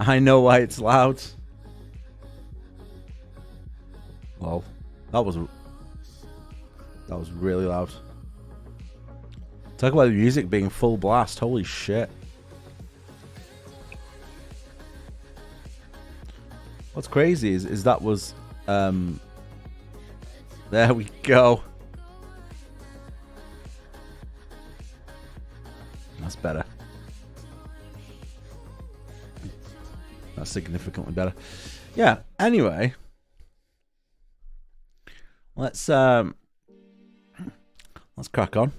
I know why it's loud. Lol. That was really loud. Talk about the music being full blast. Holy shit. What's crazy is that was there we go. That's better. That's significantly better. Yeah, anyway. Let's crack on.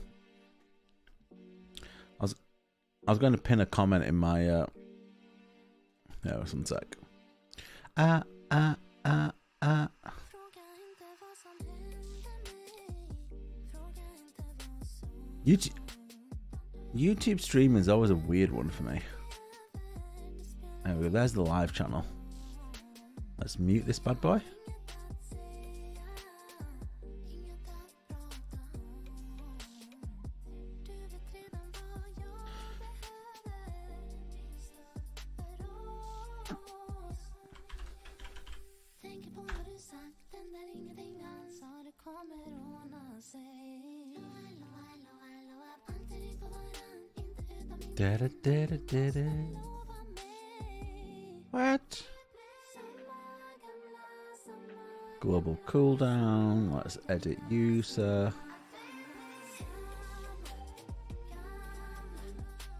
I was going to pin a comment in my there was one sec. YouTube streaming is always a weird one for me. Anyway, there's the live channel. Let's mute this bad boy. What? Global cooldown. Let's edit user.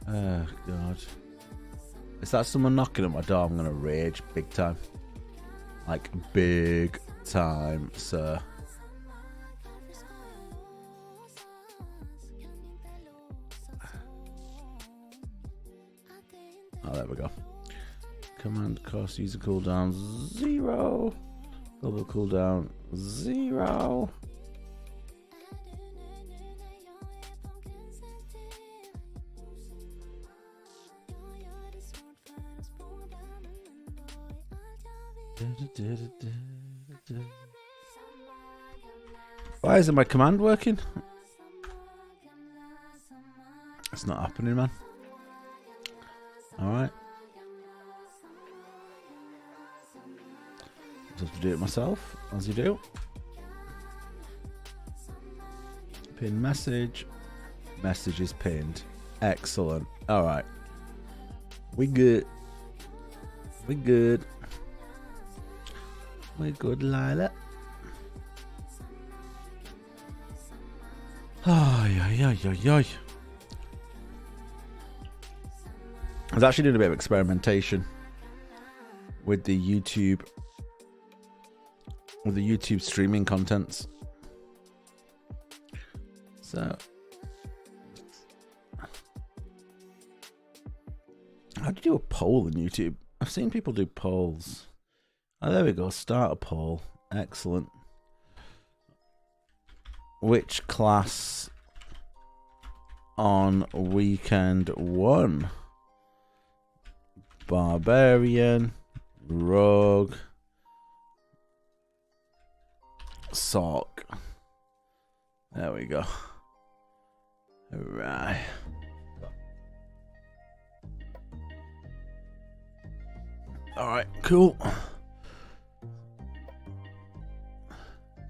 Oh god. Is that someone knocking at my door? I'm gonna rage big time. Like big time, sir. Oh, there we go. Command cost user cooldown 0. Global cooldown 0. Why isn't my command working? It's not happening, man. Alright. Just have to do it myself, as you do. Pin message. Message is pinned. Excellent. Alright. We good. We good. We're good, Lila. Ay, ay, ay, ay, ay. I was actually doing a bit of experimentation with the YouTube streaming contents. So how do you do a poll in YouTube? I've seen people do polls. Oh, there we go. Start a poll. Excellent. Which class on weekend 1? Barbarian, Rogue, Sock. There we go. Alright. Alright, cool.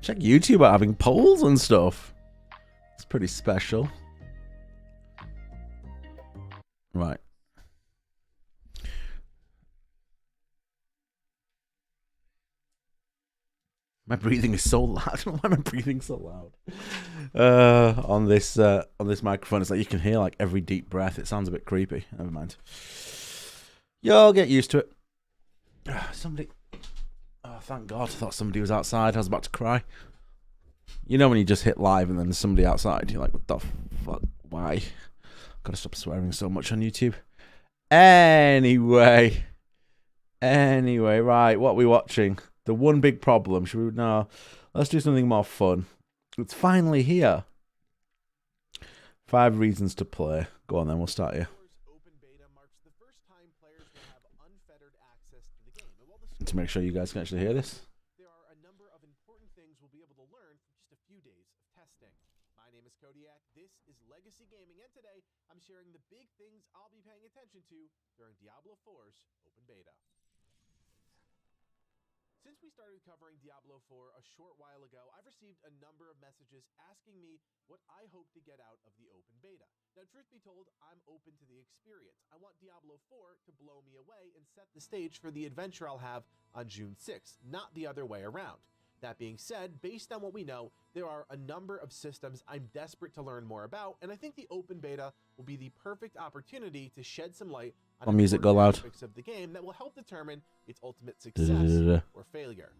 Check YouTube out having polls and stuff. It's pretty special. Right. My breathing is so loud. I don't know why my breathing's so loud. On this microphone, it's like you can hear like every deep breath. It sounds a bit creepy. Never mind. You'll get used to it. Somebody. Oh, thank God! I thought somebody was outside. I was about to cry. You know when you just hit live and then there's somebody outside. You're like, what the fuck? Why? Gotta stop swearing so much on YouTube. Anyway, right. What are we watching? The one big problem. Should we? No. Let's do something more fun. It's finally here. 5 reasons to play. Go on then. We'll start here. To make sure you guys can actually hear this. There are a number of important things we'll be able to learn from just a few days of testing. My name is Kodiak. This is Legacy Gaming, and today I'm sharing the big things I'll be paying attention to during Diablo 4's open beta. Since we started covering Diablo 4 a short while ago, I've received a number of messages asking me what I hope to get out of the open beta. Now, truth be told, I'm open to the experience. I want Diablo 4 to blow me away and set the stage for the adventure I'll have on June 6th, not the other way around. That being said, based on what we know, there are a number of systems I'm desperate to learn more about, and I think the open beta will be the perfect opportunity to shed some light on music go loud. aspects of the game that will help determine its ultimate success or failure.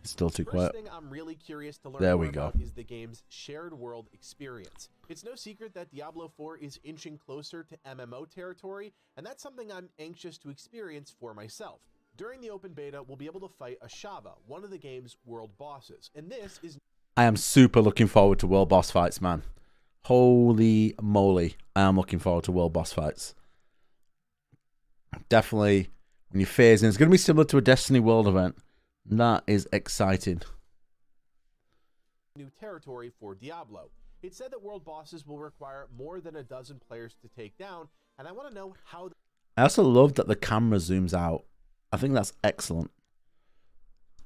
It's still too First quiet. thing I'm really curious to learn There more we go. about is the game's shared world experience. It's no secret that Diablo 4 is inching closer to MMO territory, and that's something I'm anxious to experience for myself. During the open beta, we'll be able to fight Ashava, one of the game's world bosses, and this is... I am super looking forward to world boss fights, man. Holy moly, I am looking forward to world boss fights. Definitely, when you phase in, it's going to be similar to a Destiny World event. That is exciting. new territory for Diablo. It said that world bosses will require more than a dozen players to take down, and I want to know how... I also love that the camera zooms out. I think that's excellent.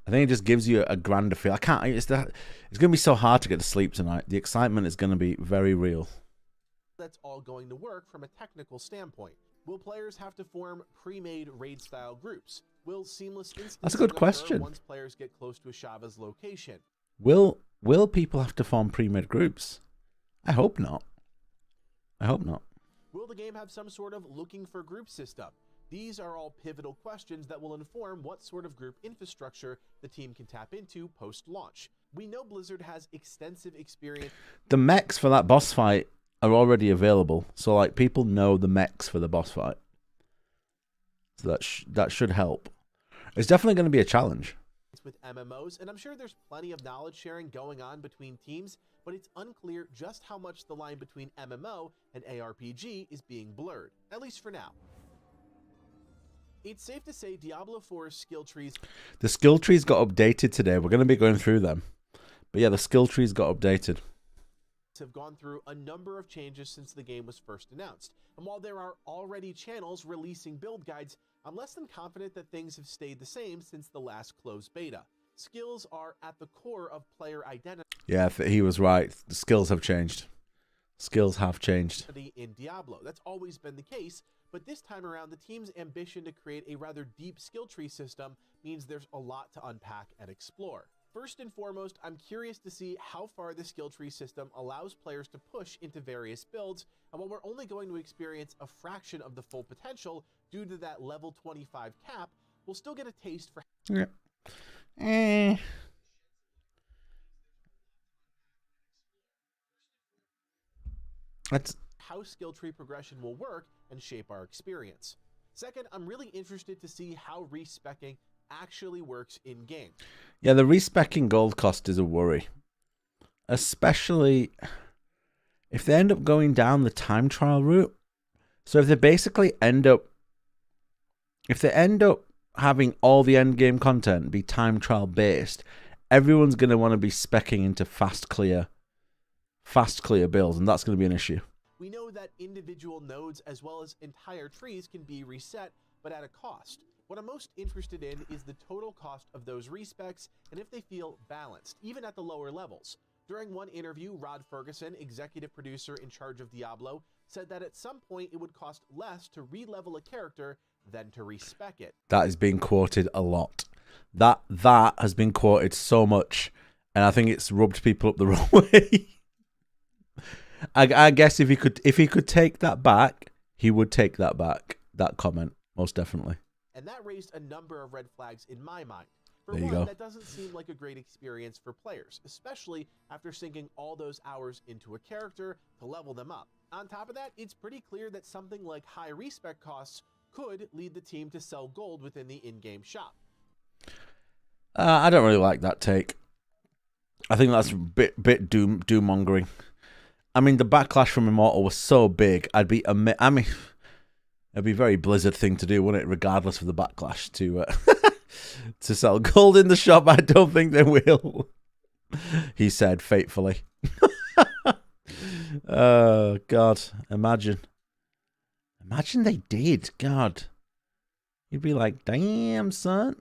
I think it just gives you a grander feel. It's going to be so hard to get to sleep tonight. The excitement is going to be very real. That's all going to work from a technical standpoint. Will players have to form pre-made raid-style groups? Will seamless instancing That's a good occur question. once players get close to Ashava's location? Will people have to form pre-made groups? I hope not. I hope not. Will the game have some sort of looking for group system? These are all pivotal questions that will inform what sort of group infrastructure the team can tap into post-launch. We know Blizzard has extensive experience. The mechs for that boss fight are already available, so like people know the mechs for the boss fight. So that should help. It's definitely going to be a challenge. With MMOs, and I'm sure there's plenty of knowledge sharing going on between teams, but it's unclear just how much the line between MMO and ARPG is being blurred, at least for now. It's safe to say Diablo 4's skill trees... The skill trees got updated today. We're going to be going through them. But yeah, the skill trees got updated. ...have gone through a number of changes since the game was first announced. And while there are already channels releasing build guides, I'm less than confident that things have stayed the same since the last closed beta. Skills are at the core of player identity. Yeah, he was right. The skills have changed. Skills have changed. In Diablo. That's always been the case, but this time around, the team's ambition to create a rather deep skill tree system means there's a lot to unpack and explore. First and foremost, I'm curious to see how far the skill tree system allows players to push into various builds, and while we're only going to experience a fraction of the full potential due to that level 25 cap, we'll still get a taste for how skill tree progression will work and shape our experience. Second, I'm really interested to see how respecking actually works in-game. Yeah, the respecking gold cost is a worry. Especially if they end up going down the time trial route. So if they basically end up having all the end game content be time trial based, everyone's going to want to be speccing into fast clear builds, and that's going to be an issue. We know that individual nodes as well as entire trees can be reset, but at a cost. What I'm most interested in is the total cost of those respecs and if they feel balanced, even at the lower levels. During one interview, Rod Ferguson, executive producer in charge of Diablo, said that at some point it would cost less to re-level a character than to respec it. That is being quoted a lot. That has been quoted so much, and I think it's rubbed people up the wrong way. I guess if he could take that back, he would take that back. That comment, most definitely. And that raised a number of red flags in my mind. For there you one, go. that doesn't seem like a great experience for players, especially after sinking all those hours into a character to level them up. On top of that, it's pretty clear that something like high respec costs could lead the team to sell gold within the in-game shop. I don't really like that take. I think that's a bit doom-mongering. I mean, the backlash from Immortal was so big. It'd be a very Blizzard thing to do, wouldn't it? Regardless of the backlash, to to sell gold in the shop. I don't think they will. He said fatefully. Oh, God. Imagine. Imagine they did. God. You'd be like, damn, son.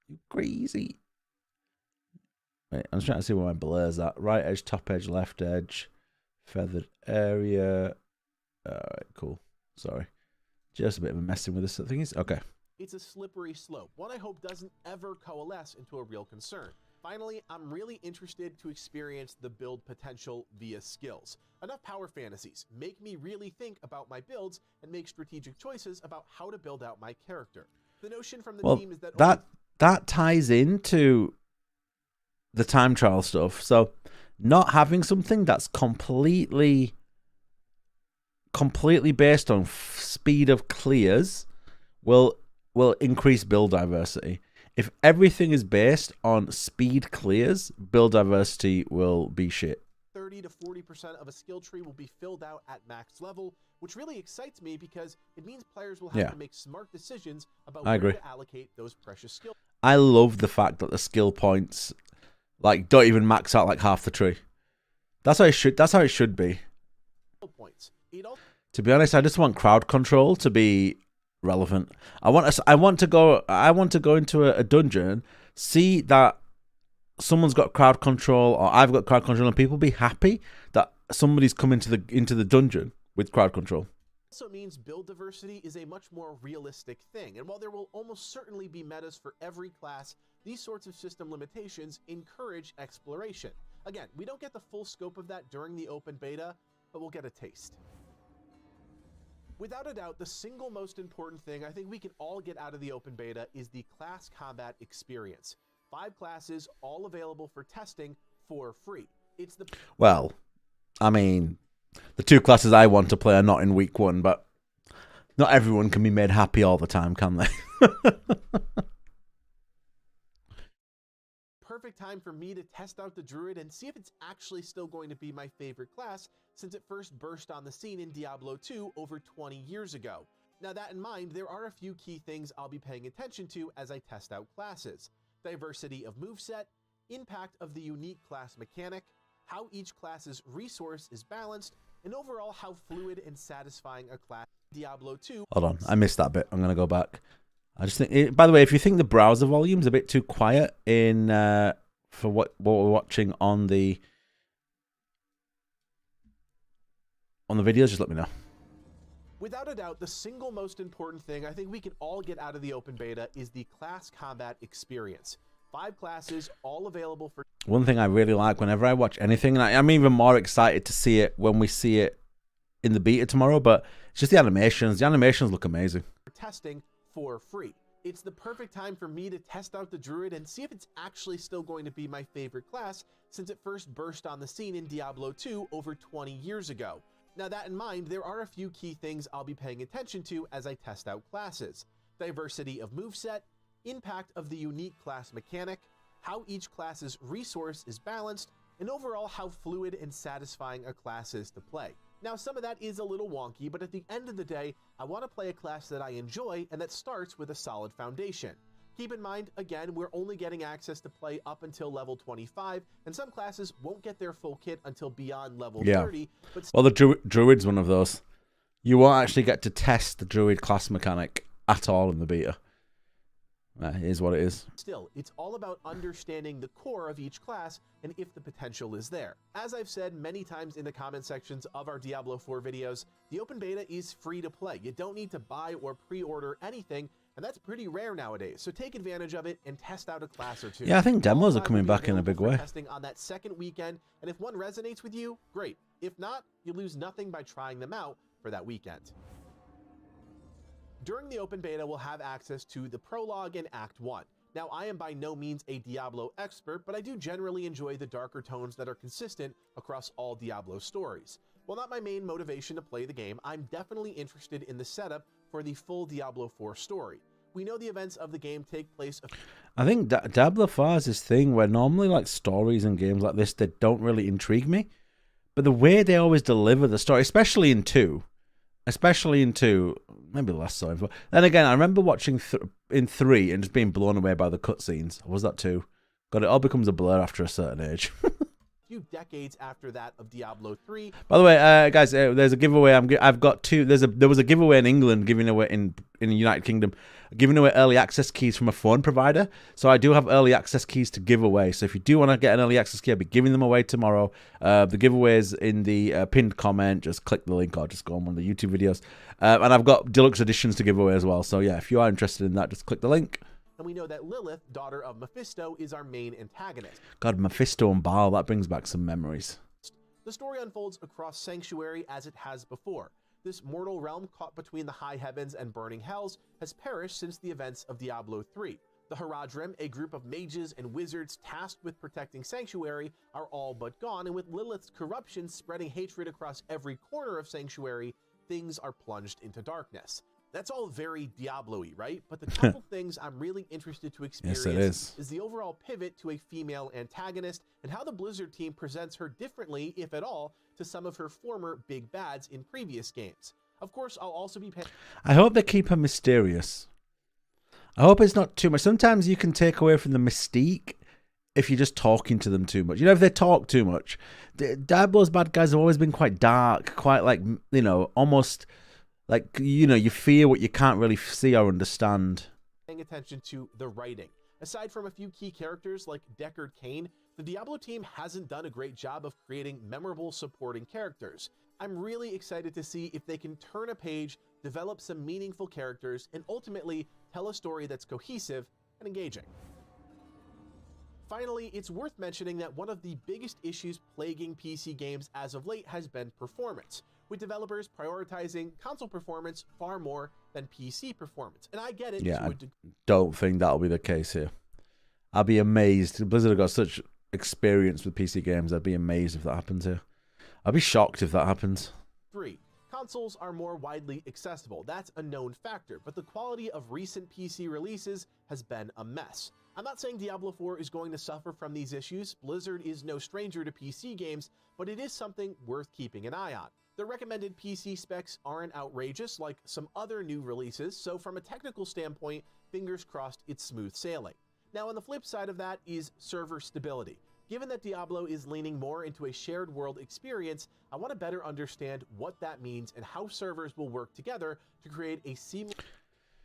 You crazy. Wait, I'm trying to see where my blur's at. Right edge, top edge, left edge. Feathered area. Alright, cool. Sorry. Just a bit of a messing with this thing is. Okay. It's a slippery slope, one I hope doesn't ever coalesce into a real concern. Finally, I'm really interested to experience the build potential via skills. Enough power fantasies. Make me really think about my builds and make strategic choices about how to build out my character. The notion from the team is that ties into the time trial stuff. So not having something that's completely based on speed of clears will increase build diversity. If everything is based on speed clears, build diversity will be shit. 30 to 40% of a skill tree will be filled out at max level, which really excites me because it means players will have to make smart decisions about where to allocate those precious skills. I love the fact that the skill points like don't even max out like half the tree. That's how it should be. To be honest, I just want crowd control to be relevant. I want to go into a dungeon, see that someone's got crowd control or I've got crowd control, and people be happy that somebody's come into the dungeon with crowd control. Also means build diversity is a much more realistic thing, and while there will almost certainly be metas for every class, these sorts of system limitations encourage exploration. Again, we don't get the full scope of that during the open beta, but we'll get a taste. Without a doubt, the single most important thing I think we can all get out of the open beta is the class combat experience. 5 classes, all available for testing for free. Well, I mean, the 2 classes I want to play are not in week 1, but not everyone can be made happy all the time, can they? Perfect time for me to test out the Druid and see if it's actually still going to be my favorite class since it first burst on the scene in Diablo 2 over 20 years ago. Now that in mind, there are a few key things I'll be paying attention to as I test out classes. Diversity of moveset, impact of the unique class mechanic, how each class's resource is balanced, and overall how fluid and satisfying a class Diablo 2. Hold on, I missed that bit. I'm going to go back. I just think, by the way, if you think the browser volume's a bit too quiet in for what we're watching on the videos, just let me know. Without a doubt, the single most important thing I think we can all get out of the open beta is the class combat experience. 5 classes, all available for... One thing I really like whenever I watch anything, and I'm even more excited to see it when we see it in the beta tomorrow, but it's just the animations. The animations look amazing. Testing for free. It's the perfect time for me to test out the Druid and see if it's actually still going to be my favorite class since it first burst on the scene in Diablo 2 over 20 years ago. Now that in mind, there are a few key things I'll be paying attention to as I test out classes. Diversity of moveset, impact of the unique class mechanic, how each class's resource is balanced, and overall how fluid and satisfying a class is to play. Now, some of that is a little wonky, but at the end of the day, I want to play a class that I enjoy and that starts with a solid foundation. Keep in mind, again, we're only getting access to play up until level 25, and some classes won't get their full kit until beyond level 30. But well, the Druid's one of those. You won't actually get to test the Druid class mechanic at all in the beta. It is what it is. Still, it's all about understanding the core of each class and if the potential is there. As I've said many times in the comment sections of our Diablo 4 videos, the open beta is free to play. You don't need to buy or pre-order anything, and that's pretty rare nowadays. So take advantage of it and test out a class or two. Yeah, I think demos are coming back in a big way. Testing on that second weekend, and if one resonates with you, great. If not, you lose nothing by trying them out for that weekend. During the open beta, we'll have access to the prologue and Act 1. Now, I am by no means a Diablo expert, but I do generally enjoy the darker tones that are consistent across all Diablo stories. While not my main motivation to play the game, I'm definitely interested in the setup for the full Diablo 4 story. We know the events of the game take place... I think Diablo 4 is this thing where normally like stories and games like this, they don't really intrigue me. But the way they always deliver the story, especially in 2, maybe less so. But then again, I remember watching in 3 and just being blown away by the cutscenes. Or was that 2? God, it all becomes a blur after a certain age. few decades after that of Diablo 3. By the way, guys, there's a giveaway. I've got two. There was a giveaway in England, giving away in the United Kingdom, giving away early access keys from a phone provider. So I do have early access keys to give away. So if you do want to get an early access key, I'll be giving them away tomorrow. The giveaway is in the pinned comment. Just click the link or just go on one of the YouTube videos. And I've got Deluxe Editions to give away as well. So yeah, if you are interested in that, just click the link. And we know that Lilith, daughter of Mephisto, is our main antagonist. God, Mephisto and Baal, that brings back some memories. The story unfolds across Sanctuary as it has before. This mortal realm caught between the high heavens and burning hells has perished since the events of Diablo 3. The Haradrim, a group of mages and wizards tasked with protecting Sanctuary, are all but gone, and with Lilith's corruption spreading hatred across every corner of Sanctuary, things are plunged into darkness. That's all very Diablo-y, right? But the couple things I'm really interested to experience is the overall pivot to a female antagonist and how the Blizzard team presents her differently, if at all, to some of her former big bads in previous games. Of course, I'll also be paying... I hope they keep her mysterious. I hope it's not too much. Sometimes you can take away from the mystique if you're just talking to them too much. You know, if they talk too much. Diablo's bad guys have always been quite dark, quite like, you know, almost... like, you know, you fear what you can't really see or understand. Paying attention to the writing. Aside from a few key characters like Deckard Cain, the Diablo team hasn't done a great job of creating memorable supporting characters. I'm really excited to see if they can turn a page, develop some meaningful characters, and ultimately tell a story that's cohesive and engaging. Finally, it's worth mentioning that one of the biggest issues plaguing PC games as of late has been performance, with developers prioritizing console performance far more than PC performance. And I get it. Yeah, I don't think that'll be the case here. I'll be amazed. Blizzard have got such experience with PC games. I'd be amazed if that happens here. I'd be shocked if that happens. 3. Consoles are more widely accessible. That's a known factor, but the quality of recent PC releases has been a mess. I'm not saying Diablo 4 is going to suffer from these issues. Blizzard is no stranger to PC games, but it is something worth keeping an eye on. The recommended PC specs aren't outrageous like some other new releases, so from a technical standpoint, fingers crossed it's smooth sailing. Now on the flip side of that is server stability. Given that Diablo is leaning more into a shared world experience, I want to better understand what that means and how servers will work together to create a seamless...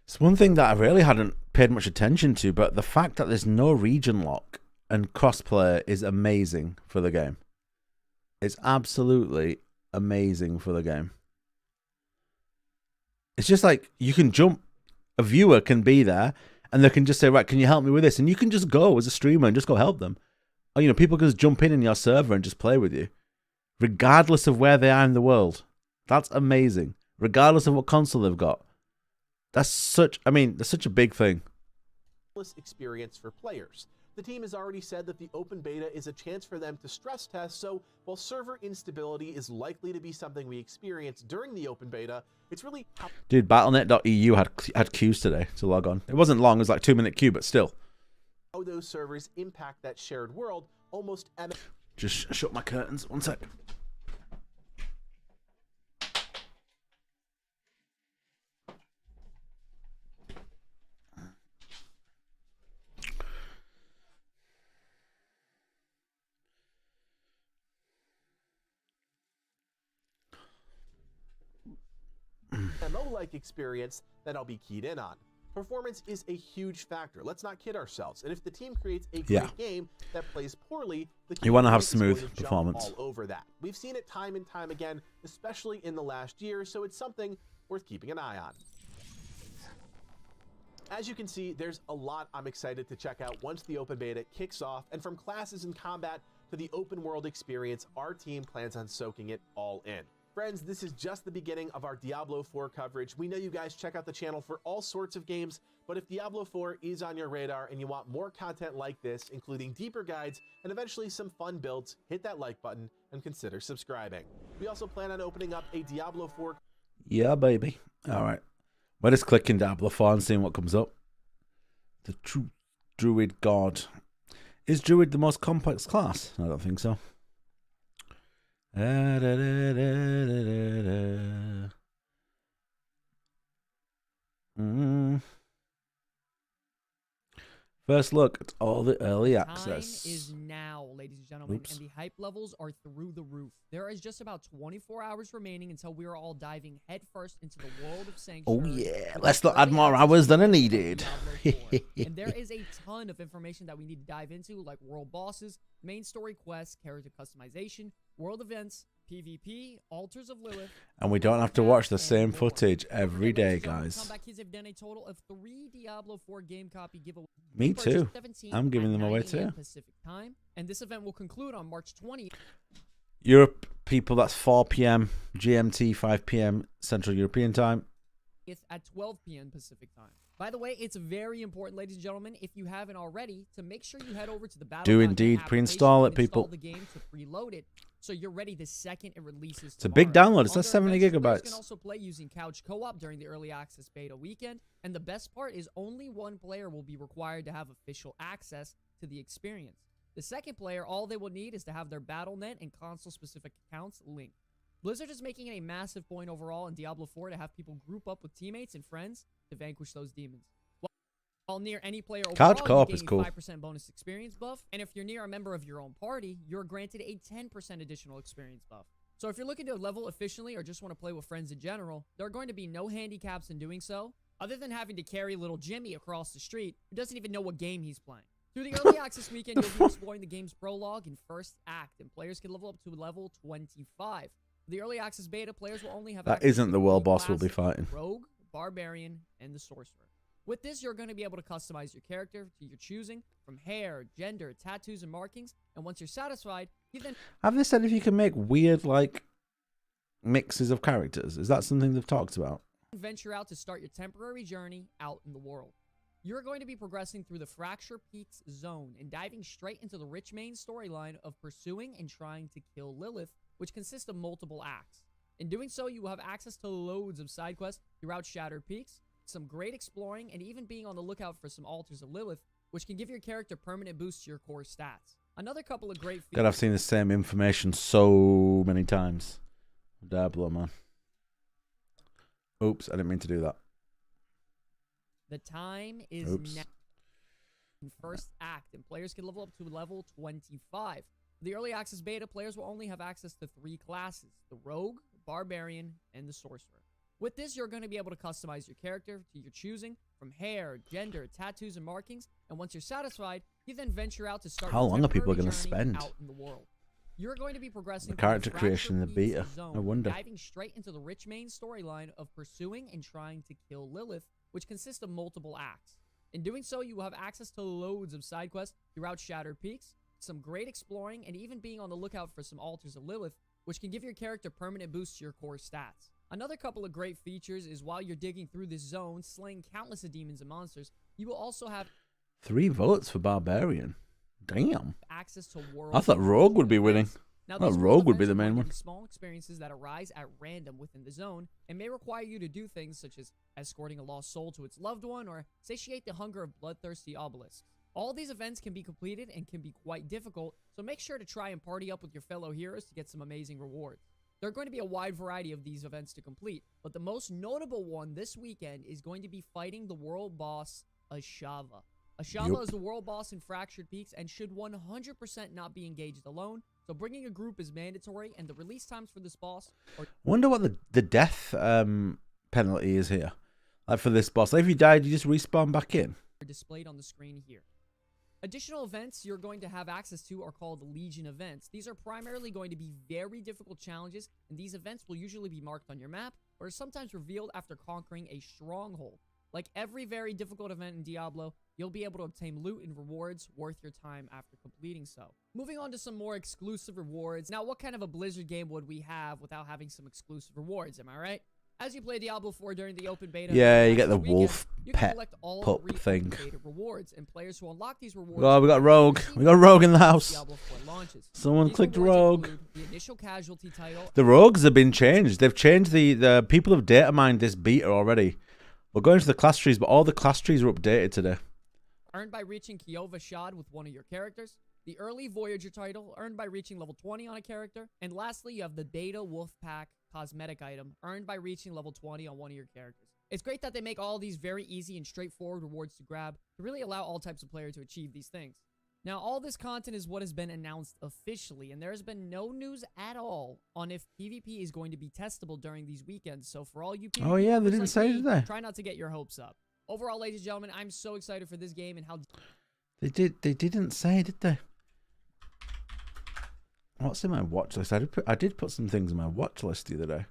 It's one thing that I really hadn't paid much attention to, but the fact that there's no region lock and crossplay is amazing for the game. It's absolutely amazing for the game. It's just like you can jump, a viewer can be there and they can just say, right, can you help me with this? And you can just go as a streamer and just go help them. Or, you know, people can just jump in your server and just play with you, regardless of where they are in the world. That's amazing. Regardless of what console they've got. That's such, I mean, that's such a big thing. Experience for players. The team has already said that the open beta is a chance for them to stress test, so while server instability is likely to be something we experience during the open beta, it's really... Dude, Battle.net.eu had queues today to log on. It wasn't long, it was like 2-minute queue, but still. How those servers impact that shared world almost... Just shut my curtains, one sec. MMO-like experience that I'll be keyed in on. Performance is a huge factor. Let's not kid ourselves. And if the team creates a great game that plays poorly, you want to have smooth performance all over that. We've seen it time and time again, especially in the last year, so it's something worth keeping an eye on. As you can see, there's a lot I'm excited to check out once the open beta kicks off, and from classes and combat to the open world experience, our team plans on soaking it all in. Friends, this is just the beginning of our Diablo 4 coverage. We know you guys check out the channel for all sorts of games, but if Diablo 4 is on your radar and you want more content like this, including deeper guides and eventually some fun builds, hit that like button and consider subscribing. We also plan on opening up a Diablo 4... Yeah, baby. All right. We're just clicking Diablo 4 and seeing what comes up. The true Druid God. Is Druid the most complex class? I don't think so. First look at all the early Time access. is now, ladies and gentlemen, Oops. and the hype levels are through the roof. There is just about 24 hours remaining until we are all diving headfirst into the world of Sanctuary. Oh yeah, with let's the not add early more access hours than are beta of needed. Diablo 4. And there is a ton of information that we need to dive into, like world bosses, main story quests, character customization, world events, PvP, altars of Lilith, And we don't have to watch the same footage every day, guys. Comeback Kids have done a total of 3 Diablo 4 game copy giveaways. Me too. 17 I'm giving at them away 9 a.m. too. Pacific time, and this event will conclude on March 20th. Europe people, that's 4 p.m. GMT, 5 p.m. Central European time. At 12 p.m. Pacific time. By the way, it's very important, ladies and gentlemen, if you haven't already, to make sure you head over to the Battle. Do indeed pre-install it, people. Install the game to preload it, so you're ready the second it releases. It's a big download. It says Other 70 events, players gigabytes. can also play using couch co-op during the early access beta weekend, and the best part is only one player will be required to have official access to the experience. The second player, all they will need is to have their Battle.net and console-specific accounts linked. Blizzard is making it a massive point overall in Diablo 4 to have people group up with teammates and friends to vanquish those demons. While near any player overall, Couch co-op you is gain cool. a 5% bonus experience buff, and if you're near a member of your own party, you're granted a 10% additional experience buff. So if you're looking to level efficiently or just want to play with friends in general, there are going to be no handicaps in doing so, other than having to carry little Jimmy across the street who doesn't even know what game he's playing. Through the early access weekend, you'll be exploring the game's prologue and first act, and players can level up to level 25. The early access beta, players will only have That access isn't to the world 3 boss we'll be classes, fighting. Rogue, Barbarian, and the Sorcerer. With this, you're going to be able to customize your character to your choosing, from hair, gender, tattoos, and markings, and once you're satisfied, you then Have they said if you can make weird, like, mixes of characters? Is that something they've talked about? venture out to start your temporary journey out in the world. You're going to be progressing through the Fracture Peaks zone and diving straight into the rich main storyline of pursuing and trying to kill Lilith, which consists of multiple acts. In doing so, you will have access to loads of side quests throughout Shattered Peaks, some great exploring, and even being on the lookout for some altars of Lilith, which can give your character permanent boosts to your core stats. Another couple of great features. God, I've seen the same information so many times. Diablo, man. Oops, I didn't mean to do that. The time is now in first act, and players can level up to level 25. The early access beta, players will only have access to 3 classes: the Rogue, Barbarian, and the Sorcerer. With this, you're going to be able to customize your character to your choosing, from hair, gender, tattoos, and markings, and once you're satisfied, you then venture out to start How your long are people temporary gonna journey spend? out in the world. You're going to be progressing The through character Fracture creation in the Peaks beta. zone, I wonder. diving straight into the rich main storyline of pursuing and trying to kill Lilith, which consists of multiple acts. In doing so, you will have access to loads of side quests throughout Shattered Peaks, some great exploring, and even being on the lookout for some altars of Lilith, which can give your character permanent boosts to your core stats. Another couple of great features is while you're digging through this zone, slaying countless of demons and monsters, you will also have 3 votes for Barbarian. Damn. access to world. I thought Rogue would be winning. Now, I thought these Rogue world would be events the are main going to one. be small experiences that arise at random within the zone and may require you to do things such as escorting a lost soul to its loved one or satiate the hunger of bloodthirsty obelisks. All these events can be completed and can be quite difficult, so make sure to try and party up with your fellow heroes to get some amazing rewards. There are going to be a wide variety of these events to complete, but the most notable one this weekend is going to be fighting the world boss, Ashava. Ashava Yup. is the world boss in Fractured Peaks and should 100% not be engaged alone, so bringing a group is mandatory, and the release times for this boss are... Wonder what the death penalty is here. Like for this boss. Like if you died, you just respawn back in. displayed on the screen here. Additional events you're going to have access to are called Legion events. These are primarily going to be very difficult challenges, and these events will usually be marked on your map, or are sometimes revealed after conquering a stronghold. Like every very difficult event in Diablo, you'll be able to obtain loot and rewards worth your time after completing so. Moving on to some more exclusive rewards. Now, what kind of a Blizzard game would we have without having some exclusive rewards, am I right? As you play Diablo 4 during the open beta, Yeah, you get the weekend, wolf you can pet collect all pup 3 thing. open beta rewards, and players who unlock these rewards... Oh, we got Rogue. We got Rogue in the house. Diablo 4 launches. Someone These clicked rewards Rogue. include the initial casualty title. The Rogues have been changed. They've changed the people have data mined this beta already. We're going to the class trees, but all the class trees are updated today. Earned by reaching Kiova Shad with one of your characters. The early Voyager title, earned by reaching level 20 on a character. And lastly, you have the Beta Wolfpack cosmetic item earned by reaching level 20 on one of your characters. It's great that they make all these very easy and straightforward rewards to grab to really allow all types of players to achieve these things. Now, all this content is what has been announced officially, and there has been no news at all on if PvP is going to be testable during these weekends. So for all you PvP Oh yeah, they lovers didn't like say, me, did they? try not to get your hopes up. Overall, ladies and gentlemen, I'm so excited for this game and how... They didn't say, did they? What's in my watch list? I did put some things in my watch list the other day.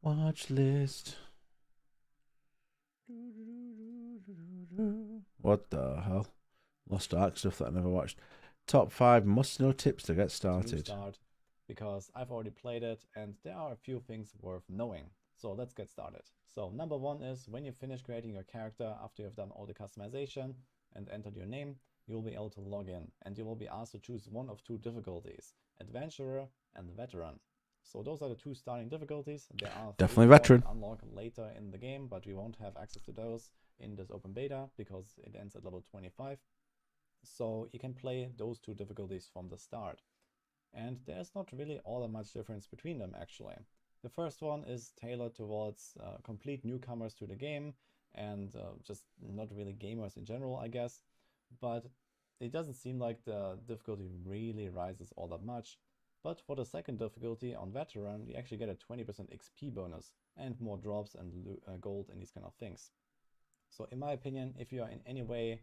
Watch list. What the hell? Lost Ark stuff that I never watched. Top 5 must-know tips to get started. Because I've already played it and there are a few things worth knowing. So let's get started. So number 1 is when you finish creating your character after you've done all the customization and entered your name, you'll be able to log in and you will be asked to choose one of 2 difficulties, Adventurer and Veteran. So those are the 2 starting difficulties. There are definitely Veteran. Unlock later in the game, but we won't have access to those in this open beta because it ends at level 25. So you can play those 2 difficulties from the start. And there's not really all that much difference between them actually. The first one is tailored towards complete newcomers to the game and just not really gamers in general, I guess. But it doesn't seem like the difficulty really rises all that much. But for the second difficulty on Veteran, you actually get a 20% XP bonus and more drops and gold and these kind of things. So in my opinion, if you are in any way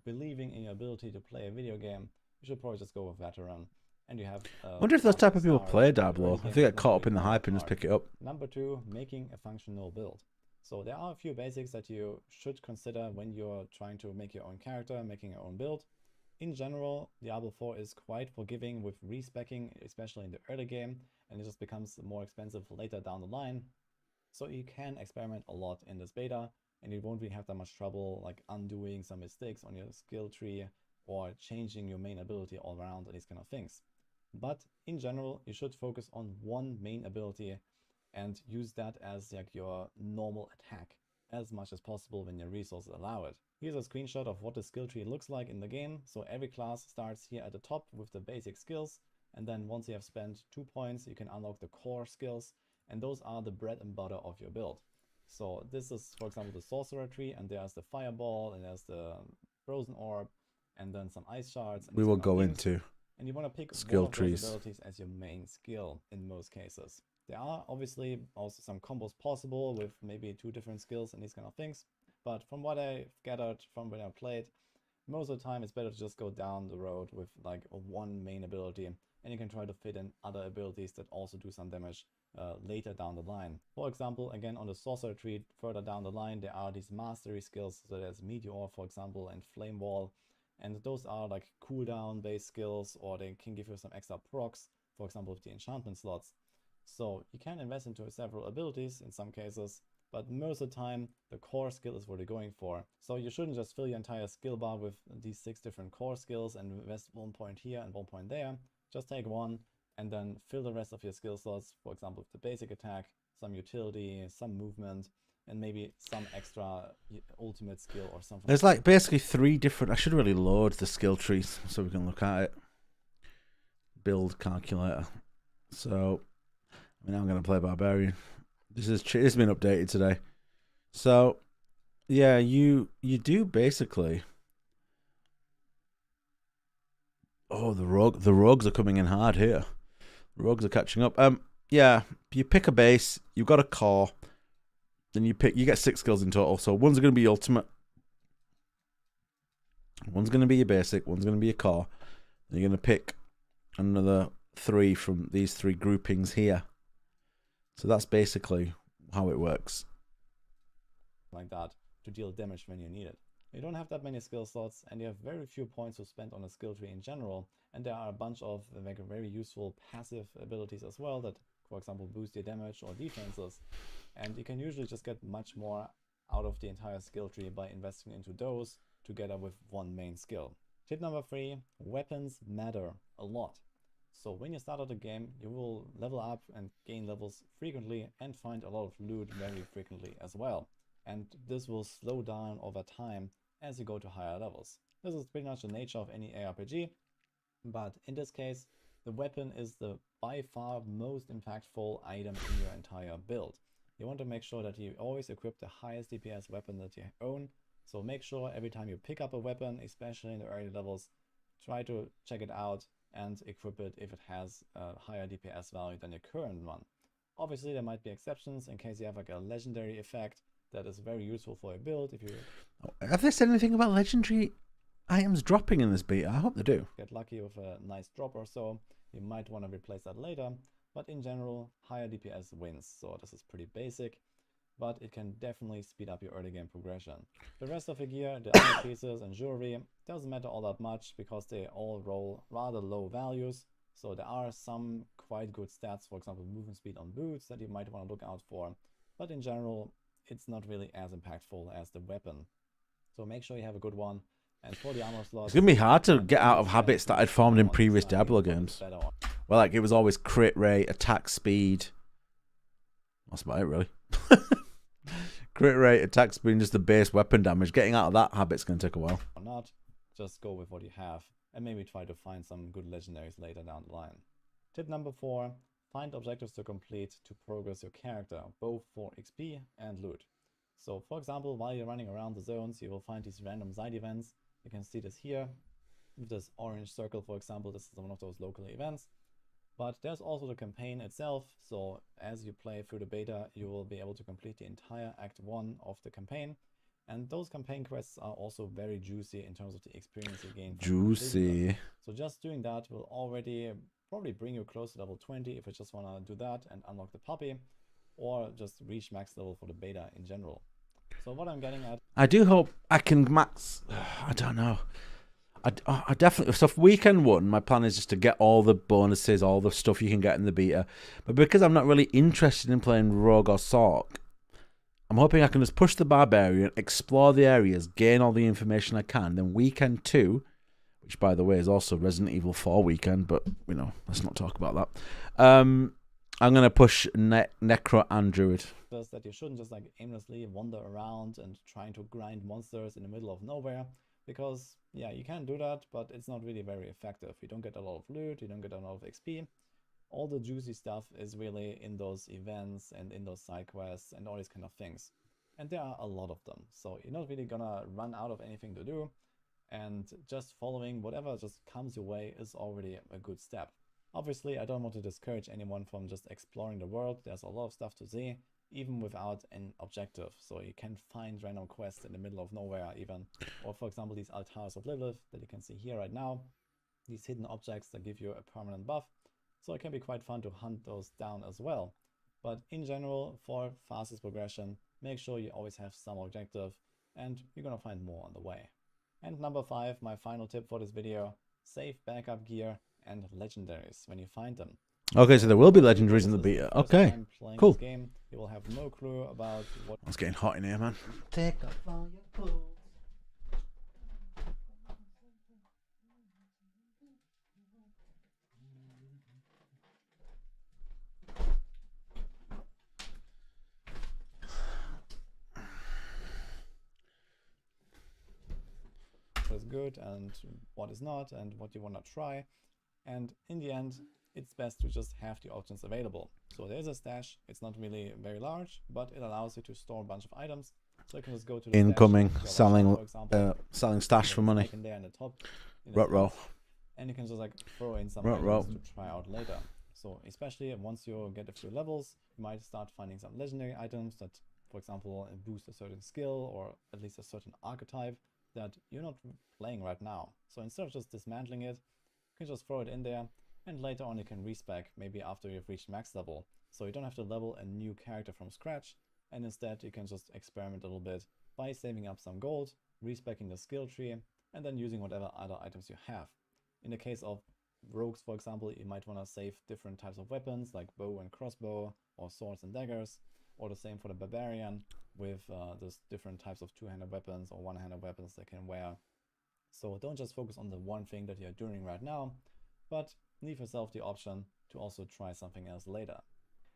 believing in your ability to play a video game, you should probably just go with Veteran. And you have I wonder if those type of people play Diablo. I think they get caught up in the hype and just pick it up. Number 2, making a functional build. So there are a few basics that you should consider when you're trying to make your own character, making your own build. In general, Diablo 4 is quite forgiving with respeccing, especially in the early game, and it just becomes more expensive later down the line. So you can experiment a lot in this beta, and you won't really have that much trouble like undoing some mistakes on your skill tree or changing your main ability all around and these kind of things. But in general, you should focus on one main ability and use that as like your normal attack as much as possible when your resources allow it. Here's a screenshot of what the skill tree looks like in the game. So every class starts here at the top with the basic skills, and then once you have spent 2 points, you can unlock the core skills, and those are the bread and butter of your build. So this is, for example, the sorcerer tree, and there's the fireball, and there's the frozen orb, and then some ice shards. We will go into and you want to pick skill one of trees. those abilities as your main skill in most cases. There are obviously also some combos possible with maybe 2 different skills and these kind of things. But from what I've gathered from when I played, most of the time it's better to just go down the road with like one main ability, and you can try to fit in other abilities that also do some damage later down the line. For example, again on the sorcerer tree further down the line, there are these mastery skills. So there's Meteor, for example, and Flame Wall. And those are like cooldown based skills, or they can give you some extra procs, for example with the enchantment slots. So you can invest into several abilities in some cases, but most of the time the core skill is what you're going for. So you shouldn't just fill your entire skill bar with these 6 different core skills and invest 1 point here and 1 point there. Just take one and then fill the rest of your skill slots, for example with the basic attack, some utility, some movement, and maybe some extra ultimate skill or something. There's like basically 3 different... I should really load the skill trees so we can look at it. Build calculator. So, I mean, I'm going to play Barbarian. This has been updated today. So, yeah, you do basically... Oh, the rogues are coming in hard here. The rogues are catching up. Yeah, you pick a base, you've got a core... Then you get 6 skills in total. So one's going to be ultimate. One's going to be your basic. One's going to be your core. Then you're going to pick another 3 from these 3 groupings here. So that's basically how it works. Like that to deal damage when you need it. You don't have that many skill slots, and you have very few points to spend on a skill tree in general. And there are a bunch of like very useful passive abilities as well that, for example, boost your damage or defenses. And you can usually just get much more out of the entire skill tree by investing into those together with one main skill. Tip number 3, weapons matter a lot. So when you start out the game, you will level up and gain levels frequently and find a lot of loot very frequently as well. And this will slow down over time as you go to higher levels. This is pretty much the nature of any ARPG, but in this case, the weapon is the by far most impactful item in your entire build. You want to make sure that you always equip the highest DPS weapon that you own. So make sure every time you pick up a weapon, especially in the early levels, try to check it out and equip it if it has a higher DPS value than your current one. Obviously, there might be exceptions in case you have like a legendary effect that is very useful for a build. If you have they said anything about legendary items dropping in this beta? I hope they do. Get lucky with a nice drop or so, you might want to replace that later. But in general, higher DPS wins. So this is pretty basic, but it can definitely speed up your early game progression. The rest of the gear, the other pieces and jewelry, doesn't matter all that much because they all roll rather low values. So there are some quite good stats, for example, movement speed on boots that you might want to look out for. But in general, it's not really as impactful as the weapon. So make sure you have a good one. And for the armor slots, it's going to be hard to get out of habits that I'd formed in previous Diablo games. Well, like, it was always crit rate, attack speed. That's about it, really. Crit rate, attack speed, and just the base weapon damage. Getting out of that habit's going to take a while. Or not, just go with what you have, and maybe try to find some good legendaries later down the line. Tip number 4, find objectives to complete to progress your character, both for XP and loot. So, for example, while you're running around the zones, you will find these random side events. You can see this here, with this orange circle, for example. This is one of those local events. But there's also the campaign itself, so as you play through the beta, you will be able to complete the entire Act 1 of the campaign. And those campaign quests are also very juicy in terms of the experience you gain. Juicy. So just doing that will already probably bring you close to level 20 if you just want to do that and unlock the puppy, or just reach max level for the beta in general. So what I'm getting at... I do hope I can max... I don't know. I definitely... So for weekend 1, my plan is just to get all the bonuses, all the stuff you can get in the beta. But because I'm not really interested in playing Rogue or Sork, I'm hoping I can just push the Barbarian, explore the areas, gain all the information I can. Then weekend 2, which by the way is also Resident Evil 4 weekend, but, you know, let's not talk about that. I'm going to push Necro and Druid. That you shouldn't just like aimlessly wander around and trying to grind monsters in the middle of nowhere. Because, yeah, you can do that, but it's not really very effective. You don't get a lot of loot, you don't get a lot of XP. All the juicy stuff is really in those events and in those side quests and all these kind of things. And there are a lot of them. So you're not really gonna run out of anything to do. And just following whatever just comes your way is already a good step. Obviously, I don't want to discourage anyone from just exploring the world. There's a lot of stuff to see, even without an objective. So you can find random quests in the middle of nowhere even. Or for example, these altars of Lilith that you can see here right now. These hidden objects that give you a permanent buff. So it can be quite fun to hunt those down as well. But in general, for fastest progression, make sure you always have some objective and you're gonna find more on the way. And number 5, my final tip for this video, save backup gear and legendaries when you find them. Okay, so there will be legendaries in the beta. Okay, cool. This game, you will have no clue about what... It's getting hot in here, man. Take off all your clothes. What is good and what is not and what you want to try. And in the end, it's best to just have the options available. So there's a stash. It's not really very large, but it allows you to store a bunch of items. So you can just go to the incoming, stash, selling, for example, selling stash for money. In there in the top, Row. And you can just like throw in some items to try out later. So especially once you get a few levels, you might start finding some legendary items that, for example, boost a certain skill or at least a certain archetype that you're not playing right now. So instead of just dismantling it, you can just throw it in there, and later on you can respec maybe after you've reached max level. So you don't have to level a new character from scratch, and instead you can just experiment a little bit by saving up some gold, respecing the skill tree, and then using whatever other items you have. In the case of rogues, for example, you might want to save different types of weapons like bow and crossbow or swords and daggers, or the same for the barbarian with those different types of two-handed weapons or one-handed weapons they can wear. So don't just focus on the one thing that you're doing right now, but leave yourself the option to also try something else later.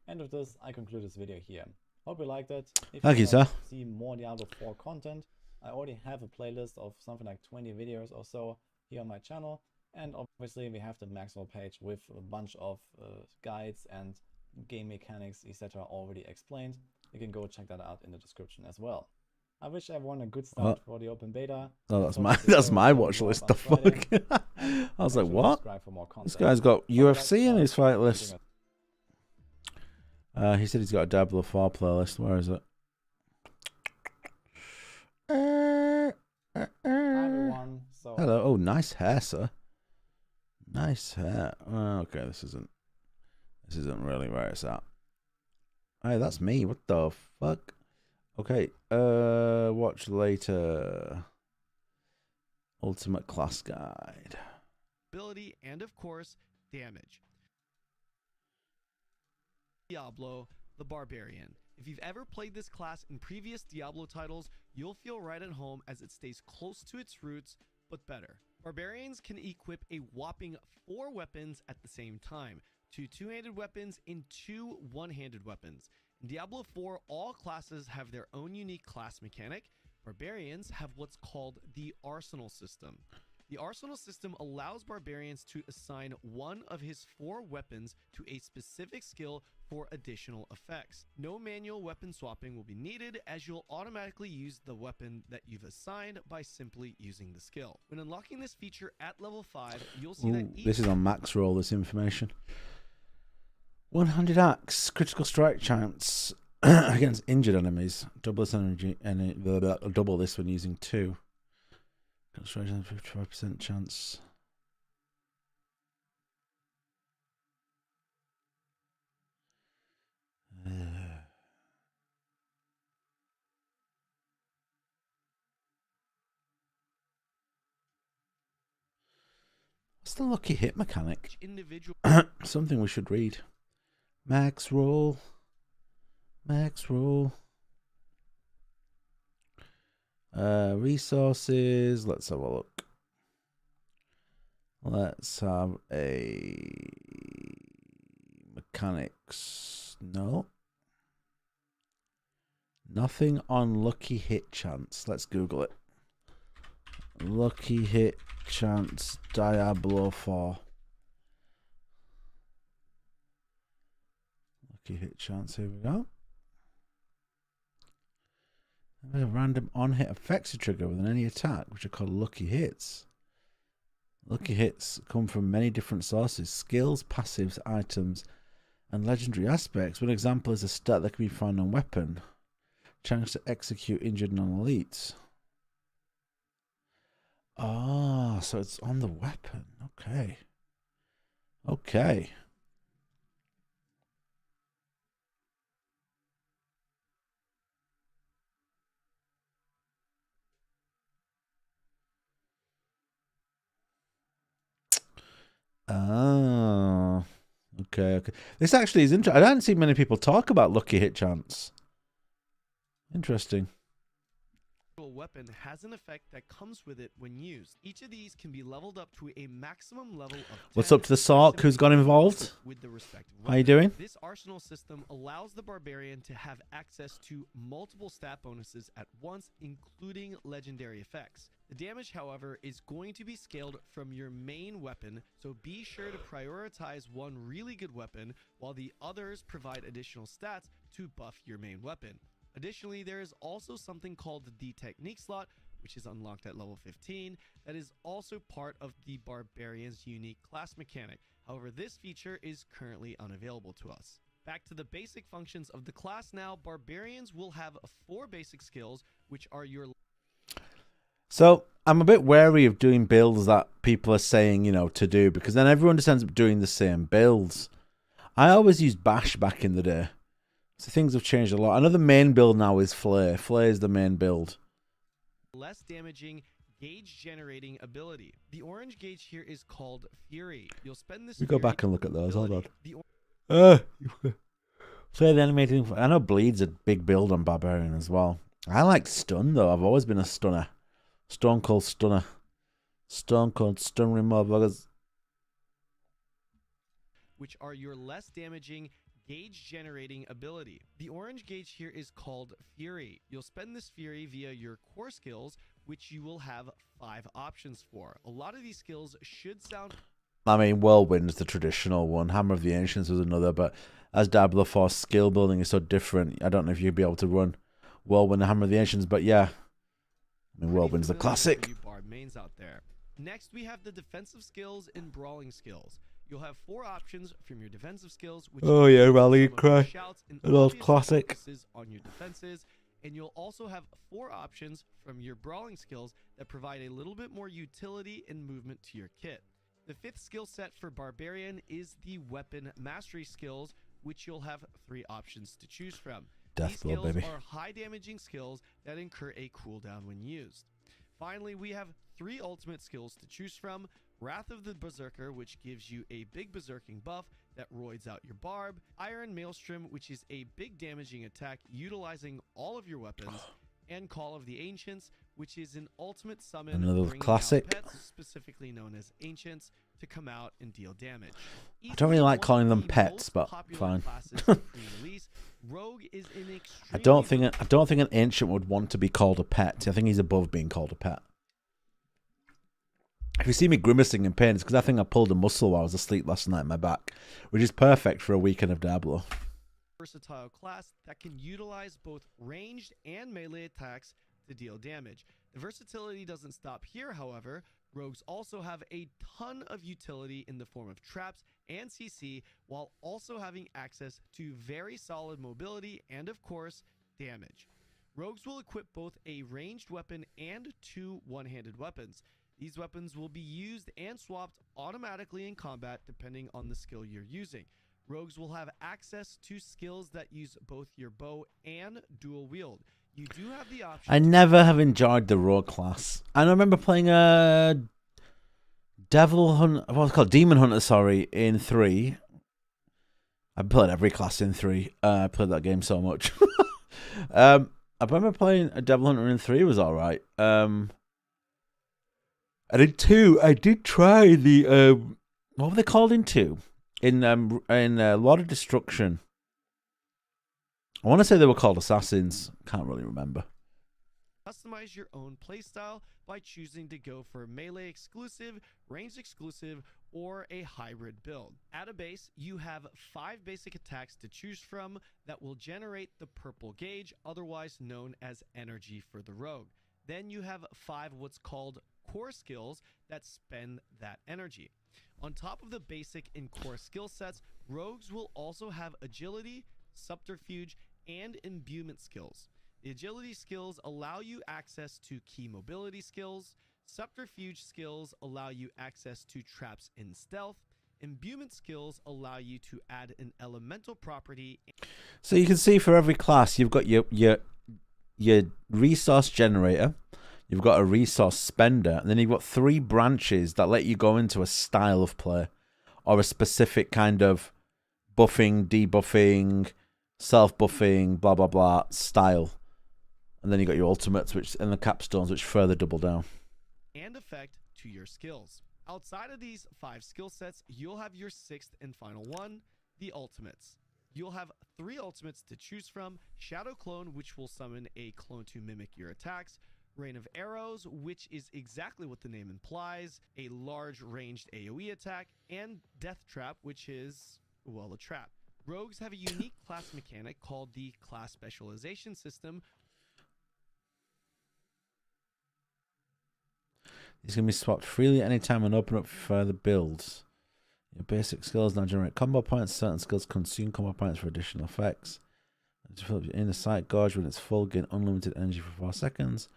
And with this, I conclude this video here. Hope you liked it. If Thank you, want sir. to see more Diablo 4 content, I already have a playlist of something like 20 videos or so here on my channel. And obviously we have the maximal page with a bunch of guides and game mechanics, etc. already explained. You can go check that out in the description as well. I wish everyone a good start for the open beta. Oh, that's my watch list. The fuck. I was like, what? This guy's got UFC in his fight list. He said he's got a Diablo 4 playlist. Where is it? Hi everyone. So Hello. Oh, nice hair, sir. Nice hair. Okay, this isn't really where it's at. Hey, that's me. What the fuck? Okay. Watch later. Ultimate class guide. Ability and of course damage. Diablo, the Barbarian. If you've ever played this class in previous Diablo titles, you'll feel right at home as it stays close to its roots, but better. Barbarians can equip a whopping 4 weapons at the same time, 2 two-handed weapons and 2 one-handed weapons. In Diablo 4, all classes have their own unique class mechanic. Barbarians have what's called the Arsenal system. The Arsenal system allows barbarians to assign one of his 4 weapons to a specific skill for additional effects. No manual weapon swapping will be needed, as you'll automatically use the weapon that you've assigned by simply using the skill. When unlocking this feature at level 5, you'll see that this is on max roll, this information. One-handed axe, critical strike chance against injured enemies. Double this energy, double this when using 2. Concentration 55% chance. What's the lucky hit mechanic? Something we should read. Max roll. Max roll. Resources. Let's have a look. Let's have a mechanics. No. Nothing on lucky hit chance. Let's Google it. Lucky hit chance Diablo 4. Lucky hit chance. Here we go. A random on-hit affixes trigger within any attack, which are called lucky hits. Lucky hits come from many different sources: skills, passives, items, and legendary aspects. One example is a stat that can be found on weapon. Chance to execute injured non-elites. Ah, so it's on the weapon. Okay. Okay. Oh, okay. This actually is interesting. I don't see many people talk about lucky hit chance. Interesting. Weapon has an effect that comes with it when used. Each of these can be leveled up to a maximum level of 10. What's up to the Sark who's got involved? With the respective How you doing? This arsenal system allows the barbarian to have access to multiple stat bonuses at once, including legendary effects. The damage, however, is going to be scaled from your main weapon, so be sure to prioritize one really good weapon while the others provide additional stats to buff your main weapon. Additionally, there is also something called the technique slot, which is unlocked at level 15, that is also part of the Barbarian's unique class mechanic. However, this feature is currently unavailable to us. Back to the basic functions of the class now. Barbarians will have 4 basic skills, which are your... So, I'm a bit wary of doing builds that people are saying, you know, to do, because then everyone just ends up doing the same builds. I always used Bash back in the day. So things have changed a lot. I know the main build now is Flare. Flare is the main build. Less damaging gauge generating ability. The orange gauge here is called Fury. You'll spend this. We go back and look at those. Hold on. Flare the animating. I know Bleed's a big build on Barbarian as well. I like Stun though. I've always been a stunner. Stone Cold Stunner. Stone Cold Stunner motherfuckers. Which are your less damaging gauge generating ability. The orange gauge here is called Fury. You'll spend this Fury via your core skills, which you will have 5 options for. A lot of these skills should sound... I mean, Whirlwind's the traditional one. Hammer of the Ancients was another, but as Diablo 4 skill building is so different, I don't know if you'd be able to run Whirlwind and Hammer of the Ancients, but yeah. I mean, Whirlwind's the classic. Mains out there. Next, we have the defensive skills and brawling skills. You'll have 4 options from your defensive skills, which Rally Cry. Those classic. On your defenses, and you'll also have 4 options from your brawling skills that provide a little bit more utility and movement to your kit. The 5th skill set for Barbarian is the weapon mastery skills, which you'll have 3 options to choose from. These skills are high damaging skills that incur a cooldown when used. Finally, we have 3 ultimate skills to choose from. Wrath of the Berserker, which gives you a big berserking buff that roids out your barb. Iron Maelstrom, which is a big damaging attack utilizing all of your weapons. And Call of the Ancients, which is an ultimate summon, another classic, pets, specifically known as Ancients, to come out and deal damage. I don't really like calling them pets, but fine. Rogue is an I don't think an ancient would want to be called a pet. I think he's above being called a pet. If you see me grimacing in pain, it's because I think I pulled a muscle while I was asleep last night in my back, which is perfect for a weekend of Diablo. Versatile class that can utilize both ranged and melee attacks to deal damage. The versatility doesn't stop here, however. Rogues also have a ton of utility in the form of traps and CC, while also having access to very solid mobility and, of course, damage. Rogues will equip both a ranged weapon and 2 one-handed weapons. These weapons will be used and swapped automatically in combat depending on the skill you're using. Rogues will have access to skills that use both your bow and dual wield. You do have the option. I never have enjoyed the rogue class. I remember playing a Demon Hunter, sorry, in 3. I played every class in 3. I played that game so much. I remember playing a Devil Hunter in 3. It was alright. And in 2, I did try the what were they called in 2? In Lord of Destruction. I want to say they were called Assassins. Can't really remember. Customize your own playstyle by choosing to go for melee exclusive, ranged exclusive, or a hybrid build. At a base, you have 5 basic attacks to choose from that will generate the purple gauge, otherwise known as energy for the rogue. Then you have 5 what's called core skills that spend that energy. On top of the basic and core skill sets, rogues will also have agility, subterfuge, and imbuement skills. The agility skills allow you access to key mobility skills. Subterfuge skills allow you access to traps and stealth. Imbuement skills allow you to add an elemental property. So you can see for every class, you've got your resource generator, you've got a resource spender, and then you've got 3 branches that let you go into a style of play or a specific kind of buffing, debuffing, self-buffing, blah, blah, blah style. And then you got your ultimates and the capstones, which further double down. And effect to your skills. Outside of these 5 skill sets, you'll have your 6th and final one, the ultimates. You'll have 3 ultimates to choose from: Shadow Clone, which will summon a clone to mimic your attacks; Rain of Arrows, which is exactly what the name implies, a large ranged AoE attack; and Death Trap, which is, well, a trap. Rogues have a unique class mechanic called the Class Specialization System. These can be swapped freely at any time and open up further builds. Your basic skills now generate combo points. Certain skills consume combo points for additional effects. Develop your inner sight gauge when it's full. Gain unlimited energy for 4 seconds.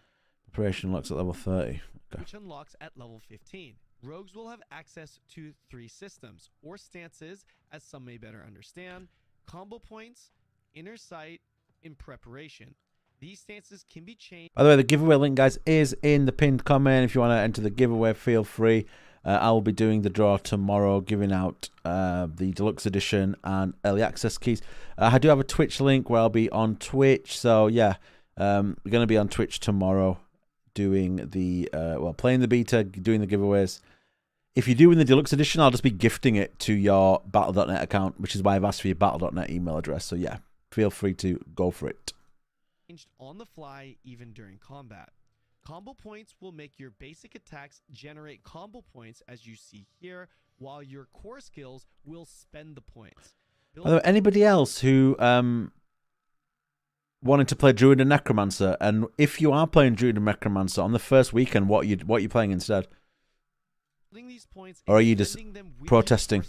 Preparation unlocks at level 30. Okay. Which unlocks at level 15. Rogues will have access to 3 systems, or stances, as some may better understand: combo points, inner sight, and preparation. These stances can be changed. By the way, the giveaway link, guys, is in the pinned comment. If you want to enter the giveaway, feel free. I will be doing the draw tomorrow, giving out the Deluxe Edition and Early Access keys. I do have a Twitch link where I'll be on Twitch. So, yeah, we're going to be on Twitch tomorrow doing the, playing the beta, doing the giveaways. If you do win the deluxe edition, I'll just be gifting it to your battle.net account, which is why I've asked for your battle.net email address. So yeah, feel free to go for it. On the fly, even during combat. Combo points will make your basic attacks generate combo points, as you see here, while your core skills will spend the points. Are there anybody else who wanted to play Druid and Necromancer? And if you are playing Druid and Necromancer on the first weekend, what you playing instead? These points or are you just protesting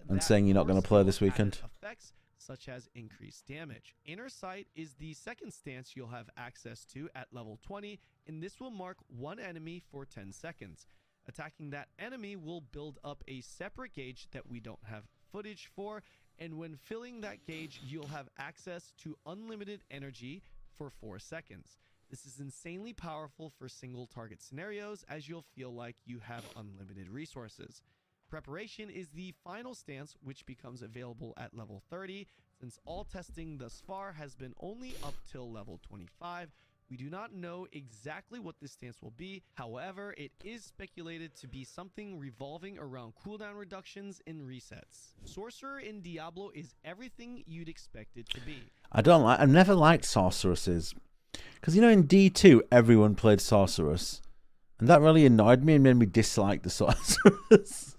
and saying you're not going to play this skill weekend? Effects such as increased damage. Inner Sight is the second stance you'll have access to at level 20, and this will mark one enemy for 10 seconds. Attacking that enemy will build up a separate gauge that we don't have footage for, and when filling that gauge, you'll have access to unlimited energy for 4 seconds. This is insanely powerful for single target scenarios, as you'll feel like you have unlimited resources. Preparation is the final stance, which becomes available at level 30. Since all testing thus far has been only up till level 25, we do not know exactly what this stance will be. However, it is speculated to be something revolving around cooldown reductions and resets. Sorcerer in Diablo is everything you'd expect it to be. I've never liked sorceresses. Because, you know, in D2, everyone played sorceress. And that really annoyed me and made me dislike the sorceress.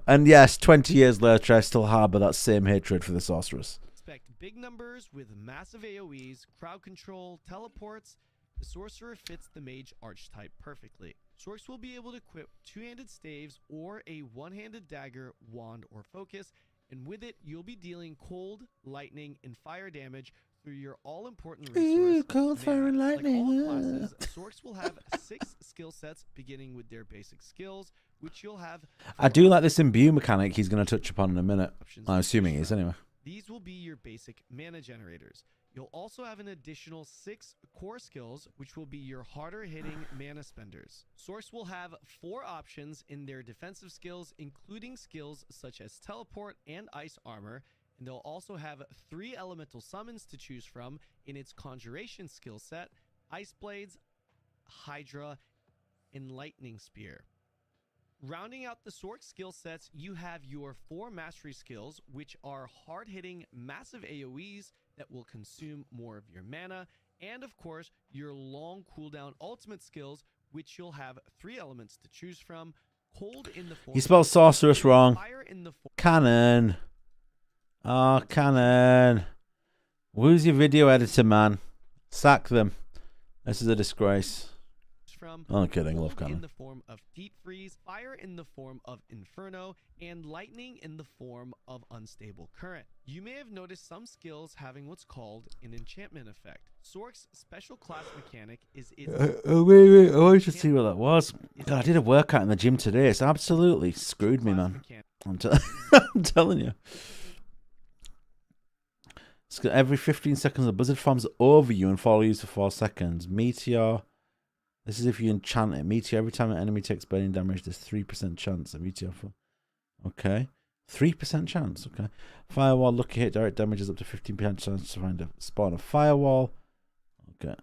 And yes, 20 years later, I still harbour that same hatred for the sorceress. Expect big numbers with massive AoEs, crowd control, teleports. The sorcerer fits the mage archetype perfectly. Sorcs will be able to equip two-handed staves or a one-handed dagger, wand, or focus. And with it, you'll be dealing cold, lightning, and fire damage through your all-important resource. Ooh, cold, fire, and lightning. Like all classes, Sorcs will have 6 skill sets, beginning with their basic skills, which you'll have. I do like this imbue mechanic he's going to touch upon in a minute. I'm assuming he is, anyway. These will be your basic mana generators. You'll also have an additional 6 core skills, which will be your harder-hitting mana spenders. Sorcs will have 4 options in their defensive skills, including skills such as teleport and ice armor, and they'll also have 3 elemental summons to choose from in its conjuration skill set: Ice Blades, Hydra, and Lightning Spear. Rounding out the Sorc skill sets, you have your 4 mastery skills, which are hard-hitting, massive AoEs that will consume more of your mana, and of course, your long cooldown ultimate skills, which you'll have 3 elements to choose from: cold in the form. He spelled sorceress wrong. Fire in the form. Cannon. Oh, Cannon. Who's your video editor, man? Sack them. This is a disgrace. I'm kidding, I love Cannon. In the form of Deep Freeze, fire in the form of Inferno, and lightning in the form of Unstable Current. You may have noticed some skills having what's called an enchantment effect. Sorc's special class mechanic is its... wait, I want to see what that was. God, I did a workout in the gym today. It's absolutely screwed me, man. I'm telling you. Every 15 seconds, a blizzard forms over you and follows you for 4 seconds. Meteor. This is if you enchant it. Meteor, every time an enemy takes burning damage, there's 3% chance of meteor. Okay. 3% chance. Okay. Firewall, lucky hit, direct damage is up to 15% chance to find a spawn of firewall. Okay.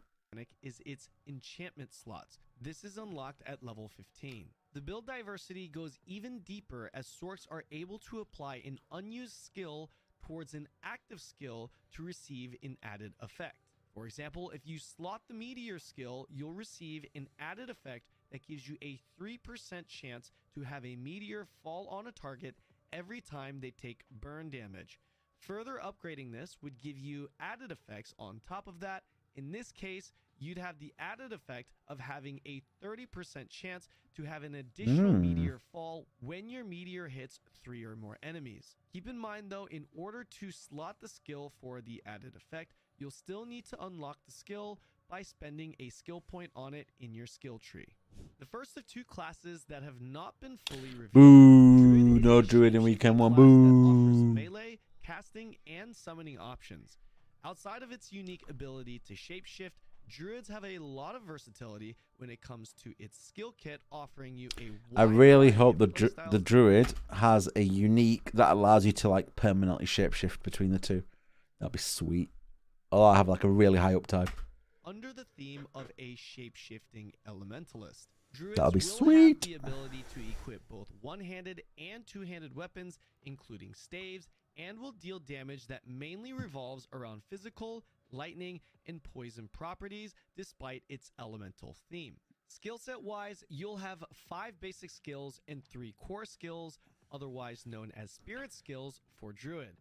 Is its enchantment slots. This is unlocked at level 15. The build diversity goes even deeper, as Sorcs are able to apply an unused skill towards an active skill to receive an added effect. For example, if you slot the Meteor skill, you'll receive an added effect that gives you a 3% chance to have a meteor fall on a target every time they take burn damage. Further upgrading this would give you added effects on top of that. In this case, you'd have the added effect of having a 30% chance to have an additional meteor fall when your meteor hits 3 or more enemies. Keep in mind though, in order to slot the skill for the added effect, you'll still need to unlock the skill by spending a skill point on it in your skill tree. The first of 2 classes that have not been fully revealed. Boo! No Druid in weekend 1. Boo! Melee, casting, and summoning options. Outside of its unique ability to shapeshift, Druids have a lot of versatility when it comes to its skill kit, offering you a I really hope the Druid has a unique that allows you to like permanently shapeshift between the 2. That'd be sweet. Oh, I have like a really high uptime. Under the theme of a shape-shifting elementalist. Druids That'll be will have sweet. the ability to equip both one-handed and two-handed weapons, including staves, and will deal damage that mainly revolves around physical, lightning, and poison properties despite its elemental theme. Skill set wise, you'll have 5 basic skills and 3 core skills, otherwise known as spirit skills for Druid.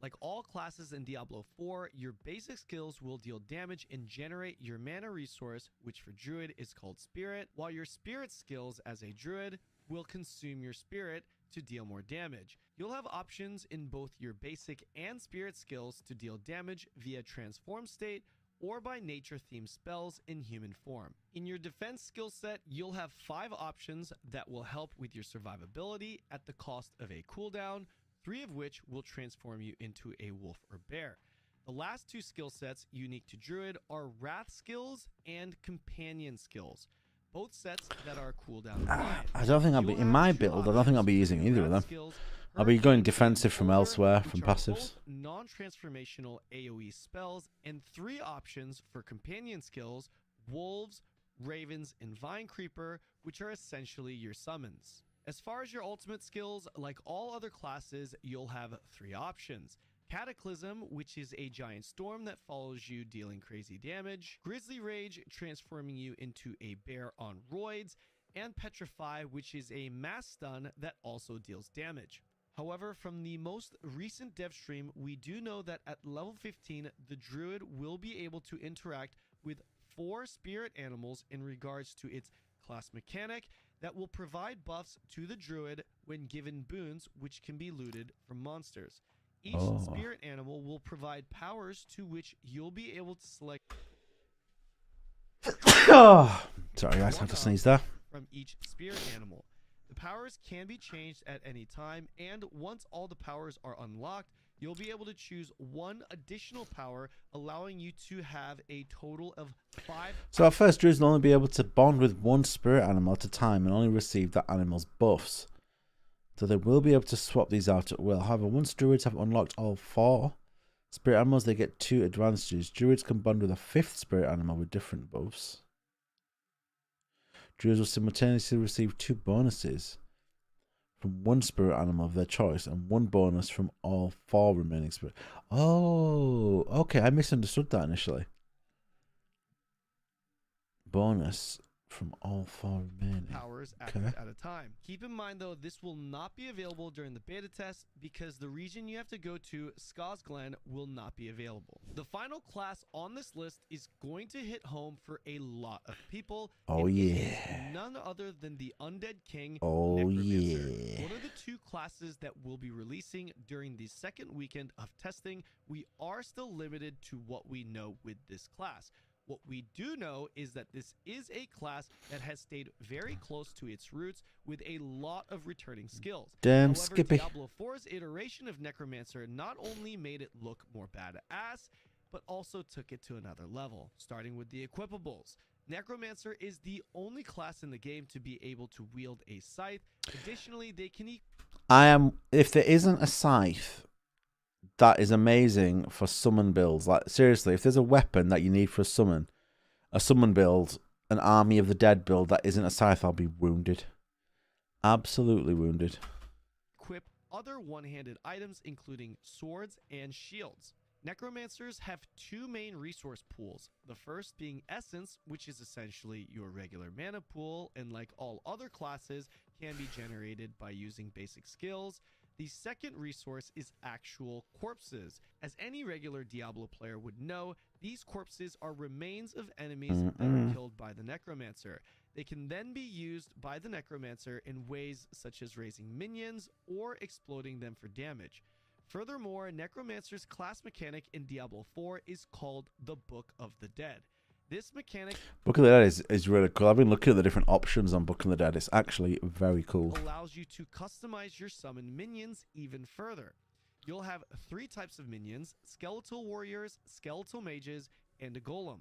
Like all classes in Diablo 4, your basic skills will deal damage and generate your mana resource, which for Druid is called Spirit, while your spirit skills as a Druid will consume your spirit to deal more damage. You'll have options in both your basic and spirit skills to deal damage via transform state or by nature themed spells in human form. In your defense skill set, you'll have 5 options that will help with your survivability at the cost of a cooldown, 3 of which will transform you into a wolf or bear. The last 2 skill sets unique to Druid are Wrath skills and Companion skills, both sets that are cooldown blind. I don't think I'll be, in my build, I don't think I'll be using either of them. I'll be going defensive from elsewhere, from passives. Non-transformational AoE spells, and 3 options for companion skills: Wolves, Ravens, and Vine Creeper, which are essentially your summons. As far as your ultimate skills, like all other classes, you'll have 3 options. Cataclysm, which is a giant storm that follows you dealing crazy damage. Grizzly Rage, transforming you into a bear on roids. And Petrify, which is a mass stun that also deals damage. However, from the most recent dev stream, we do know that at level 15, the Druid will be able to interact with 4 spirit animals in regards to its class mechanic that will provide buffs to the Druid when given boons, which can be looted from monsters. Each spirit animal will provide powers to which you'll be able to select. Sorry guys, I had to sneeze there. From each spirit animal. The powers can be changed at any time, and once all the powers are unlocked, you'll be able to choose 1 additional power, allowing you to have a total of 5. So at first, Druids will only be able to bond with 1 spirit animal at a time and only receive that animal's buffs. So they will be able to swap these out at will. However, once Druids have unlocked all 4 spirit animals, they get 2 advantages. Druids can bond with a 5th spirit animal with different buffs. Druids will simultaneously receive 2 bonuses from 1 spirit animal of their choice and 1 bonus from all 4 remaining spirit. Oh, okay. I misunderstood that initially. Bonus from all 4 remaining Powers active at a time. Keep in mind though, this will not be available during the beta test because the region you have to go to, Skaz Glen, will not be available. The final class on this list is going to hit home for a lot of people. Oh yeah. None other than the Undead King, Oh Necromancer. yeah. One of the 2 classes that we'll be releasing during the second weekend of testing. We are still limited to what we know with this class. What we do know is that this is a class that has stayed very close to its roots with a lot of returning skills. Damn, However, Skippy. Diablo 4's iteration of Necromancer not only made it look more badass, but also took it to another level, starting with the equipables. Necromancer is the only class in the game to be able to wield a scythe. Additionally, they can if there isn't a scythe, that is amazing for summon builds. Like seriously, if there's a weapon that you need for a summon build, an Army of the Dead build that isn't a scythe, I'll be wounded. Absolutely wounded. equip other one-handed items, including swords and shields. Necromancers have 2 main resource pools, the first being Essence, which is essentially your regular mana pool, and like all other classes, can be generated by using basic skills. The second resource is actual corpses. As any regular Diablo player would know, these corpses are remains of enemies that are killed by the Necromancer. They can then be used by the Necromancer in ways such as raising minions or exploding them for damage. Furthermore, Necromancer's class mechanic in Diablo 4 is called the Book of the Dead. This mechanic Book of the Dead is really cool. I've been looking at the different options on Book of the Dead. It's actually very cool. allows you to customize your summon minions even further. You'll have 3 types of minions: skeletal warriors, skeletal mages, and a golem.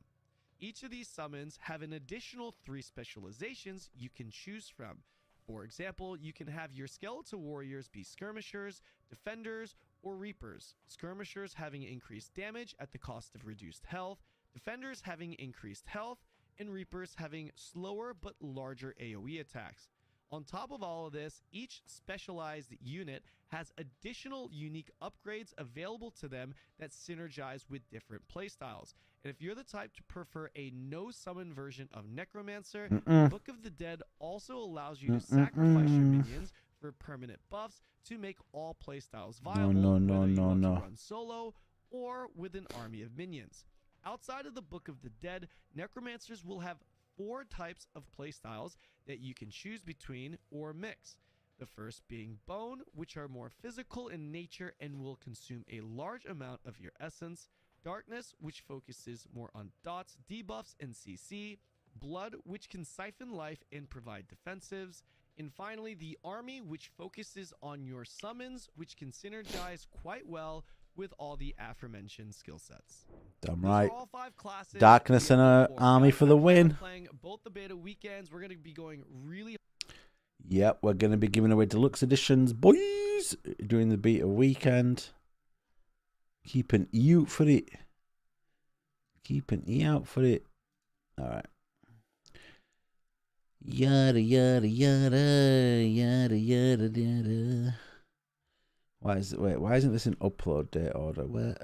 Each of these summons have an additional 3 specializations you can choose from. For example, you can have your skeletal warriors be skirmishers, defenders, or reapers. Skirmishers having increased damage at the cost of reduced health, defenders having increased health, and Reapers having slower but larger AoE attacks. On top of all of this, each specialized unit has additional unique upgrades available to them that synergize with different playstyles. And if you're the type to prefer a no-summon version of Necromancer, Book of the Dead also allows you to sacrifice your minions for permanent buffs to make all playstyles viable, whether you want to run solo or with an army of minions. Outside of the Book of the Dead, Necromancers will have 4 types of playstyles that you can choose between or mix. The first being Bone, which are more physical in nature and will consume a large amount of your essence. Darkness, which focuses more on dots, debuffs, and CC. Blood, which can siphon life and provide defensives. And finally, the Army, which focuses on your summons, which can synergize quite well with all the aforementioned skill sets. Damn right. All 5 classes. Darkness and an army for the win. Playing both the beta weekends. We're going to be going really. Yep, we're going to be giving away Deluxe Editions, boys, during the beta weekend. Keep an eye out for it. Keep an eye out for it. All right. Yada, yada, yada, yada, yada, yada. Why isn't this in upload date order? Where?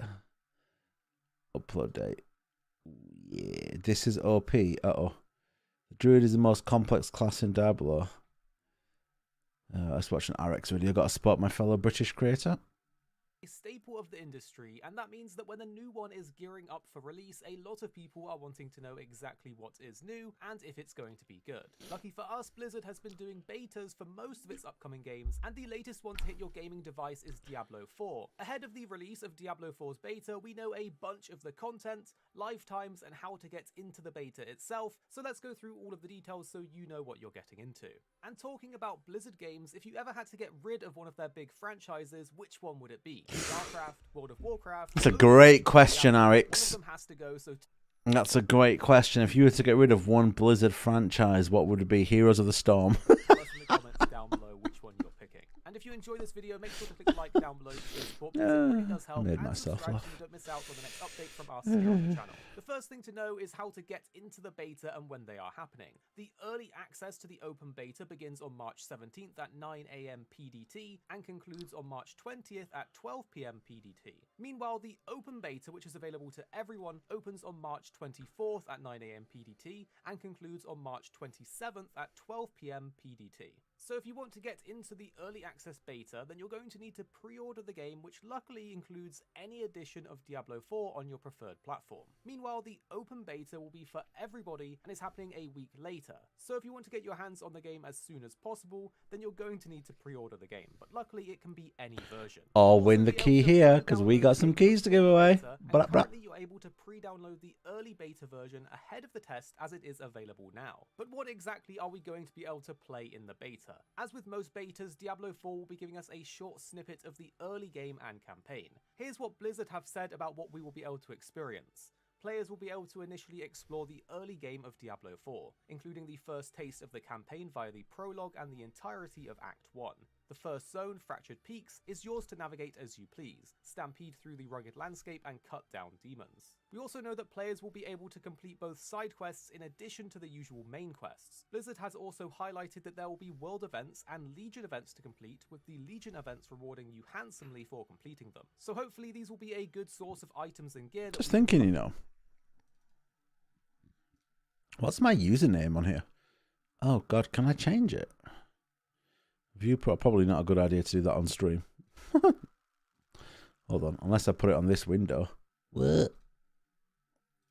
Upload date. Yeah, this is OP. Uh-oh. The Druid is the most complex class in Diablo. Let's watch an RX video. Got to spot my fellow British creator. A staple of the industry, and that means that when a new one is gearing up for release, a lot of people are wanting to know exactly what is new and if it's going to be good. Lucky for us, Blizzard has been doing betas for most of its upcoming games, and the latest one to hit your gaming device is Diablo 4. Ahead of the release of Diablo 4's beta, we know a bunch of the content, lifetimes, and how to get into the beta itself, so let's go through all of the details so you know what you're getting into. And talking about Blizzard games, if you ever had to get rid of one of their big franchises, which one would it be? StarCraft, World of Warcraft? That's a great question, One Arix. of them has to go, so That's a great question. If you were to get rid of one Blizzard franchise, what would it be? Heroes of the Storm. tell us in the comments down below which one you're picking. And if you enjoy this video, make sure to click like down below to show support, because it really does help. made And myself subscribe laugh. so you don't miss out on the next update from us here on the channel. The first thing to know is how to get into the beta and when they are happening. The early access to the open beta begins on March 17th at 9 AM PDT and concludes on March 20th at 12 PM PDT. Meanwhile, the open beta, which is available to everyone, opens on March 24th at 9 AM PDT and concludes on March 27th at 12 PM PDT. So if you want to get into the early access beta, then you're going to need to pre-order the game, which luckily includes any edition of Diablo 4 on your preferred platform. Meanwhile, the open beta will be for everybody and is happening a week later. So if you want to get your hands on the game as soon as possible, then you're going to need to pre-order the game, but luckily it can be any version. Or win the key here, because we got some keys to give away. And currently you're able to pre-download the early beta version ahead of the test as it is available now. But what exactly are we going to be able to play in the beta? As with most betas, Diablo 4 will be giving us a short snippet of the early game and campaign. Here's what Blizzard have said about what we will be able to experience. Players will be able to initially explore the early game of Diablo 4, including the first taste of the campaign via the prologue and the entirety of Act 1. The first zone, Fractured Peaks, is yours to navigate as you please, stampede through the rugged landscape and cut down demons. We also know that players will be able to complete both side quests in addition to the usual main quests. Blizzard has also highlighted that there will be world events and Legion events to complete, with the Legion events rewarding you handsomely for completing them. So hopefully these will be a good source of items and gear. Just thinking, you know. What's my username on here? Oh, God, can I change it? View Pro, probably not a good idea to do that on stream. Hold on, unless I put it on this window. What?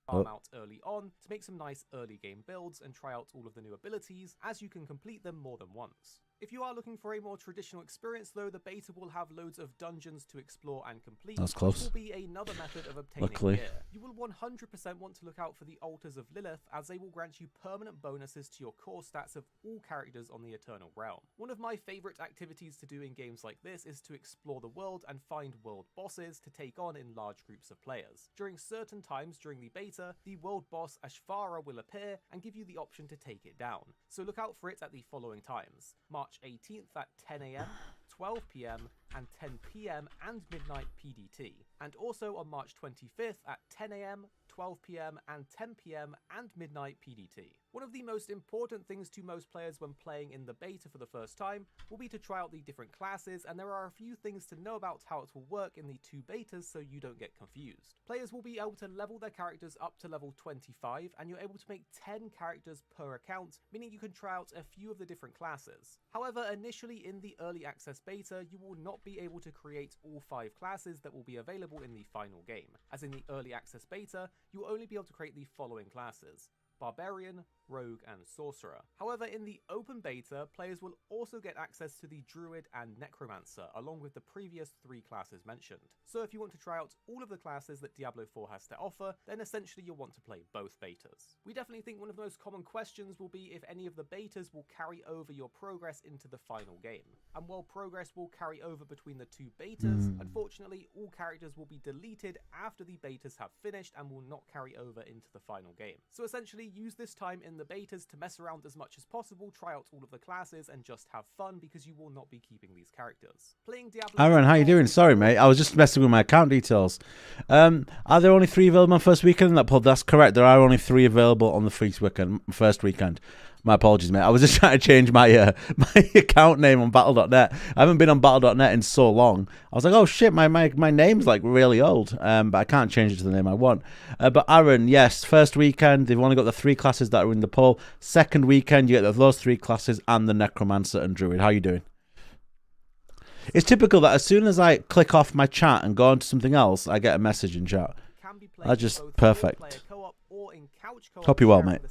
Farm out early on to make some nice early game builds and try out all of the new abilities, as you can complete them more than once. If you are looking for a more traditional experience though, the beta will have loads of dungeons to explore and complete. That's close. Which will be another method of obtaining Luckily. gear. You will 100% want to look out for the Altars of Lilith, as they will grant you permanent bonuses to your core stats of all characters on the Eternal Realm. One of my favourite activities to do in games like this is to explore the world and find world bosses to take on in large groups of players. During certain times during the beta, the world boss Ashvara will appear and give you the option to take it down. So look out for it at the following times: March 18th at 10 AM, 12 PM, and 10 PM and midnight PDT. And also on March 25th at 10 AM, 12 PM, and 10 PM and midnight PDT. One of the most important things to most players when playing in the beta for the first time will be to try out the different classes, and there are a few things to know about how it will work in the two betas so you don't get confused. Players will be able to level their characters up to level 25, and you're able to make 10 characters per account, meaning you can try out a few of the different classes. However, initially in the early access beta, you will not be able to create all 5 classes that will be available in the final game, as in the early access beta, you will only be able to create the following classes: Barbarian, Rogue, and Sorcerer. However, in the open beta, players will also get access to the Druid and Necromancer, along with the previous 3 classes mentioned. So if you want to try out all of the classes that Diablo 4 has to offer, then essentially you'll want to play both betas. We definitely think one of the most common questions will be if any of the betas will carry over your progress into the final game. And while progress will carry over between the 2 betas, unfortunately all characters will be deleted after the betas have finished and will not carry over into the final game. So essentially use this time in the betas to mess around as much as possible, try out all of the classes, and just have fun because you will not be keeping these characters. Playing Diablo. Aaron, how you doing? Sorry, mate. I was just messing with my account details. Are there only 3 available on first weekend in that pod? That's correct. There are only 3 available on the first weekend. My apologies, mate. I was just trying to change my my account name on Battle.net. I haven't been on Battle.net in so long. I was like, oh shit, my name's like really old. But I can't change it to the name I want. But Aaron, yes, first weekend they've only got the 3 classes that are in the poll. Second weekend you get those 3 classes and the Necromancer and Druid. How you doing? It's typical that as soon as I click off my chat and go on to something else, I get a message in chat. That's just perfect. Hope you're well, mate.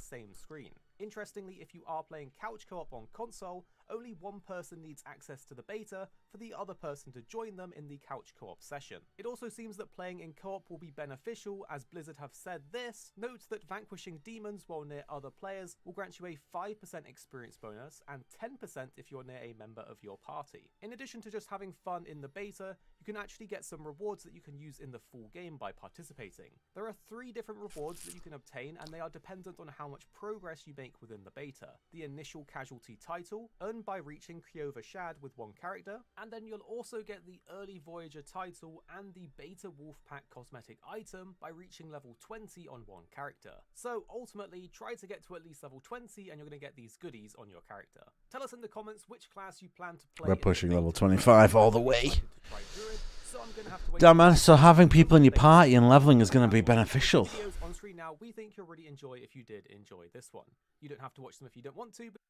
Interestingly, if you are playing couch co-op on console, only one person needs access to the beta for the other person to join them in the couch co-op session. It also seems that playing in co-op will be beneficial, as Blizzard have said this. Note that vanquishing demons while near other players will grant you a 5% experience bonus and 10% if you're near a member of your party. In addition to just having fun in the beta, you can actually get some rewards that you can use in the full game by participating. There are 3 different rewards that you can obtain, and they are dependent on how much progress you make within the beta. The initial casualty title, earned by reaching Kyova Shad with 1 character, and then you'll also get the early Voyager title and the beta Wolfpack cosmetic item by reaching level 20 on 1 character. So ultimately, try to get to at least level 20 and you're going to get these goodies on your character. Tell us in the comments which class you plan to play. We're pushing level 25 all the way. Damn, man, so having people in your party and leveling is going to be beneficial. On screen now, we think you'll really enjoy if you did enjoy this one. You don't have to watch them if you don't want to, but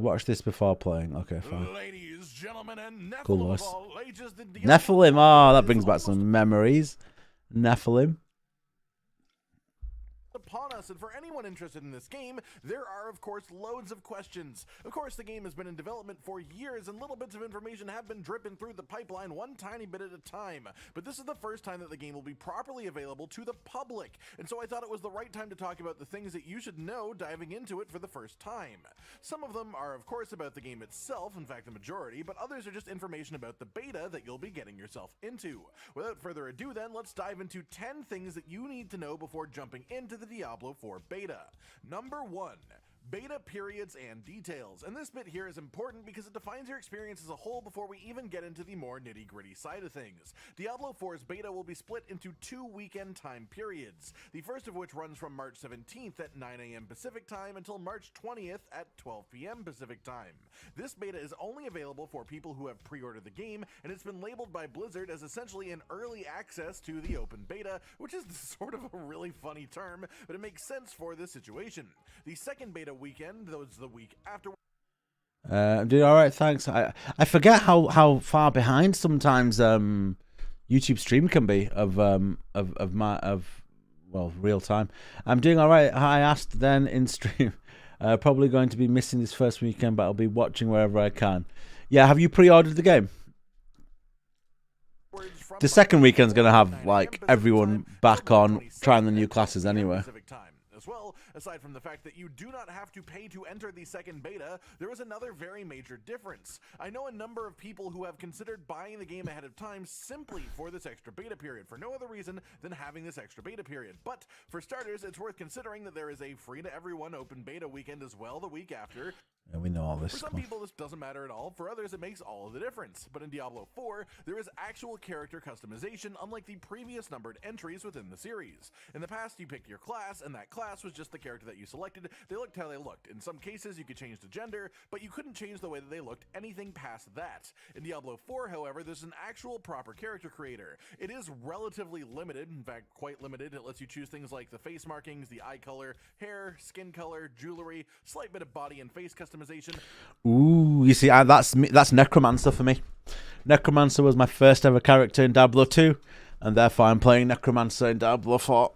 watch this before playing. Okay, fine. Ladies, gentlemen, and Nephilim Cool of voice. all ages, the Nephilim, oh, that brings back some memories. Nephilim. upon us, and for anyone interested in this game, there are of course loads of questions. Of course, the game has been in development for years, and little bits of information have been dripping through the pipeline one tiny bit at a time, but this is the first time that the game will be properly available to the public, and so I thought it was the right time to talk about the things that you should know diving into it for the first time. Some of them are of course about the game itself, in fact the majority, but others are just information about the beta that you'll be getting yourself into. Without further ado then, let's dive into 10 things that you need to know before jumping into the Diablo 4 beta. Number 1. Beta periods and details, and this bit here is important because it defines your experience as a whole before we even get into the more nitty-gritty side of things. Diablo 4's beta will be split into 2 weekend time periods, the first of which runs from March 17th at 9 AM Pacific time until March 20th at 12 PM Pacific time. This beta is only available for people who have pre-ordered the game, and it's been labeled by Blizzard as essentially an early access to the open beta, which is sort of a really funny term, but it makes sense for this situation. The second beta weekend, though it's the week after. I'm doing all right, thanks. I forget how far behind sometimes YouTube stream can be of real time. I'm doing all right. I asked then in stream. Probably going to be missing this first weekend, but I'll be watching wherever I can. Yeah, have you pre-ordered the game? The second weekend's going to have like everyone back on trying the new classes anyway. As well, aside from the fact that you do not have to pay to enter the second beta, there is another very major difference. I know a number of people who have considered buying the game ahead of time simply for this extra beta period, for no other reason than having this extra beta period. But for starters, it's worth considering that there is a free to everyone open beta weekend as well the week after. Yeah, we know all this. For some people, this doesn't matter at all. For others, it makes all of the difference. But in Diablo 4, there is actual character customization, unlike the previous numbered entries within the series. In the past, you picked your class, and that class was just the character that you selected. They looked how they looked. In some cases, you could change the gender, but you couldn't change the way that they looked anything past that. In Diablo 4, however, there's an actual proper character creator. It is relatively limited, in fact, quite limited. It lets you choose things like the face markings, the eye color, hair, skin color, jewelry, slight bit of body and face customization. Ooh, you see, that's Necromancer for me. Necromancer was my first ever character in Diablo 2, and therefore I'm playing Necromancer in Diablo 4.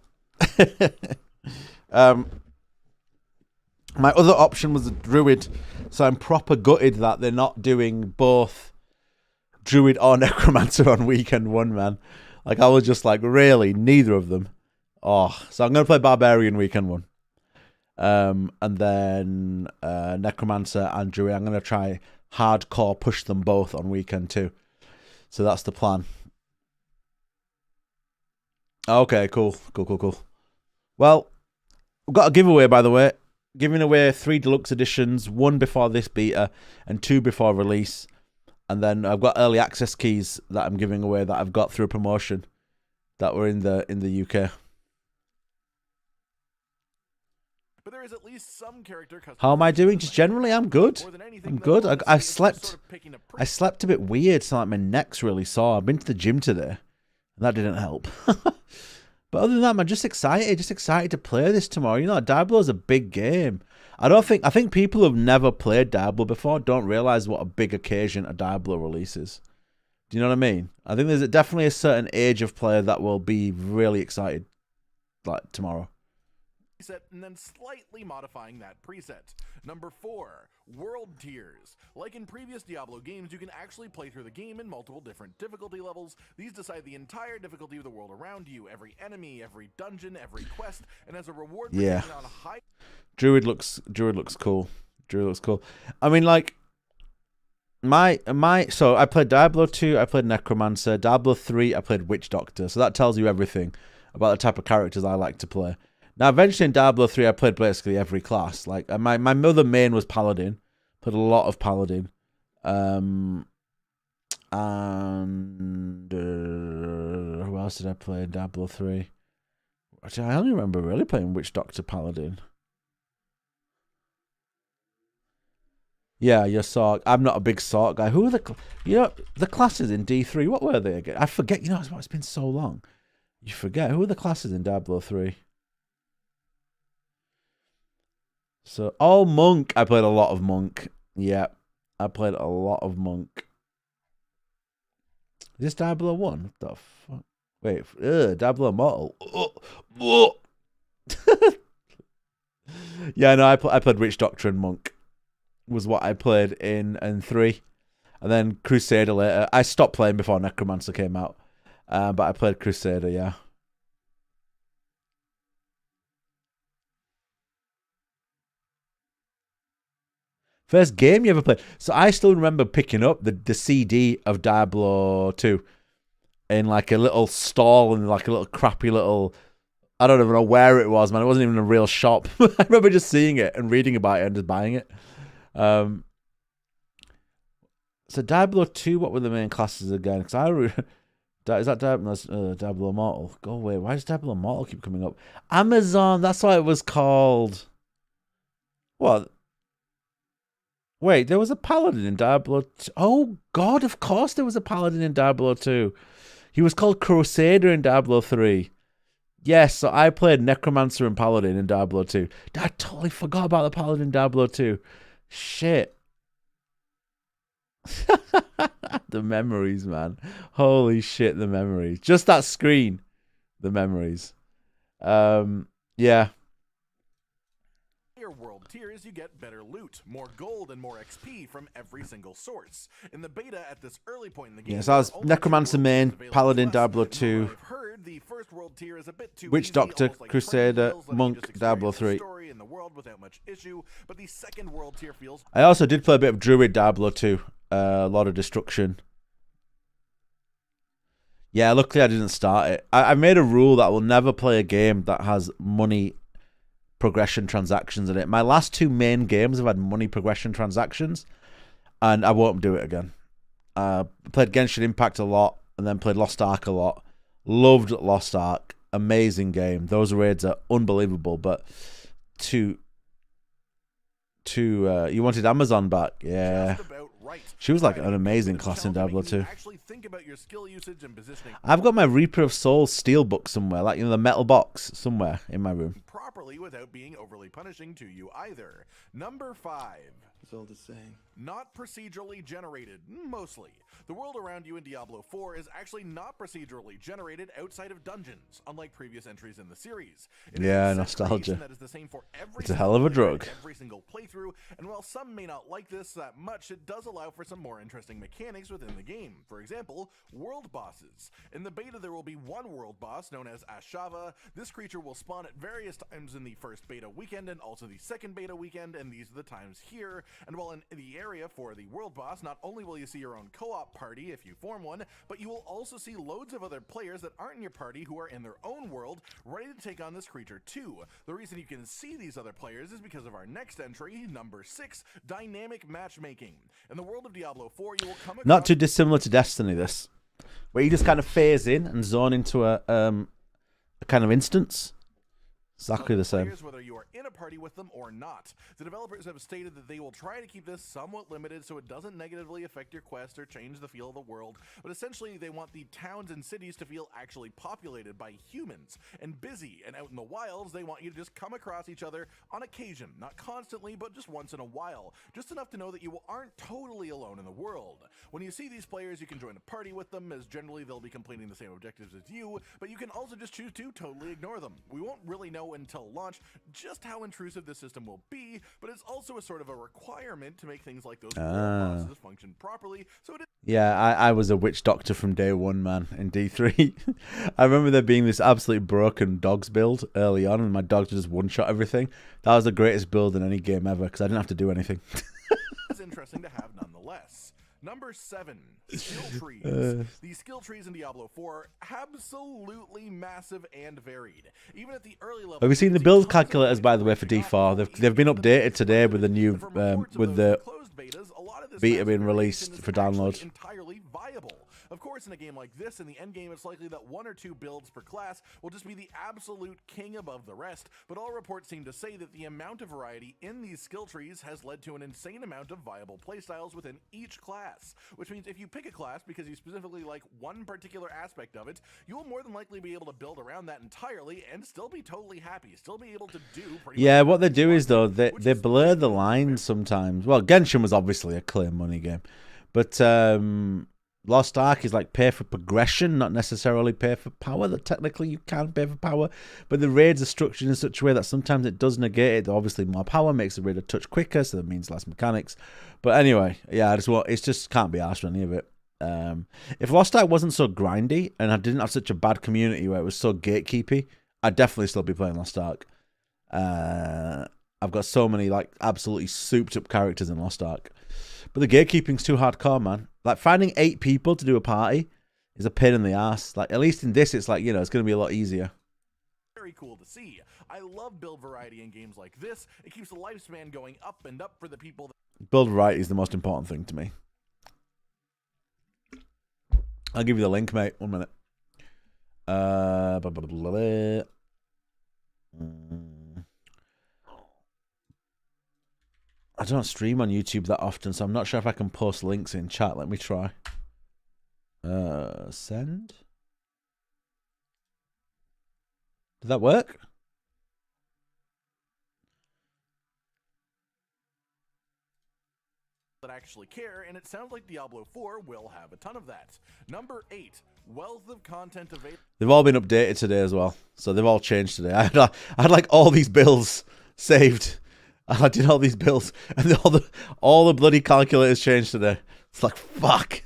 My other option was a Druid, so I'm proper gutted that they're not doing both Druid or Necromancer on weekend 1, man. Like, I was just like, really? Neither of them? Oh, so I'm going to play Barbarian weekend 1. And then Necromancer and Druid, I'm going to try hardcore push them both on weekend 2. So that's the plan. Okay, cool. Well, we've got a giveaway, by the way. Giving away 3 deluxe editions, 1 before this beta and 2 before release. And then I've got early access keys that I'm giving away that I've got through a promotion that were in the UK. But there is at least some character customization. How am I doing? Just generally, I'm good. I'm good. I slept. Sort of picking a I slept a bit weird, so like my neck's really sore. I've been to the gym today, and that didn't help. But other than that, I'm just excited to play this tomorrow. You know, Diablo is a big game. I think people who've never played Diablo before don't realize what a big occasion a Diablo release is. Do you know what I mean? I think there's definitely a certain age of player that will be really excited, like tomorrow. And then slightly modifying that preset. Number 4, World Tiers. Like in previous Diablo games, you can actually play through the game in multiple different difficulty levels. These decide the entire difficulty of the world around you, every enemy, every dungeon, every quest, and as a reward for Yeah. taking on a high... Druid looks cool. I mean, like, so I played Diablo 2, I played Necromancer, Diablo 3, I played Witch Doctor. So that tells you everything about the type of characters I like to play. Now, eventually in Diablo 3, I played basically every class. Like, my other main was Paladin. Played a lot of Paladin. And who else did I play in Diablo 3? Actually, I only remember really playing Witch Doctor Paladin. Yeah, your Sork. I'm not a big Sork guy. Who are the classes in D3? What were they again? I forget. You know, it's been so long. You forget. Who are the classes in Diablo 3? So, Monk. I played a lot of Monk. Yeah, I played a lot of Monk. Is this Diablo 1? What the fuck? Wait, Diablo Immortal. Yeah, no, I played Witch Doctor and Monk. Was what I played in 3. And then Crusader later. I stopped playing before Necromancer came out. But I played Crusader, yeah. First game you ever played. So I still remember picking up the CD of Diablo 2 in like a little stall in like a little crappy little... I don't even know where it was, man. It wasn't even a real shop. I remember just seeing it and reading about it and just buying it. So Diablo 2, what were the main classes again? Because is that Diablo Immortal? Go away. Why does Diablo Immortal keep coming up? Amazon, that's what it was called. What? Wait, there was a Paladin in Diablo 2. Oh, God, of course there was a Paladin in Diablo 2. He was called Crusader in Diablo 3. Yes, so I played Necromancer and Paladin in Diablo 2. I totally forgot about the Paladin in Diablo 2. Shit. The memories, man. Holy shit, the memories. Just that screen. The memories. Yeah. World tiers, you get better loot, more gold, and more XP from every single source. In the beta at this early point in the game, yeah, so I was Necromancer main, Paladin, Diablo 2, heard, the first world tier is a bit too Witch easy, Doctor, like Crusader, Monk, Diablo 3. In the world without much issue, but the second world tier feels... I also did play a bit of Druid Diablo 2, a lot of destruction. Yeah, luckily I didn't start it. I made a rule that I will never play a game that has money progression transactions in it. My last 2 main games have had money progression transactions, and I won't do it again. Played Genshin Impact a lot, and then played Lost Ark a lot. Loved Lost Ark. Amazing game. Those raids are unbelievable, but you wanted Amazon back? Yeah. She was like an amazing class in Diablo 2. I've got my Reaper of Souls steelbook somewhere, like, you know, the metal box somewhere in my room. Properly without being overly punishing to you either. Number 5. It's all the same. Not procedurally generated, mostly. The world around you in Diablo 4 is actually not procedurally generated outside of dungeons, unlike previous entries in the series. Yeah, nostalgia. That is the same for every It's a hell of a drug. every single playthrough, and while some may not like this that much, it does allow for some more interesting mechanics within the game. For example, world bosses. In the beta, there will be one world boss known as Ashava. This creature will spawn at various times in the first beta weekend and also the second beta weekend, and these are the times here. And while in the area for the world boss, not only will you see your own co-op party if you form one, but you will also see loads of other players that aren't in your party who are in their own world, ready to take on this creature too. The reason you can see these other players is because of our next entry, number 6, dynamic matchmaking. In the world of Diablo 4, you will come across... Not too dissimilar to Destiny, this. Where you just kind of phase in and zone into a kind of instance. Exactly the same. Whether you are in a party with them or not. The developers have stated that they will try to keep this somewhat limited so it doesn't negatively affect your quest or change the feel of the world, but essentially they want the towns and cities to feel actually populated by humans and busy, and out in the wilds they want you to just come across each other on occasion, not constantly, but just once in a while, just enough to know that you aren't totally alone in the world. When you see these players, you can join a party with them, as generally they'll be completing the same objectives as you, but you can also just choose to totally ignore them. We won't really know until launch just how intrusive the system will be, but it's also a sort of a requirement to make things like those bosses function properly. So yeah, I was a witch doctor from day one, man, in D3. I remember there being this absolutely broken dogs build early on, and my dogs just one-shot everything. That was the greatest build in any game ever, because I didn't have to do anything. It's interesting to have nonetheless. Number 7, skill trees. These skill trees in Diablo 4 are absolutely massive and varied. Even at the early level. Have you seen the build calculators, by the way, for D4? They've been updated today with the new with the beta being released for download. Entirely viable. Of course, in a game like this, in the endgame, it's likely that 1 or 2 builds per class will just be the absolute king above the rest, but all reports seem to say that the amount of variety in these skill trees has led to an insane amount of viable playstyles within each class, which means if you pick a class because you specifically like one particular aspect of it, you will more than likely be able to build around that entirely and still be totally happy, still be able to do pretty Yeah, much what they do is, though, they blur the lines sometimes. Well, Genshin was obviously a clear money game, but Lost Ark is like pay for progression, not necessarily pay for power. That technically you can pay for power, but the raids are structured in such a way that sometimes it does negate it. Obviously, more power makes the raid a touch quicker, so that means less mechanics. But anyway, yeah, it's just can't be asked for any of it. If Lost Ark wasn't so grindy and I didn't have such a bad community where it was so gatekeepy, I'd definitely still be playing Lost Ark. I've got so many like absolutely souped up characters in Lost Ark. But the gatekeeping's too hardcore, man. Like, finding 8 people to do a party is a pain in the ass. Like, at least in this, it's like, you know, it's going to be a lot easier. Very cool to see. I love build variety in games like this. It keeps the lifespan going up and up for the people that... Build variety is the most important thing to me. I'll give you the link, mate. 1 minute. I don't stream on YouTube that often, so I'm not sure if I can post links in chat. Let me try. Send. Did that work? that actually care, and it sounds like Diablo 4 will have a ton of that. Number 8, wealth of content available. They've all been updated today as well, so they've all changed today. I had like all these builds saved. I did all these builds, and all the bloody calculators changed today. It's like, fuck.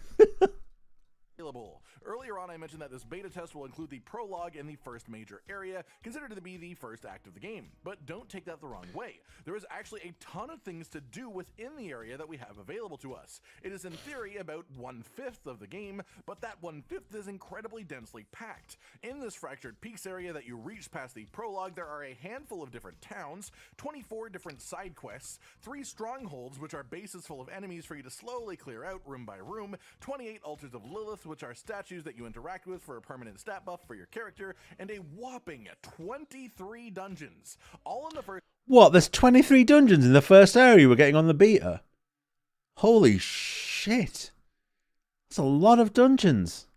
Earlier on, I I mentioned that this beta test will include the prologue and the first major area, considered to be the first act of the game. But don't take that the wrong way. There is actually a ton of things to do within the area that we have available to us. It is in theory about 1/5 of the game, but that 1/5 is incredibly densely packed. In this Fractured Peaks area that you reach past the prologue, there are a handful of different towns, 24 different side quests, 3 strongholds, which are bases full of enemies for you to slowly clear out room by room, 28 altars of Lilith, which are statues that you interact with for a permanent stat buff for your character, and a whopping 23 dungeons, all in the first... What? There's 23 dungeons in the first area we're getting on the beta? Holy shit. That's a lot of dungeons.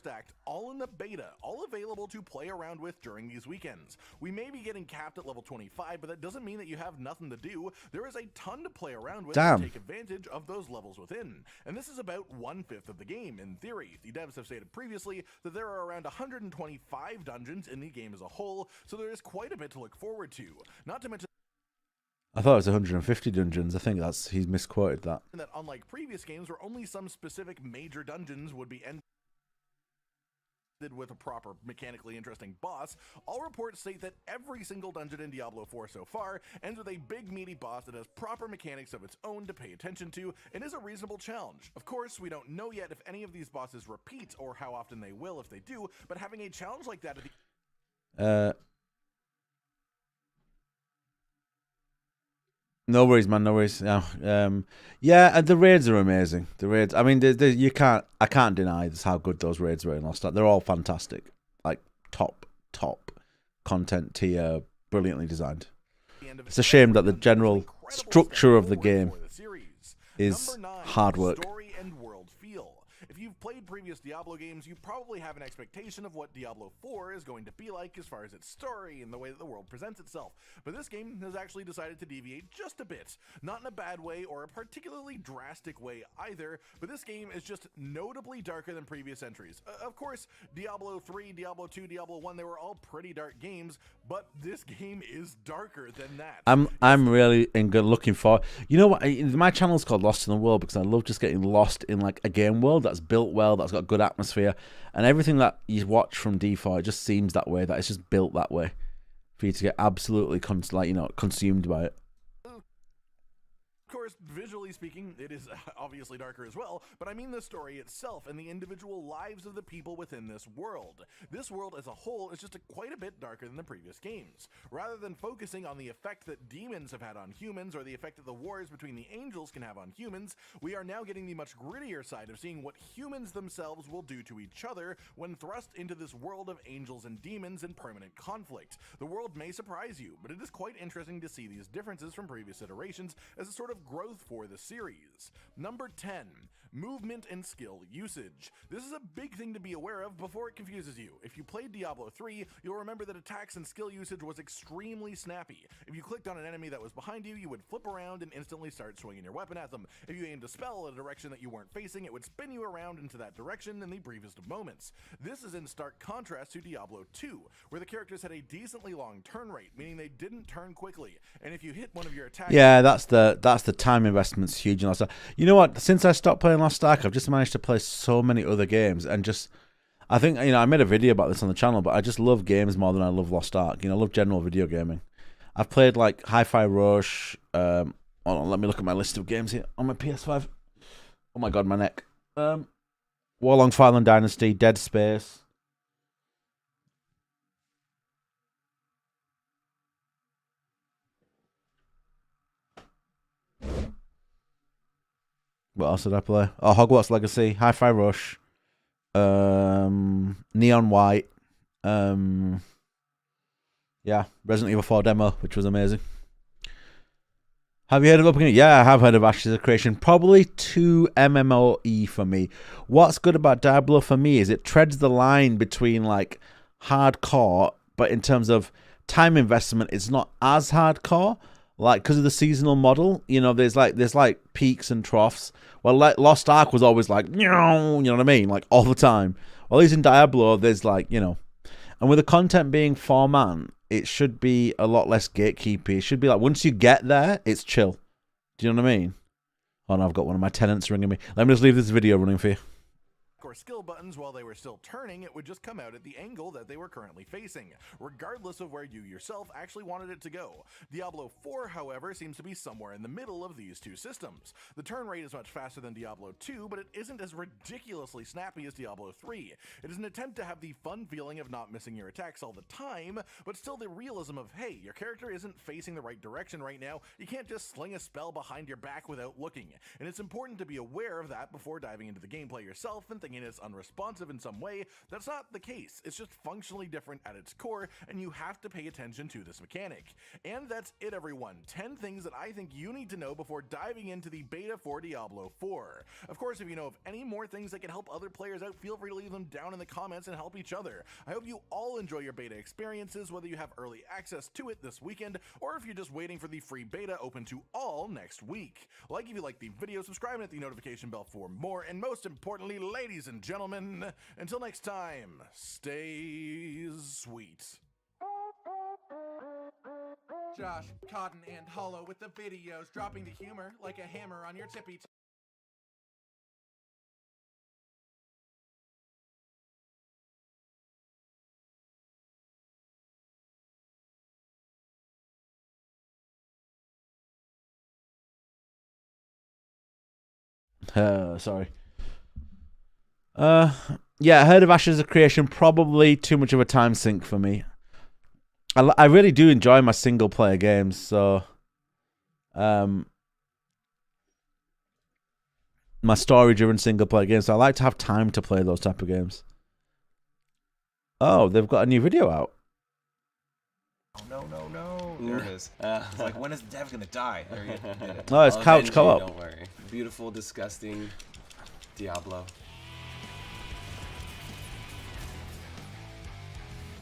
Act, all in the beta, all available to play around with during these weekends. We may be getting capped at level 25, but that doesn't mean that you have nothing to do. There is a ton to play around with Damn. to take advantage of those levels within. And this is about 1/5 of the game, in theory. The devs have stated previously that there are around 125 dungeons in the game as a whole, so there is quite a bit to look forward to. Not to mention I thought it was 150 dungeons. I think he's misquoted that. that unlike previous games where only some specific major dungeons would be ended with a proper mechanically interesting boss, all reports state that every single dungeon in Diablo 4 so far ends with a big meaty boss that has proper mechanics of its own to pay attention to and is a reasonable challenge. Of course, we don't know yet if any of these bosses repeat or how often they will if they do, but having a challenge like that at the No worries, man. No worries. No. Yeah, and the raids are amazing. The raids. I mean, I can't deny this how good those raids were in Lost Ark. They're all fantastic. Like top content tier, brilliantly designed. It's a shame that the general structure of the game is hard work. Story and world feel. If you've played previous Diablo games, you probably have an expectation of what Diablo 4 is going to be like as far as its story and the way that the world presents itself. But this game has actually decided to deviate just a bit. Not in a bad way or a particularly drastic way either, but this game is just notably darker than previous entries. Of course, Diablo 3, Diablo 2, Diablo 1, they were all pretty dark games, but this game is darker than that. I'm really looking for. You know what? My channel's called Lost in the World because I love just getting lost in like a game world that's built well, that's got good atmosphere, and everything that you watch from D4, it just seems that way. That it's just built that way for you to get absolutely consumed by it. Of course, visually speaking, it is obviously darker as well, but I mean the story itself and the individual lives of the people within this world. This world as a whole is just quite a bit darker than the previous games. Rather than focusing on the effect that demons have had on humans or the effect that the wars between the angels can have on humans, we are now getting the much grittier side of seeing what humans themselves will do to each other when thrust into this world of angels and demons in permanent conflict. The world may surprise you, but it is quite interesting to see these differences from previous iterations as a sort of growth for the series. Number 10. Movement and skill usage. This is a big thing to be aware of before it confuses you. If you played Diablo 3, you'll remember that attacks and skill usage was extremely snappy. If you clicked on an enemy that was behind you, you would flip around and instantly start swinging your weapon at them. If you aimed a spell at a direction that you weren't facing, it would spin you around into that direction in the briefest of moments. This is in stark contrast to Diablo 2, where the characters had a decently long turn rate, meaning they didn't turn quickly. And if you hit one of your attacks... Yeah, that's the time investment's huge in Lost Ark. You know what? Since I stopped playing Lost Ark, I've just managed to play so many other games, and I think, I made a video about this on the channel, but I just love games more than I love Lost Ark. I love general video gaming. I've played like Hi-Fi Rush. Hold on, let me look at my list of games here on my PS5. Oh my god, my neck. Warlong Fallen Dynasty, Dead Space. What else did I play? Oh, Hogwarts Legacy, Hi-Fi Rush, Neon White, yeah, Resident Evil 4 demo, which was amazing. Have you heard of Up Against? Yeah, I have heard of Ashes of Creation. Probably too MMOE for me. What's good about Diablo for me is it treads the line between like hardcore, but in terms of time investment, it's not as hardcore. Like, because of the seasonal model, there's like peaks and troughs. Well, like Lost Ark was always like, you know what I mean? Like, all the time. Well, at least in Diablo, there's like, and with the content being 4-man, it should be a lot less gatekeepy. It should be like, once you get there, it's chill. Do you know what I mean? Oh, no, I've got one of my tenants ringing me. Let me just leave this video running for you. or skill buttons while they were still turning, it would just come out at the angle that they were currently facing, regardless of where you yourself actually wanted it to go. Diablo 4, however, seems to be somewhere in the middle of these two systems. The turn rate is much faster than Diablo 2, but it isn't as ridiculously snappy as Diablo 3. It is an attempt to have the fun feeling of not missing your attacks all the time, but still the realism of, hey, your character isn't facing the right direction right now, you can't just sling a spell behind your back without looking, and it's important to be aware of that before diving into the gameplay yourself and thinking it's unresponsive in some way. That's not the case. It's just functionally different at its core, and you have to pay attention to this mechanic. And that's it, everyone. 10 things that I think you need to know before diving into the beta for Diablo 4. Of course, if you know of any more things that can help other players out, feel free to leave them down in the comments and help each other. I hope you all enjoy your beta experiences, whether you have early access to it this weekend, or if you're just waiting for the free beta open to all next week. Like if you like the video, subscribe and hit the notification bell for more, and most importantly, ladies and gentlemen, until next time, stay sweet. Josh, Cotton, and Hollow with the videos, dropping the humor like a hammer on your tippy Sorry. Yeah, Herd of Ashes of Creation, probably too much of a time sink for me. I really do enjoy my single player games, so my story driven single player games, so I like to have time to play those type of games. Oh, they've got a new video out. Oh, no. There it is. It's like, when is Dev gonna die? There you did it. No, it's I'll couch avenge you, co-op. Don't worry. Beautiful, disgusting Diablo.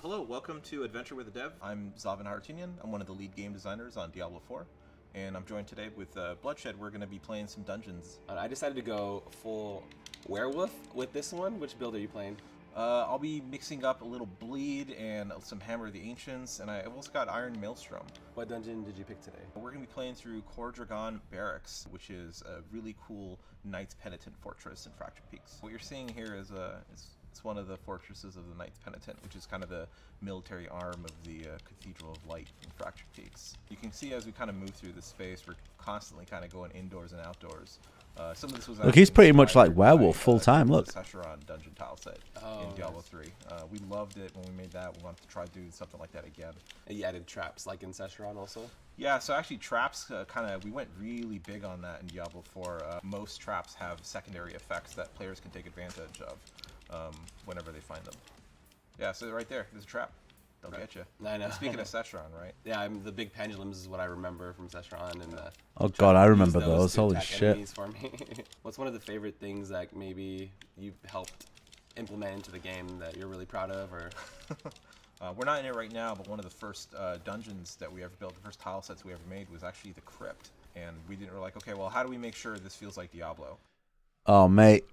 Hello, welcome to Adventure with a Dev. I'm Zavin Hartunian. I'm one of the lead game designers on Diablo 4. And I'm joined today with Bloodshed. We're going to be playing some dungeons. I decided to go full werewolf with this one. Which build are you playing? I'll be mixing up a little Bleed and some Hammer of the Ancients, and I've also got Iron Maelstrom. What dungeon did you pick today? We're going to be playing through Cor Dragon Barracks, which is a really cool Knights Penitent fortress in Fractured Peaks. What you're seeing here is it's one of the fortresses of the Knights Penitent, which is kind of the military arm of the Cathedral of Light in Fractured Peaks. You can see as we kind of move through this space, we're constantly kind of going indoors and outdoors. Some of this was Look, he's pretty much like inspired Werewolf by, full time. Look, the Secheron dungeon tile set Oh, in Diablo nice. 3. We loved it when we made that. We want to try doing something like that again. You added traps like in Secheron also? Yeah, so actually traps we went really big on that in Diablo 4. Most traps have secondary effects that players can take advantage of whenever they find them. Yeah, so right there, there's a trap. They'll get you. I know. Speaking of Secheron, right? Yeah, the big pendulums is what I remember from Secheron. And oh god, I remember use those. to Holy attack shit. enemies for me. What's one of the favorite things that maybe you've helped implement into the game that you're really proud of? Or We're not in it right now, but one of the first dungeons that we ever built, the first tile sets we ever made, was actually the Crypt. And we're like, okay, well, how do we make sure this feels like Diablo? Oh mate,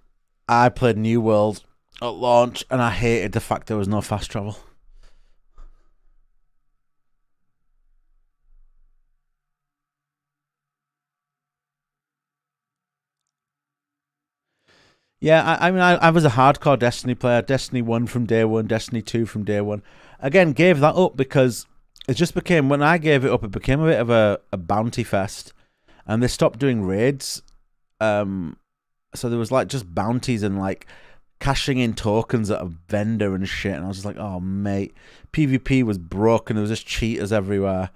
I played New World at launch, and I hated the fact there was no fast travel. Yeah, I mean, I was a hardcore Destiny player. Destiny 1 from day one, Destiny 2 from day one. Again, gave that up because it just became, when I gave it up, it became a bit of a bounty fest. And they stopped doing raids. So there was like just bounties and like cashing in tokens at a vendor and shit. And I was just like, oh, mate. PvP was broken. There was just cheaters everywhere.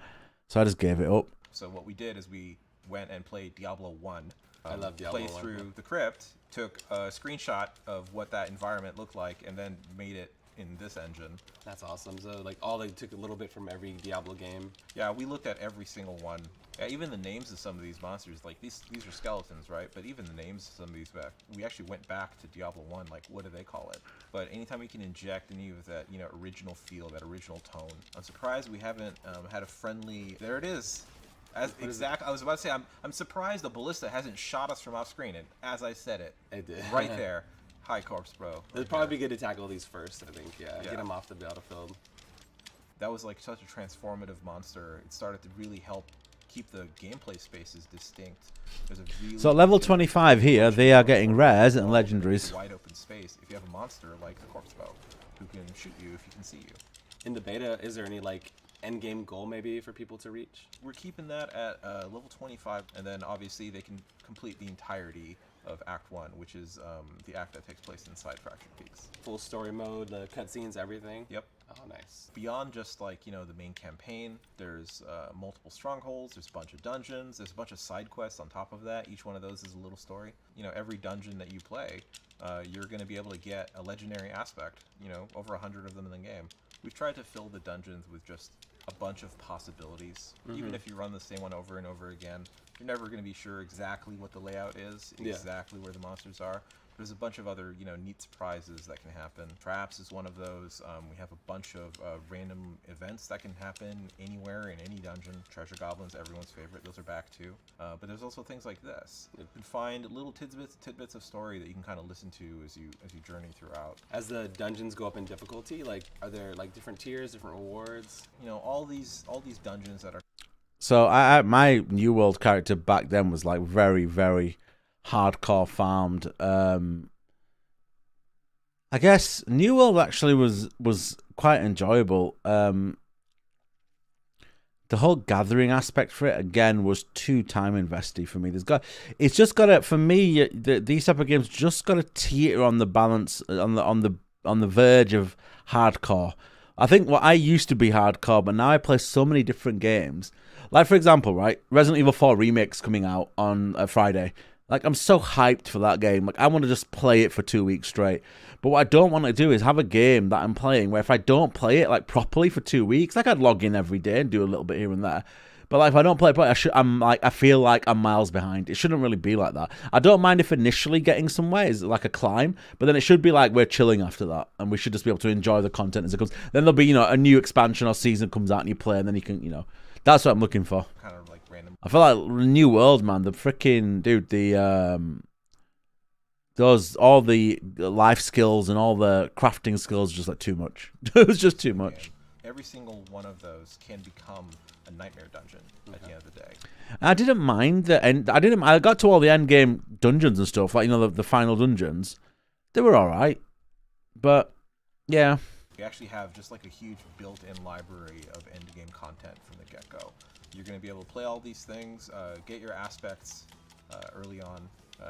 So I just gave it up. So what we did is we went and played Diablo 1. I love Diablo Played 1. through the Crypt, took a screenshot of what that environment looked like, and then made it in this engine. That's awesome. So like they took a little bit from every Diablo game. Yeah, we looked at every single one. Yeah, even the names of some of these monsters, like these are skeletons, right? But even the names of some of these we actually went back to Diablo 1, like what do they call it? But anytime we can inject any of that, original feel, that original tone. I'm surprised we haven't had a friendly. There it is. I was about to say, I'm surprised the ballista hasn't shot us from off screen, and as I said it, It did. right there. High corpse, bro. It'd probably be good to tackle these first, I think. Yeah, Yeah. get them off the battlefield. That was like such a transformative monster. It started to really help keep the gameplay spaces distinct. There's a really So at level 25 here, they are getting rares and legendaries. wide open space. If you have a monster like the corpse bow, who can shoot you if he can see you. In the beta, is there any like end game goal maybe for people to reach? We're keeping that at level 25, and then obviously they can complete the entirety of Act 1, which is the act that takes place inside Fractured Peaks. Full story mode, the cutscenes, everything? Yep. Oh, nice. Beyond just like, you know, the main campaign, there's multiple strongholds, there's a bunch of dungeons, there's a bunch of side quests on top of that. Each one of those is a little story. You know, every dungeon that you play, you're going to be able to get a legendary aspect, you know, over 100 of them in the game. We've tried to fill the dungeons with just a bunch of possibilities. Even if you run the same one over and over again, you're never going to be sure exactly what the layout is, exactly where the monsters are. There's a bunch of other, you know, neat surprises that can happen. Traps is one of those. We have a bunch of random events that can happen anywhere in any dungeon. Treasure goblins, everyone's favorite. Those are back too. But there's also things like this. You can find little tidbits of story that you can kind of listen to as you journey throughout. As the dungeons go up in difficulty, like are there like different tiers, different rewards? You know, all these dungeons that are. So my New World character back then was like very, very hardcore farmed. I guess New World actually was quite enjoyable. The whole gathering aspect for it again was too time investy for me. It's just got to, for me, these type of games just got to teeter on the balance, on the verge of hardcore. I think I used to be hardcore, but now I play so many different games. Like, for example, right, Resident Evil 4 Remake's coming out on Friday. Like, I'm so hyped for that game. Like, I want to just play it for 2 weeks straight. But what I don't want to do is have a game that I'm playing where if I don't play it, like, properly for 2 weeks, like, I'd log in every day and do a little bit here and there. But, like, if I don't play it, I feel like I'm miles behind. It shouldn't really be like that. I don't mind if initially getting somewhere is like a climb, but then it should be like we're chilling after that, and we should just be able to enjoy the content as it comes. Then there'll be, you know, a new expansion or season comes out and you play, and then you can, you know, that's what I'm looking for. Kind of like random. I feel like New World, man, the freaking dude, all the life skills and all the crafting skills just like too much. It was just too much. Every single one of those can become a nightmare dungeon at the end of the day. I didn't mind the end. I got to all the end game dungeons and stuff, like, you know, the final dungeons. They were all right, but yeah. We actually have just like a huge built-in library of end-game content from the get-go. You're going to be able to play all these things, get your aspects early on.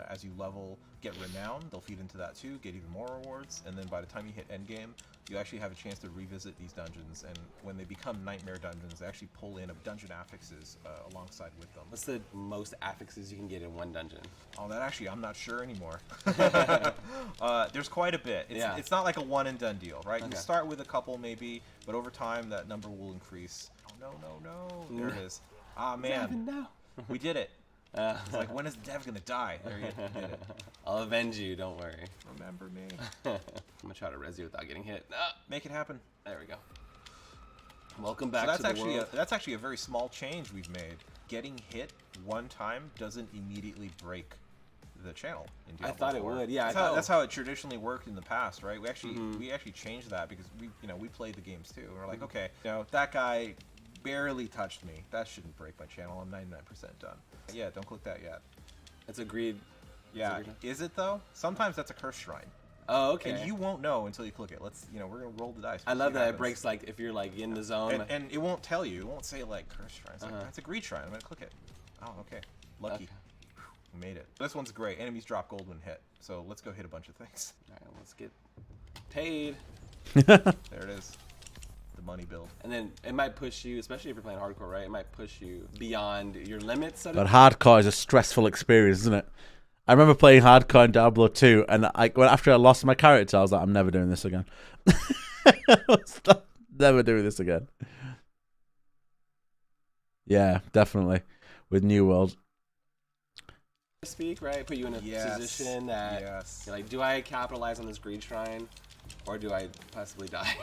As you level, get renown, they'll feed into that too, get even more rewards, and then by the time you hit endgame, you actually have a chance to revisit these dungeons, and when they become nightmare dungeons, they actually pull in dungeon affixes alongside with them. What's the most affixes you can get in one dungeon? Oh, that actually, I'm not sure anymore. There's quite a bit. It's not like a one and done deal, right? You start with a couple maybe, but over time that number will increase. Oh, no. There it is. Ah, man. We did it. It's like, when is Dev gonna die? There you did it. I'll avenge you, don't worry. Remember me. I'm gonna try to res you without getting hit. Make it happen. There we go. Welcome back to the world. That's actually a very small change we've made. Getting hit one time doesn't immediately break the channel in Diablo I thought 4. it would. Yeah, that's how it traditionally worked in the past, right? We actually changed that because we played the games too. We're like, okay, you know, that guy barely touched me. That shouldn't break my channel. I'm 99% done. Yeah, don't click that yet. It's agreed. Yeah, is it though? Sometimes that's a curse shrine. Oh, okay. And you won't know until you click it. We're gonna roll the dice. I love that it breaks like if you're like in the zone. And it won't tell you. It won't say like curse shrine. It's like, that's a greed shrine. I'm gonna click it. Oh, okay. Lucky. Okay. We made it. This one's great. Enemies drop gold when hit. So let's go hit a bunch of things. All right, let's get paid. There it is. The money build. And then it might push you, especially if you're playing hardcore, right? It might push you beyond your limits. But hardcore is a stressful experience, isn't it? I remember playing hardcore in Diablo 2, and after I lost my character, I was like, I'm never doing this again. Never doing this again. Yeah, definitely. With New World. Speak, right? Put you in a position that you're like, do I capitalize on this greed shrine, or do I possibly die?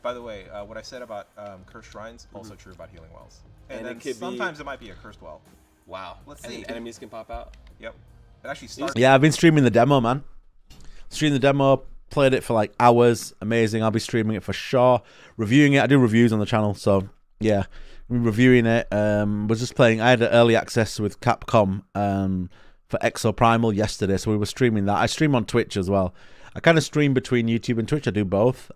By the way, what I said about cursed shrines, also true about healing wells. And then it sometimes it might be a cursed well. Wow. Let's see. see. Enemies can pop out? Yep. It actually starts. Yeah, I've been streaming the demo, man. Streamed the demo, played it for like hours. Amazing. I'll be streaming it for sure. Reviewing it. I do reviews on the channel, so yeah. reviewing it. Was just playing. I had an early access with Capcom for Exoprimal yesterday, so we were streaming that. I stream on Twitch as well. I kind of stream between YouTube and Twitch. I do both.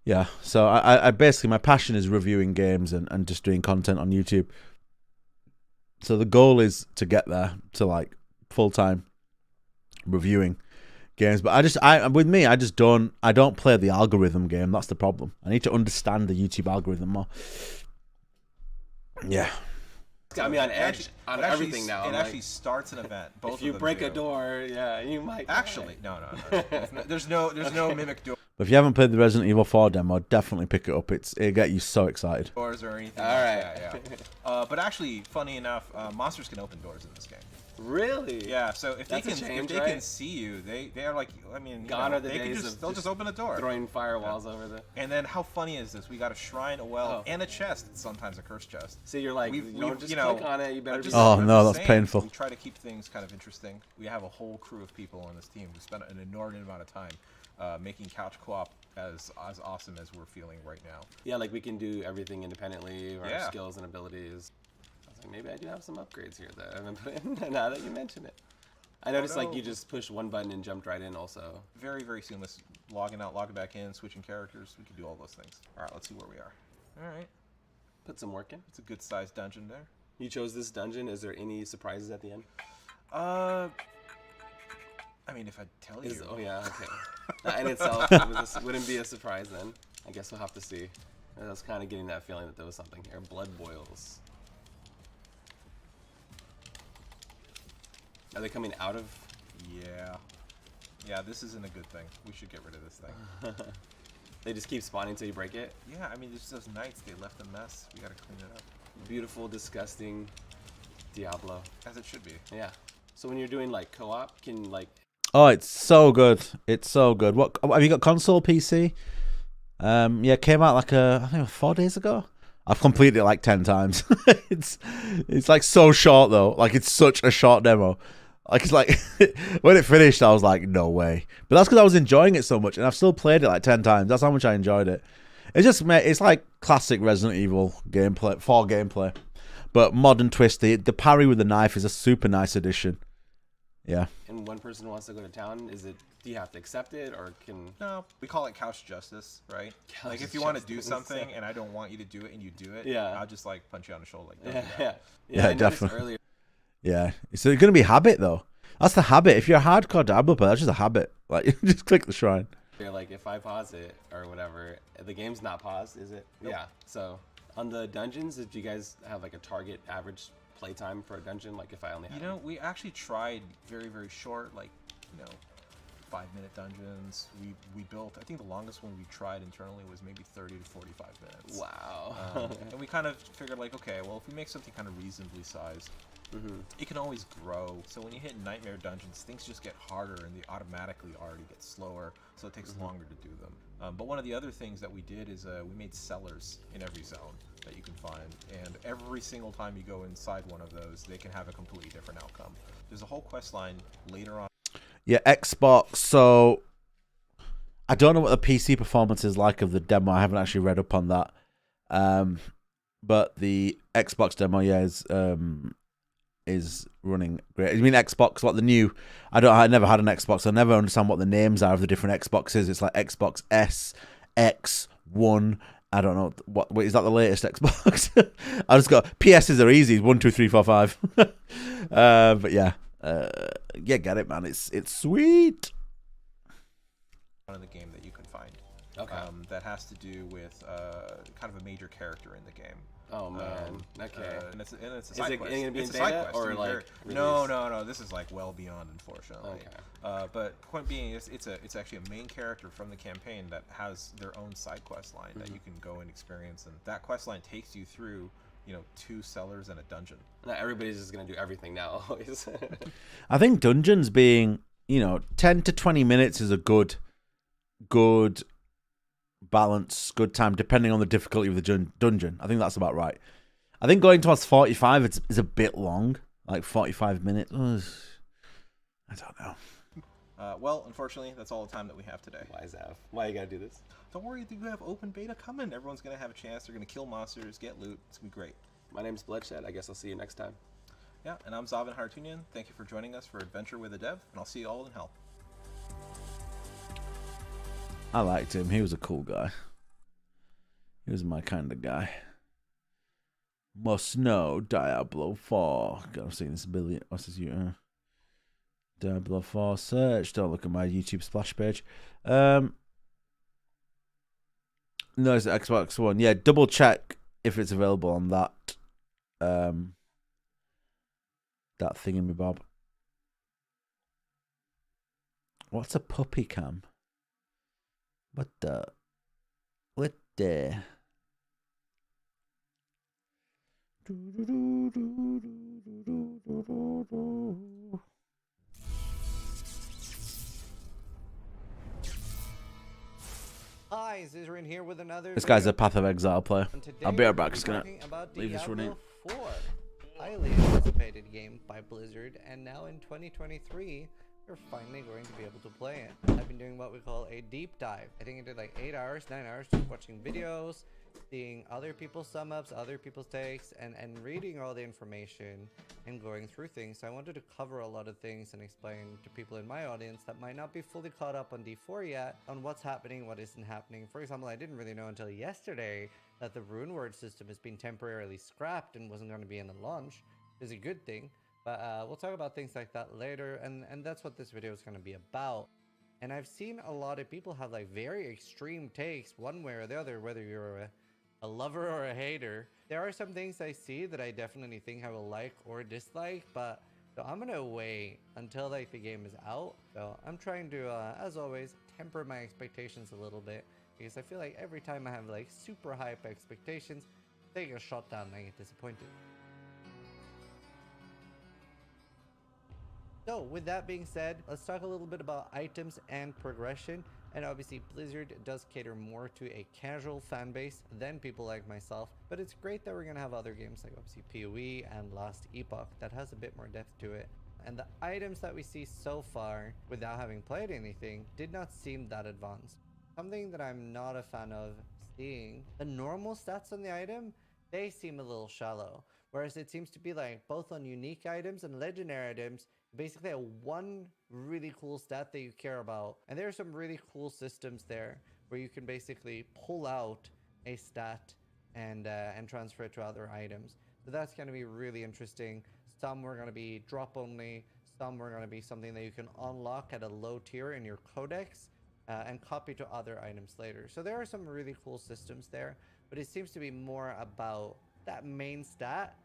Yeah, so I basically, my passion is reviewing games and just doing content on YouTube. So the goal is to get there to like full-time reviewing games. But I don't play the algorithm game. That's the problem. I need to understand the YouTube algorithm more. Yeah. Got me on edge on everything now. It actually starts an event. Both if you of them break do. a door, yeah, you might Actually, no. There's no mimic door. But if you haven't played the Resident Evil 4 demo, definitely pick it up. It'll get you so excited. Doors or anything. All right. Yeah. But actually, funny enough, monsters can open doors in this game. Really? Yeah. So if they That's a change, can right? see you, they are like, I mean, Gone are the they days can of they'll just open a door. Throwing firewalls over the. And then how funny is this? We got a shrine, a well, and a chest. Sometimes a cursed chest. So you're like, you don't just click on it. You better. Oh no, that's painful. We try to keep things kind of interesting. We have a whole crew of people on this team who spent an inordinate amount of time making couch co-op as awesome as we're feeling right now. Yeah, like we can do everything independently, our skills and abilities. I was like, maybe I do have some upgrades here that I haven't put in. Now that you mention it, I noticed like you just pushed one button and jumped right in. Also, very very seamless. Logging out, logging back in, switching characters. We can do all those things. All right, let's see where we are. All right, put some work in. It's a good sized dungeon there. You chose this dungeon. Is there any surprises at the end? I mean, if I tell you. Oh yeah, okay. That in itself wouldn't be a surprise then. I guess we'll have to see. I was kind of getting that feeling that there was something here. Blood boils. Are they coming out of? Yeah. Yeah, this isn't a good thing. We should get rid of this thing. They just keep spawning until you break it? Yeah, I mean, it's those knights. They left a mess. We gotta clean it up. Beautiful, disgusting Diablo. As it should be. Yeah. So when you're doing like co-op, can like... Oh, it's so good. It's so good. What have you got? Console, PC? Yeah, it came out like I think 4 days ago. I've completed it like 10 times. It's like so short though. Like it's such a short demo. Like it's like when it finished, I was like, no way. But that's because I was enjoying it so much, and I've still played it like 10 times. That's how much I enjoyed it. It's like classic Resident Evil gameplay, 4 gameplay, but modern twist. The parry with the knife is a super nice addition. Yeah. And one person wants to go to town. Do you have to accept it, or can? No, we call it couch justice, right? Like if you want to do something and I don't want you to do it and you do it, I'll just like punch you on the shoulder like that. Yeah, definitely. Earlier. Yeah, it's going to be habit though. That's the habit. If you're a hardcore Diablo player, that's just a habit. Like just click the shrine. Like if I pause it or whatever, the game's not paused, is it? Nope. Yeah. So on the dungeons, did you guys have like a target average playtime for a dungeon? Like if I only had... You know, we actually tried very, very short, like, 5-minute dungeons. We built, I think the longest one we tried internally was maybe 30 to 45 minutes. Wow. And we kind of figured like, okay, well, if we make something kind of reasonably sized, it can always grow. So when you hit nightmare dungeons, things just get harder and they automatically already get slower, so it takes longer to do them. But one of the other things that we did is we made cellars in every zone that you can find, and every single time you go inside one of those, they can have a completely different outcome. There's a whole quest line later on. Yeah, Xbox. So I don't know what the PC performance is like of the demo. I haven't actually read up on that. But the Xbox demo, is running great. You mean Xbox? What the new? I never had an Xbox. I never understand what the names are of the different Xboxes. It's like Xbox S, X, One. I don't know what is that the latest Xbox? I just got PSs are easy. 1, 2, 3, 4, 5. But yeah. Get it, man. It's sweet. One of the game that you can find. Okay. That has to do with kind of a major character in the game. Oh man. Okay. And it's a Is side it quest. going to be in It's a side beta quest. or I mean, like? No. This is like well beyond, unfortunately. Okay. But point being, it's actually a main character from the campaign that has their own side quest line that you can go and experience, and that quest line takes you through 2 cellars and a dungeon. Not everybody's just going to do everything now. Always. I think dungeons being 10 to 20 minutes is a good balance, good time, depending on the difficulty of the dungeon. I think that's about right. I think going towards 45 is a bit long, like 45 minutes. I don't know. Well, unfortunately, that's all the time that we have today. Why, Zav? Why you gotta do this? Don't worry, you have open beta coming. Everyone's going to have a chance. They're going to kill monsters, get loot. It's going to be great. My name's Bloodshed. I guess I'll see you next time. Yeah, and I'm Zavin Hartunian. Thank you for joining us for Adventure with a Dev, and I'll see you all in hell. I liked him. He was a cool guy. He was my kind of guy. Must know Diablo 4. God, I've seen this a billion. What's his YouTube? Diablo 4 search. Don't look at my YouTube splash page. No, it's the Xbox One. Yeah, double check if it's available on that. That thingamabob. What's a puppy cam? What the? Hi, Zizrin here with another. This guy's a Path of Exile player. I'll be right back. Just gonna leave this running. Diablo 4, highly anticipated game by Blizzard, and now in 2023, we're finally going to be able to play it. I've been doing what we call a deep dive. I think I did like 8 hours, 9 hours, just watching videos, seeing other people's sum ups, other people's takes, and reading all the information and going through things. So I wanted to cover a lot of things and explain to people in my audience that might not be fully caught up on D4 yet on what's happening, what isn't happening. For example, I didn't really know until yesterday that the rune word system has been temporarily scrapped and wasn't going to be in the launch. It's a good thing, but we'll talk about things like that later, and that's what this video is going to be about. And I've seen a lot of people have like very extreme takes one way or the other, whether you're a lover or a hater. There are some things I see that I definitely think I will like or dislike, but so I'm gonna wait until like the game is out. So I'm trying to, as always, temper my expectations a little bit, because I feel like every time I have like super hype expectations, they get shot down and I get disappointed. So with that being said, let's talk a little bit about items and progression. And obviously Blizzard does cater more to a casual fan base than people like myself, but it's great that we're going to have other games like obviously PoE and Last Epoch that has a bit more depth to it. And the items that we see so far, without having played anything, did not seem that advanced. Something that I'm not a fan of seeing, the normal stats on the item, they seem a little shallow. Whereas it seems to be like both on unique items and legendary items, basically one really cool stat that you care about. And there are some really cool systems there where you can basically pull out a stat and transfer it to other items. So that's going to be really interesting. Some were going to be drop only. Some were going to be something that you can unlock at a low tier in your codex and copy to other items later. So there are some really cool systems there, but it seems to be more about that main stat,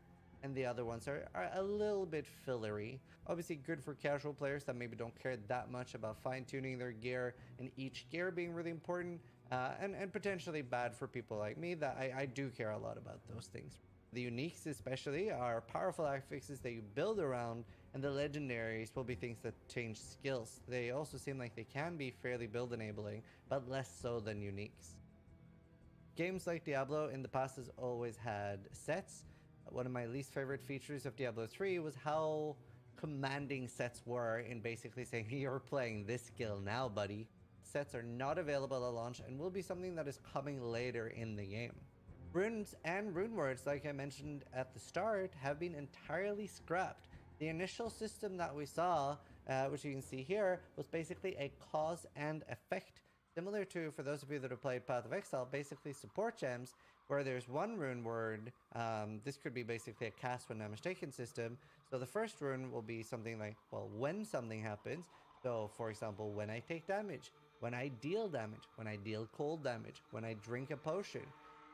and the other ones are a little bit fillery. Obviously good for casual players that maybe don't care that much about fine-tuning their gear and each gear being really important, and potentially bad for people like me that I do care a lot about those things. The uniques especially are powerful affixes that you build around, and the legendaries will be things that change skills. They also seem like they can be fairly build enabling, but less so than uniques. Games like Diablo in the past has always had sets. One of my least favorite features of Diablo 3 was how commanding sets were in basically saying, you're playing this skill now, buddy. Sets are not available at launch and will be something that is coming later in the game. Runes and rune words, like I mentioned at the start, have been entirely scrapped. The initial system that we saw, which you can see here, was basically a cause and effect. Similar to, for those of you that have played Path of Exile, basically support gems, where there's one rune word. This could be basically a cast when not mistaken system. So the first rune will be something like, well, when something happens. So for example, when I take damage, when I deal damage, when I deal cold damage, when I drink a potion.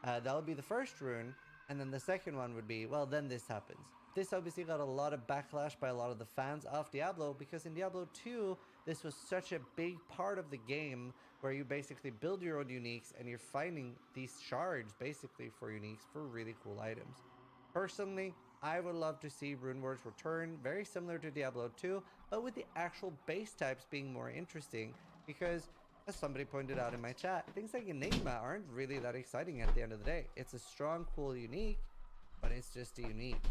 That would be the first rune. And then the second one would be, well, then this happens. This obviously got a lot of backlash by a lot of the fans of Diablo, because in Diablo 2, this was such a big part of the game where you basically build your own uniques and you're finding these shards basically for uniques for really cool items. Personally, I would love to see rune words return, very similar to Diablo 2, but with the actual base types being more interesting, because as somebody pointed out in my chat, things like Enigma aren't really that exciting at the end of the day. It's a strong, cool unique, but it's just a unique.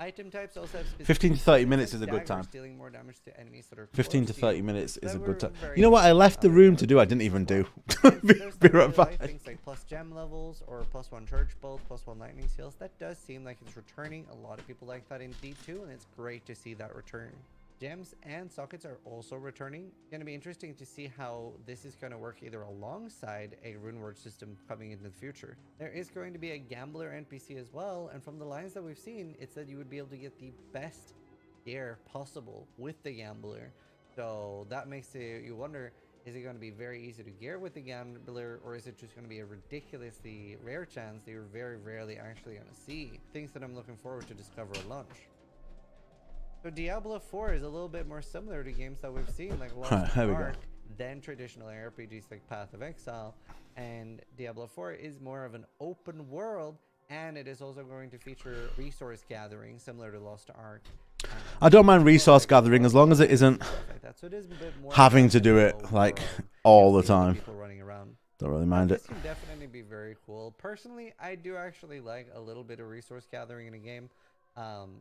Item types also have 15 to 30 minutes is a good time. Dealing more damage to enemies that are 15 to close 30 you. minutes is That a good time. we're You know what? I left the very room to do. I didn't even do. Be Those be that right really like back. things like plus gem levels or +1 charge bolt, +1 lightning seals. That does seem like it's returning. A lot of people like that in D2, and it's great to see that return. Gems and sockets are also returning. Going to be interesting to see how this is going to work either alongside a runeward system coming into the future. There is going to be a gambler NPC as well, and from the lines that we've seen, it said you would be able to get the best gear possible with the gambler. So that makes you wonder, is it going to be very easy to gear with the gambler, or is it just going to be a ridiculously rare chance that you're very rarely actually going to see? Things that I'm looking forward to discover at launch. So Diablo 4 is a little bit more similar to games that we've seen, like Lost Ark, than traditional RPGs like Path of Exile. And Diablo 4 is more of an open world, and it is also going to feature resource gathering, similar to Lost Ark. I don't mind resource gathering as long as it isn't So it is a bit more having to do it like all the time. People running around. Don't really mind it. This can definitely be very cool. Personally, I do actually like a little bit of resource gathering in a game.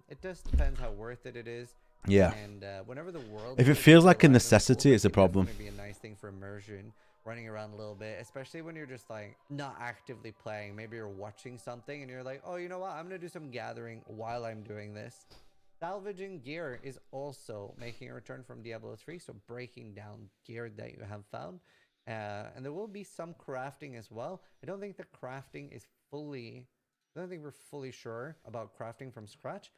It just depends how worth it is. Yeah. And whenever the world, if it feels like a necessity, it's a problem. It's going to be a nice thing for immersion, running around a little bit, especially when you're just like not actively playing. Maybe you're watching something and you're like, oh, you know what? I'm going to do some gathering while I'm doing this. Salvaging gear is also making a return from Diablo 3, so breaking down gear that you have found. And there will be some crafting as well. I don't think the crafting is fully... I don't think we're fully sure about crafting from scratch.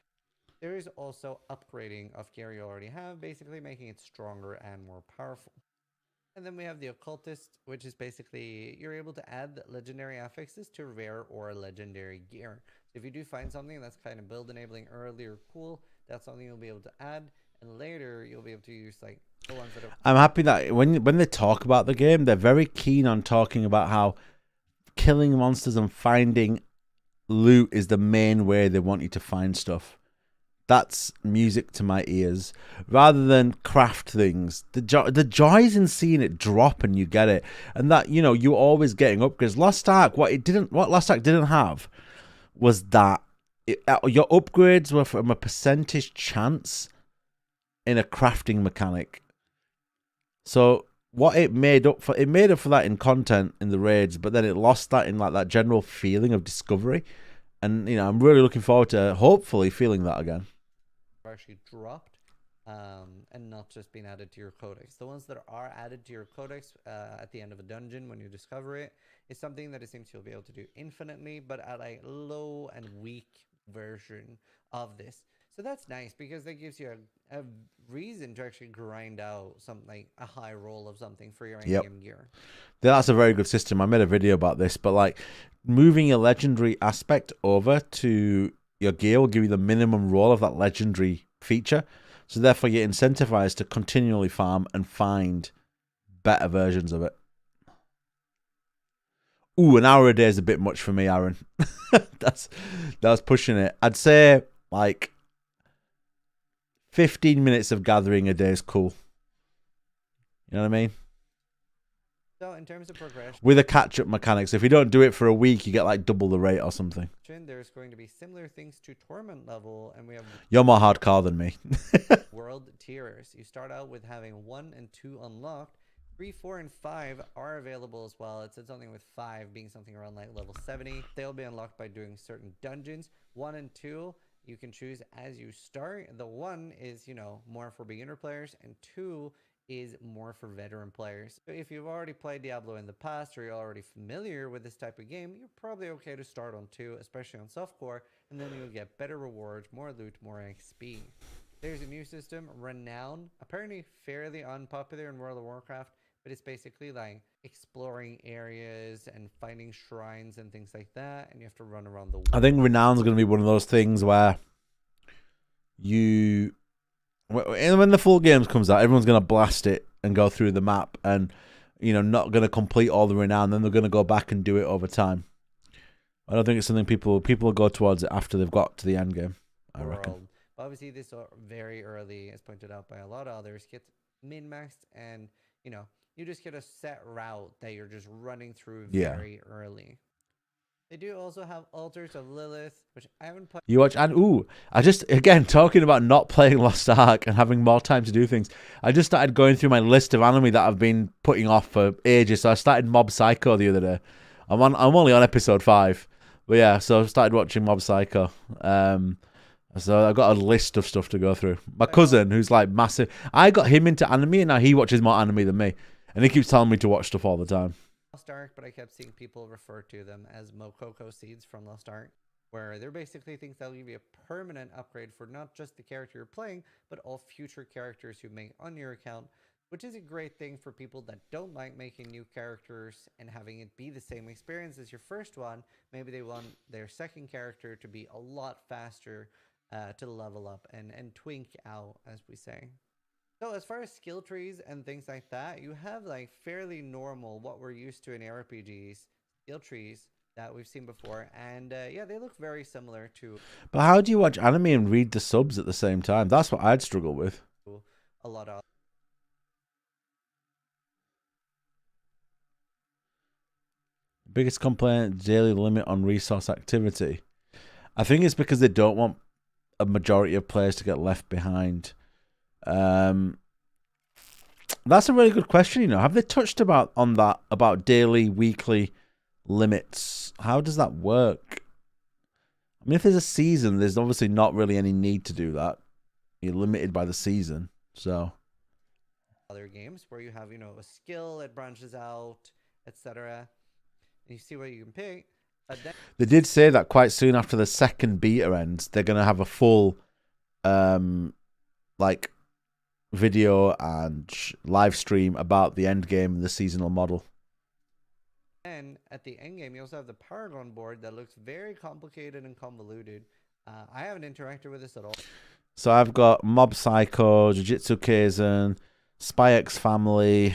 There is also upgrading of gear you already have, basically making it stronger and more powerful. And then we have the occultist, which is basically you're able to add legendary affixes to rare or legendary gear. So if you do find something that's kind of build enabling early or cool, that's something you'll be able to add, and later you'll be able to use like the ones that are... I'm happy that when they talk about the game, they're very keen on talking about how killing monsters and finding loot is the main way they want you to find stuff. That's music to my ears. Rather than craft things, the joy is in seeing it drop and you get it, and that, you know, you're always getting upgrades. Lost Ark, what Lost Ark didn't have was that your upgrades were from a percentage chance in a crafting mechanic. So what it made up for that in content in the raids, but then it lost that in like that general feeling of discovery. And you know, I'm really looking forward to hopefully feeling that again. Actually dropped and not just being added to your codex. The ones that are added to your codex at the end of a dungeon when you discover it is something that it seems you'll be able to do infinitely, but at a low and weak version of this. So that's nice because that gives you a reason to actually grind out something like a high roll of something for your in-game gear. That's a very good system. I made a video about this, but like moving a legendary aspect over to your gear will give you the minimum roll of that legendary feature. So therefore you're incentivized to continually farm and find better versions of it. Ooh, an hour a day is a bit much for me, Aaron. That's pushing it. I'd say like 15 minutes of gathering a day is cool. You know what I mean? So in terms of progression, with a catch-up mechanics, if you don't do it for a week, you get like double the rate or something. There's going to be similar things to Torment level, and we have... You're more hardcore than me. World tiers. You start out with having 1 and 2 unlocked. 3, 4, and 5 are available as well. It said something with 5 being something around like level 70. They'll be unlocked by doing certain dungeons. 1 and 2, you can choose as you start. The 1 is, you know, more for beginner players, and 2 is more for veteran players. So if you've already played Diablo in the past, or you're already familiar with this type of game, you're probably okay to start on 2, especially on softcore, and then you'll get better rewards, more loot, more XP. There's a new system, Renown, apparently fairly unpopular in World of Warcraft, but it's basically like exploring areas and finding shrines and things like that, and you have to run around the world. I think Renown's going to be one of those things where you... when the full games comes out, everyone's going to blast it and go through the map and, you know, not going to complete all the Renown. Then they're going to go back and do it over time. I don't think it's something people will go towards it after they've got to the end game, I reckon. Obviously, this is very early, as pointed out by a lot of others, gets min-maxed, and, you know, you just get a set route that you're just running through very early. They do also have Altars of Lilith, which I haven't played. You watch, and ooh, I just, again, talking about not playing Lost Ark and having more time to do things, I just started going through my list of anime that I've been putting off for ages. So I started Mob Psycho the other day. I'm only on episode 5, but yeah, so I started watching Mob Psycho. So I've got a list of stuff to go through. My cousin, who's like massive, I got him into anime, and now he watches more anime than me, and he keeps telling me to watch stuff all the time. Lost Ark, but I kept seeing people refer to them as Mokoko seeds from Lost Ark, where they're basically things that'll give you a permanent upgrade for not just the character you're playing, but all future characters you make on your account, which is a great thing for people that don't like making new characters and having it be the same experience as your first one. Maybe they want their second character to be a lot faster to level up and twink out, as we say. So as far as skill trees and things like that, you have like fairly normal, what we're used to in RPGs, skill trees that we've seen before. And yeah, they look very similar to... But how do you watch anime and read the subs at the same time? That's what I'd struggle with. A lot of... Biggest complaint, daily limit on resource activity. I think it's because they don't want a majority of players to get left behind. That's a really good question. Have they touched on that about daily, weekly limits? How does that work? I mean, if there's a season, there's obviously not really any need to do that. You're limited by the season, so. Other games where you have, a skill that branches out, etc. And you see what you can pick. They did say that quite soon after the second beta ends, they're going to have a full, video and live stream about the end game and the seasonal model. And at the end game, you also have the paragon board that looks very complicated and convoluted. I haven't interacted with this at all. So I've got Mob Psycho, Jujutsu Kaisen, Spy X Family,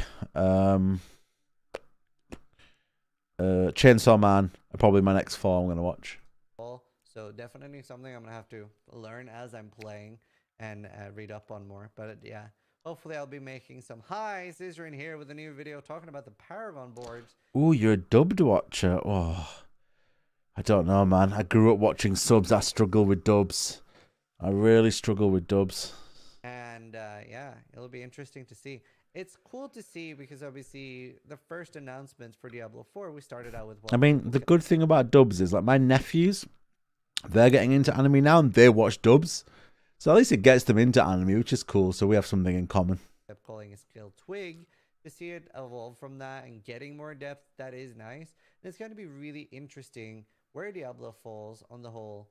Chainsaw Man are probably my next 4 I'm going to watch. So definitely something I'm going to have to learn as I'm playing and read up on more. But yeah, hopefully I'll be making some... Hi, Scissorin here with a new video talking about the paragon boards. Ooh, you're a dubbed watcher. Oh, I don't know, man. I grew up watching subs. I struggle with dubs. I really struggle with dubs. And yeah, it'll be interesting to see. It's cool to see because obviously the first announcements for Diablo 4, we started out with... I mean, the good thing about dubs is, like, my nephews, they're getting into anime now and they watch dubs. So at least it gets them into anime, which is cool. So we have something in common. I'm calling a skill twig to see it evolve from that and getting more depth. That is nice. And it's going to be really interesting where Diablo falls on the whole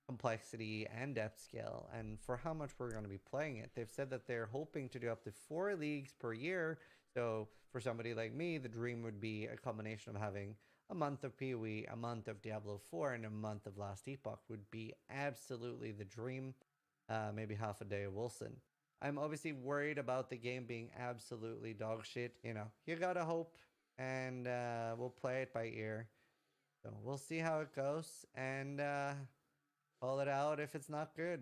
complexity and depth scale and for how much we're going to be playing it. They've said that they're hoping to do up to 4 leagues per year. So for somebody like me, the dream would be a combination of having a month of PoE, a month of Diablo 4, and a month of Last Epoch would be absolutely the dream. Maybe half a day of Wilson. I'm obviously worried about the game being absolutely dog shit. You gotta hope, and we'll play it by ear. So we'll see how it goes, and call it out if it's not good.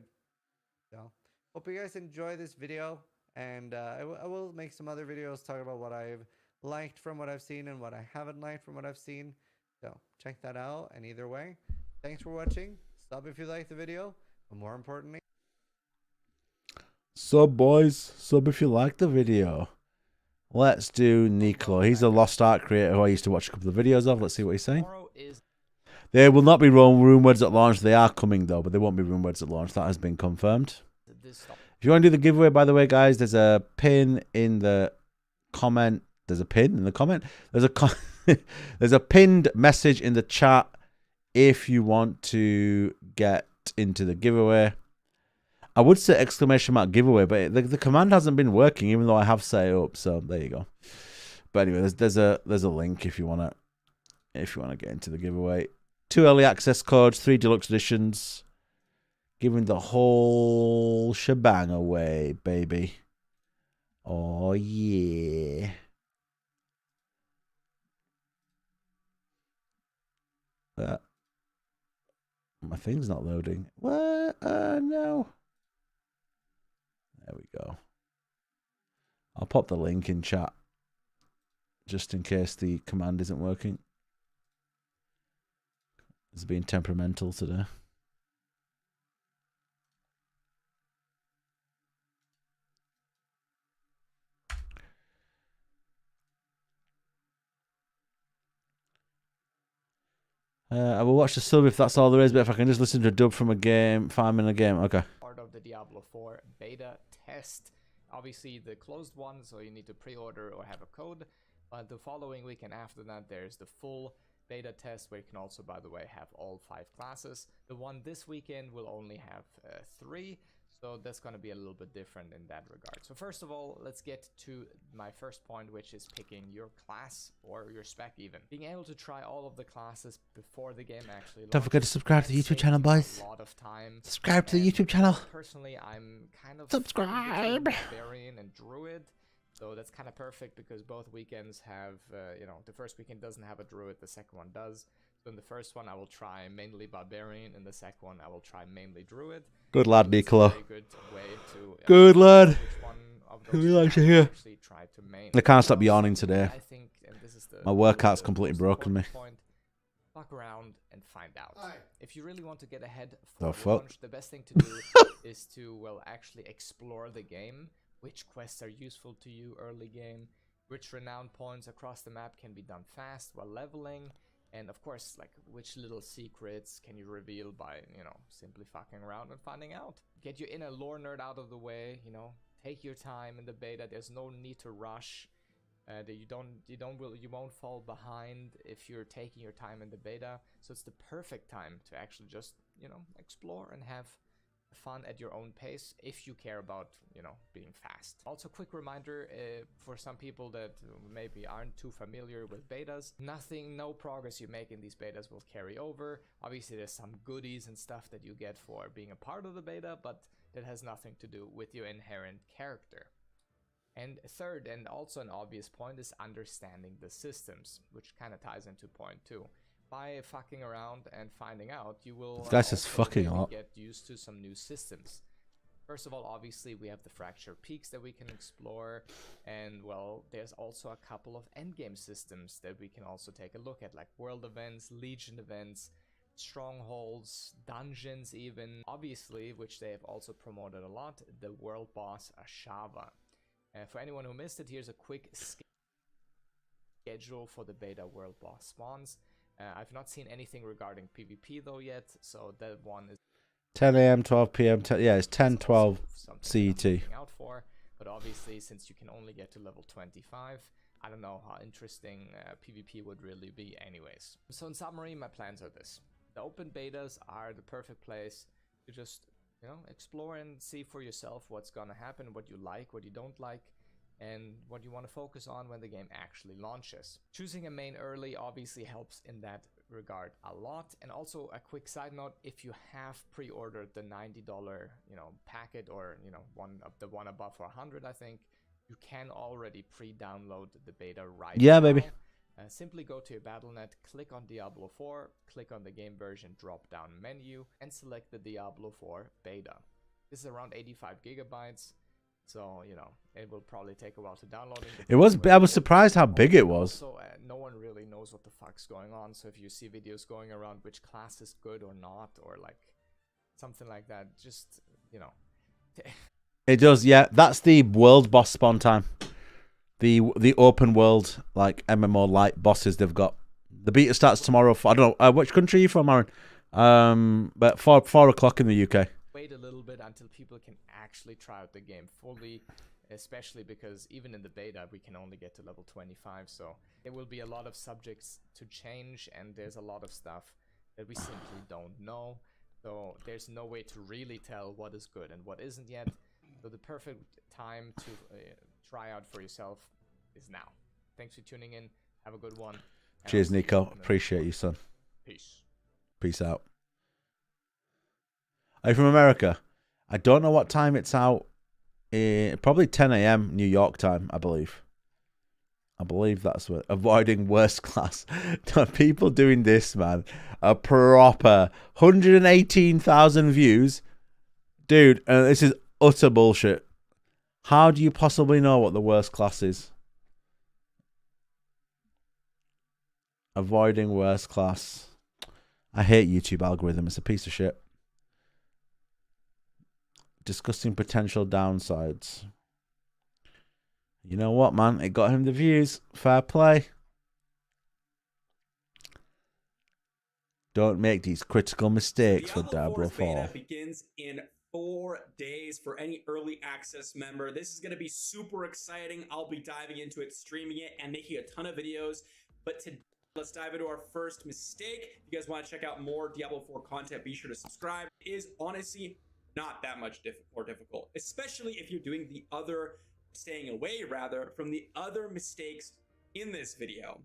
So hope you guys enjoy this video, and I will make some other videos talking about what I've liked from what I've seen and what I haven't liked from what I've seen. So check that out, and either way, thanks for watching. Sub if you liked the video, but more importantly, sub, boys. Sub if you like the video. Let's do Nico. He's a Lost Ark creator who I used to watch a couple of videos of. Let's see what he's saying. There will not be room words at launch. They are coming, though, but they won't be room words at launch. That has been confirmed. If you want to do the giveaway, by the way, guys, there's a pin in the comment. There's a pin in the comment. There's a pinned message in the chat if you want to get into the giveaway. I would say exclamation mark giveaway, but the command hasn't been working, even though I have set it up. So there you go. But anyway, there's a link if you wanna get into the giveaway. 2 early access codes, 3 deluxe editions, giving the whole shebang away, baby. Oh yeah. My thing's not loading. What? No. There we go. I'll pop the link in chat just in case the command isn't working. It's being temperamental today. I will watch the sub if that's all there is, but if I can just listen to a dub from a game, 5 minute game, okay. Part of the Diablo 4 beta test. Obviously the closed one, so you need to pre-order or have a code. But the following weekend after that, there's the full beta test, where you can also, by the way, have all 5 classes. The one this weekend will only have 3. So that's going to be a little bit different in that regard. So first of all, let's get to my first point, which is picking your class or your spec even. Being able to try all of the classes before the game actually launches. Don't forget to subscribe to the YouTube channel, boys. A lot of time. Subscribe to the YouTube channel. Personally, I'm kind of subscribe. Barbarian and Druid. So that's kind of perfect because both weekends have, the first weekend doesn't have a Druid, the second one does. So in the first one, I will try mainly Barbarian. In the second one, I will try mainly Druid. Good lad, Nicola. Good way to, good lad. Which one of those we like to hear. Actually try to main. I can't stop yawning today. I think, and this is my workout's completely broken me. Fuck around and find out. If you really want to get ahead The for launch, the best thing to do is to, actually explore the game. Which quests are useful to you early game? Which renown points across the map can be done fast while leveling? And of course, like, which little secrets can you reveal by, simply fucking around and finding out? Get your inner lore nerd out of the way, take your time in the beta. There's no need to rush. You won't fall behind if you're taking your time in the beta. So it's the perfect time to actually just, explore and have fun at your own pace if you care about, being fast. Also, quick reminder for some people that maybe aren't too familiar with betas, no progress you make in these betas will carry over. Obviously, there's some goodies and stuff that you get for being a part of the beta, but that has nothing to do with your inherent character. And third, and also an obvious point, is understanding the systems, which kind of ties into point 2. By fucking around and finding out, you will get used to some new systems. First of all, obviously, we have the fractured peaks that we can explore, and there's also a couple of endgame systems that we can also take a look at, like world events, legion events, strongholds, dungeons even. Obviously, which they have also promoted a lot, the world boss Ashava. For anyone who missed it, here's a quick schedule for the beta world boss spawns. I've not seen anything regarding PvP though yet, so that one is 10 a.m., 12 p.m. It's 10, 12 CET. Out for, but obviously, since you can only get to level 25, I don't know how interesting PvP would really be anyways. So in summary, my plans are this. The open betas are the perfect place to just, explore and see for yourself what's gonna happen, what you like, what you don't like, and what you want to focus on when the game actually launches. Choosing a main early obviously helps in that regard a lot. And also a quick side note, if you have pre-ordered the $90 packet, or the one above for 100, I think you can already pre-download the beta right now. Baby. Simply go to your Battle.net, click on Diablo 4, click on the game version drop-down menu, and select the Diablo 4 beta. This is around 85 gigabytes. So, it will probably take a while to download it. I was surprised how big it was. So, no one really knows what the fuck's going on. So, if you see videos going around which class is good or not, or like something like that, just, It does, yeah. That's the world boss spawn time. The open world, like MMO light bosses they've got. The beta starts tomorrow. I don't know. Which country are you from, Aaron? But 4 o'clock in the UK. Wait a little bit until people can actually try out the game fully, especially because even in the beta we can only get to level 25, so there will be a lot of subjects to change, and there's a lot of stuff that we simply don't know, so there's no way to really tell what is good and what isn't yet. So the perfect time to try out for yourself is now. Thanks for tuning in. Have a good one. Cheers, Nico. Appreciate you, son. Peace out. Are you from America? I don't know what time it's out. Probably 10 a.m. New York time, I believe. I believe that's what. Avoiding worst class. People doing this, man. A proper 118,000 views. Dude, this is utter bullshit. How do you possibly know what the worst class is? Avoiding worst class. I hate YouTube algorithm. It's a piece of shit. Discussing potential downsides. You know what, man? It got him the views. Fair play. Don't make these critical mistakes for Diablo 4. Beta begins in 4 days for any early access member. This is going to be super exciting. I'll be diving into it, streaming it, and making a ton of videos. But today, let's dive into our first mistake. If you guys want to check out more Diablo 4 content, be sure to subscribe. It is honestly not that much more difficult, especially if you're doing the other, staying away rather, from the other mistakes in this video.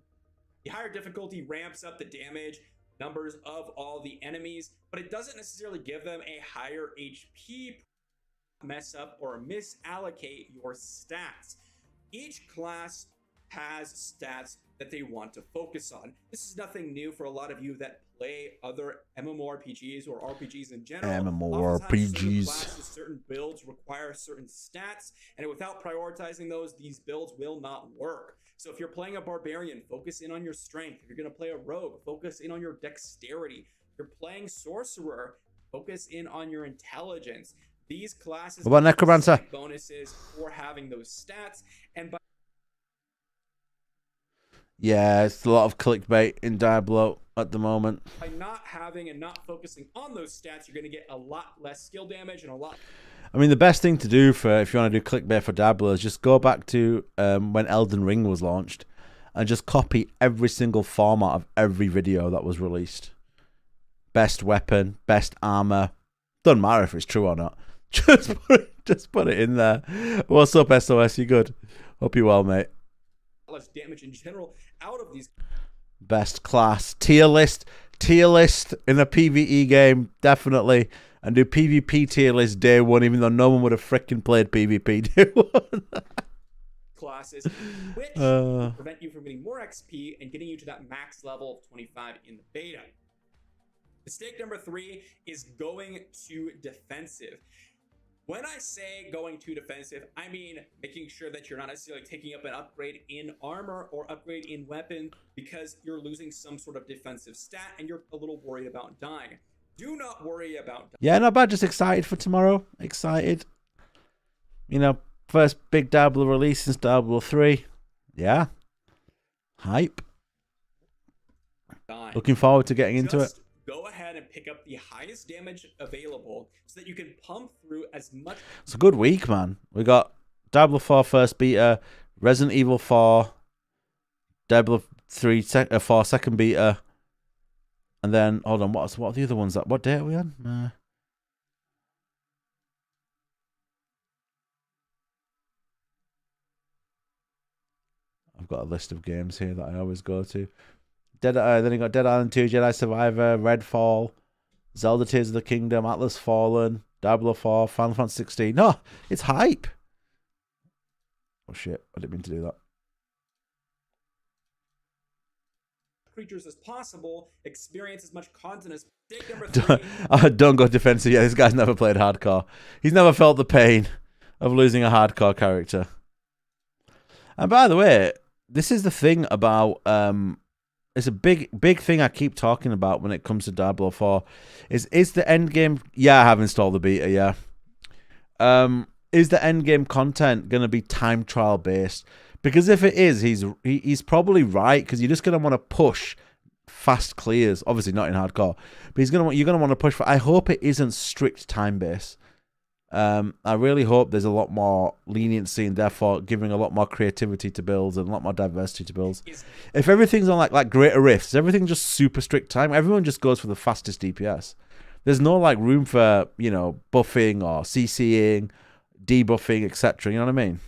The higher difficulty ramps up the damage numbers of all the enemies, but it doesn't necessarily give them a higher HP, mess up or misallocate your stats. Each class has stats that they want to focus on. This is nothing new for a lot of you that play other MMORPGs or RPGs in general. MMORPGs. Certain builds require certain stats, and without prioritizing those, these builds will not work. So if you're playing a barbarian, focus in on your strength. If you're going to play a rogue, focus in on your dexterity. If you're playing sorcerer, focus in on your intelligence. These classes what about necromancer? Bonuses for having those stats, and by yeah, it's a lot of clickbait in Diablo at the moment. By not having and not focusing on those stats, you're going to get a lot less skill damage and a lot. I mean, the best thing to do for if you want to do clickbait for Diablo is just go back to when Elden Ring was launched and just copy every single format of every video that was released. Best weapon, best armor. Doesn't matter if it's true or not. Just put it in there. What's up, SOS? You good? Hope you're well, mate. Less damage in general out of these. Best class. Tier list in a PvE game, definitely. And do PvP tier list day one, even though no one would have freaking played PvP day one. Classes, which will prevent you from getting more XP and getting you to that max level of 25 in the beta. Mistake number 3 is going to defensive. When I say going to defensive, I mean making sure that you're not necessarily taking up an upgrade in armor or upgrade in weapon because you're losing some sort of defensive stat and you're a little worried about dying. Do not worry about dying. Yeah, not bad. Just excited for tomorrow. Excited. You know, first big Diablo release since Diablo 3. Yeah. Hype. Dying. Looking forward to getting into it. Go ahead and pick up the highest damage available so that you can pump through as much. It's a good week, man. We got Diablo 4 first beta, Resident Evil 4, Diablo 4 second beta, and then hold on, what are the other ones? What date are we on? I've got a list of games here that I always go to. Then you got Dead Island 2, Jedi Survivor, Redfall, Zelda Tears of the Kingdom, Atlas Fallen, Diablo 4, Final Fantasy 16. No, it's hype. Oh shit, I didn't mean to do that. Creatures as possible, experience as much content as. Number 3. Don't go defensive. Yeah, this guy's never played hardcore. He's never felt the pain of losing a hardcore character. And by the way, this is the thing about it's a big thing I keep talking about when it comes to Diablo 4. Is the end game? Yeah, I have installed the beta. Yeah. Is the end game content going to be time trial based? Because if it is, he's probably right. Because you're just going to want to push fast clears. Obviously not in hardcore, but you're going to want to push for. I hope it isn't strict time based. I really hope there's a lot more leniency and therefore giving a lot more creativity to builds and a lot more diversity to builds. If everything's on like greater rifts, everything just super strict time. Everyone just goes for the fastest DPS. There's no like room for buffing or CCing, debuffing, etc. You know what I mean?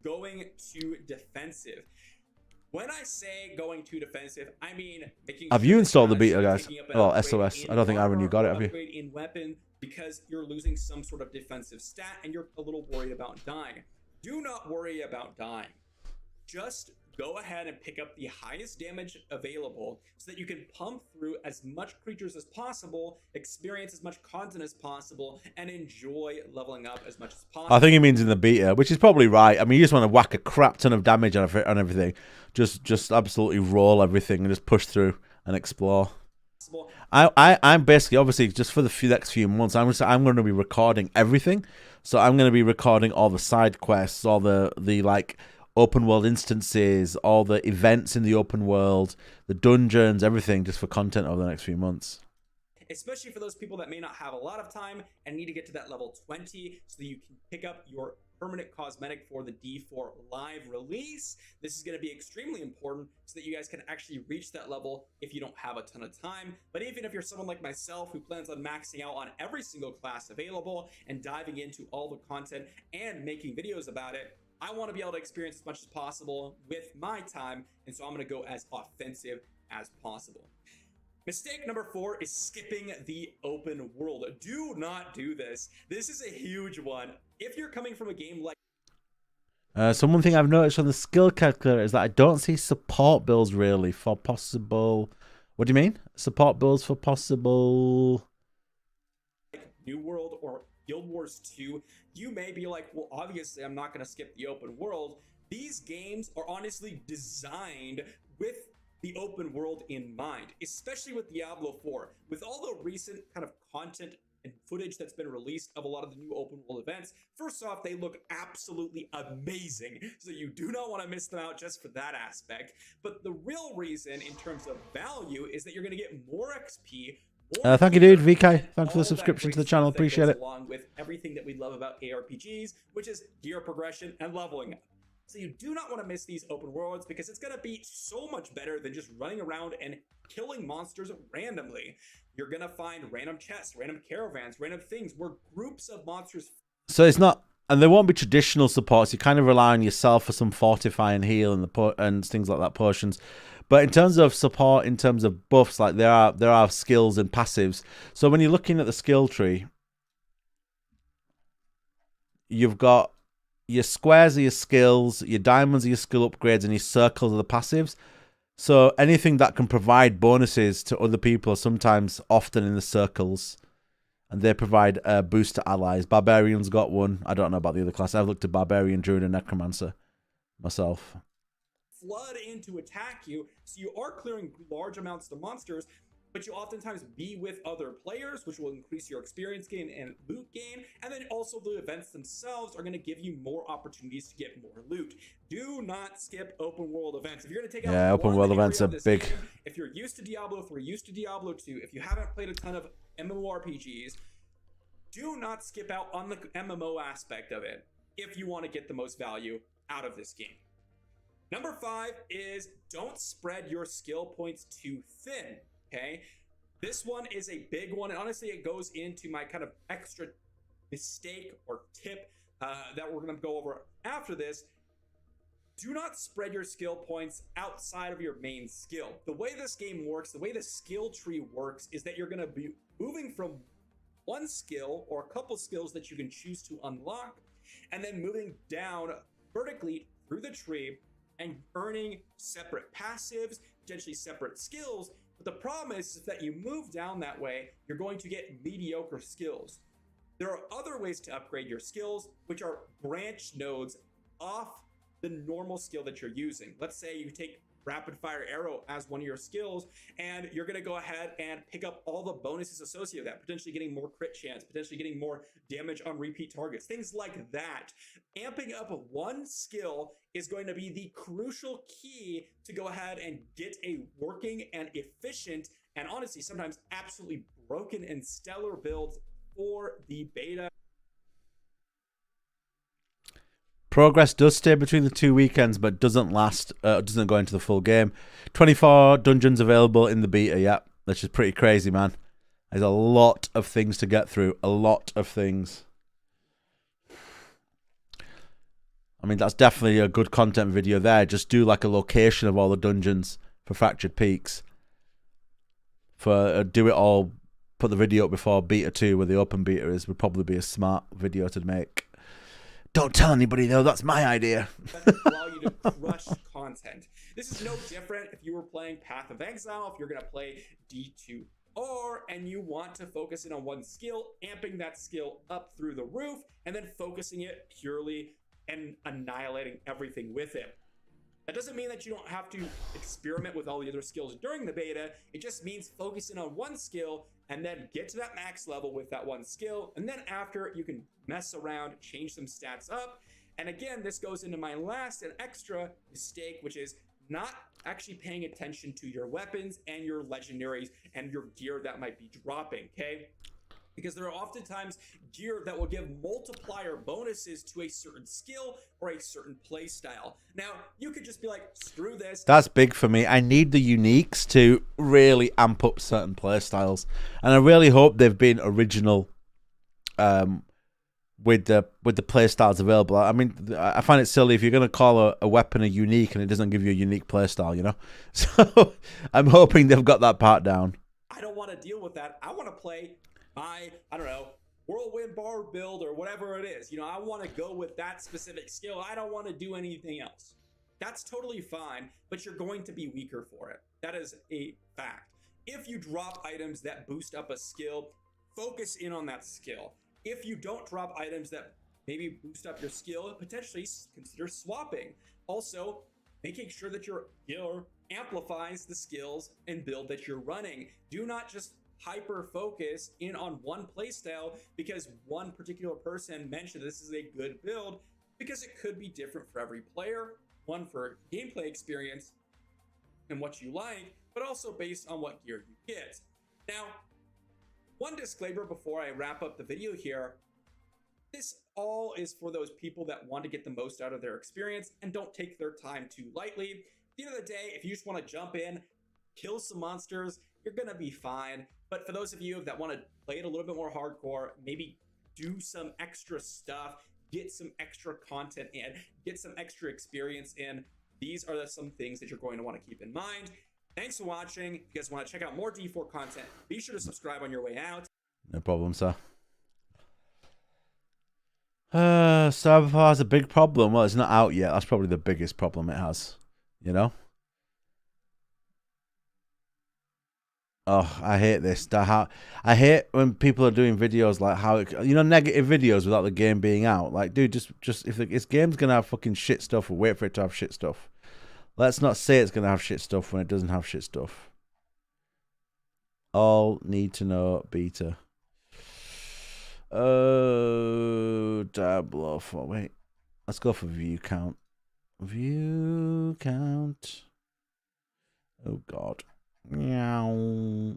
Going to defensive. When I say going to defensive, I mean making. Have you installed the beta, guys? Oh, SOS. I don't think Aaron, you got it. Have you? Upgrade in weapon. Because you're losing some sort of defensive stat and you're a little worried about dying. Do not worry about dying. Just go ahead and pick up the highest damage available so that you can pump through as much creatures as possible, experience as much content as possible, and enjoy leveling up as much as possible. I think he means in the beta, which is probably right. I mean, you just want to whack a crap ton of damage on everything. Just absolutely roll everything and just push through and explore. I'm basically, obviously, just for the next few months, I'm going to be recording everything. So I'm going to be recording all the side quests, all the like open world instances, all the events in the open world, the dungeons, everything, just for content over the next few months. Especially for those people that may not have a lot of time and need to get to that level 20 so that you can pick up your permanent cosmetic for the D4 live release. This is going to be extremely important so that you guys can actually reach that level if you don't have a ton of time. But even if you're someone like myself who plans on maxing out on every single class available and diving into all the content and making videos about it, I want to be able to experience as much as possible with my time, and so I'm going to go as offensive as possible. Mistake number 4 is skipping the open world. Do not do this. This is a huge one. If you're coming from a game like... So one thing I've noticed on the skill calculator is that I don't see support builds really for possible... What do you mean? Support builds for possible... New World or Guild Wars 2, you may be like, well, obviously I'm not going to skip the open world. These games are honestly designed with the open world in mind, especially with Diablo 4. With all the recent kind of content and footage that's been released of a lot of the new open world events, first off, they look absolutely amazing, so you do not want to miss them out just for that aspect. But the real reason in terms of value is that you're going to get more XP. Thank you, dude. VK, thanks for the subscription to the channel. Appreciate it. Along with everything that we love about ARPGs, which is gear progression and leveling up. So you do not want to miss these open worlds because it's going to be so much better than just running around and killing monsters randomly. You're going to find random chests, random caravans, random things where groups of monsters... So it's not... And there won't be traditional supports. You kind of rely on yourself for some fortify and heal and things like that, potions. But in terms of support, in terms of buffs, like there are skills and passives. So when you're looking at the skill tree, you've got your squares are your skills, your diamonds are your skill upgrades, and your circles are the passives. So anything that can provide bonuses to other people are sometimes often in the circles. And they provide a boost to allies. Barbarian's got one. I don't know about the other class. I've looked at Barbarian, Druid, and Necromancer myself. Flood in to attack you, so you are clearing large amounts of monsters, but you oftentimes be with other players, which will increase your experience gain and loot gain, and then also the events themselves are going to give you more opportunities to get more loot. Do not skip open world events. If you're going to take out open world events are big. Game, if you're used to Diablo 3, used to Diablo 2, if you haven't played a ton of MMORPGs, do not skip out on the MMO aspect of it if you want to get the most value out of this game. Number 5 is don't spread your skill points too thin, okay? This one is a big one, and honestly, it goes into my kind of extra mistake or tip that we're going to go over after this. Do not spread your skill points outside of your main skill. The way this game works, the way the skill tree works, is that you're going to be moving from one skill or a couple skills that you can choose to unlock, and then moving down vertically through the tree and earning separate passives, potentially separate skills. But the problem is that you move down that way, you're going to get mediocre skills. There are other ways to upgrade your skills, which are branch nodes off the normal skill that you're using. Let's say you take rapid fire arrow as one of your skills, and you're going to go ahead and pick up all the bonuses associated with that, potentially getting more crit chance, potentially getting more damage on repeat targets, things like that. Amping up one skill is going to be the crucial key to go ahead and get a working and efficient, and honestly sometimes absolutely broken and stellar builds for the beta. Progress does stay between the 2 weekends, but doesn't last. Doesn't go into the full game. 24 dungeons available in the beta. Yep, that's just pretty crazy, man. There's a lot of things to get through. A lot of things. I mean, that's definitely a good content video there. Just do like a location of all the dungeons for Fractured Peaks. Do it all. Put the video up before beta 2, where the open beta is. Would probably be a smart video to make. Don't tell anybody, though. That's my idea. Allow you to crush content. This is no different if you were playing Path of Exile, if you're going to play D2R, and you want to focus in on one skill, amping that skill up through the roof, and then focusing it purely and annihilating everything with it. That doesn't mean that you don't have to experiment with all the other skills during the beta. It just means focusing on one skill and then get to that max level with that one skill. And then after, you can mess around, change some stats up. And again, this goes into my last and extra mistake, which is not actually paying attention to your weapons and your legendaries and your gear that might be dropping, okay? Because there are oftentimes gear that will give multiplier bonuses to a certain skill or a certain play style. Now, you could just be like, screw this. That's big for me. I need the uniques to really amp up certain play styles. And I really hope they've been original with the play styles available. I mean, I find it silly if you're going to call a weapon a unique and it doesn't give you a unique play style, you know? So I'm hoping they've got that part down. I don't want to deal with that. I want to play my, I don't know, whirlwind bar build or whatever it is. You know, I want to go with that specific skill. I don't want to do anything else. That's totally fine, but you're going to be weaker for it. That is a fact. If you drop items that boost up a skill, focus in on that skill. If you don't drop items that maybe boost up your skill, potentially consider swapping. Also, making sure that your gear amplifies the skills and build that you're running. Do not just hyper focus in on one playstyle because one particular person mentioned this is a good build, because it could be different for every player, one for gameplay experience and what you like, but also based on what gear you get. Now, one disclaimer before I wrap up the video here, this all is for those people that want to get the most out of their experience and don't take their time too lightly. At the end of the day, if you just want to jump in, kill some monsters, you're going to be fine. But for those of you that want to play it a little bit more hardcore, maybe do some extra stuff, get some extra content in, get some extra experience in, these are some things that you're going to want to keep in mind. Thanks for watching. If you guys want to check out more D4 content, be sure to subscribe on your way out. No problem, sir. Cyberpunk has a big problem. Well, it's not out yet. That's probably the biggest problem it has. You know? Oh, I hate this. I hate when people are doing videos like how, negative videos without the game being out. Like, dude, just if this game's going to have fucking shit stuff, we'll wait for it to have shit stuff. Let's not say it's going to have shit stuff when it doesn't have shit stuff. All need to know beta. Oh, Diablo 4. Wait. Let's go for view count. View count. Oh, God. Meow.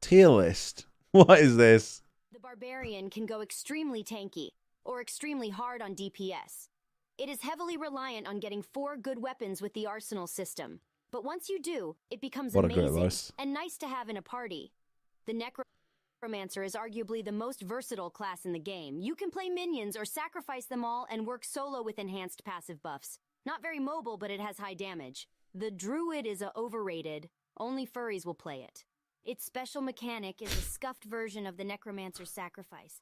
Tier list. What is this? The Barbarian can go extremely tanky or extremely hard on DPS. It is heavily reliant on getting 4 good weapons with the arsenal system. But once you do, it becomes amazing and nice to have in a party. The Necromancer is arguably the most versatile class in the game. You can play minions or sacrifice them all and work solo with enhanced passive buffs. Not very mobile, but it has high damage. The Druid is overrated. Only furries will play it. Its special mechanic is a scuffed version of the Necromancer's sacrifice.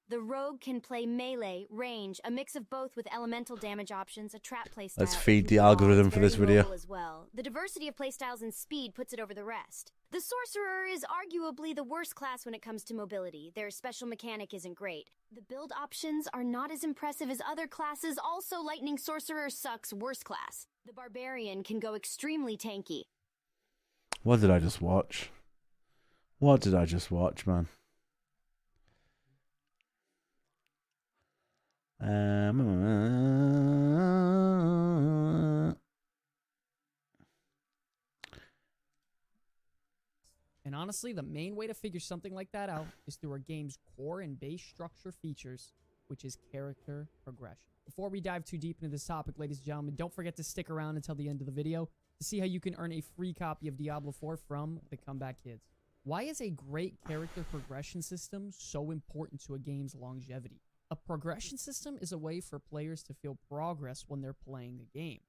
The Rogue can play melee, range, a mix of both with elemental damage options, a trap playstyle. Let's feed the algorithm for this video. As well. The diversity of playstyles and speed puts it over the rest. The Sorcerer is arguably the worst class when it comes to mobility. Their special mechanic isn't great. The build options are not as impressive as other classes. Also, Lightning Sorcerer sucks, worst class. The Barbarian can go extremely tanky. What did I just watch? What did I just watch, man? And honestly, the main way to figure something like that out is through a game's core and base structure features, which is character progression. Before we dive too deep into this topic, ladies and gentlemen, don't forget to stick around until the end of the video to see how you can earn a free copy of Diablo 4 from the Comeback Kids. Why is a great character progression system so important to a game's longevity? A progression system is a way for players to feel progress when they're playing a game.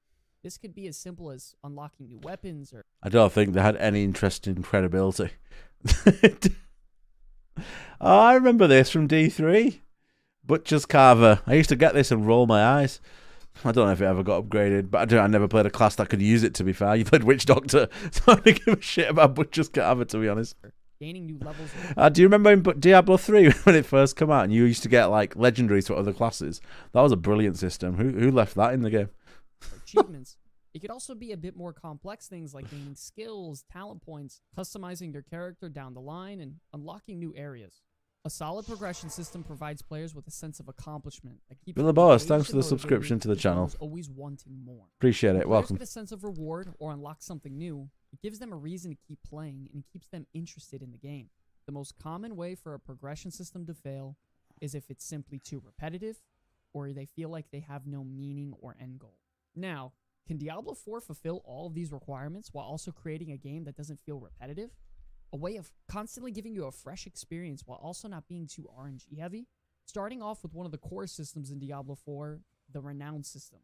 This could be as simple as unlocking new weapons or... I don't think they had any interest in credibility. Oh, I remember this from D3. Butcher's Carver. I used to get this and roll my eyes. I don't know if it ever got upgraded, but I never played a class that could use it, to be fair. You played Witch Doctor, so I don't give a shit about Butcher's Carver, to be honest. Gaining new levels. Do you remember in Diablo 3 when it first came out and you used to get like legendaries for other classes? That was a brilliant system. Who left that in the game? achievements. It could also be a bit more complex things like gaining skills, talent points, customizing your character down the line, and unlocking new areas. A solid progression system provides players with a sense of accomplishment that keeps Bill them Boss, engaged thanks for and the subscription motivated, to the as well channel. as always wanting more. Appreciate it. When players Welcome. get a sense of reward or unlock something new, it gives them a reason to keep playing and keeps them interested in the game. The most common way for a progression system to fail is if it's simply too repetitive or they feel like they have no meaning or end goal. Now, can Diablo 4 fulfill all of these requirements while also creating a game that doesn't feel repetitive? A way of constantly giving you a fresh experience while also not being too RNG heavy? Starting off with one of the core systems in Diablo 4, the Renown system.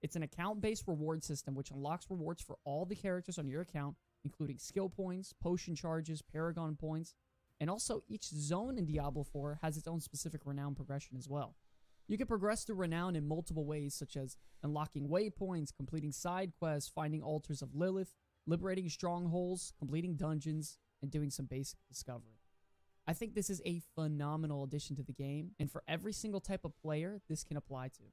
It's an account-based reward system which unlocks rewards for all the characters on your account, including skill points, potion charges, paragon points, and also each zone in Diablo 4 has its own specific Renown progression as well. You can progress through Renown in multiple ways, such as unlocking waypoints, completing side quests, finding altars of Lilith, liberating strongholds, completing dungeons, and doing some basic discovery. I think this is a phenomenal addition to the game, and for every single type of player this can apply to.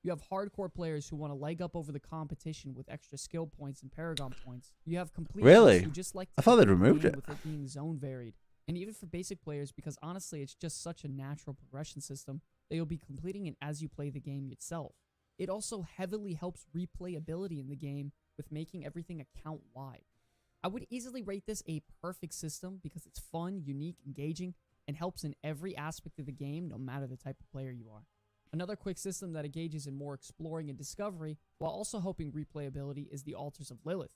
You have hardcore players who want to leg up over the competition with extra skill points and paragon points. You have complete who just like to I thought they'd complete the removed game it. with it being zone varied. And even for basic players, because honestly it's just such a natural progression system that you'll be completing it as you play the game itself. It also heavily helps replayability in the game with making everything account wide. I would easily rate this a perfect system because it's fun, unique, engaging, and helps in every aspect of the game no matter the type of player you are. Another quick system that engages in more exploring and discovery while also helping replayability is the Altars of Lilith.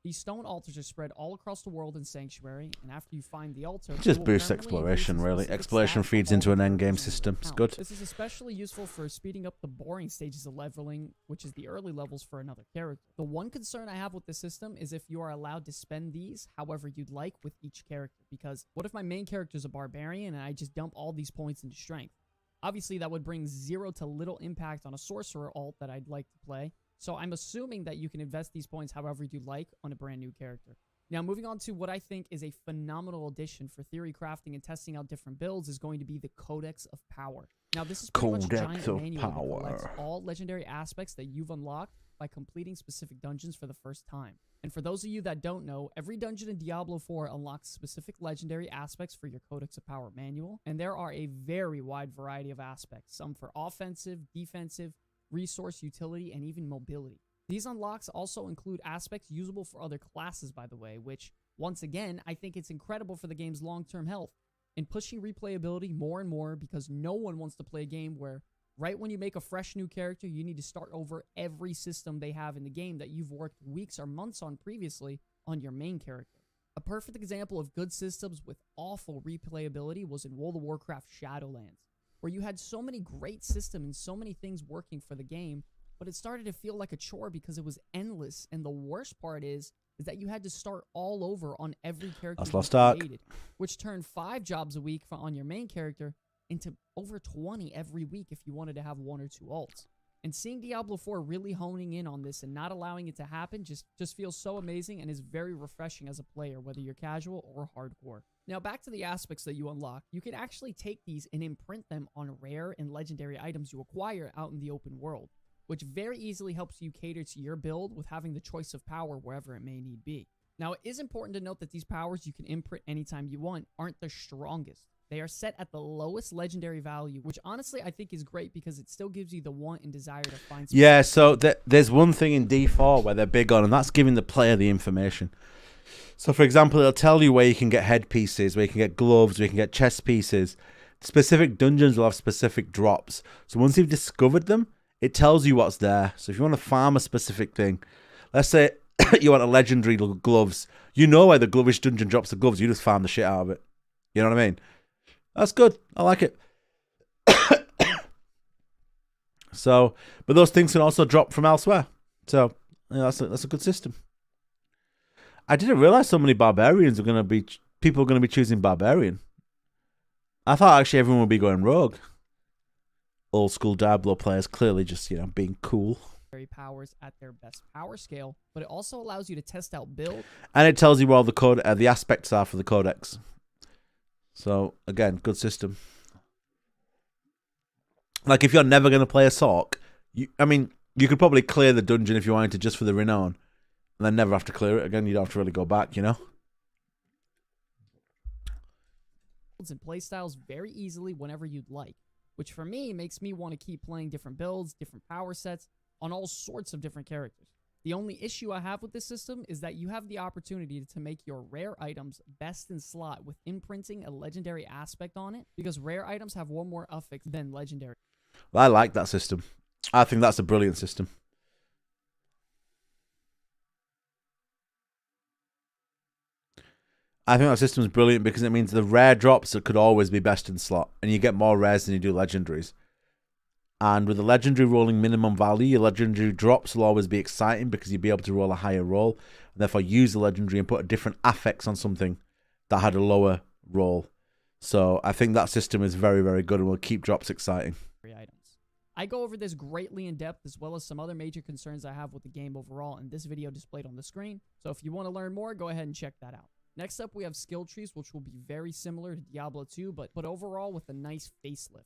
These stone altars are spread all across the world in Sanctuary, and after you find the altar, Just it will boosts permanently exploration, increase a really. specific Exploration stat feeds for into all an the endgame characters in your system. It's account. good. This is especially useful for speeding up the boring stages of leveling, which is the early levels for another character. The one concern I have with this system is if you are allowed to spend these however you'd like with each character, because what if my main character is a barbarian and I just dump all these points into strength? Obviously, that would bring zero to little impact on a sorcerer alt that I'd like to play, so I'm assuming that you can invest these points however you'd like on a brand new character. Now, moving on to what I think is a phenomenal addition for theory crafting and testing out different builds is going to be the Codex of Power. Now, this is pretty much a giant manual that collects all legendary aspects that you've unlocked by completing specific dungeons for the first time. And for those of you that don't know, every dungeon in Diablo 4 unlocks specific legendary aspects for your Codex of Power manual, and there are a very wide variety of aspects, some for offensive, defensive, resource utility, and even mobility. These unlocks also include aspects usable for other classes, by the way, which, once again, I think it's incredible for the game's long-term health and pushing replayability more and more because no one wants to play a game where right when you make a fresh new character, you need to start over every system they have in the game that you've worked weeks or months on previously on your main character. A perfect example of good systems with awful replayability was in World of Warcraft Shadowlands, where you had so many great systems and so many things working for the game, but it started to feel like a chore because it was endless, and the worst part is that you had to start all over on every character you created, which turned 5 jobs a week on your main character into over 20 every week if you wanted to have 1 or 2 alts. And seeing Diablo 4 really honing in on this and not allowing it to happen just feels so amazing and is very refreshing as a player, whether you're casual or hardcore. Now back to the aspects that you unlock. You can actually take these and imprint them on rare and legendary items you acquire out in the open world, which very easily helps you cater to your build with having the choice of power wherever it may need be. Now, it is important to note that these powers you can imprint anytime you want aren't the strongest. They are set at the lowest legendary value, which honestly I think is great because it still gives you the want and desire to find... Yeah, so there's one thing in D4 where they're big on, and that's giving the player the information. So, for example, it'll tell you where you can get headpieces, where you can get gloves, where you can get chest pieces. Specific dungeons will have specific drops. So once you've discovered them, it tells you what's there. So if you want to farm a specific thing, let's say you want a legendary gloves, you know where the glovish dungeon drops the gloves. You just farm the shit out of it. You know what I mean? That's good. I like it. So, but those things can also drop from elsewhere. So yeah, that's a good system. I didn't realize so many barbarians are going to be people are going to be choosing barbarian. I thought actually everyone would be going rogue. Old school Diablo players clearly just, being cool. Powers at their best power scale, but it also allows you to test out build. And it tells you where all the aspects are for the codex. So again, good system. Like if you're never going to play a Sorc, You could probably clear the dungeon if you wanted to just for the renown, and then never have to clear it again. You don't have to really go back, you know? And playstyles very easily whenever you'd like, which for me makes me want to keep playing different builds, different power sets on all sorts of different characters. The only issue I have with this system is that you have the opportunity to make your rare items best in slot with imprinting a legendary aspect on it, because rare items have one more affix than legendary. Well, I like that system. I think that's a brilliant system. I think that system is brilliant because it means the rare drops could always be best in slot, and you get more rares than you do legendaries. And with the legendary rolling minimum value, your legendary drops will always be exciting because you'll be able to roll a higher roll, and therefore use the legendary and put a different affix on something that had a lower roll. So I think that system is very, very good and will keep drops exciting. Items. I go over this greatly in depth, as well as some other major concerns I have with the game overall in this video displayed on the screen. So if you want to learn more, go ahead and check that out. Next up, we have skill trees, which will be very similar to Diablo 2, but overall with a nice facelift.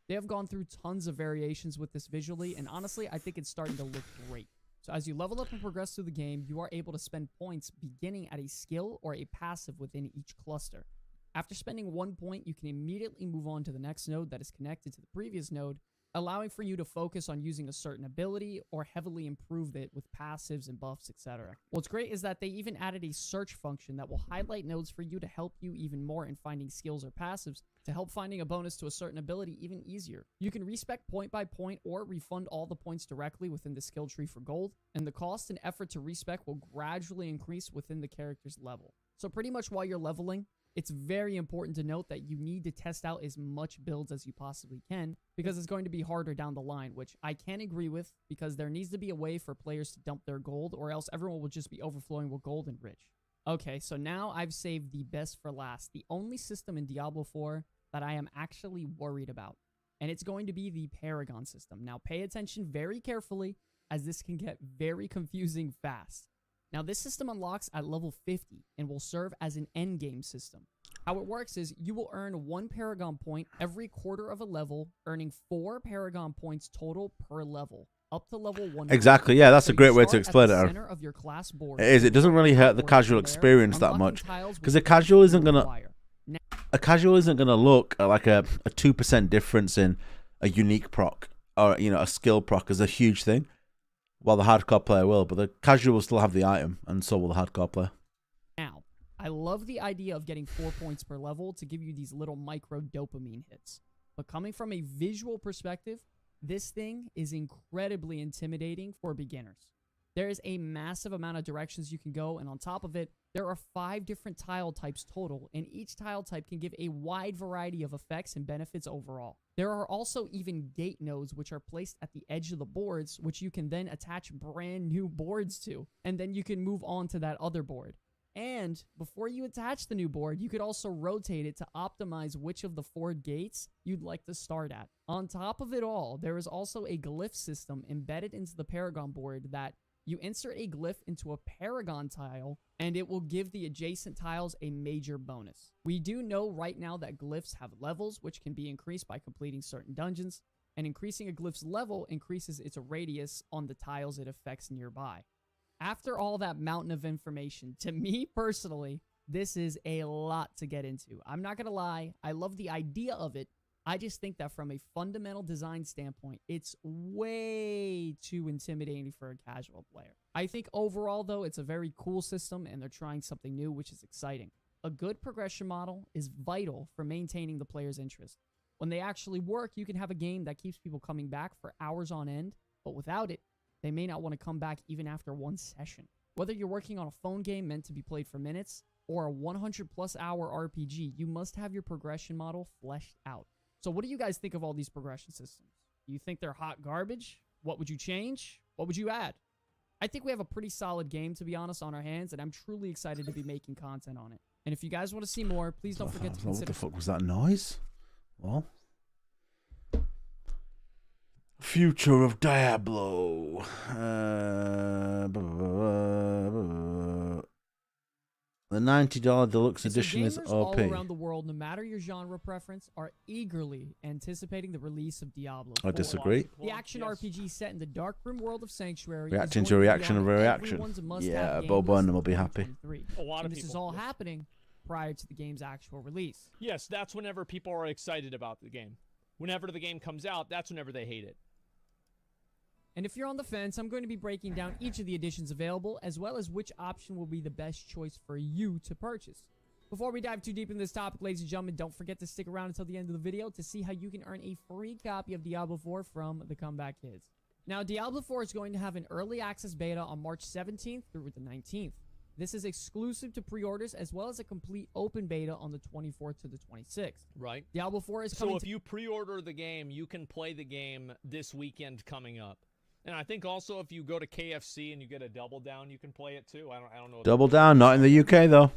They have gone through tons of variations with this visually, and honestly, I think it's starting to look great. So as you level up and progress through the game, you are able to spend points beginning at a skill or a passive within each cluster. After spending 1 point, you can immediately move on to the next node that is connected to the previous node, allowing for you to focus on using a certain ability or heavily improve it with passives and buffs, etc. What's great is that they even added a search function that will highlight nodes for you to help you even more in finding skills or passives to help finding a bonus to a certain ability even easier. You can respec point by point or refund all the points directly within the skill tree for gold, and the cost and effort to respec will gradually increase within the character's level. So pretty much while you're leveling, it's very important to note that you need to test out as much builds as you possibly can, because it's going to be harder down the line, which I can agree with, because there needs to be a way for players to dump their gold, or else everyone will just be overflowing with gold and rich. Okay, so now I've saved the best for last, the only system in Diablo 4 that I am actually worried about, and it's going to be the paragon system. Now pay attention very carefully, as this can get very confusing fast. Now, this system unlocks at level 50 and will serve as an endgame system. How it works is you will earn 1 paragon point every quarter of a level, earning 4 paragon points total per level, up to level 1. Exactly, yeah, that's a great way to explain it. Center of your class board. It is. It doesn't really hurt the casual experience that much, because a casual isn't gonna look at like a 2% difference in a unique proc or a skill proc as a huge thing. Well, the hardcore player will, but the casual will still have the item, and so will the hardcore player. Now, I love the idea of getting 4 points per level to give you these little micro dopamine hits. But coming from a visual perspective, this thing is incredibly intimidating for beginners. There is a massive amount of directions you can go, and on top of it, there are 5 different tile types total, and each tile type can give a wide variety of effects and benefits overall. There are also even gate nodes which are placed at the edge of the boards, which you can then attach brand new boards to, and then you can move on to that other board. And before you attach the new board, you could also rotate it to optimize which of the 4 gates you'd like to start at. On top of it all, there is also a glyph system embedded into the paragon board that you insert a glyph into a paragon tile, and it will give the adjacent tiles a major bonus. We do know right now that glyphs have levels, which can be increased by completing certain dungeons, and increasing a glyph's level increases its radius on the tiles it affects nearby. After all that mountain of information, to me personally, this is a lot to get into. I'm not gonna lie, I love the idea of it. I just think that from a fundamental design standpoint, it's way too intimidating for a casual player. I think overall, though, it's a very cool system, and they're trying something new, which is exciting. A good progression model is vital for maintaining the player's interest. When they actually work, you can have a game that keeps people coming back for hours on end, but without it, they may not want to come back even after one session. Whether you're working on a phone game meant to be played for minutes, or a 100+ hour RPG, you must have your progression model fleshed out. So what do you guys think of all these progression systems? Do you think they're hot garbage? What would you change? What would you add? I think we have a pretty solid game, to be honest, on our hands, and I'm truly excited to be making content on it. And if you guys want to see more, please don't forget to consider... What the fuck was that noise? Well... Future of Diablo. The $90 deluxe And edition is gamers OP. all around the world, no matter your genre preference, are eagerly anticipating the release of Diablo 4. I disagree. The action RPG set in the darkroom world of Sanctuary Reacting is to a going reaction be of on a reaction. everyone's must-have Yeah, game Bo list Burnham of will be happy. 2023. A lot of And this is people, all yes. happening prior to the game's actual release. Yes, that's whenever people are excited about the game. Whenever the game comes out, that's whenever they hate it. And if you're on the fence, I'm going to be breaking down each of the editions available, as well as which option will be the best choice for you to purchase. Before we dive too deep into this topic, ladies and gentlemen, don't forget to stick around until the end of the video to see how you can earn a free copy of Diablo 4 from the Comeback Kids. Now, Diablo 4 is going to have an early access beta on March 17th through the 19th. This is exclusive to pre-orders, as well as a complete open beta on the 24th to the 26th. Right. Diablo 4 is coming. So if you pre-order the game, you can play the game this weekend coming up. And I think also if you go to KFC and you get a double down, you can play it too. I don't know. Double down, not in the UK though.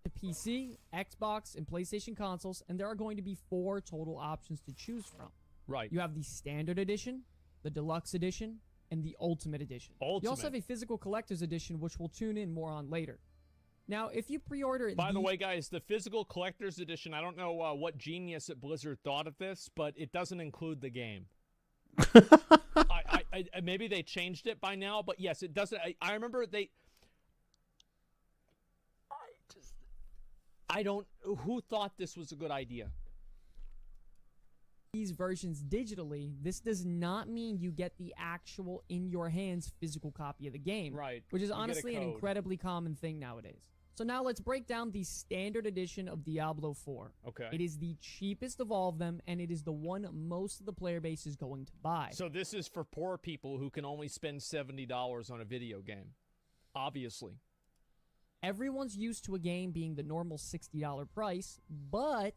To PC, Xbox, and PlayStation consoles, and there are going to be 4 total options to choose from. Right. You have the Standard Edition, the Deluxe Edition, and the Ultimate Edition. You also have a Physical Collector's Edition, which we'll tune in more on later. Now, if you pre-order... By the way, guys, the Physical Collector's Edition, I don't know what genius at Blizzard thought of this, but it doesn't include the game. Maybe they changed it by now, but yes, it doesn't. I remember they... I don't... Who thought this was a good idea? These versions digitally, this does not mean you get the actual in your hands physical copy of the game. Right. Which is You get a honestly an code. incredibly common thing nowadays. So now let's break down the Standard Edition of Diablo 4. Okay. It is the cheapest of all of them, and it is the one most of the player base is going to buy. So this is for poor people who can only spend $70 on a video game. Obviously. Everyone's used to a game being the normal $60 price, but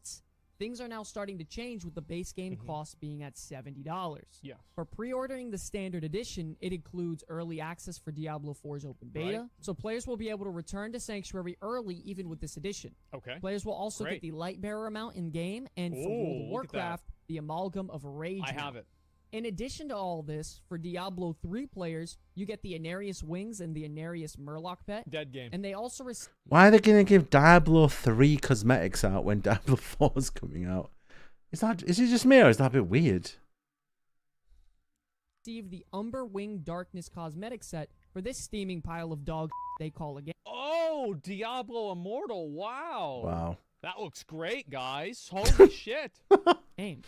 things are now starting to change with the base game cost being at $70. Yeah. For pre-ordering the Standard Edition, it includes early access for Diablo 4's open beta, Right. so players will be able to return to Sanctuary early even with this edition. Okay. Players will also Great. get the Lightbearer amount in-game, and for Ooh, World of look at that. Warcraft, the Amalgam of Rage I mount. have it. In addition to all this, for Diablo 3 players, you get the Anarius Wings and the Anarius Murloc pet. Dead game. And they also receive... Why are they going to give Diablo 3 cosmetics out when Diablo 4 is coming out? Is it just me or is that a bit weird? receive the Umber Wing Darkness cosmetic set for this steaming pile of dog they call a game. Oh, Diablo Immortal. Wow. Wow. That looks great, guys. Holy shit. Game.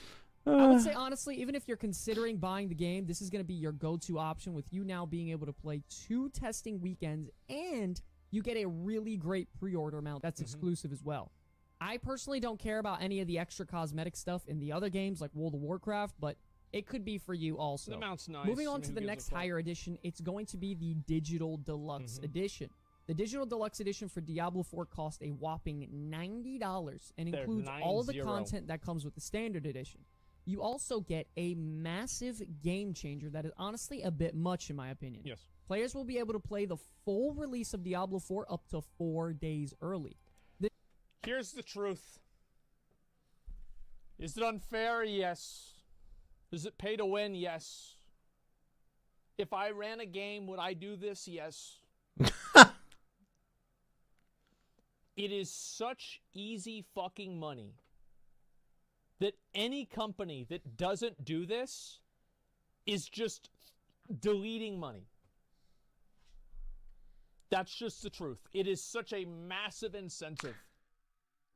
I would say, honestly, even if you're considering buying the game, this is going to be your go-to option with you now being able to play 2 testing weekends, and you get a really great pre-order amount that's exclusive as well. I personally don't care about any of the extra cosmetic stuff in the other games like World of Warcraft, but it could be for you also. The mount's nice. Moving I on mean, to the who gives a next fuck? higher edition, it's going to be the Digital Deluxe Edition. The Digital Deluxe Edition for Diablo 4 costs a whopping $90 and They're includes all the 90. content that comes with the Standard Edition. You also get a massive game changer that is honestly a bit much in my opinion. Yes. Players will be able to play the full release of Diablo 4 up to 4 days early. Here's the truth. Is it unfair? Yes. Does it pay to win? Yes. If I ran a game, would I do this? Yes. It is such easy fucking money that any company that doesn't do this is just deleting money. That's just the truth. It is such a massive incentive.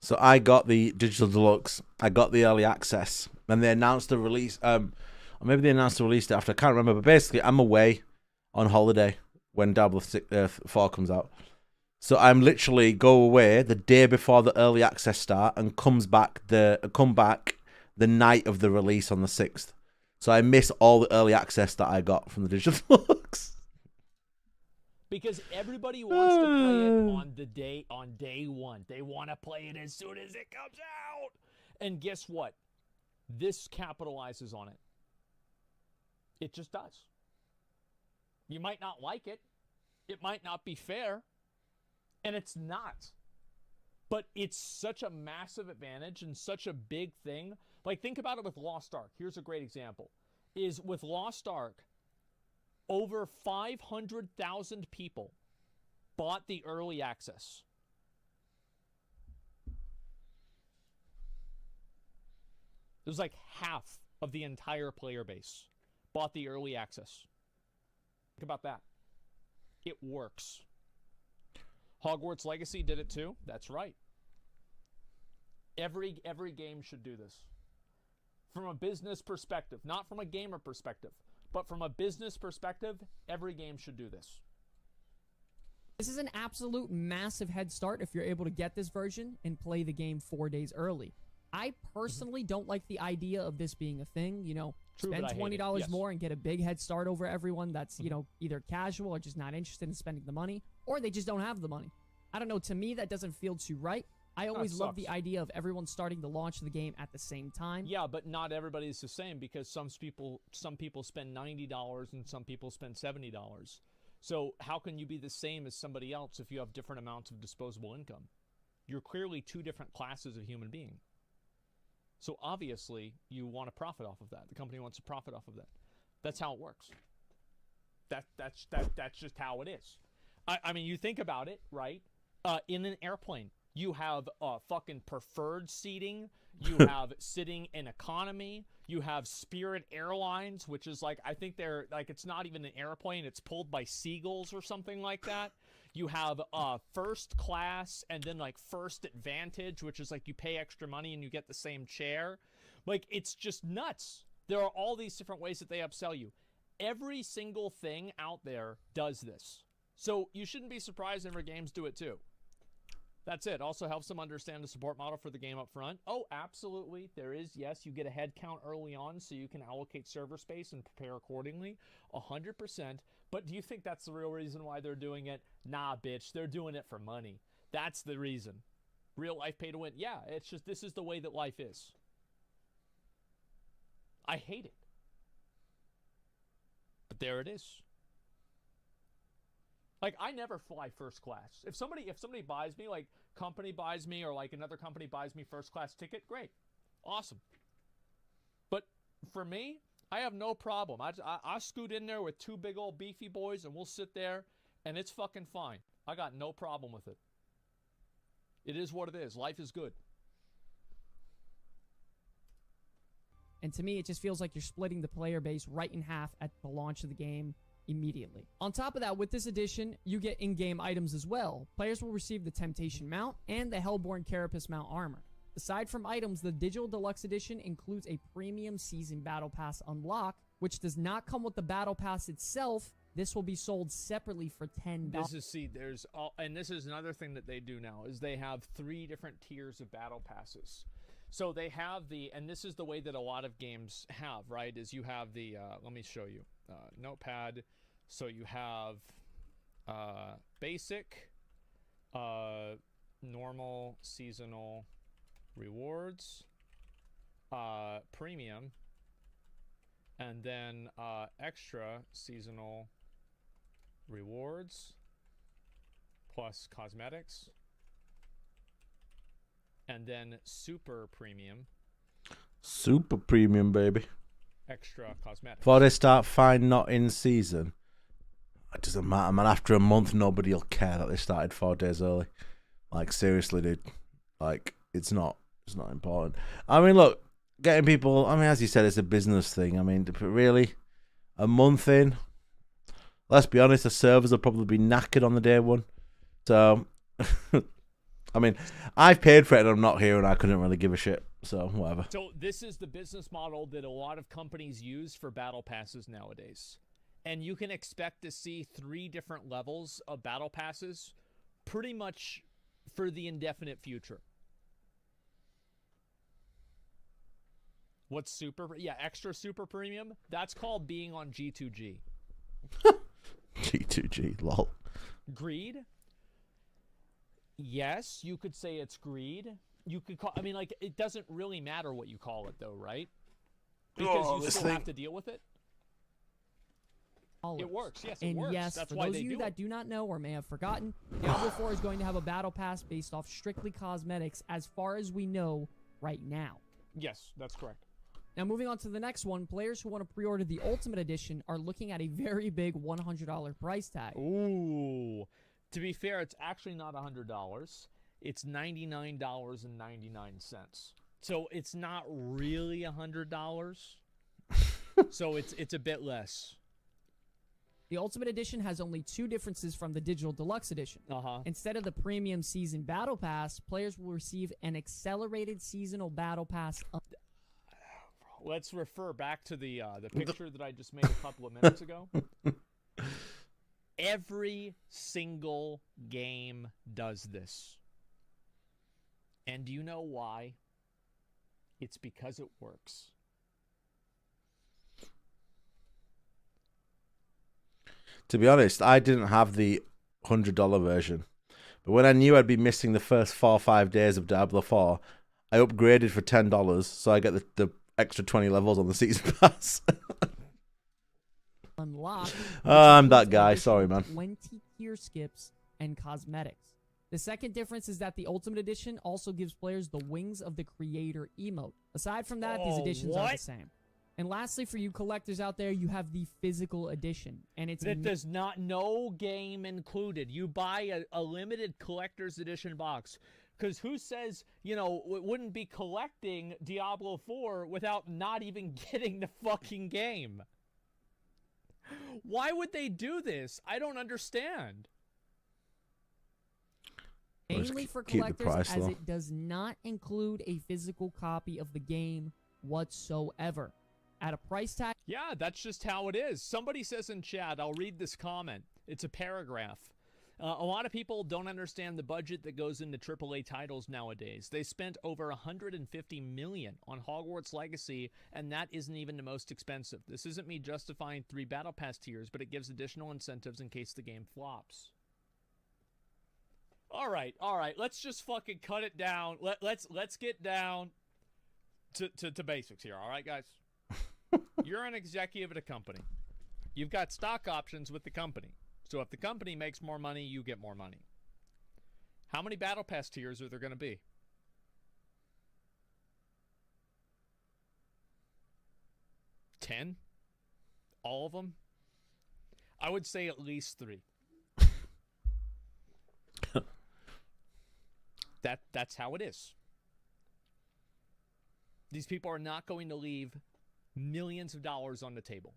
So I got the Digital Deluxe. I got the early access, and they announced the release. Or maybe they announced the release date after. I can't remember. But basically, I'm away on holiday when Diablo 4 comes out. So I'm literally go away the day before the early access start and come back the night of the release on the 6th. So I miss all the early access that I got from the Digital Deluxe. Because everybody wants to play it on day one. They want to play it as soon as it comes out. And guess what? This capitalizes on it. It just does. You might not like it. It might not be fair. And it's not. But it's such a massive advantage and such a big thing. Like, think about it with Lost Ark. Here's a great example. Is with Lost Ark, over 500,000 people bought the early access. There's like half of the entire player base bought the early access. Think about that. It works. Hogwarts Legacy did it too. That's right. Every game should do this. From a business perspective, not from a gamer perspective, but from a business perspective, every game should do this. This is an absolute massive head start if you're able to get this version and play the game 4 days early. I personally don't like the idea of this being a thing. You know, True, spend but I hate it. $20 Yes. more and get a big head start over everyone that's, you know, either casual or just not interested in spending the money, or they just don't have the money. I don't know. To me, that doesn't feel too right. I always love the idea of everyone starting to launch the game at the same time. Yeah, but not everybody's the same because some people spend $90 and some people spend $70. So how can you be the same as somebody else if you have different amounts of disposable income? You're clearly two different classes of human being. So obviously you want to profit off of that. The company wants to profit off of that. That's how it works. That's just how it is. I mean, you think about it, right? In an airplane, you have fucking preferred seating. You have sitting in economy. You have Spirit Airlines, which is like, I think they're like, it's not even an airplane. It's pulled by seagulls or something like that. You have first class and then like first advantage, which is like you pay extra money and you get the same chair. Like, it's just nuts. There are all these different ways that they upsell you. Every single thing out there does this. So you shouldn't be surprised if games do it too. That's it. Also helps them understand the support model for the game up front. Oh, absolutely. There is, yes, you get a head count early on so you can allocate server space and prepare accordingly. 100%. But do you think that's the real reason why they're doing it? Nah, bitch. They're doing it for money. That's the reason. Real life pay to win. Yeah, it's just, this is the way that life is. I hate it. But there it is. Like, I never fly first class. If somebody buys me, like company buys me or like another company buys me first class ticket, great. Awesome. But for me, I have no problem. I scoot in there with two big old beefy boys and we'll sit there and it's fucking fine. I got no problem with it. It is what it is. Life is good. And to me, it just feels like you're splitting the player base right in half at the launch of the game immediately. On top of that, with this edition, you get in-game items as well. Players will receive the Temptation Mount and the Hellborn Carapace Mount armor. Aside from items, the Digital Deluxe Edition includes a premium season Battle Pass unlock, which does not come with the Battle Pass itself. This will be sold separately for $10. And this is another thing that they do now, is they have 3 different tiers of Battle Passes. So they have and this is the way that a lot of games have, right, is you have the, let me show you, notepad. So you have basic, normal, seasonal, rewards, premium, and then extra seasonal rewards plus cosmetics, and then super premium. Super premium, baby. Extra cosmetics. Before they start fine not in season, it doesn't matter, man. After a month, nobody will care that they started 4 days early. Like, seriously, dude. Like, it's not important. I mean, look, getting people, I mean, as you said, it's a business thing. I mean, really, a month in, let's be honest, the servers will probably be knackered on the day one. So, I mean, I've paid for it and I'm not here and I couldn't really give a shit. So, whatever. So, this is the business model that a lot of companies use for battle passes nowadays. And you can expect to see 3 different levels of battle passes pretty much for the indefinite future. What's super? Yeah, extra super premium. That's called being on G2G. G2G, lol. Greed? Yes, you could say it's greed. You could call, I mean, like, it doesn't really matter what you call it, though, right? Because you still have to deal with it. It works, yes, it works. And yes, that's for why those they of you do that it. do not know or may have forgotten, Diablo 4 is going to have a battle pass based off strictly cosmetics as far as we know right now. Yes, that's correct. Now, moving on to the next one, players who want to pre-order the Ultimate Edition are looking at a very big $100 price tag. Ooh. To be fair, it's actually not $100. It's $99.99. So it's not really $100. So it's a bit less. The Ultimate Edition has only 2 differences from the Digital Deluxe Edition. Instead of the Premium Season Battle Pass, players will receive an accelerated seasonal Battle Pass. Let's refer back to the picture that I just made a couple of minutes ago. Every single game does this. And do you know why? It's because it works. To be honest, I didn't have the $100 version. But when I knew I'd be missing the first 4 or 5 days of Diablo 4, I upgraded for $10 so I get the extra 20 levels on the season pass. Unlock. I'm that guy. Sorry, man. 20 tier skips and cosmetics. The second difference is that the Ultimate Edition also gives players the Wings of the Creator emote. Aside from that, these editions are the same. And lastly, for you collectors out there, you have the Physical Edition, and it's that does not no game included. You buy a limited collector's edition box, because who says wouldn't be collecting Diablo 4 without not even getting the fucking game? Why would they do this? I don't understand. Mainly for collectors, as it does not include a physical copy of the game whatsoever. At a price tag. Yeah, that's just how it is. Somebody says in chat, I'll read this comment. It's a paragraph. A lot of people don't understand the budget that goes into AAA titles nowadays. They spent over $150 million on Hogwarts Legacy, and that isn't even the most expensive. This isn't me justifying 3 Battle Pass tiers, but it gives additional incentives in case the game flops. All right. Let's just fucking cut it down. Let's get down to basics here. All right, guys. You're an executive at a company. You've got stock options with the company. So if the company makes more money, you get more money. How many Battle Pass tiers are there going to be? 10? All of them? I would say at least 3. That's how it is. These people are not going to leave millions of dollars on the table.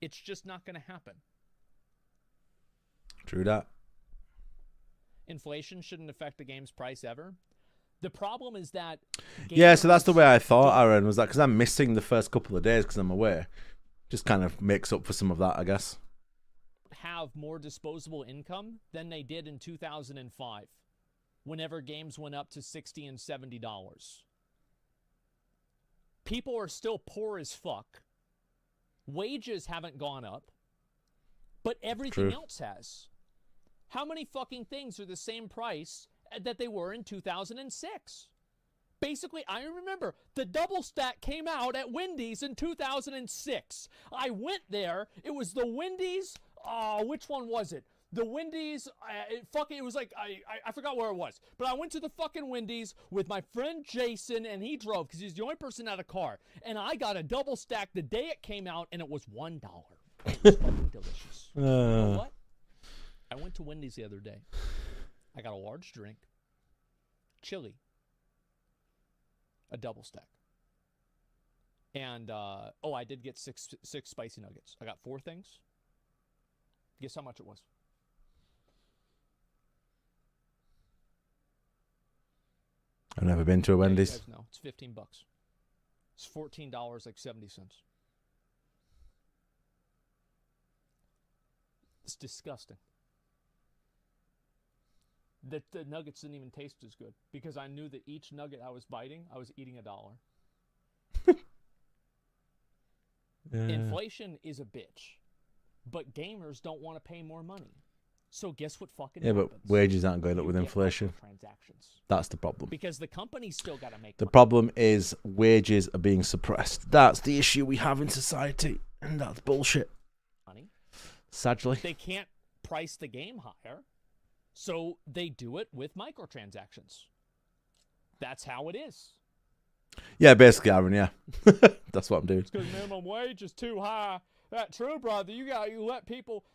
It's just not going to happen. True that. Inflation shouldn't affect the game's price ever. The problem is that... Yeah, so that's the way I thought, Aaron, was that because I'm missing the first couple of days because I'm away. Just kind of makes up for some of that, I guess. Have more disposable income than they did in 2005, whenever games went up to $60 and $70. People are still poor as fuck. Wages haven't gone up, but everything else has. How many fucking things are the same price that they were in 2006? Basically, I remember the double stack came out at Wendy's in 2006. I went there. It was the Wendy's. Which one was it? The Wendy's, it was like, I forgot where it was. But I went to the fucking Wendy's with my friend Jason, and he drove because he's the only person out of car. And I got a double stack the day it came out, and it was $1. It was fucking delicious. You know what? I went to Wendy's the other day. I got a large drink, chili, a double stack. And, I did get six spicy nuggets. I got 4 things. Guess how much it was? I've never been to a Wendy's. No, it's $15. It's $14 like 70 cents. It's disgusting. The nuggets didn't even taste as good because I knew that each nugget I was biting, I was eating $1. Inflation is a bitch, but gamers don't want to pay more money. So guess what fucking happens? But wages aren't going up with inflation. That's the problem. Because the company's still got to make The money. problem is wages are being suppressed. That's the issue we have in society, and that's bullshit. Money. Sadly. They can't price the game higher, so they do it with microtransactions. That's how it is. Yeah, basically, Aaron, yeah. That's what I'm doing. Because minimum wage is too high. That's true, brother. You let people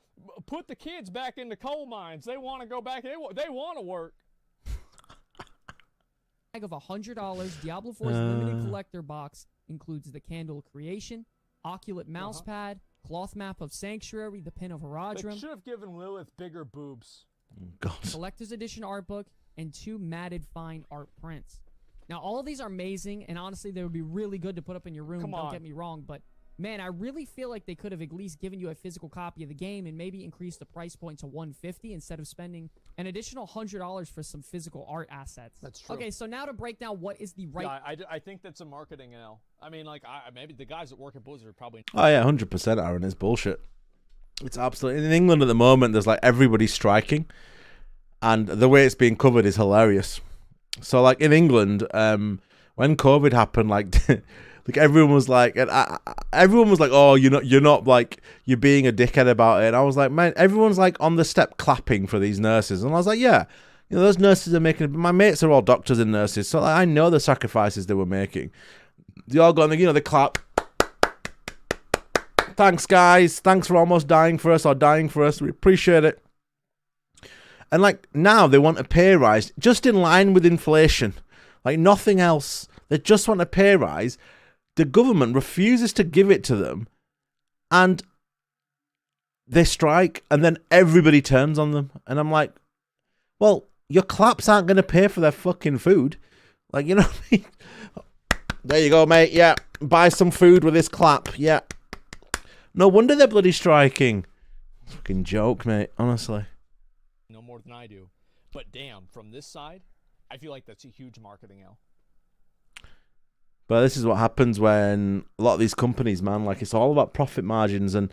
put the kids back into coal mines. They want to go back. They want to work. of $100 Diablo 4's limited collector box includes the Candle of Creation, Oculate mousepad, cloth map of Sanctuary, the Pin of They Haradrim, should have given Lilith bigger boobs. collector's edition art book, and 2 matted fine art prints. Now, all of these are amazing, and honestly, they would be really good to put up in your room. Come Don't on. get me wrong, but man, I really feel like they could have at least given you a physical copy of the game and maybe increased the price point to $150 instead of spending an additional $100 for some physical art assets. That's true. Okay, so now to break down what is the right... Yeah, I think that's a marketing L. I mean, like, maybe the guys that work at Blizzard probably... Oh yeah, 100%, Aaron. It's bullshit. It's absolutely... In England at the moment, there's like everybody striking, and the way it's being covered is hilarious. So like in England, when COVID happened, like... Like everyone was like, "Oh, you're not like you're being a dickhead about it." And I was like, "Man, everyone's like on the step clapping for these nurses." And I was like, "Yeah, those nurses are making." My mates are all doctors and nurses, so like, I know the sacrifices they were making. They all got, they clap. Thanks, guys. Thanks for almost dying for us or dying for us. We appreciate it. And like now, they want a pay rise just in line with inflation, like nothing else. They just want a pay rise. The government refuses to give it to them, and they strike, and then everybody turns on them. And I'm like, well, your claps aren't going to pay for their fucking food. Like, you know what I mean? There you go, mate. Yeah, buy some food with this clap. Yeah. No wonder they're bloody striking. Fucking joke, mate, honestly. No more than I do. But damn, from this side, I feel like that's a huge marketing L. But this is what happens when a lot of these companies, man, like it's all about profit margins, and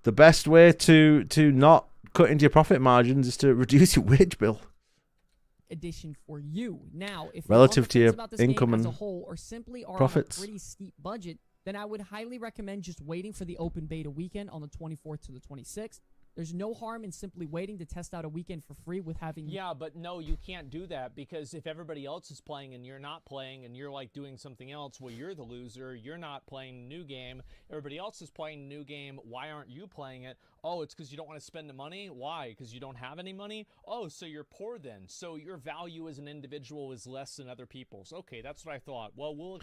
the best way to not cut into your profit margins is to reduce your wage bill. Edition for you. Now, if Relative to you're your about this income game as and a whole, or simply are profits. on a pretty steep budget, then I would highly recommend just waiting for the open beta weekend on the 24th to the 26th. There's no harm in simply waiting to test out a weekend for free with having... Yeah, but no, you can't do that, because if everybody else is playing and you're not playing and you're like doing something else, well, you're the loser. You're not playing the new game. Everybody else is playing the new game. Why aren't you playing it? Oh, it's because you don't want to spend the money? Why? Because you don't have any money? Oh, so you're poor then. So your value as an individual is less than other people's. Okay, that's what I thought. Well,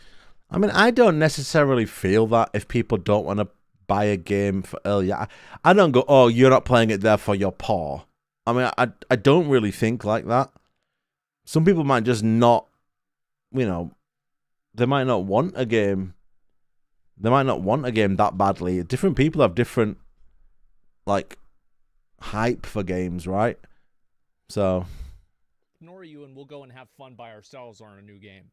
I mean, I don't necessarily feel that if people don't want to buy a game for early. I don't go, oh, you're not playing it, therefore you're poor. I mean, I don't really think like that. Some people might just not, they might not want a game. They might not want a game that badly. Different people have different, like, hype for games, right? So. ignore you and we'll go and have fun by ourselves on a new game.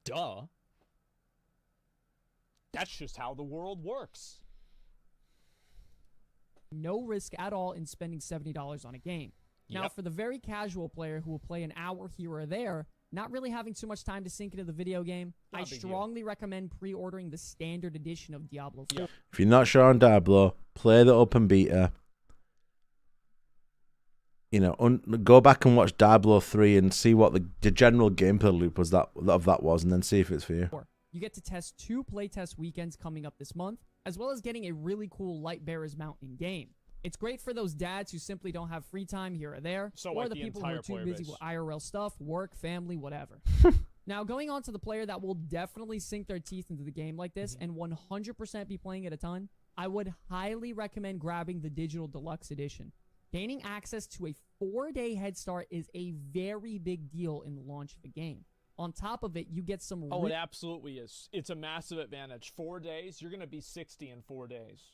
Duh. That's just how the world works. No risk at all in spending $70 on a game. Now, for the very casual player who will play an hour here or there, not really having too much time to sink into the video game, I strongly recommend pre-ordering the standard edition of Diablo 4. If you're not sure on Diablo, play the open beta. Go back and watch Diablo 3 and see what the general gameplay loop was that was, and then see if it's for you. You get to test 2 playtest weekends coming up this month, as well as getting a really cool Lightbearer's mount in-game. It's great for those dads who simply don't have free time here or there, or the people who are too busy with IRL stuff, work, family, whatever. Now, going on to the player that will definitely sink their teeth into the game like this and 100% be playing it a ton, I would highly recommend grabbing the digital Deluxe Edition. Gaining access to a 4-day head start is a very big deal in the launch of the game. On top of it, you get some... Oh, it absolutely is. It's a massive advantage. 4 days, you're going to be 60 in 4 days.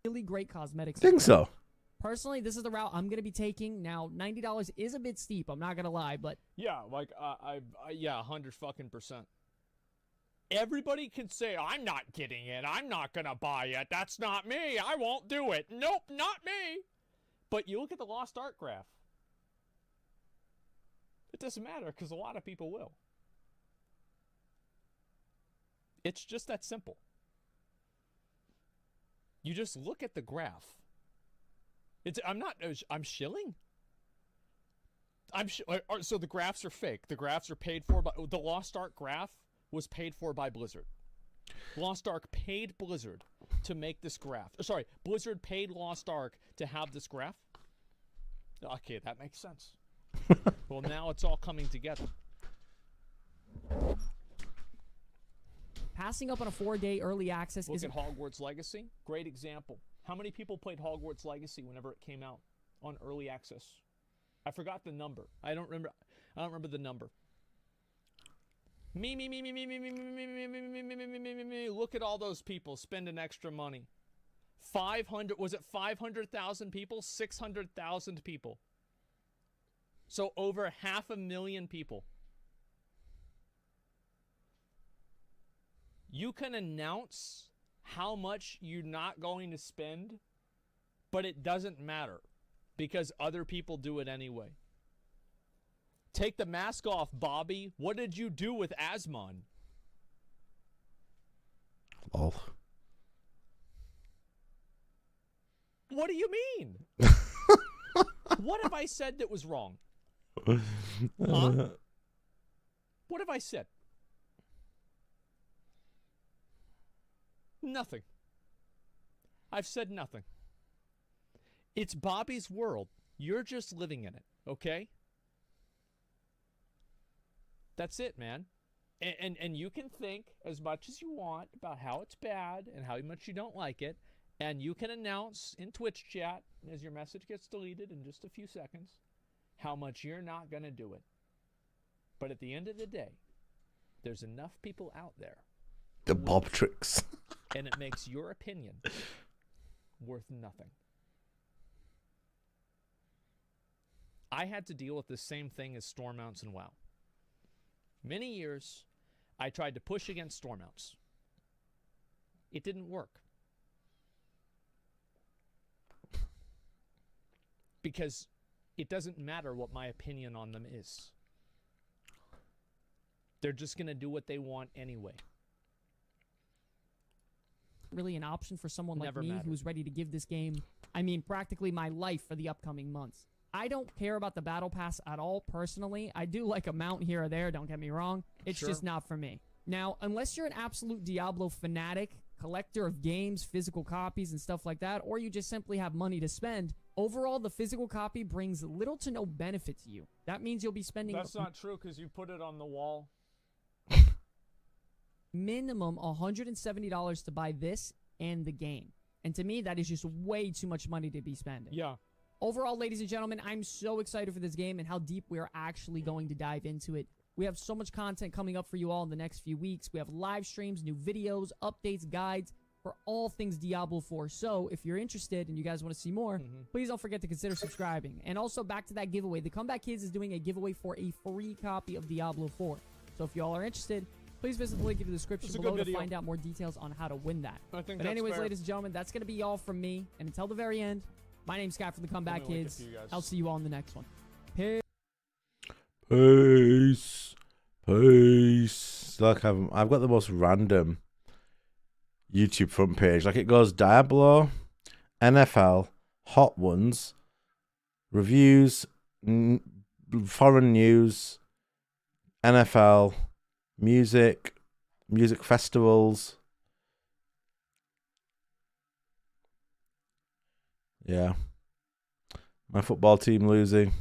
Really great cosmetics. I think so. Personally, this is the route I'm going to be taking. Now, $90 is a bit steep, I'm not going to lie, but... Yeah, like, yeah, 100 fucking %. Everybody can say, I'm not getting it. I'm not going to buy it. That's not me. I won't do it. Nope, not me. But you look at the Lost Art graph. It doesn't matter because a lot of people will. It's just that simple. You just look at the graph. I'm shilling. So the graphs are fake. The graphs are paid for by the Lost Ark graph was paid for by Blizzard. Lost Ark paid Blizzard to make this graph. Sorry, Blizzard paid Lost Ark to have this graph. Okay, that makes sense. Well, now it's all coming together. Passing up on a 4-day early access Look is at Hogwarts Legacy. Great example. How many people played Hogwarts Legacy whenever it came out on early access? I forgot the number. I don't remember the number. Me. Look at all those people spending extra money. 500, was it 500,000 people? 600,000 people. So over 500,000 people. You can announce how much you're not going to spend, but it doesn't matter because other people do it anyway. Take the mask off, Bobby. What did you do with Asmon? Oh. What do you mean? What have I said that was wrong? Huh? What have I said? Nothing. I've said nothing. It's Bobby's world. You're just living in it, okay? That's it, man. And you can think as much as you want about how it's bad and how much you don't like it, and you can announce in Twitch chat as your message gets deleted in just a few seconds how much you're not going to do it. But at the end of the day, there's enough people out there. The Bob tricks. And it makes your opinion worth nothing. I had to deal with the same thing as storm mounts in WoW. Many years, I tried to push against storm mounts. It didn't work. Because it doesn't matter what my opinion on them is. They're just going to do what they want anyway. really an option for someone like Never me mattered. who's ready to give this game, I mean, practically my life for the upcoming months. I don't care about the battle pass at all, personally. I do like a mount here or there, don't get me wrong. It's Sure. just not for me. Now, unless you're an absolute Diablo fanatic, collector of games, physical copies, and stuff like that, or you just simply have money to spend, overall, the physical copy brings little to no benefit to you. That means you'll be spending That's not true because you put it on the wall. minimum $170 to buy this and the game. And to me, that is just way too much money to be spending. Yeah. Overall, ladies and gentlemen, I'm so excited for this game and how deep we are actually going to dive into it. We have so much content coming up for you all in the next few weeks. We have live streams, new videos, updates, guides for all things Diablo 4. So if you're interested and you guys want to see more, please don't forget to consider subscribing. And also back to that giveaway. The Comeback Kids is doing a giveaway for a free copy of Diablo 4. So if y'all are interested, please visit the link in the description It's a below good to video. find out more details on how to win that. I think But that's anyways, fair. ladies and gentlemen, that's going to be all from me. And until the very end, my name's Scott from the Comeback Let me link it Kids. to you guys. I'll see you all in the next one. Peace. Peace. Peace. Like I've got the most random YouTube front page. Like it goes Diablo, NFL, Hot Ones, reviews, foreign news, NFL, music festivals. Yeah. My football team losing.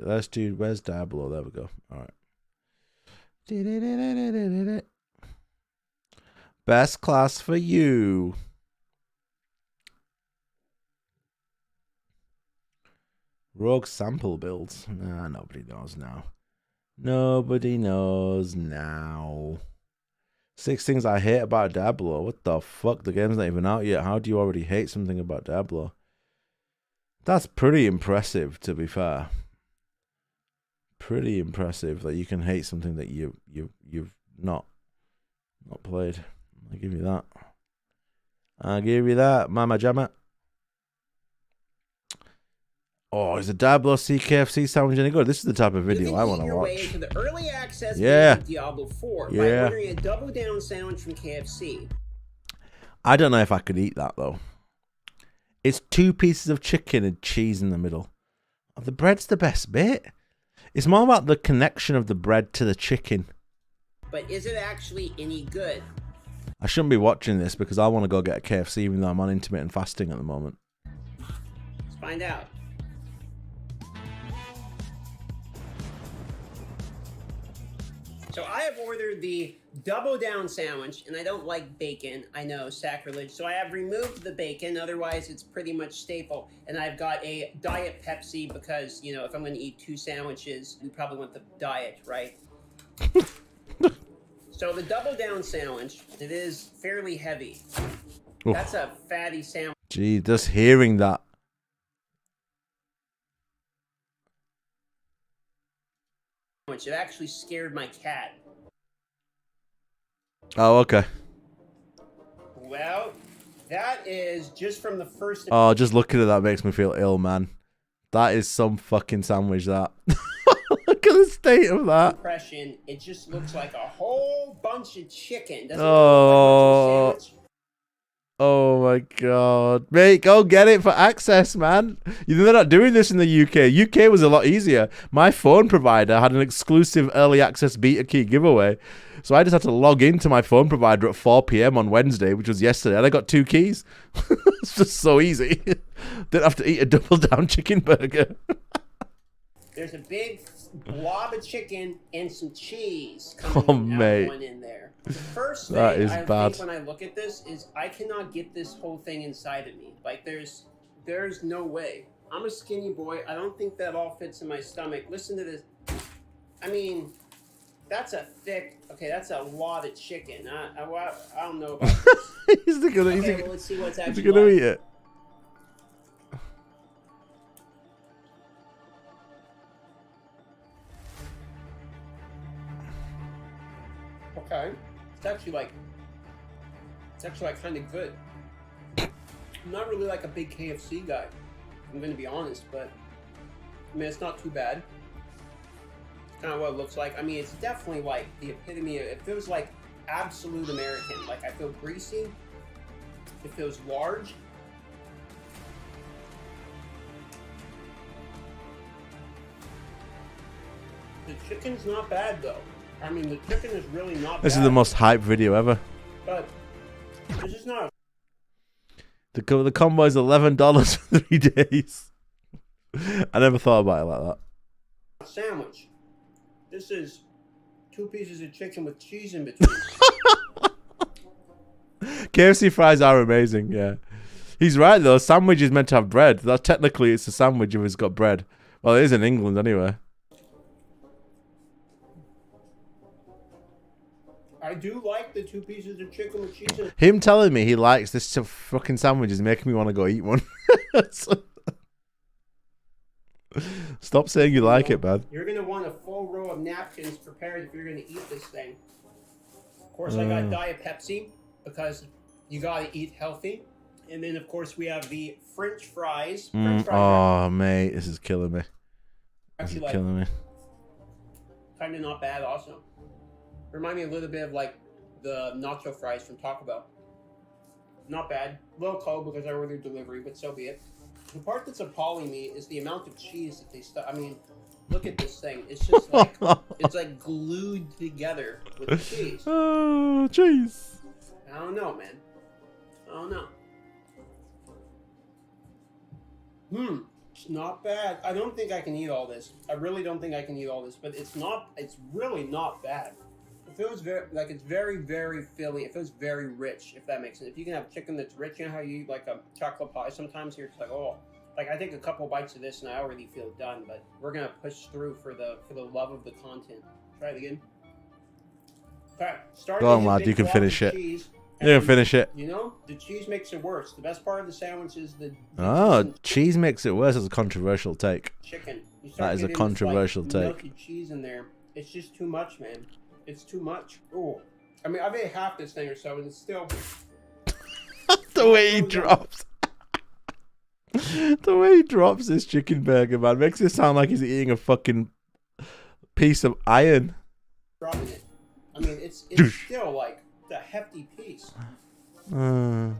Let's do, where's Diablo? There we go. All right. Best class for you. Rogue sample builds. Nah, nobody knows now. Nobody knows now. 6 things I hate about Diablo. What the fuck? The game's not even out yet. How do you already hate something about Diablo? That's pretty impressive, to be fair. Pretty impressive that you can hate something that you've not played. I'll give you that. I'll give you that, Mama Jamma. Oh, is the Diablo CKFC sound any good? This is the type of video I want to watch. You can eat your way into the early access Yeah. of Diablo 4 by Yeah. ordering a double down sandwich from KFC. I don't know if I could eat that though. It's 2 pieces of chicken and cheese in the middle. Oh, the bread's the best bit. It's more about the connection of the bread to the chicken. But is it actually any good? I shouldn't be watching this because I want to go get a KFC even though I'm on intermittent fasting at the moment. Let's find out. So I have ordered the double down sandwich, and I don't like bacon. I know, sacrilege. So I have removed the bacon, otherwise it's pretty much staple. And I've got a Diet Pepsi because, you know, if I'm going to eat 2 sandwiches, we probably want the diet, right? So the double down sandwich, it is fairly heavy. Oof. That's a fatty sandwich. Gee, just hearing that. It actually scared my cat. Oh, okay. Well, that is just from the first... Oh, just looking at that makes me feel ill, man. That is some fucking sandwich, that. Look at the state of that. impression. It just looks like a whole bunch of chicken. Doesn't Oh. it look like a sandwich? Oh my god. Mate, go get it for access, man. They're not doing this in the UK. UK was a lot easier. My phone provider had an exclusive early access beta key giveaway. So I just had to log into my phone provider at 4 p.m. on Wednesday, which was yesterday, and I got 2 keys. It's just so easy. Didn't have to eat a double down chicken burger. There's a big blob of chicken and some cheese coming out mate. one in there. The first thing That is I bad. think when I look at this is I cannot get this whole thing inside of me. Like there's no way. I'm a skinny boy. I don't think that all fits in my stomach. Listen to this. I mean, that's a thick. Okay, that's a lot of chicken. I don't know about this. He's gonna, Okay, well, let's see what's he's actually gonna like. eat it. Okay. It's actually like kind of good. I'm not really like a big KFC guy. I'm gonna be honest, but I mean it's not too bad. It's kind of what it looks like. I mean it's definitely like the epitome of, it feels like absolute American. Like I feel greasy. It feels large. The chicken's not bad though. I mean the chicken is really not bad. This is the most hyped video ever. But it's just not The combo is $11 for 3 days. I never thought about it like that. a sandwich. This is 2 pieces of chicken with cheese in between. KFC fries are amazing, yeah. He's right though, sandwich is meant to have bread. That technically it's a sandwich if it's got bread. Well, it is in England anyway. I do like the 2 pieces of chicken with cheese in it. Him telling me he likes this fucking sandwich is making me want to go eat one. Stop saying you like it, man. You're gonna want a full row of napkins prepared if you're gonna eat this thing. Of course, I got Diet Pepsi because you gotta eat healthy. And then, of course, we have the French fries. French fries are Oh, mate, this is killing me. This is actually like killing me. kind of not bad. Also, remind me a little bit of like the nacho fries from Taco Bell. Not bad. A little cold because I ordered delivery, but so be it. The part that's appalling me is the amount of cheese that they stuff. I mean, look at this thing. It's just like it's like glued together with the cheese. Oh, cheese. I don't know, man. I don't know. It's not bad. I don't think I can eat all this. I really don't think I can eat all this, but it's really not bad. It feels it's very, very filling. It feels very rich, if that makes sense. If you can have chicken that's rich, you know how you eat like a chocolate pie sometimes, you're just like, oh, like I take a couple bites of this and I already feel done, but we're gonna push through for the love of the content. Try it again. Okay, start. Go on, lad, you can finish it. You can finish it. You know, the cheese makes it worse. The best part of the sandwich is the Cheese makes it worse. That's a controversial take. chicken. You That is a getting this, controversial like, take. melted cheese in there. It's just too much, man. It's too much. Oh, I mean, I've ate half this thing or so, and it's still. The way he drops. The way he drops this chicken burger, man, makes it sound like he's eating a fucking piece of iron. Dropping it. I mean, it's still like a hefty piece. Okay.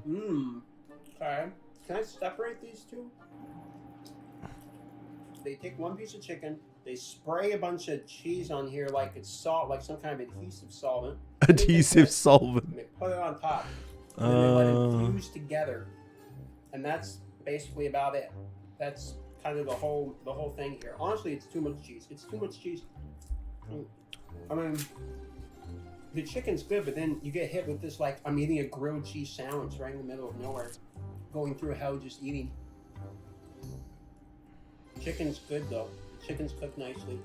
Can I separate these two? They take 1 piece of chicken. They spray a bunch of cheese on here like it's salt, like some kind of adhesive solvent. adhesive solvent. They put it on top. And then they let it fuse together. And that's basically about it. That's kind of the whole thing here. Honestly, it's too much cheese. It's too much cheese. I mean, the chicken's good, but then you get hit with this, like, I'm eating a grilled cheese sandwich right in the middle of nowhere. Going through hell just eating. Chicken's good, though. The chicken's cooked nicely.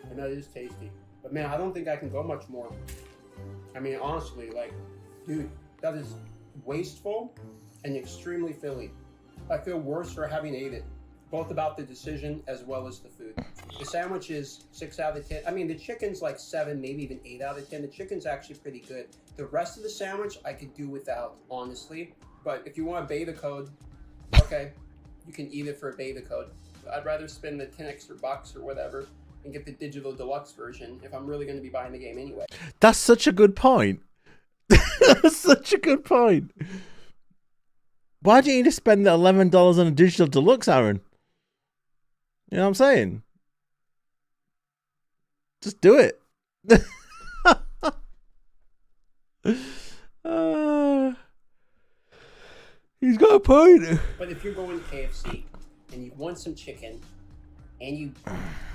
And that is tasty. But man, I don't think I can go much more. I mean, honestly, like, dude, that is wasteful and extremely filling. I feel worse for having ate it, both about the decision as well as the food. The sandwich is 6 out of 10. I mean, the chicken's like 7, maybe even 8 out of 10. The chicken's actually pretty good. The rest of the sandwich I could do without, honestly. But if you want a beta code, okay, you can eat it for a beta code. I'd rather spend the 10 extra bucks or whatever and get the digital deluxe version if I'm really going to be buying the game anyway. That's such a good point. That's such a good point. Why do you need to spend the $11 on a digital deluxe, Aaron? You know what I'm saying? Just do it. He's got a point. But if you're going to KFC and you want some chicken and you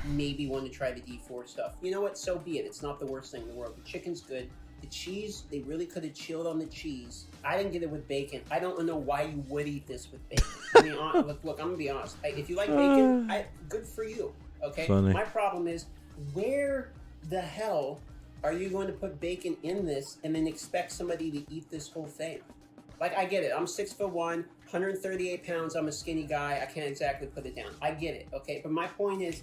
maybe want to try the D4 stuff, you know what? So be it. It's not the worst thing in the world. The chicken's good. The cheese, they really could have chilled on the cheese. I didn't get it with bacon. I don't know why you would eat this with bacon. I mean, look, I'm going to be honest. If you like bacon, good for you. Okay? Funny. My problem is, where the hell are you going to put bacon in this and then expect somebody to eat this whole thing? Like, I get it. I'm 6'1", 138 pounds. I'm a skinny guy. I can't exactly put it down. I get it, okay? But my point is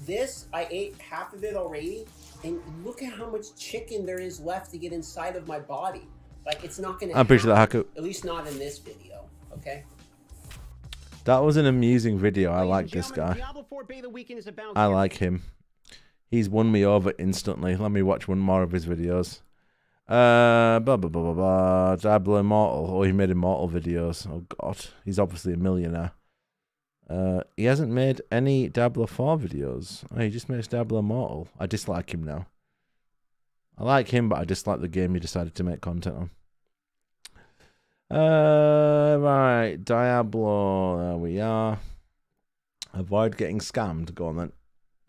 this, I ate half of it already, and look at how much chicken there is left to get inside of my body. Like, it's not going to I'm pretty sure that Haku. At least not in this video, okay? That was an amusing video. I like this guy. I like him. He's won me over instantly. Let me watch one more of his videos. Diablo Immortal. Oh, he made Immortal videos. Oh god, he's obviously a millionaire. He hasn't made any Diablo 4 videos. Oh, he just makes Diablo Immortal. I dislike him now. I like him, but I dislike the game he decided to make content on. Right, Diablo. There we are. Avoid getting scammed. Go on then.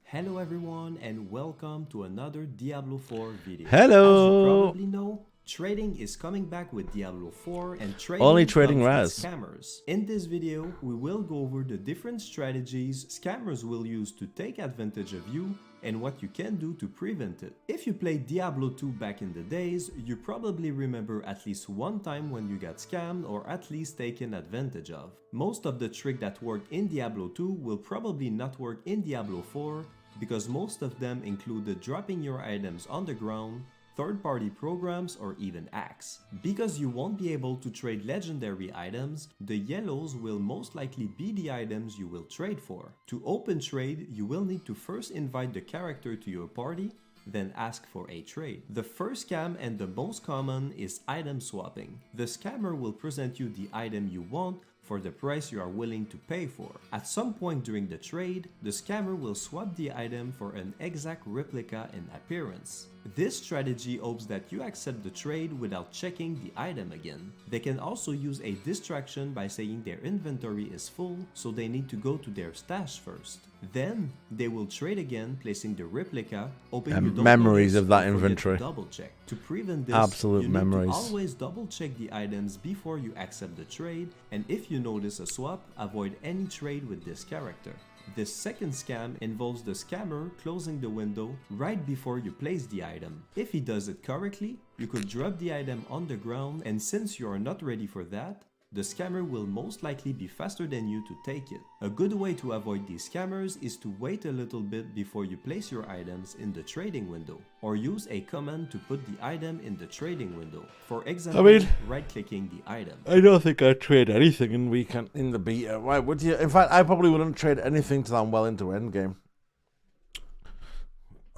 Hello everyone and welcome to another Diablo 4 video. Hello! As you probably know, trading is coming back with Diablo 4 and trading only trading comes with Raz. Scammers. In this video, we will go over the different strategies scammers will use to take advantage of you and what you can do to prevent it. If you played Diablo 2 back in the days, you probably remember at least one time when you got scammed or at least taken advantage of. Most of the tricks that worked in Diablo 2 will probably not work in Diablo 4 because most of them included dropping your items on the ground, third-party programs, or even hacks. Because you won't be able to trade legendary items, the yellows will most likely be the items you will trade for. To open trade, you will need to first invite the character to your party, then ask for a trade. The first scam and the most common is item swapping. The scammer will present you the item you want for the price you are willing to pay for. At some point during the trade, the scammer will swap the item for an exact replica in appearance. This strategy hopes that you accept the trade without checking the item again. They can also use a distraction by saying their inventory is full, so they need to go to their stash first. Then, they will trade again, placing the replica, hoping you don't memories notice of that or forget to inventory. double check. To prevent this, Absolute you memories. need to always double check the items before you accept the trade, and if you notice a swap, avoid any trade with this character. This second scam involves the scammer closing the window right before you place the item. If he does it correctly, you could drop the item on the ground, and since you are not ready for that, the scammer will most likely be faster than you to take it. A good way to avoid these scammers is to wait a little bit before you place your items in the trading window, or use a command to put the item in the trading window. For example, right-clicking the item. I don't think I'd trade anything in the beta. Why would you? In fact, I probably wouldn't trade anything till I'm well into endgame.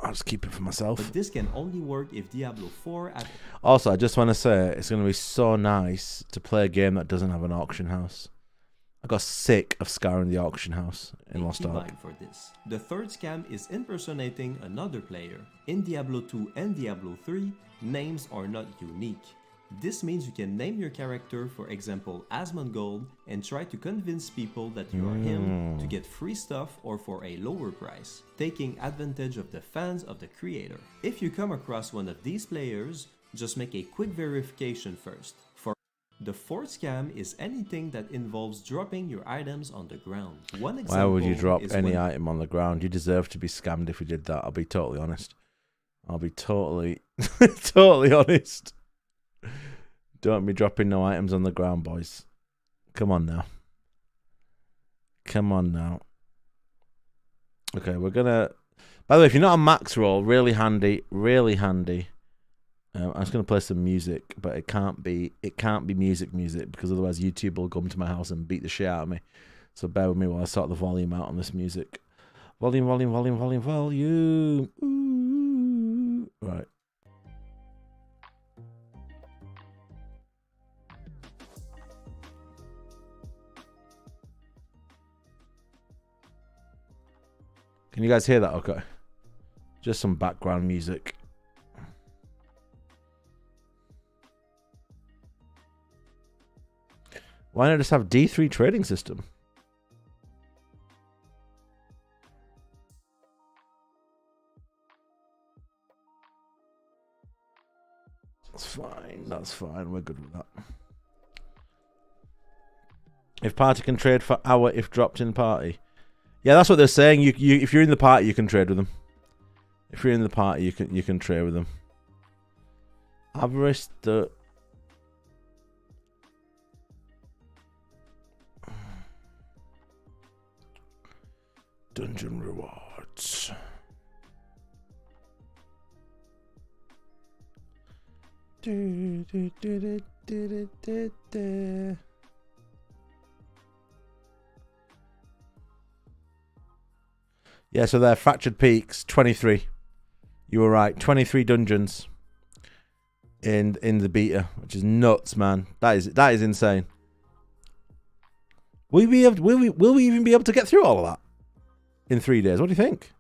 I'll just keep it for myself. But this can only work if Diablo 4... Also, I just want to say, it's going to be so nice to play a game that doesn't have an auction house. I got sick of scouring the auction house in Lost Ark. For this. The third scam is impersonating another player. In Diablo 2 and Diablo 3, names are not unique. This means you can name your character, for example, Asmongold, and try to convince people that you are him to get free stuff or for a lower price, taking advantage of the fans of the creator. If you come across one of these players, just make a quick verification first. The fourth scam is anything that involves dropping your items on the ground. One example. Why would you drop any item on the ground? You deserve to be scammed if you did that. I'll be totally honest. I'll be totally, totally honest. Don't be dropping no items on the ground, boys. Come on now. Come on now. Okay, we're gonna. By the way, if you're not on max roll, really handy, really handy. I'm just gonna play some music, but it can't be music because otherwise YouTube will come to my house and beat the shit out of me. So bear with me while I sort the volume out on this music. Volume. Ooh. Right. Can you guys hear that? Okay. Just some background music. Why not just have D3 trading system? That's fine. That's fine. We're good with that. If party can trade for hour if dropped in party. Yeah, that's what they're saying. You if you're in the party, you can trade with them. If you're in the party, you can trade with them. Avarice the dungeon rewards. Yeah, so they're Fractured Peaks, 23. You were right, 23 dungeons in the beta, which is nuts, man. That is insane. Will we even be able to get through all of that in 3 days? What do you think?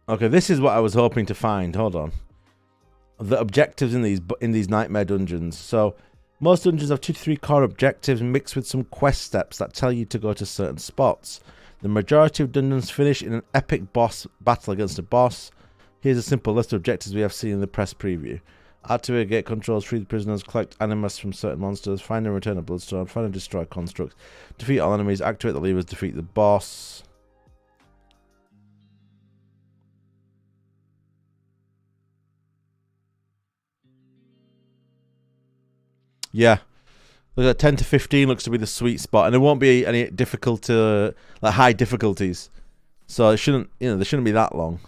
Okay, this is what I was hoping to find. Hold on. The objectives in these nightmare dungeons. So, most dungeons have 2 to 3 core objectives mixed with some quest steps that tell you to go to certain spots. The majority of dungeons finish in an epic boss battle against a boss. Here's a simple list of objectives we have seen in the press preview. Activate gate controls, free the prisoners, collect animus from certain monsters, find and return a bloodstone, find and destroy constructs, defeat all enemies, activate the levers, defeat the boss. Yeah, look at 10 to 15 looks to be the sweet spot, and there won't be any difficult, like high difficulties, so it shouldn't, they shouldn't be that long.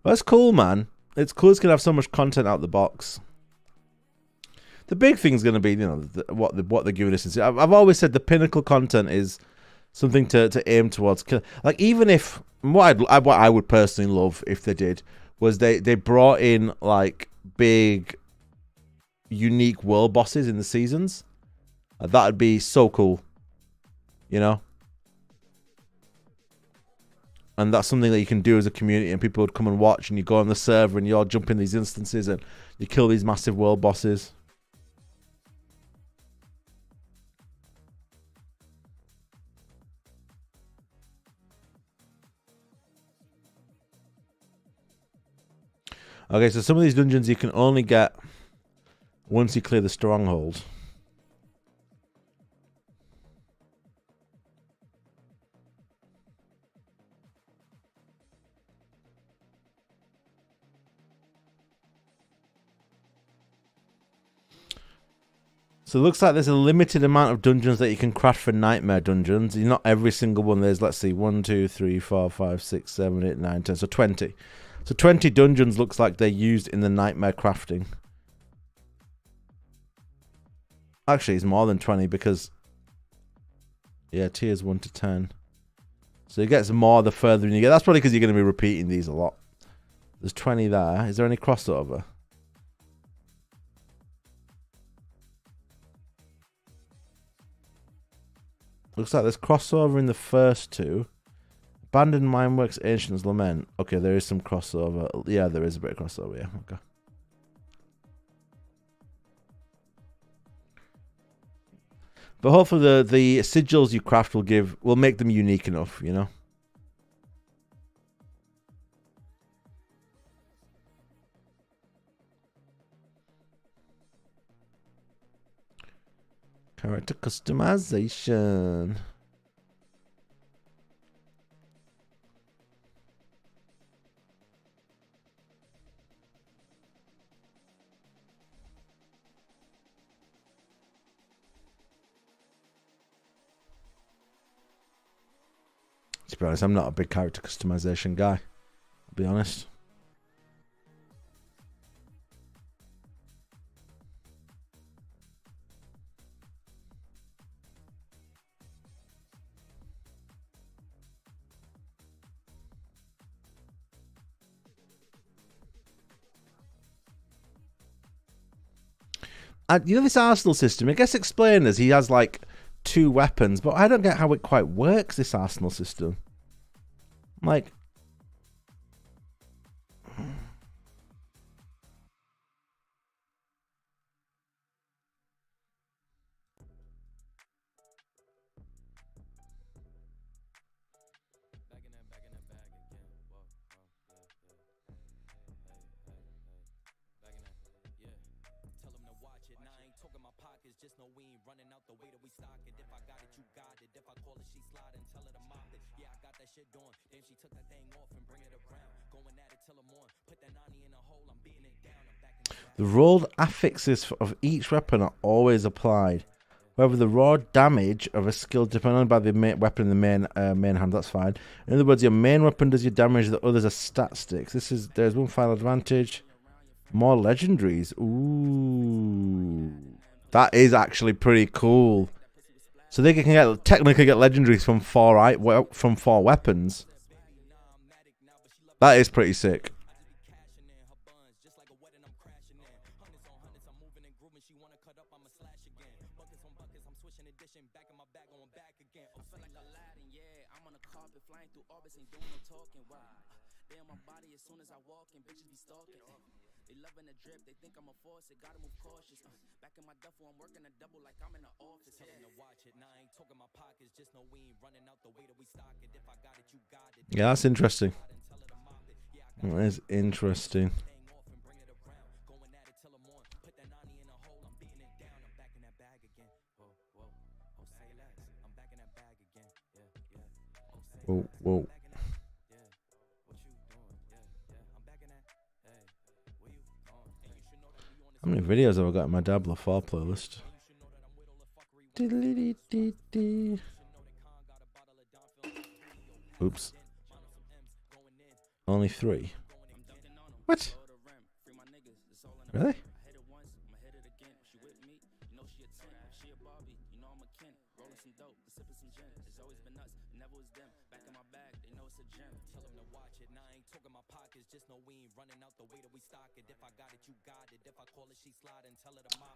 Well, that's cool, man. It's cool. It's gonna have so much content out the box. The big thing's gonna be, what they're giving us. I've always said the pinnacle content is something to aim towards. Like even if what I would personally love if they did was they brought in like big, unique world bosses in the seasons. That'd be so cool, and that's something that you can do as a community, and people would come and watch, and you go on the server and you all jump in these instances and you kill these massive world bosses. Okay, so some of these dungeons you can only get once you clear the stronghold. So it looks like there's a limited amount of dungeons that you can craft for nightmare dungeons. Not every single one. There's, let's see, 1, 2, 3, 4, 5, 6, 7, 8, 9, 10. So 20. So 20 dungeons looks like they're used in the nightmare crafting. Actually, it's more than 20 because... Yeah, tiers 1 to 10. So it gets more the further you get. That's probably because you're going to be repeating these a lot. There's 20 there. Is there any crossover? Looks like there's crossover in the first two. Abandoned Mineworks, Ancient's Lament. Okay, there is some crossover. Yeah, there is a bit of crossover, yeah. Okay. But hopefully the sigils you craft will make them unique enough, you know? Character customization. To be honest, I'm not a big character customization guy. I'll be honest. You know this arsenal system, it gets explained as he has like 2 weapons, but I don't get how it quite works, this arsenal system. Like... The rolled affixes of each weapon are always applied. However, the raw damage of a skill depends on the main weapon in the main hand. That's fine. In other words, your main weapon does your damage. The others are stat sticks. There's one final advantage. More legendaries. Ooh, that is actually pretty cool. So they can technically get legendaries from 4 weapons. That is pretty sick. Yeah, that's interesting. That is interesting. Whoa, whoa. How many videos have I got in my Diablo 4 playlist? Oops. Only 3. What? Really?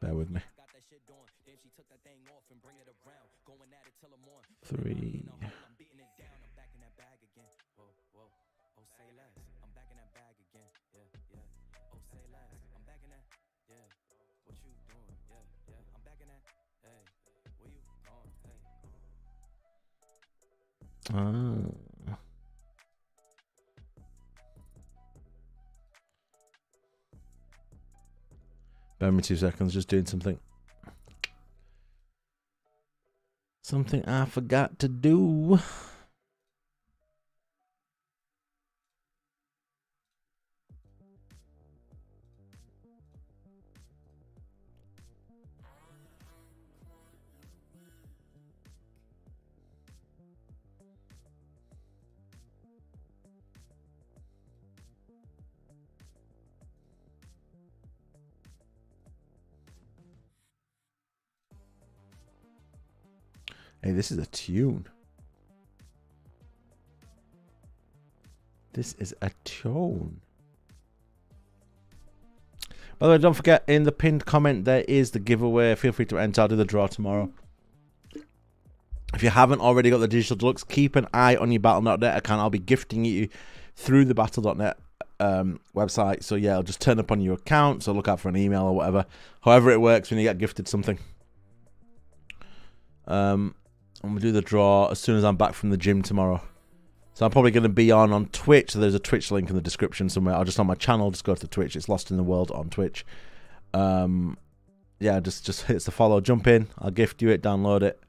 Bear with me. 3. Bear me 2 seconds, just doing something. Something I forgot to do. Hey, this is a tune. This is a tune. By the way, don't forget, in the pinned comment, there is the giveaway. Feel free to enter. I'll do the draw tomorrow. If you haven't already got the Digital Deluxe, keep an eye on your Battle.net account. I'll be gifting you through the Battle.net website. So, yeah, it'll just turn up on your account. So, look out for an email or whatever. However it works when you get gifted something. I'm going to do the draw as soon as I'm back from the gym tomorrow. So I'm probably going to be on Twitch. So there's a Twitch link in the description somewhere. I'll just on my channel, just go to Twitch. It's Lost in the World on Twitch. Yeah, just hit the follow. Jump in. I'll gift you it. Download it.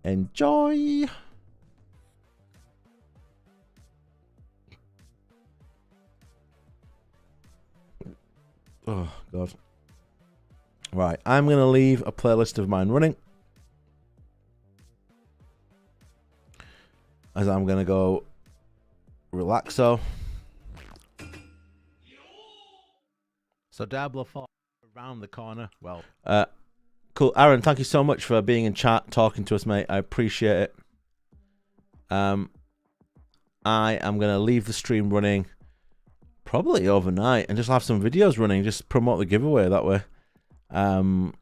Enjoy. Oh, God. Right. I'm going to leave a playlist of mine running. As I'm going to go relaxo. So Diablo 4 around the corner. Well, cool. Aaron, thank you so much for being in chat, talking to us, mate. I appreciate it. I am going to leave the stream running probably overnight and just have some videos running. Just promote the giveaway that way. And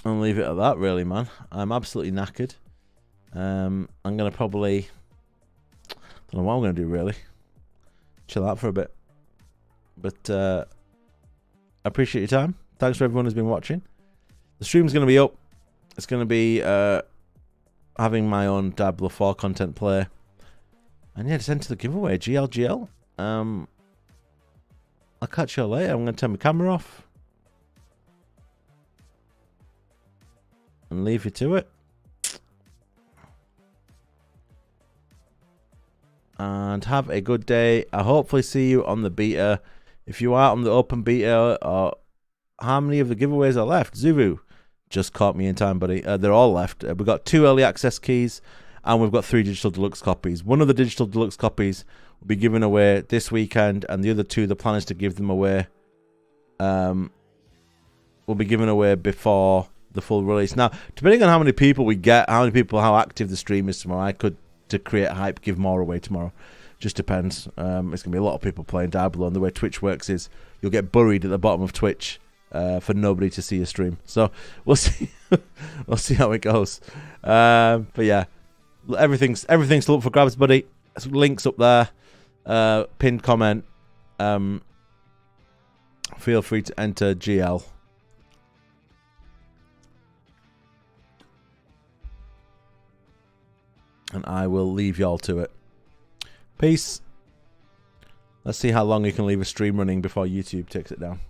leave it at that, really, man. I'm absolutely knackered. I'm going to probably... don't know what I'm going to do, really. Chill out for a bit. But I appreciate your time. Thanks for everyone who's been watching. The stream's going to be up. It's going to be having my own Diablo 4 content play. And yeah, just enter the giveaway. GLGL. I'll catch you later. I'm going to turn my camera off. And leave you to it. And have a good day. I hopefully see you on the beta. If you are on the open beta, or how many of the giveaways are left? Zuru, just caught me in time, buddy. They're all left. We've got 2 early access keys, and we've got 3 digital deluxe copies. One of the digital deluxe copies will be given away this weekend, and the other 2, the plan is to give them away. Will be given away before the full release. Now, depending on how many people we get, how active the stream is tomorrow, I could, to create hype, give more away tomorrow. Just depends. It's going to be a lot of people playing Diablo, and the way Twitch works is you'll get buried at the bottom of Twitch for nobody to see your stream. So we'll see. We'll see how it goes. But yeah, everything's still up for grabs, buddy. Links up there. Pinned comment. Feel free to enter GL. And I will leave y'all to it. Peace. Let's see how long you can leave a stream running before YouTube takes it down.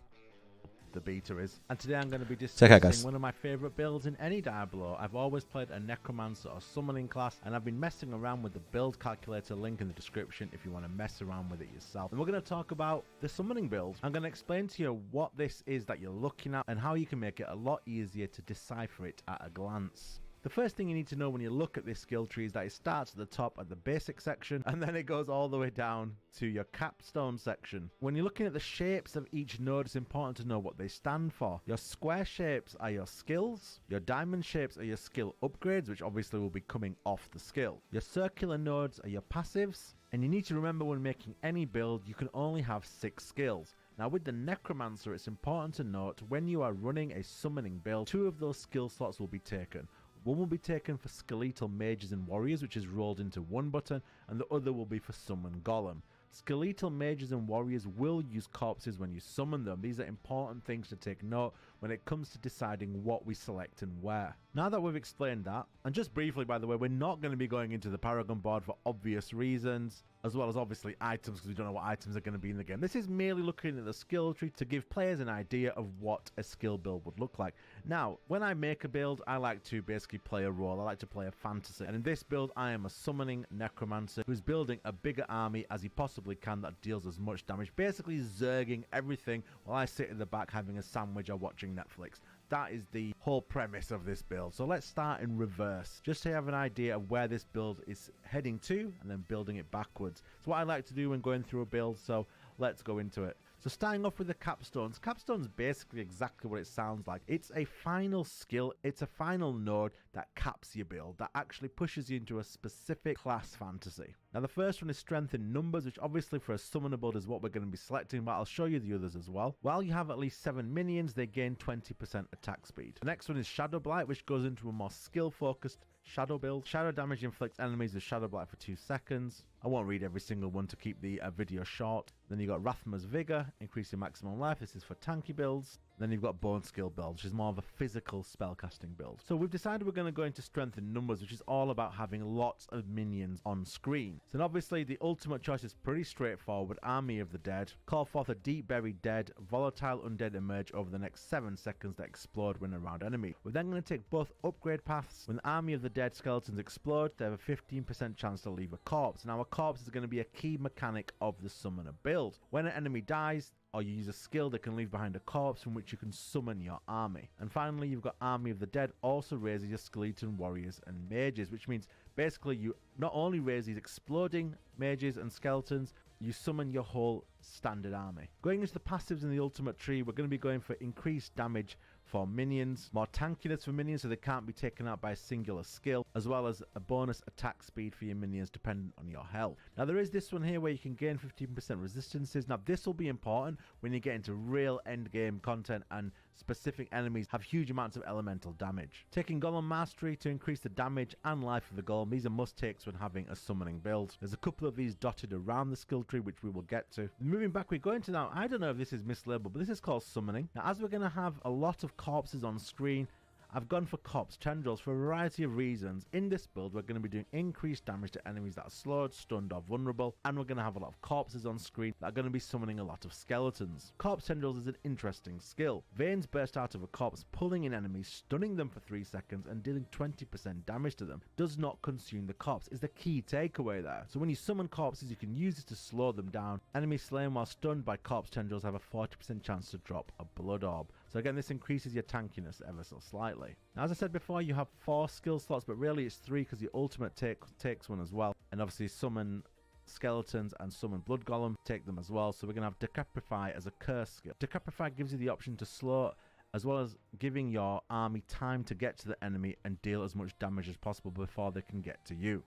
The beta is. And today I'm going to be discussing one of my favourite builds in any Diablo. I've always played a Necromancer or Summoning class, and I've been messing around with the build calculator, link in the description if you want to mess around with it yourself. And we're going to talk about the Summoning build. I'm going to explain to you what this is that you're looking at and how you can make it a lot easier to decipher it at a glance. The first thing you need to know when you look at this skill tree is that it starts at the top at the basic section, and then it goes all the way down to your capstone section. When you're looking at the shapes of each node, it's important to know what they stand for. Your square shapes are your skills, your diamond shapes are your skill upgrades, which obviously will be coming off the skill. Your circular nodes are your passives, and you need to remember when making any build, you can only have 6 skills. Now with the Necromancer, it's important to note when you are running a summoning build, 2 of those skill slots will be taken. One will be taken for Skeletal Mages and Warriors, which is rolled into one button, and the other will be for Summon Golem. Skeletal Mages and Warriors will use corpses when you summon them. These are important things to take note when it comes to deciding what we select and where. Now that we've explained that, and just briefly by the way, we're not going to be going into the Paragon board for obvious reasons, as well as obviously items because we don't know what items are going to be in the game. This is merely looking at the skill tree to give players an idea of what a skill build would look like. Now, when I make a build, I like to basically play a role. I like to play a fantasy. And in this build, I am a summoning necromancer who's building a bigger army as he possibly can that deals as much damage, basically zerging everything while I sit in the back having a sandwich or watching Netflix. That is the whole premise of this build. So let's start in reverse, just to have an idea of where this build is heading to and then building it backwards. It's what I like to do when going through a build, so let's go into it. So So starting off with the capstones. Capstone's basically exactly what it sounds like. It's a final skill, it's a final node that caps your build, that actually pushes you into a specific class fantasy. Now the first one is strength in numbers, which obviously for a summoner build is what we're going to be selecting, but I'll show you the others as well. While you have at least 7 minions, they gain 20% attack speed. The next one is Shadow Blight, which goes into a more skill focused shadow build. Shadow damage inflicts enemies with Shadow Blight for 2 seconds. I won't read every single one to keep the video short. Then you've got Rathma's Vigor, increasing maximum life. This is for tanky builds. Then you've got Bone Skill build, which is more of a physical spellcasting build. So we've decided we're going to go into strength in numbers, which is all about having lots of minions on screen. So obviously the ultimate choice is pretty straightforward. Army of the Dead. Call forth a deep buried dead. Volatile undead emerge over the next 7 seconds that explode when around enemy. We're then going to take both upgrade paths. When the Army of the Dead skeletons explode, they have a 15% chance to leave a corpse. Now a corpse is going to be a key mechanic of the summoner build. When an enemy dies, or you use a skill that can leave behind a corpse from which you can summon your army. And finally, you've got Army of the Dead, also raises your skeleton warriors and mages, which means basically you not only raise these exploding mages and skeletons, you summon your whole standard army. Going into the passives in the ultimate tree, we're going to be going for increased damage for minions, more tankiness for minions so they can't be taken out by a singular skill, as well as a bonus attack speed for your minions dependent on your health. Now there is this one here where you can gain 15% resistances. Now this will be important when you get into real end game content and specific enemies have huge amounts of elemental damage. Taking Golem Mastery to increase the damage and life of the golem. These are must takes when having a summoning build. There's a couple of these dotted around the skill tree which we will get to. Moving back, we go into now, I don't know if this is mislabeled, but this is called summoning. Now as we're going to have a lot of corpses on screen, I've gone for corpse tendrils for a variety of reasons. In this build, we're going to be doing increased damage to enemies that are slowed, stunned, or vulnerable, and we're going to have a lot of corpses on screen that are going to be summoning a lot of skeletons. Corpse tendrils is an interesting skill. Veins burst out of a corpse, pulling in enemies, stunning them for 3 seconds, and dealing 20% damage to them. Does not consume the corpse, is the key takeaway there. So when you summon corpses, you can use this to slow them down. Enemies slain while stunned by corpse tendrils have a 40% chance to drop a blood orb. So again, this increases your tankiness ever so slightly. Now, as I said before, you have 4 skill slots, but really it's 3 because the ultimate takes one as well. And obviously summon skeletons and summon blood golem take them as well. So we're going to have Decapify as a curse skill. Decapify gives you the option to slow, as well as giving your army time to get to the enemy and deal as much damage as possible before they can get to you.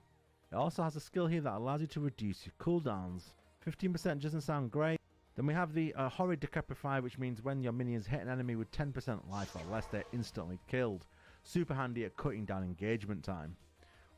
It also has a skill here that allows you to reduce your cooldowns. 15% doesn't sound great. Then we have the Horrid Decapify, which means when your minions hit an enemy with 10% life or less, they're instantly killed. Super handy at cutting down engagement time.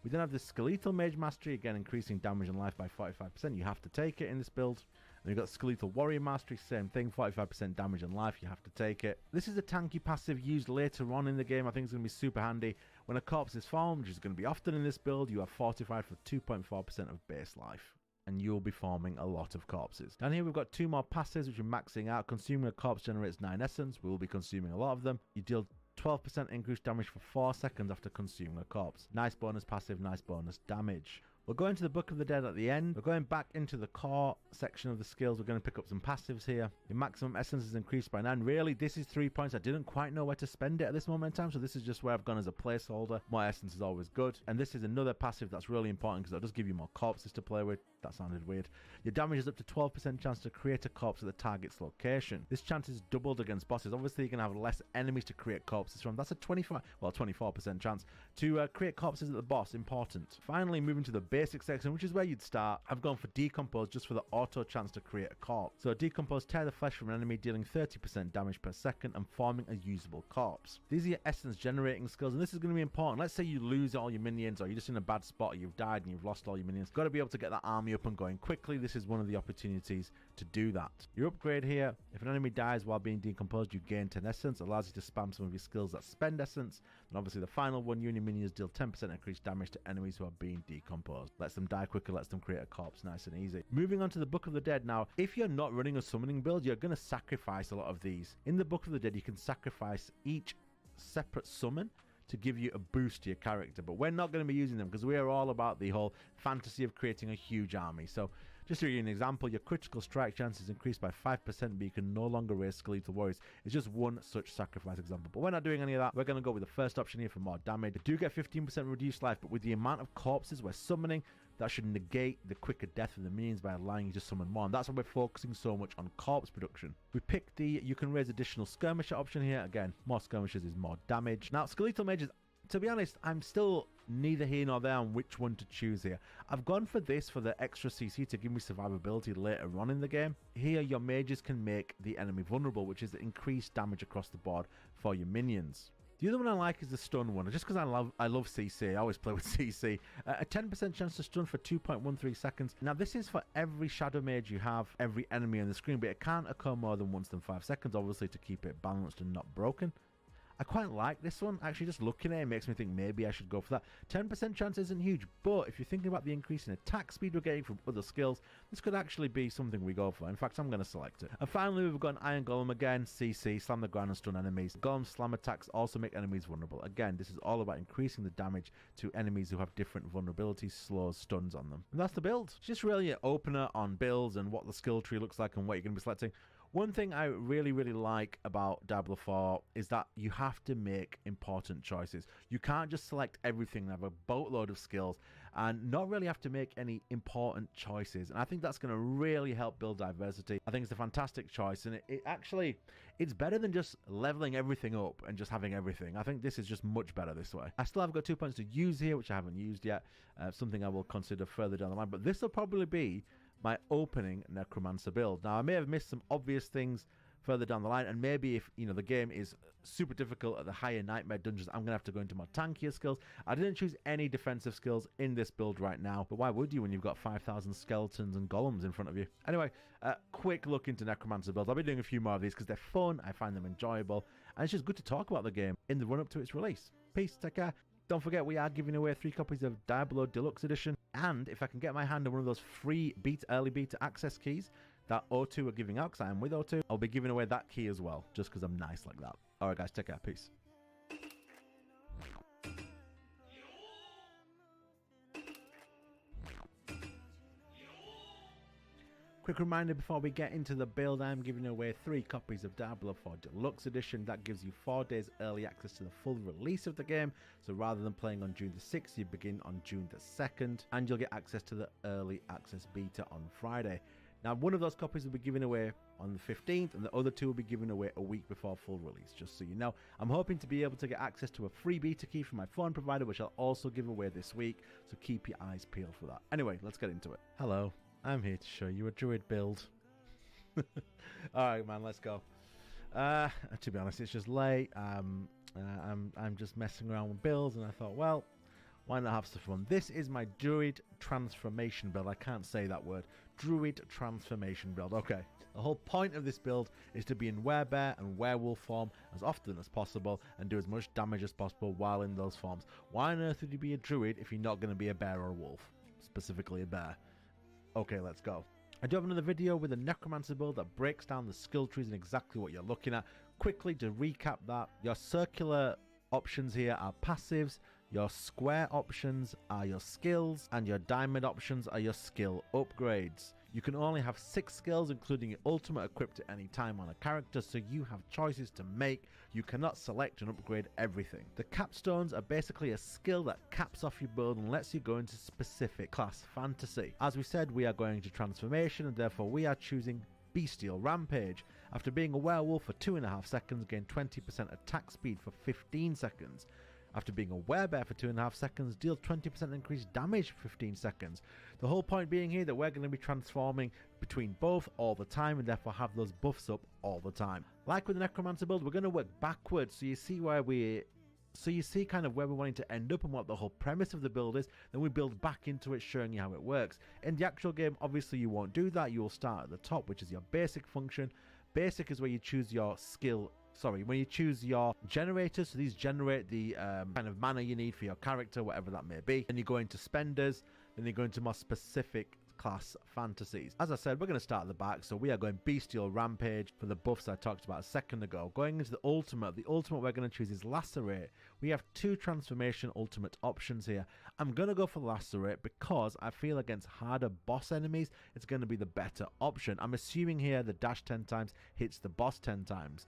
We then have the Skeletal Mage Mastery, again increasing damage and life by 45%. You have to take it in this build. Then you've got Skeletal Warrior Mastery, same thing, 45% damage and life, you have to take it. This is a tanky passive used later on in the game. I think it's going to be super handy. When a corpse is formed, which is going to be often in this build, you are fortified for 2.4% of base life. And you'll be forming a lot of corpses. Down here we've got 2 more passives which we're maxing out. Consuming a corpse generates 9 essence. We will be consuming a lot of them. You deal 12% increased damage for 4 seconds after consuming a corpse. Nice bonus passive, nice bonus damage. We'll go into the Book of the Dead at the end. We're going back into the core section of the skills. We're going to pick up some passives here. Your maximum essence is increased by 9. Really, this is 3 points. I didn't quite know where to spend it at this moment in time, so this is just where I've gone as a placeholder. More essence is always good. And this is another passive that's really important because it does give you more corpses to play with. That sounded weird. Your damage is up to 12% chance to create a corpse at the target's location. This chance is doubled against bosses. Obviously, you're going to have less enemies to create corpses from. That's a 24% chance to create corpses at the boss. Important. Finally, moving to the basic section, which is where you'd start. I've gone for Decompose just for the auto chance to create a corpse. So Decompose, tear the flesh from an enemy, dealing 30% damage per second and forming a usable corpse. These are your essence generating skills, and this is going to be important. Let's say you lose all your minions, or you're just in a bad spot, or you've died and you've lost all your minions. You've got to be able to get that army up and going quickly. This is one of the opportunities to do that. Your upgrade here, if an enemy dies while being decomposed, you gain 10 essence. Allows you to spam some of your skills that spend essence. And obviously the final one, you and your minions deal 10% increased damage to enemies who are being decomposed. Lets them die quicker, lets them create a corpse nice and easy. Moving on to the Book of the Dead now. If you're not running a summoning build, you're going to sacrifice a lot of these. In the Book of the Dead, you can sacrifice each separate summon to give you a boost to your character, but we're not going to be using them because we are all about the whole fantasy of creating a huge army. So Just to give you an example, your critical strike chance is increased by 5%, but you can no longer raise skeletal warriors. It's just one such sacrifice example. But we're not doing any of that. We're going to go with the first option here for more damage. We do get 15% reduced life, but with the amount of corpses we're summoning, that should negate the quicker death of the minions by allowing you to summon more. And that's why we're focusing so much on corpse production. We picked the you can raise additional skirmisher option here. Again, more skirmishers is more damage. Now, skeletal mages, to be honest, I'm still neither here nor there on which one to choose here. I've gone for this for the extra CC to give me survivability later on in the game. Here, your mages can make the enemy vulnerable, which is increased damage across the board for your minions. The other one I like is the stun one, just because I love CC. I always play with CC. A 10% chance to stun for 2.13 seconds. Now, this is for every shadow mage you have, every enemy on the screen, but it can't occur more than once in 5 seconds, obviously, to keep it balanced and not broken. I quite like this one. Actually, just looking at it makes me think maybe I should go for that. 10% chance isn't huge, but if you're thinking about the increase in attack speed we're getting from other skills, this could actually be something we go for. In fact, I'm going to select it. And finally, we've got an Iron Golem again. CC, slam the ground and stun enemies. Golem slam attacks also make enemies vulnerable. Again, this is all about increasing the damage to enemies who have different vulnerabilities, slows, stuns on them. And that's the build. It's just really an opener on builds and what the skill tree looks like and what you're going to be selecting. One thing I really like about Diablo 4 is that you have to make important choices. You can't just select everything and have a boatload of skills and not really have to make any important choices. And I think that's going to really help build diversity. I think it's a fantastic choice, and it's better than just leveling everything up and just having everything. I think this is just much better this way. I still have got 2 points to use here, which I haven't used yet. Something I will consider further down the line, but this will probably be my opening Necromancer build. Now, I may have missed some obvious things further down the line, and maybe if, the game is super difficult at the higher Nightmare dungeons, I'm going to have to go into more tankier skills. I didn't choose any defensive skills in this build right now, but why would you when you've got 5,000 skeletons and golems in front of you? Anyway, quick look into Necromancer builds. I'll be doing a few more of these because they're fun, I find them enjoyable, and it's just good to talk about the game in the run-up to its release. Peace, take care. Don't forget, we are giving away 3 copies of Diablo Deluxe Edition, and if I can get my hand on one of those free early beta access keys that O2 are giving out, because I am with O2, I'll be giving away that key as well, just because I'm nice like that. Alright guys, take care, peace. Quick reminder before we get into the build, I'm giving away 3 copies of Diablo 4 Deluxe Edition. That gives you 4 days early access to the full release of the game. So rather than playing on June the 6th, you begin on June the 2nd. And you'll get access to the early access beta on Friday. Now, one of those copies will be given away on the 15th, and the other 2 will be given away a week before full release, just so you know. I'm hoping to be able to get access to a free beta key from my phone provider, which I'll also give away this week. So keep your eyes peeled for that. Anyway, let's get into it. Hello. I'm here to show you a druid build. Alright man, let's go. To be honest, it's just late. I'm just messing around with builds, and I thought, well, why not have some fun? This is my druid transformation build. I can't say that word. Druid transformation build. Okay. The whole point of this build is to be in werebear and werewolf form as often as possible and do as much damage as possible while in those forms. Why on earth would you be a druid if you're not going to be a bear or a wolf? Specifically a bear. Okay, let's go. I do have another video with a Necromancer build that breaks down the skill trees and exactly what you're looking at. Quickly to recap that, your circular options here are passives, your square options are your skills, and your diamond options are your skill upgrades. You can only have 6 skills, including your ultimate, equipped at any time on a character, so you have choices to make. You cannot select and upgrade everything. The capstones are basically a skill that caps off your build and lets you go into specific class fantasy. As we said, we are going to transformation, and therefore we are choosing Bestial Rampage. After being a werewolf for 2.5 seconds, gain 20% attack speed for 15 seconds. After being a werebear for 2.5 seconds, deal 20% increased damage for 15 seconds. The whole point being here that we're going to be transforming between both all the time and therefore have those buffs up all the time. Like with the Necromancer build, we're going to work backwards so you see kind of where we're wanting to end up and what the whole premise of the build is. Then we build back into it, showing you how it works. In the actual game, obviously you won't do that. You will start at the top, which is your basic function. Basic is where you choose your skill. When you choose your generators, so these generate the kind of mana you need for your character, whatever that may be. Then you go into spenders, then you go into more specific class fantasies. As I said, we're going to start at the back, so we are going Bestial Rampage for the buffs I talked about a second ago. Going into the ultimate we're going to choose is Lacerate. We have 2 transformation ultimate options here. I'm going to go for Lacerate because I feel against harder boss enemies, it's going to be the better option. I'm assuming here the dash 10 times hits the boss 10 times.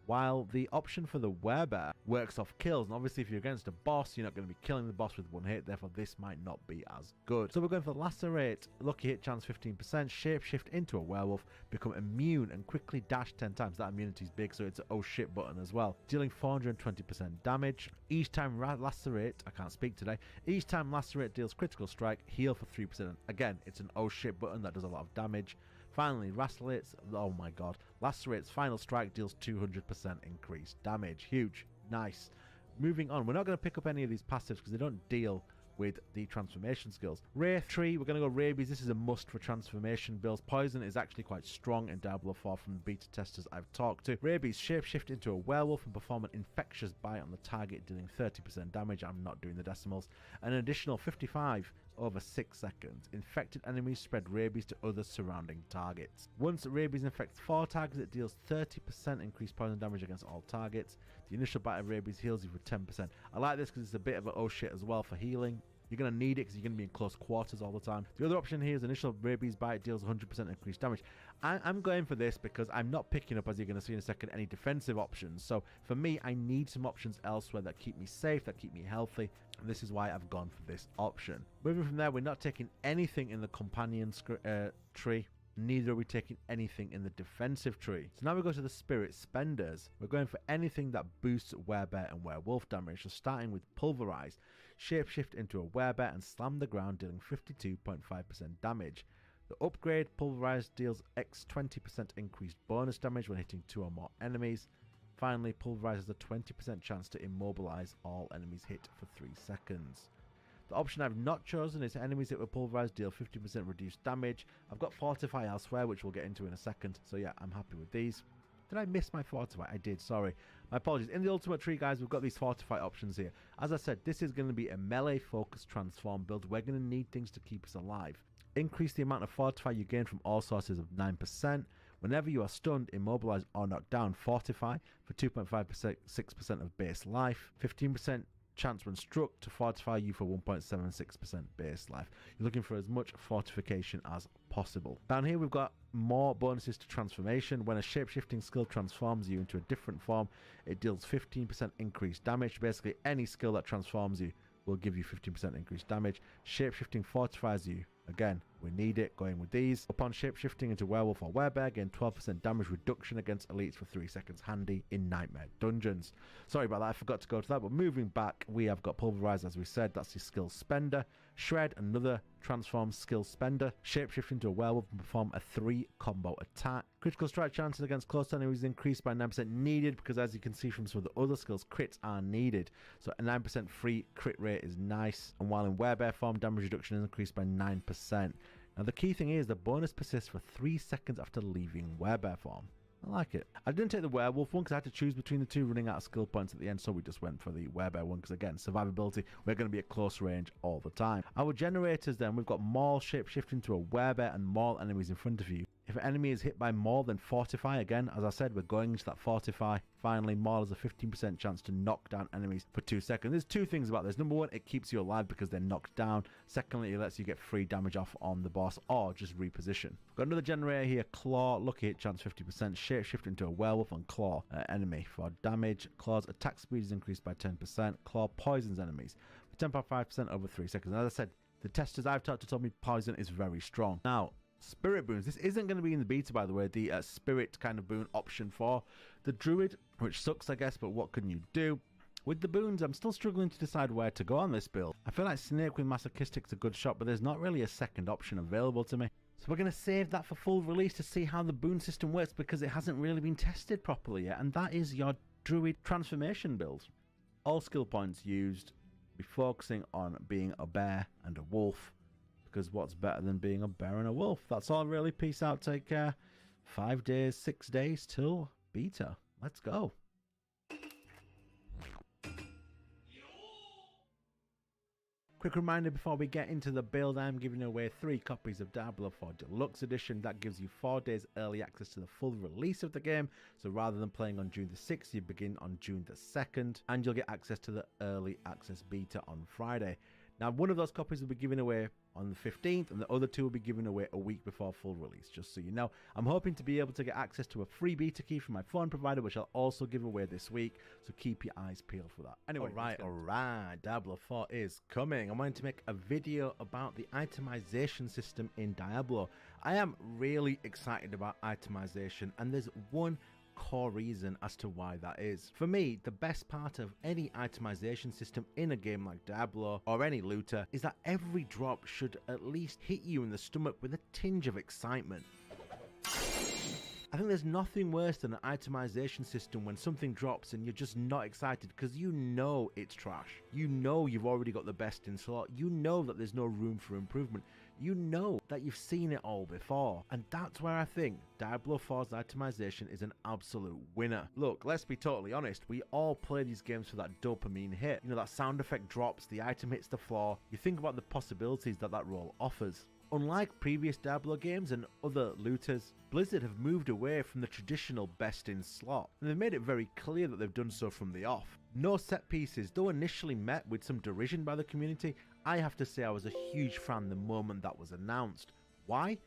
While the option for the Werebear works off kills, and obviously if you're against a boss, you're not going to be killing the boss with 1 hit, therefore this might not be as good. So we're going for Lacerate, lucky hit chance 15%, shapeshift into a werewolf, become immune and quickly dash 10 times. That immunity is big, so it's an oh shit button as well. Dealing 420% damage. Each time Lacerate, I can't speak today, each time Lacerate deals critical strike, heal for 3%. Again, it's an oh shit button that does a lot of damage. Finally, Lacerate's, oh my god, Lacerate's final strike deals 200% increased damage. Huge. Nice. Moving on, we're not going to pick up any of these passives because they don't deal with the transformation skills. Wraith Tree, we're going to go Rabies. This is a must for transformation builds. Poison is actually quite strong in Diablo 4 from the beta testers I've talked to. Rabies, shapeshift into a werewolf and perform an infectious bite on the target, dealing 30% damage. I'm not doing the decimals. An additional 55 over 6 seconds. Infected enemies spread rabies to other surrounding targets. Once rabies infects 4 targets, it deals 30% increased poison damage against all targets. The initial bite of rabies heals you for 10%. I like this because it's a bit of a oh shit as well for healing. You're going to need it because you're going to be in close quarters all the time. The other option here is initial rabies bite deals 100% increased damage. I'm going for this because I'm not picking up, as you're going to see in a second, any defensive options. So for me, I need some options elsewhere that keep me safe, that keep me healthy. And this is why I've gone for this option. Moving from there, we're not taking anything in the companion tree. Neither are we taking anything in the defensive tree. So now we go to the spirit spenders. We're going for anything that boosts werebear and werewolf damage. So starting with pulverize, shapeshift into a werebear and slam the ground, dealing 52.5% damage. The upgrade pulverize deals x 20% increased bonus damage when hitting 2 or more enemies. Finally, pulverize has a 20% chance to immobilize all enemies hit for 3 seconds. The option I've not chosen is enemies that were pulverized deal 50% reduced damage. I've got Fortify elsewhere, which we'll get into in a second. So yeah, I'm happy with these. Did I miss my Fortify? I did, sorry. My apologies. In the Ultimate Tree, guys, we've got these Fortify options here. As I said, this is going to be a melee-focused transform build. We're going to need things to keep us alive. Increase the amount of Fortify you gain from all sources of 9%. Whenever you are stunned, immobilized, or knocked down, Fortify for 2.56% of base life. 15% chance when struck to fortify you for 1.76% base life. You're looking for as much fortification as possible. Down here we've got more bonuses to transformation. When a shape-shifting skill transforms you into a different form, it deals 15% increased damage. Basically any skill that transforms you will give you 15% increased damage. Shape-shifting fortifies you. Again, we need it, going with these. Upon shape-shifting into werewolf or werebear, gain 12% damage reduction against elites for 3 seconds, handy in nightmare dungeons. Sorry about that, I forgot to go to that, but moving back, we have got pulverize, as we said, that's the skill spender. Shred, another transform skill spender. Shapeshift into a werewolf and perform a 3 combo attack. Critical strike chances against close enemies increased by 9%, needed because, as you can see from some of the other skills, crits are needed. So a 9% free crit rate is nice. And while in werebear form, damage reduction is increased by 9%. Now the key thing is the bonus persists for 3 seconds after leaving werebear form. I like it. I didn't take the werewolf one because I had to choose between the two, running out of skill points at the end, so we just went for the werebear one because, again, survivability, we're going to be at close range all the time. Our generators then, we've got Maul, shapeshift into a werebear and Maul enemies in front of you. If an enemy is hit by Maul, then Fortify. Again, as I said, we're going into that Fortify. Finally, Maul has a 15% chance to knock down enemies for 2 seconds. There's 2 things about this. Number 1, it keeps you alive because they're knocked down. Secondly, it lets you get free damage off on the boss or just reposition. We've got another generator here, Claw, lucky hit chance 50%, shapeshift into a werewolf and Claw enemy for damage. Claw's attack speed is increased by 10%. Claw poisons enemies for 10.5% over 3 seconds. And as I said, the testers I've talked to told me poison is very strong. Now, Spirit boons. This isn't going to be in the beta, by the way, the spirit kind of boon option for the druid, which sucks, I guess, but what can you do? With the boons, I'm still struggling to decide where to go on this build. I feel like Snake with Masochistic's a good shot, but there's not really a second option available to me. So we're going to save that for full release to see how the boon system works, because it hasn't really been tested properly yet, and that is your druid transformation build. All skill points used, be focusing on being a bear and a wolf, because what's better than being a bear and a wolf? That's all really. Peace out, take care. 5 days, 6 days till beta. Let's go. Quick reminder before we get into the build, I'm giving away 3 copies of Diablo 4 Deluxe Edition. That gives you 4 days early access to the full release of the game. So rather than playing on June the 6th, you begin on June the 2nd, and you'll get access to the early access beta on Friday. Now, one of those copies will be given away on the 15th, and the other 2 will be given away a week before full release, just so you know. I'm hoping to be able to get access to a free beta key from my phone provider, which I'll also give away this week, so keep your eyes peeled for that. Anyway, alright, Diablo 4 is coming. I'm going to make a video about the itemization system in Diablo. I am really excited about itemization, and there's one core reason as to why that is. For me, the best part of any itemization system in a game like Diablo or any looter is that every drop should at least hit you in the stomach with a tinge of excitement. I think there's nothing worse than an itemization system when something drops and you're just not excited because you know it's trash. You know you've already got the best in slot. You know that there's no room for improvement. You know that you've seen it all before. And that's where I think Diablo 4's itemization is an absolute winner. Look, let's be totally honest. We all play these games for that dopamine hit. You know, that sound effect drops, the item hits the floor. You think about the possibilities that that role offers. Unlike previous Diablo games and other looters, Blizzard have moved away from the traditional best in slot, and they've made it very clear that they've done so from the off. No set pieces, though initially met with some derision by the community, I have to say I was a huge fan the moment that was announced. Why?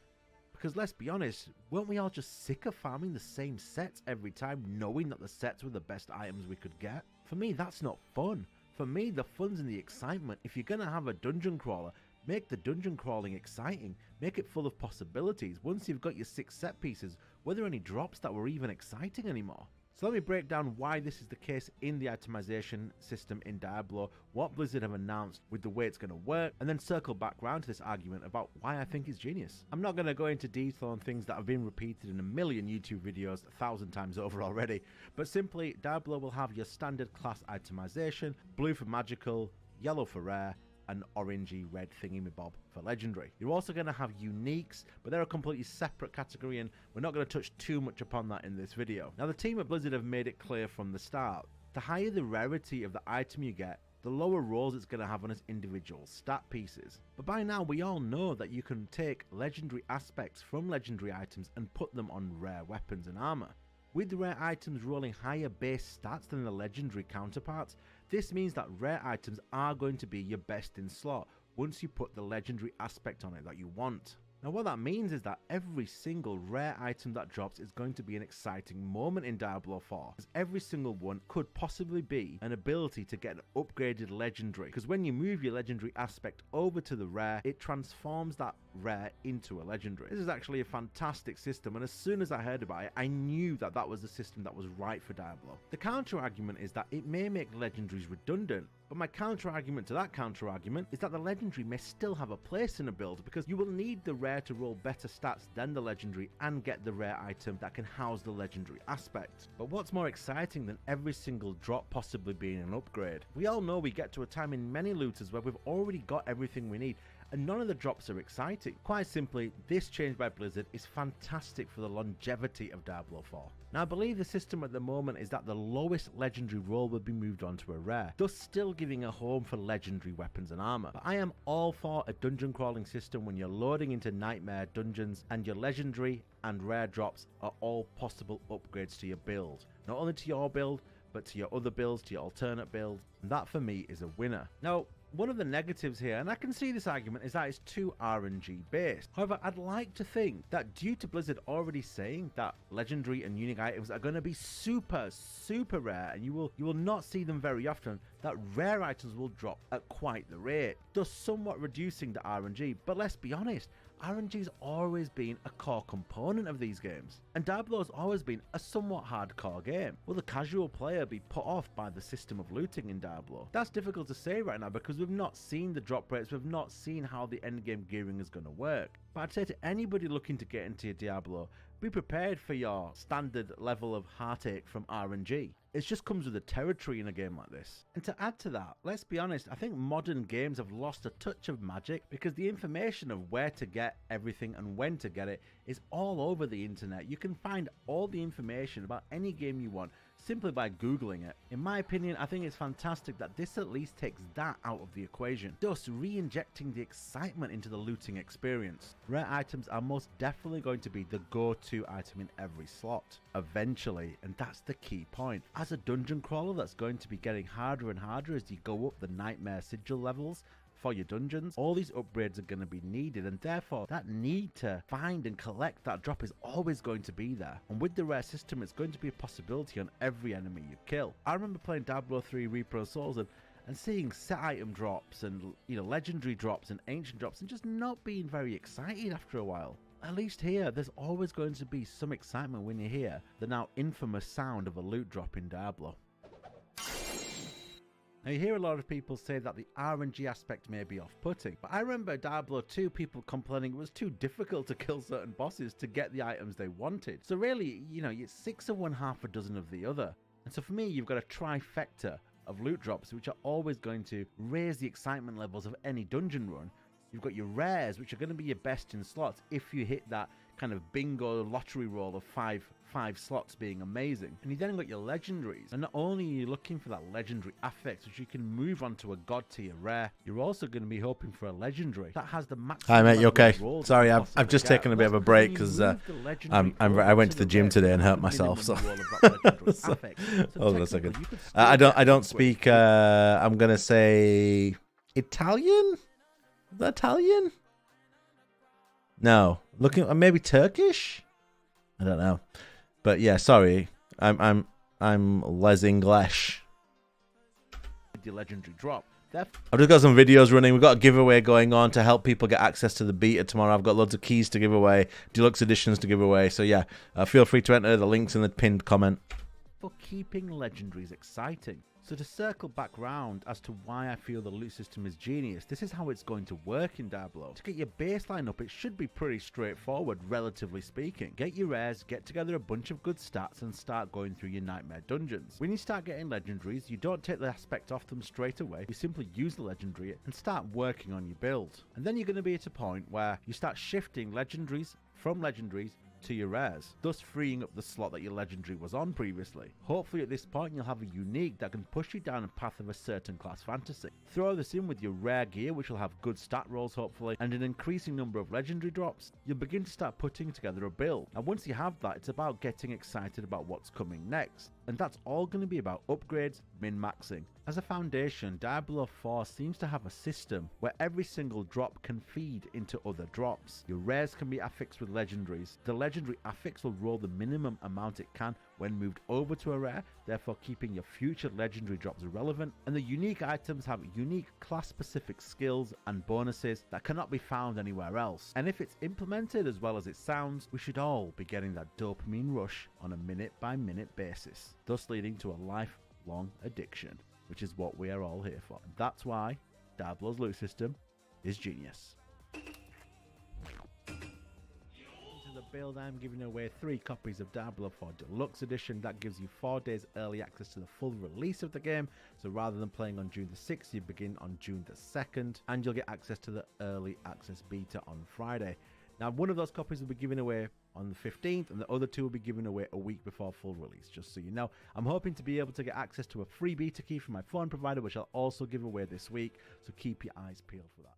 Because let's be honest, weren't we all just sick of farming the same sets every time, knowing that the sets were the best items we could get? For me, that's not fun. For me, the fun's in the excitement. If you're gonna have a dungeon crawler, make the dungeon crawling exciting, make it full of possibilities. Once you've got your 6 set pieces, were there any drops that were even exciting anymore? So let me break down why this is the case in the itemization system in Diablo, what Blizzard have announced with the way it's going to work, and then circle back round to this argument about why I think it's genius. I'm not going to go into detail on things that have been repeated in a million YouTube videos 1,000 times over already, but simply Diablo will have your standard class itemization, blue for magical, yellow for rare, and orangey red thingy-me-bob for legendary. You're also going to have uniques, but they're a completely separate category, and we're not going to touch too much upon that in this video. Now, the team at Blizzard have made it clear from the start, the higher the rarity of the item you get, the lower rolls it's going to have on its individual stat pieces. But by now we all know that you can take legendary aspects from legendary items and put them on rare weapons and armor. With the rare items rolling higher base stats than the legendary counterparts, this means that rare items are going to be your best in slot once you put the legendary aspect on it that you want. Now what that means is that every single rare item that drops is going to be an exciting moment in Diablo 4, as every single one could possibly be an ability to get an upgraded legendary, because when you move your legendary aspect over to the rare, it transforms that rare into a legendary. This is actually a fantastic system, and as soon as I heard about it, I knew that that was the system that was right for Diablo. The counter argument is that it may make legendaries redundant, but my counter argument to that counter argument is that the legendary may still have a place in a build, because you will need the rare to roll better stats than the legendary and get the rare item that can house the legendary aspect. But what's more exciting than every single drop possibly being an upgrade? We all know we get to a time in many looters where we've already got everything we need, and none of the drops are exciting. Quite simply, this change by Blizzard is fantastic for the longevity of Diablo 4. Now I believe the system at the moment is that the lowest legendary roll will be moved on to a rare, thus still giving a home for legendary weapons and armor. But I am all for a dungeon crawling system when you're loading into nightmare dungeons and your legendary and rare drops are all possible upgrades to your build. Not only to your build, but to your other builds, to your alternate builds, and that for me is a winner. Now, one of the negatives here, and I can see this argument, is that it's too RNG based. However, I'd like to think that due to Blizzard already saying that legendary and unique items are going to be super rare, and you will not see them very often, that rare items will drop at quite the rate, thus somewhat reducing the RNG. But let's be honest, RNG's always been a core component of these games, and Diablo's always been a somewhat hardcore game. Will the casual player be put off by the system of looting in Diablo? That's difficult to say right now because we've not seen the drop rates, we've not seen how the endgame gearing is going to work. But I'd say to anybody looking to get into Diablo, be prepared for your standard level of heartache from RNG. It just comes with the territory in a game like this. And to add to that, let's be honest, I think modern games have lost a touch of magic because the information of where to get everything and when to get it is all over the internet. You can find all the information about any game you want simply by Googling it. In my opinion, I think it's fantastic that this at least takes that out of the equation, thus re-injecting the excitement into the looting experience. Rare items are most definitely going to be the go-to item in every slot, eventually, and that's the key point. As a dungeon crawler, that's going to be getting harder and harder as you go up the nightmare sigil levels for your dungeons. All these upgrades are going to be needed, and therefore that need to find and collect that drop is always going to be there. And with the rare system, it's going to be a possibility on every enemy you kill. I remember playing Diablo 3 Reaper of Souls and seeing set item drops and, you know, legendary drops and ancient drops and just not being very excited after a while. At least here, there's always going to be some excitement when you hear the now infamous sound of a loot drop in Diablo. Now, you hear a lot of people say that the RNG aspect may be off-putting, but I remember Diablo 2 people complaining it was too difficult to kill certain bosses to get the items they wanted. So really, you know, it's 6 of one, half a dozen of the other. And so for me, you've got a trifecta of loot drops, which are always going to raise the excitement levels of any dungeon run. You've got your rares, which are going to be your best in slots if you hit that kind of bingo lottery roll of five slots being amazing. And you then got your legendaries, and not only are you looking for that legendary affix which you can move onto a god tier rare, you're also going to be hoping for a legendary that has the maximum. Hi mate, you okay? Rolls Sorry, I've just taken a bit of a break because I went to the gym today and hurt myself. So, hold on a second. I don't speak. I'm gonna say Italian. Is that Italian? No, looking maybe Turkish. I don't know. But yeah, sorry, I'm les English. The legendary drop. I've just got some videos running. We've got a giveaway going on to help people get access to the beta tomorrow. I've got loads of keys to give away, deluxe editions to give away. So yeah, feel free to enter. The links in the pinned comment. For keeping legendaries exciting. So to circle back round as to why I feel the loot system is genius, this is how it's going to work in Diablo. To get your baseline up, it should be pretty straightforward, relatively speaking. Get your rares, get together a bunch of good stats, and start going through your nightmare dungeons. When you start getting legendaries, you don't take the aspect off them straight away, you simply use the legendary and start working on your build. And then you're going to be at a point where you start shifting legendaries from legendaries to your rares, thus freeing up the slot that your legendary was on previously. Hopefully at this point you'll have a unique that can push you down a path of a certain class fantasy. Throw this in with your rare gear, which will have good stat rolls hopefully, and an increasing number of legendary drops. You'll begin to start putting together a build, and once you have that, it's about getting excited about what's coming next. And that's all going to be about upgrades, min-maxing. As a foundation, Diablo 4 seems to have a system where every single drop can feed into other drops. Your rares can be affixed with legendaries. The legendary affix will roll the minimum amount it can when moved over to a rare, therefore keeping your future legendary drops relevant. And the unique items have unique class-specific skills and bonuses that cannot be found anywhere else. And if it's implemented as well as it sounds, we should all be getting that dopamine rush on a minute-by-minute basis, thus leading to a lifelong addiction, which is what we are all here for. And that's why Diablo's loot system is genius. The build, I'm giving away 3 copies of Diablo 4 Deluxe Edition. That gives you 4 days early access to the full release of the game. So rather than playing on June the 6th, you begin on June the 2nd, and you'll get access to the early access beta on Friday. Now, one of those copies will be given away on the 15th, and the other 2 will be given away a week before full release, just so you know. I'm hoping to be able to get access to a free beta key from my phone provider, which I'll also give away this week, so keep your eyes peeled for that.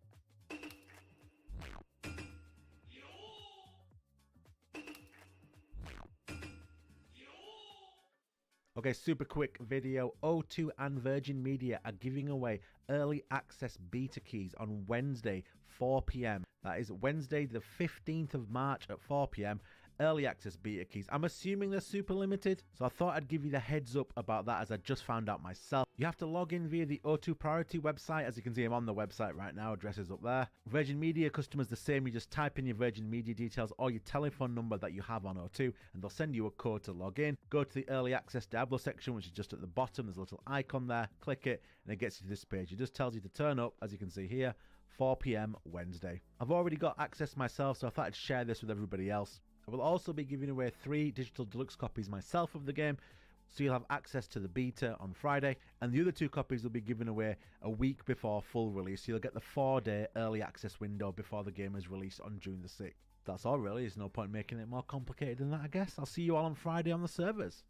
Okay, super quick video. O2 and Virgin Media are giving away early access beta keys on Wednesday, 4 p.m. That is Wednesday, the 15th of March at 4 p.m. Early access beta keys. I'm assuming they're super limited, so I thought I'd give you the heads up about that as I just found out myself. You have to log in via the O2 Priority website. As you can see, I'm on the website right now. Address is up there. Virgin Media customers the same. You just type in your Virgin Media details or your telephone number that you have on O2, and they'll send you a code to log in. Go to the early access Diablo section, which is just at the bottom. There's a little icon there. Click it, and it gets you to this page. It just tells you to turn up, as you can see here, 4 p.m. Wednesday. I've already got access myself, so I thought I'd share this with everybody else. I will also be giving away 3 digital deluxe copies myself of the game, so you'll have access to the beta on Friday, and the other 2 copies will be given away a week before full release, so you'll get the 4-day early access window before the game is released on June the 6th. That's all really. There's no point making it more complicated than that, I guess. I'll see you all on Friday on the servers.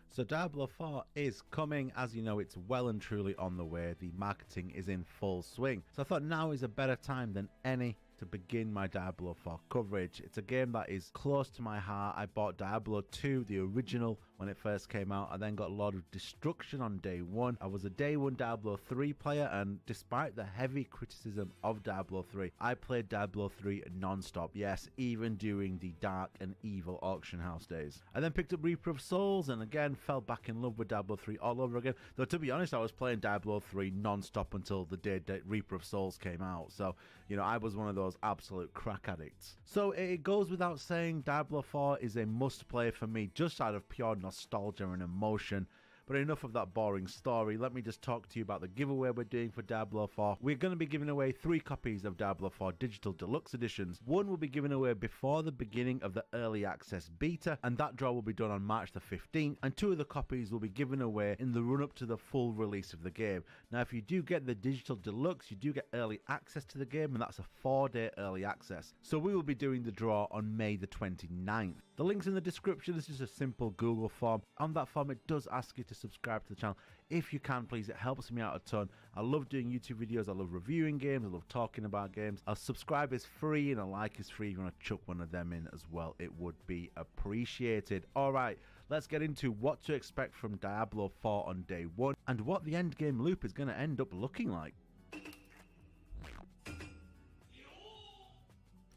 So Diablo 4 is coming. As you know, it's well and truly on the way. The marketing is in full swing. So I thought now is a better time than any to begin my Diablo 4 coverage. It's a game that is close to my heart. I bought Diablo 2, the original, when it first came out. I then got a lot of destruction on day one. I was a day one Diablo 3 player, and despite the heavy criticism of Diablo 3, I played Diablo 3 non-stop. Yes, even during the dark and evil auction house days. I then picked up Reaper of Souls and again fell back in love with Diablo 3 all over again. Though to be honest, I was playing Diablo 3 non-stop until the day that Reaper of Souls came out. So, you know, I was one of those absolute crack addicts. So it goes without saying, Diablo 4 is a must-play for me, just out of pure nostalgia and emotion. But enough of that boring story. Let me just talk to you about the giveaway we're doing for Diablo 4. We're going to be giving away 3 copies of Diablo 4 Digital Deluxe Editions. One will be given away before the beginning of the Early Access Beta, and that draw will be done on March the 15th, and 2 of the copies will be given away in the run-up to the full release of the game. Now, if you do get the Digital Deluxe, you do get early access to the game, and that's a 4-day early access. So we will be doing the draw on May the 29th. The link's in the description. This is a simple Google form. On that form, it does ask you to subscribe to the channel. If you can, please, it helps me out a ton. I love doing YouTube videos. I love reviewing games. I love talking about games. A subscribe is free and a like is free. If you want to chuck one of them in as well, it would be appreciated. All right, let's get into what to expect from Diablo 4 on day one and what the end game loop is going to end up looking like.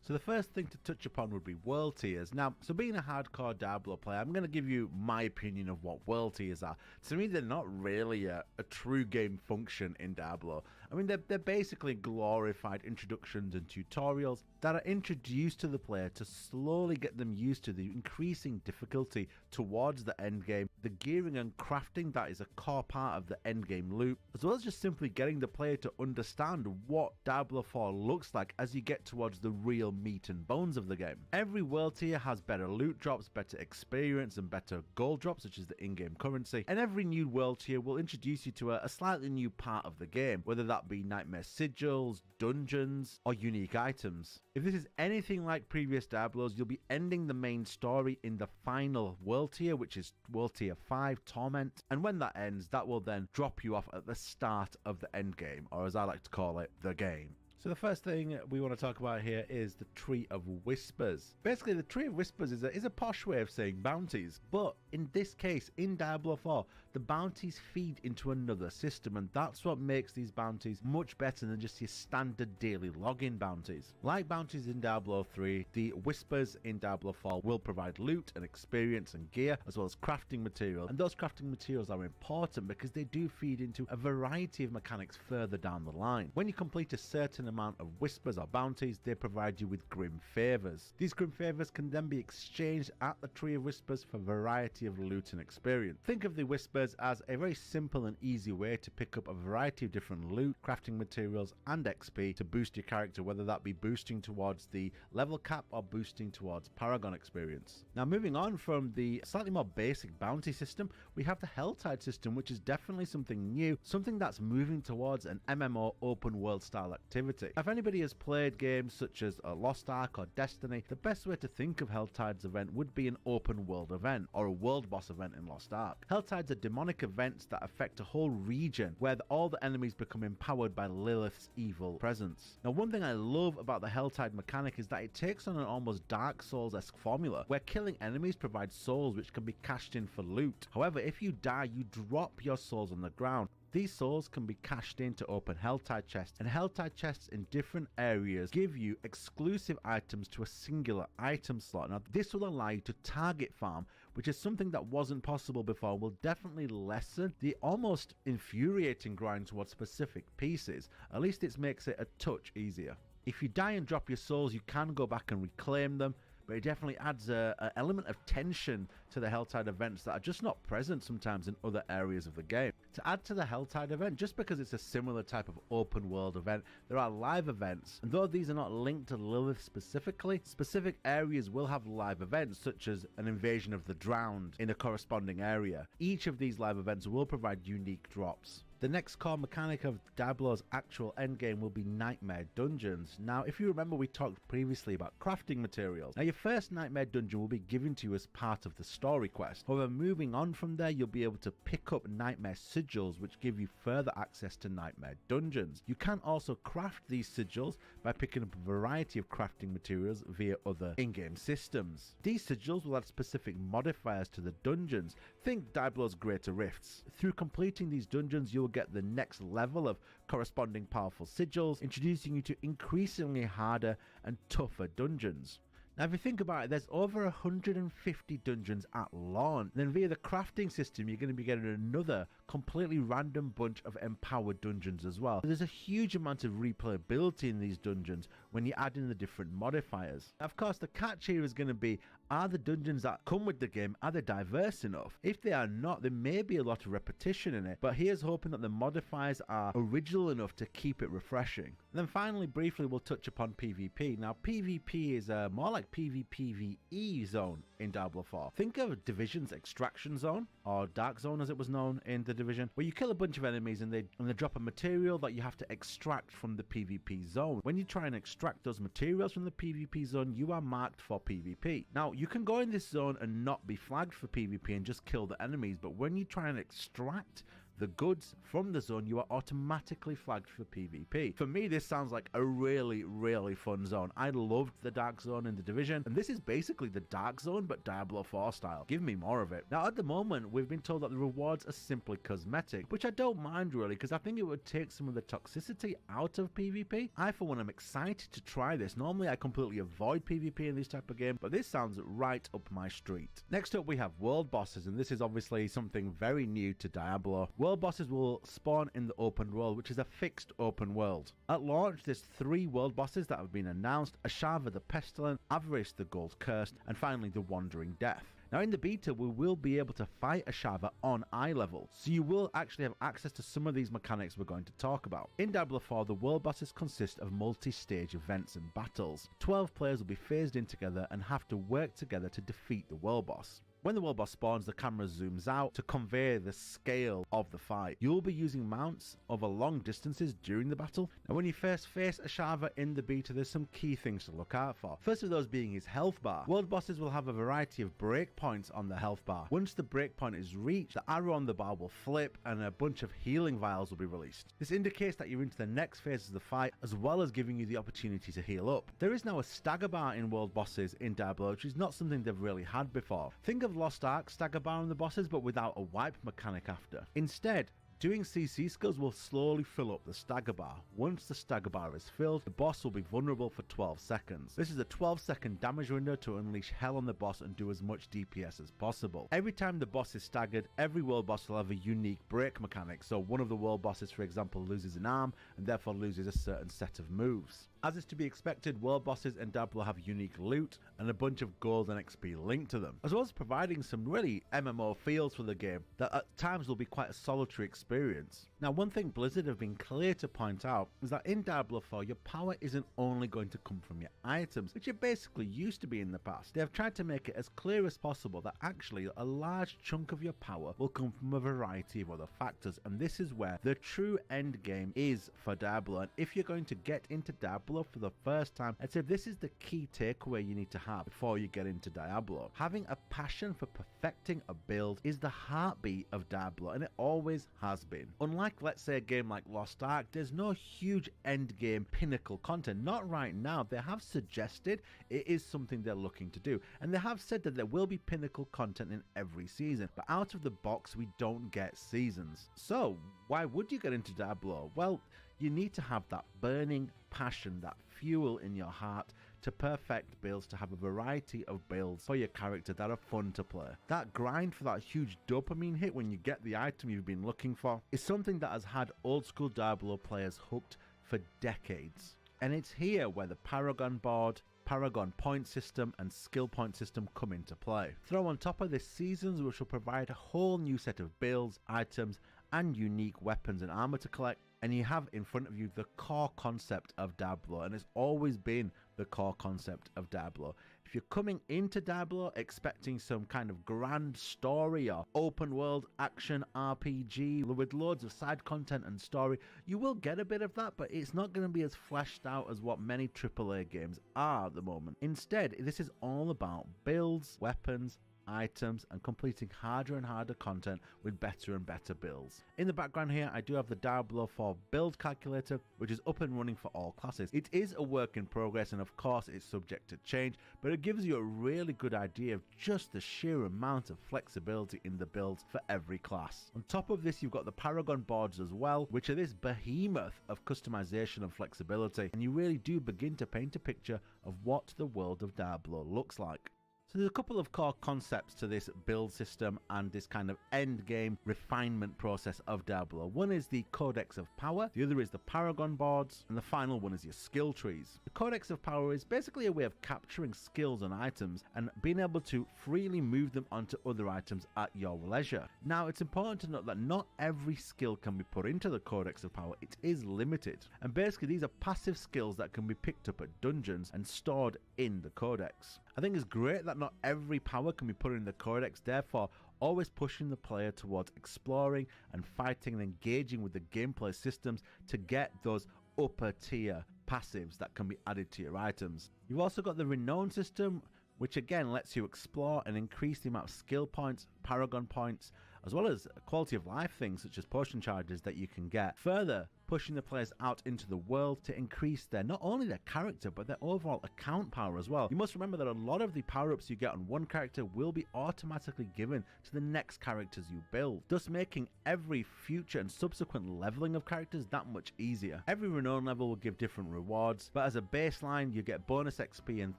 So the first thing to touch upon would be world tiers. Now, so being a hardcore Diablo player, I'm going to give you my opinion of what world tiers are. To me, they're not really a true game function in Diablo. I mean, they're basically glorified introductions and tutorials that are introduced to the player to slowly get them used to the increasing difficulty towards the end game, the gearing and crafting that is a core part of the end game loop, as well as just simply getting the player to understand what Diablo 4 looks like as you get towards the real meat and bones of the game. Every world tier has better loot drops, better experience, and better gold drops, which is the in-game currency, and every new world tier will introduce you to a slightly new part of the game, whether that be nightmare sigils, dungeons, or unique items. If this is anything like previous Diablos, you'll be ending the main story in the final world tier, which is world tier 5, Torment, and when that ends, that will then drop you off at the start of the end game, or as I like to call it, the game. So the first thing we want to talk about here is the Tree of Whispers. Basically, the Tree of Whispers is a posh way of saying bounties, but in this case, in Diablo 4, the bounties feed into another system, and that's what makes these bounties much better than just your standard daily login bounties. Like bounties in Diablo 3, the Whispers in Diablo 4 will provide loot and experience and gear, as well as crafting material, and those crafting materials are important because they do feed into a variety of mechanics further down the line. When you complete a certain amount of Whispers or bounties, they provide you with Grim Favors. These Grim Favors can then be exchanged at the Tree of Whispers for a variety of loot and experience. Think of the Whispers as a very simple and easy way to pick up a variety of different loot, crafting materials, and XP to boost your character, whether that be boosting towards the level cap or boosting towards paragon experience. Now, moving on from the slightly more basic bounty system, we have the helltide system, which is definitely something new, something that's moving towards an MMO open world style activity. If anybody has played games such as Lost Ark or Destiny, the best way to think of Helltide's event would be an open world event, or a world boss event in Lost Ark. Helltides are demonic events that affect a whole region, where all the enemies become empowered by Lilith's evil presence. Now, one thing I love about the Helltide mechanic is that it takes on an almost Dark Souls-esque formula, where killing enemies provides souls which can be cashed in for loot. However, if you die, you drop your souls on the ground. These souls can be cashed in to open Helltide chests, and Helltide chests in different areas give you exclusive items to a singular item slot. Now, this will allow you to target farm, which is something that wasn't possible before, will definitely lessen the almost infuriating grind towards specific pieces. At least it makes it a touch easier. If you die and drop your souls, you can go back and reclaim them, but it definitely adds an element of tension to the Helltide events that are just not present sometimes in other areas of the game. To add to the Helltide event, just because it's a similar type of open world event, there are live events, and though these are not linked to Lilith specifically, specific areas will have live events, such as an invasion of the drowned in a corresponding area. Each of these live events will provide unique drops. The next core mechanic of Diablo's actual endgame will be Nightmare Dungeons. Now, if you remember, we talked previously about crafting materials. Now, your first Nightmare Dungeon will be given to you as part of the story quest. However, moving on from there, you'll be able to pick up Nightmare Sigils, which give you further access to Nightmare Dungeons. You can also craft these sigils by picking up a variety of crafting materials via other in-game systems. These sigils will add specific modifiers to the dungeons. Think Diablo's Greater Rifts. Through completing these dungeons, you'll get the next level of corresponding powerful sigils, introducing you to increasingly harder and tougher dungeons. Now, if you think about it, there's over 150 dungeons at launch. Then via the crafting system, you're going to be getting another completely random bunch of empowered dungeons as well. There's a huge amount of replayability in these dungeons when you add in the different modifiers. Now, of course, the catch here is going to be, are the dungeons that come with the game, are they diverse enough? If they are not, there may be a lot of repetition in it, but here's hoping that the modifiers are original enough to keep it refreshing. And then finally, briefly, we'll touch upon PvP. Now, PvP is more like PvPvE zone in Diablo 4. Think of Division's Extraction Zone, or Dark Zone as it was known in the Division, where you kill a bunch of enemies and they drop a material that you have to extract from the PvP zone. When you try and extract those materials from the PvP zone, you are marked for PvP. Now, you can go in this zone and not be flagged for PvP and just kill the enemies, but when you try and extract the goods from the zone, you are automatically flagged for PvP. For me, this sounds like a really, really fun zone. I loved the Dark Zone in the Division, and this is basically the Dark Zone, but Diablo 4 style. Give me more of it. Now, at the moment, we've been told that the rewards are simply cosmetic, which I don't mind really, because I think it would take some of the toxicity out of PvP. I, for one, am excited to try this. Normally, I completely avoid PvP in this type of game, but this sounds right up my street. Next up, we have world bosses, and this is obviously something very new to Diablo. World bosses will spawn in the open world, which is a fixed open world. At launch, there's 3 world bosses that have been announced: Ashava the Pestilent, Avarice the Gold Cursed, and finally the Wandering Death. Now, in the beta, we will be able to fight Ashava on eye level, so you will actually have access to some of these mechanics we're going to talk about. In Diablo 4, the world bosses consist of multi-stage events and battles. 12 players will be phased in together and have to work together to defeat the world boss. When the world boss spawns, the camera zooms out to convey the scale of the fight. You'll be using mounts over long distances during the battle. Now, when you first face Ashava in the beta, there's some key things to look out for. First of those being his health bar. World bosses will have a variety of breakpoints on the health bar. Once the breakpoint is reached, the arrow on the bar will flip and a bunch of healing vials will be released. This indicates that you're into the next phase of the fight, as well as giving you the opportunity to heal up. There is now a stagger bar in world bosses in Diablo, which is not something they've really had before. Think of Lost Ark stagger bar on the bosses, but without a wipe mechanic after. Instead, doing CC skills will slowly fill up the stagger bar. Once the stagger bar is filled, the boss will be vulnerable for 12 seconds. This is a 12-second damage window to unleash hell on the boss and do as much DPS as possible. Every time the boss is staggered, every world boss will have a unique break mechanic, so one of the world bosses, for example, loses an arm and therefore loses a certain set of moves. As is to be expected, world bosses in Diablo have unique loot and a bunch of gold and XP linked to them, as well as providing some really MMO feels for the game that at times will be quite a solitary experience. Now, one thing Blizzard have been clear to point out is that in Diablo 4, your power isn't only going to come from your items, which it basically used to be in the past. They have tried to make it as clear as possible that actually a large chunk of your power will come from a variety of other factors, and this is where the true end game is for Diablo. And if you're going to get into Diablo for the first time, I'd say this is the key takeaway you need to have before you get into Diablo. Having a passion for perfecting a build is the heartbeat of Diablo, and it always has been. Unlike, let's say, a game like Lost Ark, there's no huge end game pinnacle content. Not right now. They have suggested it is something they're looking to do, and they have said that there will be pinnacle content in every season, but out of the box we don't get seasons. So why would you get into Diablo? Well, you need to have that burning passion, that fuel in your heart to perfect builds, to have a variety of builds for your character that are fun to play. That grind for that huge dopamine hit when you get the item you've been looking for is something that has had old school Diablo players hooked for decades. And it's here where the Paragon board, Paragon point system and skill point system come into play. Throw on top of this seasons, which will provide a whole new set of builds, items and unique weapons and armor to collect, and you have in front of you the core concept of Diablo, and it's always been the core concept of Diablo. If you're coming into Diablo expecting some kind of grand story or open world action RPG with loads of side content and story, you will get a bit of that, but it's not going to be as fleshed out as what many AAA games are at the moment. Instead, this is all about builds, weapons, items, and completing harder and harder content with better and better builds. In the background here, I do have the Diablo 4 build calculator, which is up and running for all classes. It is a work in progress, and of course it's subject to change, but it gives you a really good idea of just the sheer amount of flexibility in the builds for every class. On top of this, you've got the paragon boards as well, which are this behemoth of customization and flexibility, and you really do begin to paint a picture of what the world of Diablo looks like. So there's a couple of core concepts to this build system and this kind of end game refinement process of Diablo. One is the Codex of Power, the other is the Paragon boards, and the final one is your skill trees. The Codex of Power is basically a way of capturing skills and items and being able to freely move them onto other items at your leisure. Now, it's important to note that not every skill can be put into the Codex of Power. It is limited, and basically these are passive skills that can be picked up at dungeons and stored in the Codex. I think it's great that not every power can be put in the Codex, therefore always pushing the player towards exploring and fighting and engaging with the gameplay systems to get those upper tier passives that can be added to your items. You've also got the Renown system, which again lets you explore and increase the amount of skill points, paragon points, as well as quality of life things such as potion charges that you can get. Further pushing the players out into the world to increase their, not only their character, but their overall account power as well. You must remember that a lot of the power-ups you get on one character will be automatically given to the next characters you build, thus making every future and subsequent leveling of characters that much easier. Every renown level will give different rewards, but as a baseline you get bonus XP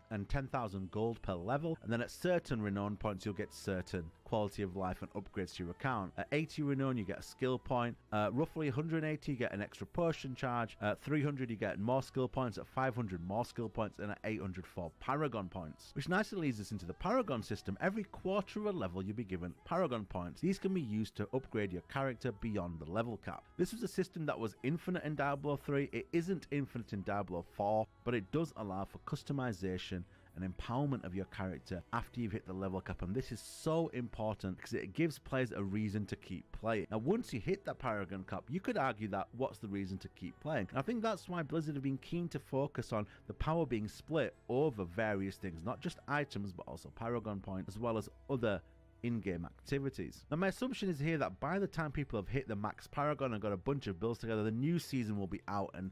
and 10,000 gold per level, and then at certain renown points you'll get certain quality of life and upgrades to your account. At 80 renown you get a skill point, roughly 180 you get an extra potion charge, at 300 you get more skill points, at 500 more skill points, and at 800 4 paragon points. Which nicely leads us into the paragon system. Every quarter of a level you'll be given paragon points. These can be used to upgrade your character beyond the level cap. This was a system that was infinite in Diablo 3, it isn't infinite in Diablo 4, but it does allow for customization and empowerment of your character after you've hit the level cap, and this is so important because it gives players a reason to keep playing. Now once you hit that paragon cap, you could argue that what's the reason to keep playing, and I think that's why Blizzard have been keen to focus on the power being split over various things, not just items but also paragon points as well as other in-game activities. Now my assumption is here that by the time people have hit the max paragon and got a bunch of builds together, the new season will be out and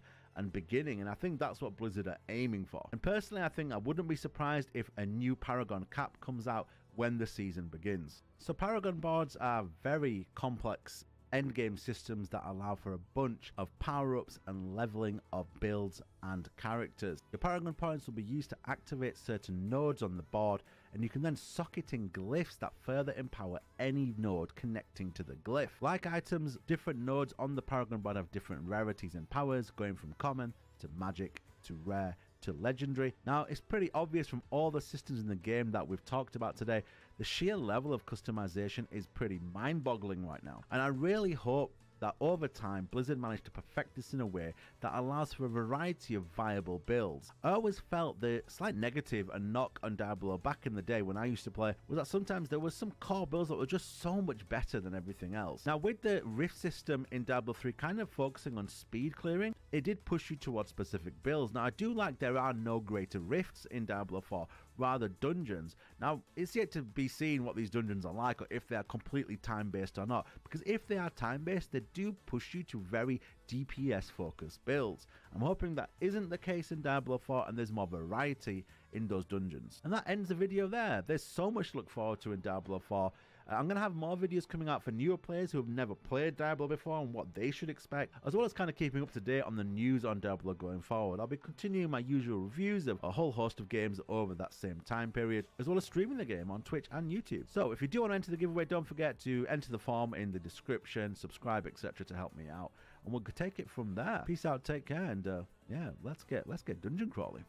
beginning, and I think that's what Blizzard are aiming for. And personally I think I wouldn't be surprised if a new paragon cap comes out when the season begins. So paragon boards are very complex endgame systems that allow for a bunch of power-ups and leveling of builds and characters. Your paragon points will be used to activate certain nodes on the board, and you can then socket in glyphs that further empower any node connecting to the glyph. Like items, different nodes on the paragon board have different rarities and powers, going from common to magic to rare to legendary. Now it's pretty obvious from all the systems in the game that we've talked about today, the sheer level of customization is pretty mind-boggling right now, and I really hope that over time Blizzard managed to perfect this in a way that allows for a variety of viable builds. I always felt the slight negative and knock on Diablo back in the day when I used to play was that sometimes there was some core builds that were just so much better than everything else. Now with the rift system in Diablo 3 kind of focusing on speed clearing, it did push you towards specific builds. Now I do like there are no greater rifts in Diablo 4, rather dungeons. Now it's yet to be seen what these dungeons are like or if they are completely time-based or not, because if they are time-based they do push you to very DPS focused builds. I'm hoping that isn't the case in Diablo 4 and there's more variety in those dungeons. And that ends the video there. There's so much to look forward to in Diablo 4. I'm going to have more videos coming out for newer players who have never played Diablo before and what they should expect, as well as kind of keeping up to date on the news on Diablo going forward. I'll be continuing my usual reviews of a whole host of games over that same time period, as well as streaming the game on Twitch and YouTube. So if you do want to enter the giveaway, don't forget to enter the form in the description, subscribe, etc. to help me out, and we'll take it from there. Peace out, take care, and yeah, let's get dungeon crawling.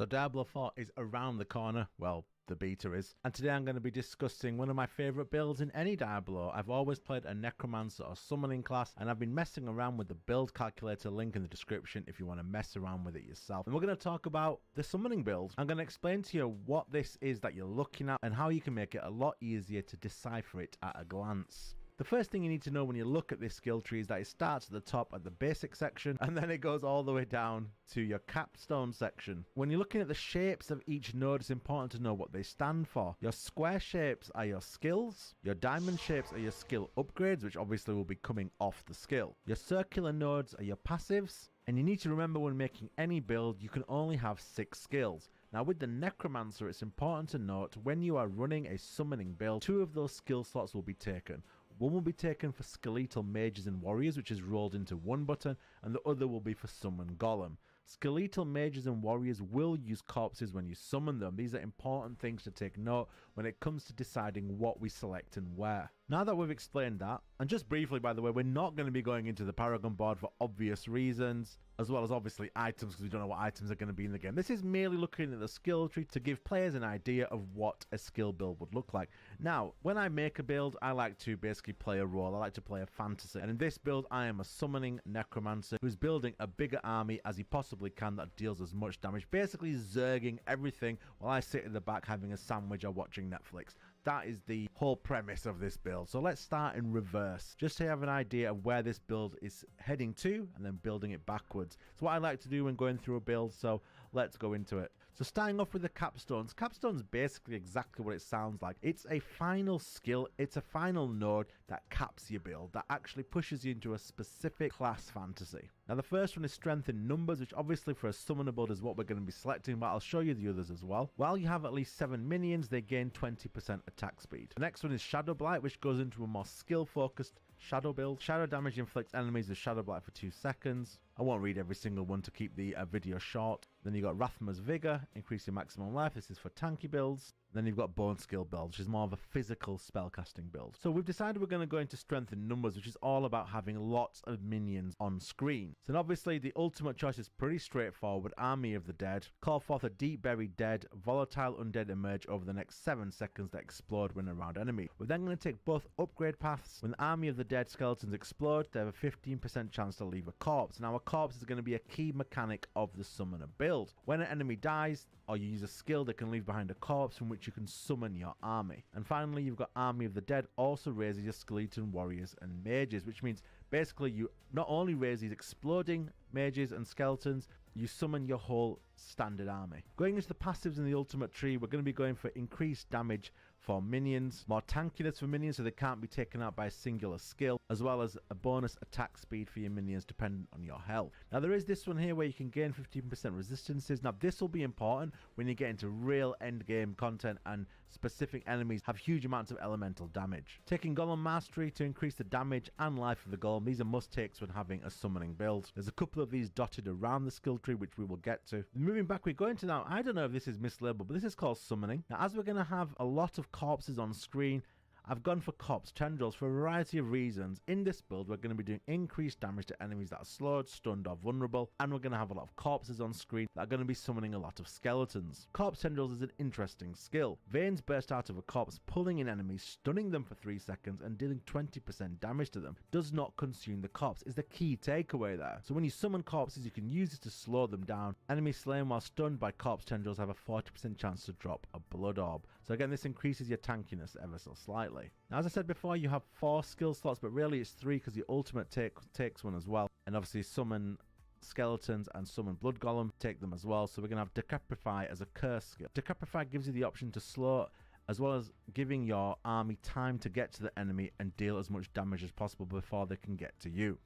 So Diablo 4 is around the corner, well, the beta is, and today I'm going to be discussing one of my favourite builds in any Diablo. I've always played a Necromancer or Summoning class, and I've been messing around with the build calculator, link in the description if you want to mess around with it yourself. And we're going to talk about the Summoning build. I'm going to explain to you what this is that you're looking at and how you can make it a lot easier to decipher it at a glance. The first thing you need to know when you look at this skill tree is that it starts at the top at the basic section and then it goes all the way down to your capstone section. When you're looking at the shapes of each node, it's important to know what they stand for. Your square shapes are your skills, your diamond shapes are your skill upgrades, which obviously will be coming off the skill. Your circular nodes are your passives, and you need to remember when making any build, you can only have 6 skills. Now with the Necromancer, it's important to note when you are running a summoning build, 2 of those skill slots will be taken. One will be taken for skeletal mages and warriors, which is rolled into one button, and the other will be for summon golem. Skeletal mages and warriors will use corpses when you summon them. These are important things to take note when it comes to deciding what we select and where. Now that we've explained that, and just briefly by the way, we're not going to be going into the paragon board for obvious reasons, as well as obviously items because we don't know what items are going to be in the game. This is merely looking at the skill tree to give players an idea of what a skill build would look like. Now, when I make a build, I like to basically play a role. I like to play a fantasy. And in this build, I am a summoning necromancer who's building a bigger army as he possibly can that deals as much damage. Basically zerging everything while I sit in the back having a sandwich or watching Netflix. That is the whole premise of this build. So let's start in reverse, just to have an idea of where this build is heading to and then building it backwards. It's what I like to do when going through a build, so let's go into it. So starting off with the capstones. Capstone's basically exactly what it sounds like. It's a final skill, it's a final node that caps your build, that actually pushes you into a specific class fantasy. Now the first one is strength in numbers, which obviously for a summoner build is what we're going to be selecting, but I'll show you the others as well. While you have at least 7 minions, they gain 20% attack speed. The next one is Shadow Blight, which goes into a more skill focused shadow build. Shadow damage inflicts enemies with Shadow Blight for 2 seconds. I won't read every single one to keep the video short. Then you've got Rathma's Vigor, increasing maximum life. This is for tanky builds. Then you've got Bone Skill build, which is more of a physical spellcasting build. So we've decided we're going to go into strength in numbers, which is all about having lots of minions on screen. So obviously the ultimate choice is pretty straightforward. Army of the Dead. Call forth a deep buried dead. Volatile undead emerge over the next 7 seconds that explode when around enemy. We're then going to take both upgrade paths. When the Army of the Dead skeletons explode, they have a 15% chance to leave a corpse. Now a corpse is going to be a key mechanic of the summoner build. When an enemy dies, or you use a skill that can leave behind a corpse from which you can summon your army. And finally, you've got Army of the Dead, also raises your skeleton warriors and mages, which means basically you not only raise these exploding mages and skeletons, you summon your whole standard army. Going into the passives in the ultimate tree, we're going to be going for increased damage for minions, more tankiness for minions so they can't be taken out by a singular skill, as well as a bonus attack speed for your minions dependent on your health. Now there is this one here where you can gain 15% resistances. Now this will be important when you get into real end game content and specific enemies have huge amounts of elemental damage. Taking Golem Mastery to increase the damage and life of the Golem. These are must takes when having a summoning build. There's a couple of these dotted around the skill tree which we will get to. Moving back, we go into now, I don't know if this is mislabeled, but this is called summoning. Now as we're going to have a lot of corpses on screen, I've gone for corpse tendrils for a variety of reasons. In this build, we're going to be doing increased damage to enemies that are slowed, stunned, or vulnerable, and we're going to have a lot of corpses on screen that are going to be summoning a lot of skeletons. Corpse tendrils is an interesting skill. Veins burst out of a corpse, pulling in enemies, stunning them for 3 seconds, and dealing 20% damage to them. Does not consume the corpse is the key takeaway there. So when you summon corpses, you can use this to slow them down. Enemies slain while stunned by corpse tendrils have a 40% chance to drop a blood orb. So again, this increases your tankiness ever so slightly. Now, as I said before, you have 4 skill slots, but really it's 3 because the ultimate takes one as well. And obviously summon skeletons and summon blood golem take them as well. So we're going to have Decapify as a curse skill. Decapify gives you the option to slow, as well as giving your army time to get to the enemy and deal as much damage as possible before they can get to you.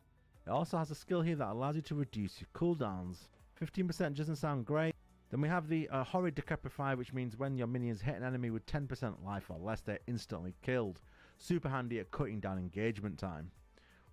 It also has a skill here that allows you to reduce your cooldowns. 15% doesn't sound great. Then we have the Horrid Decapify, which means when your minions hit an enemy with 10% life or less, they're instantly killed. Super handy at cutting down engagement time.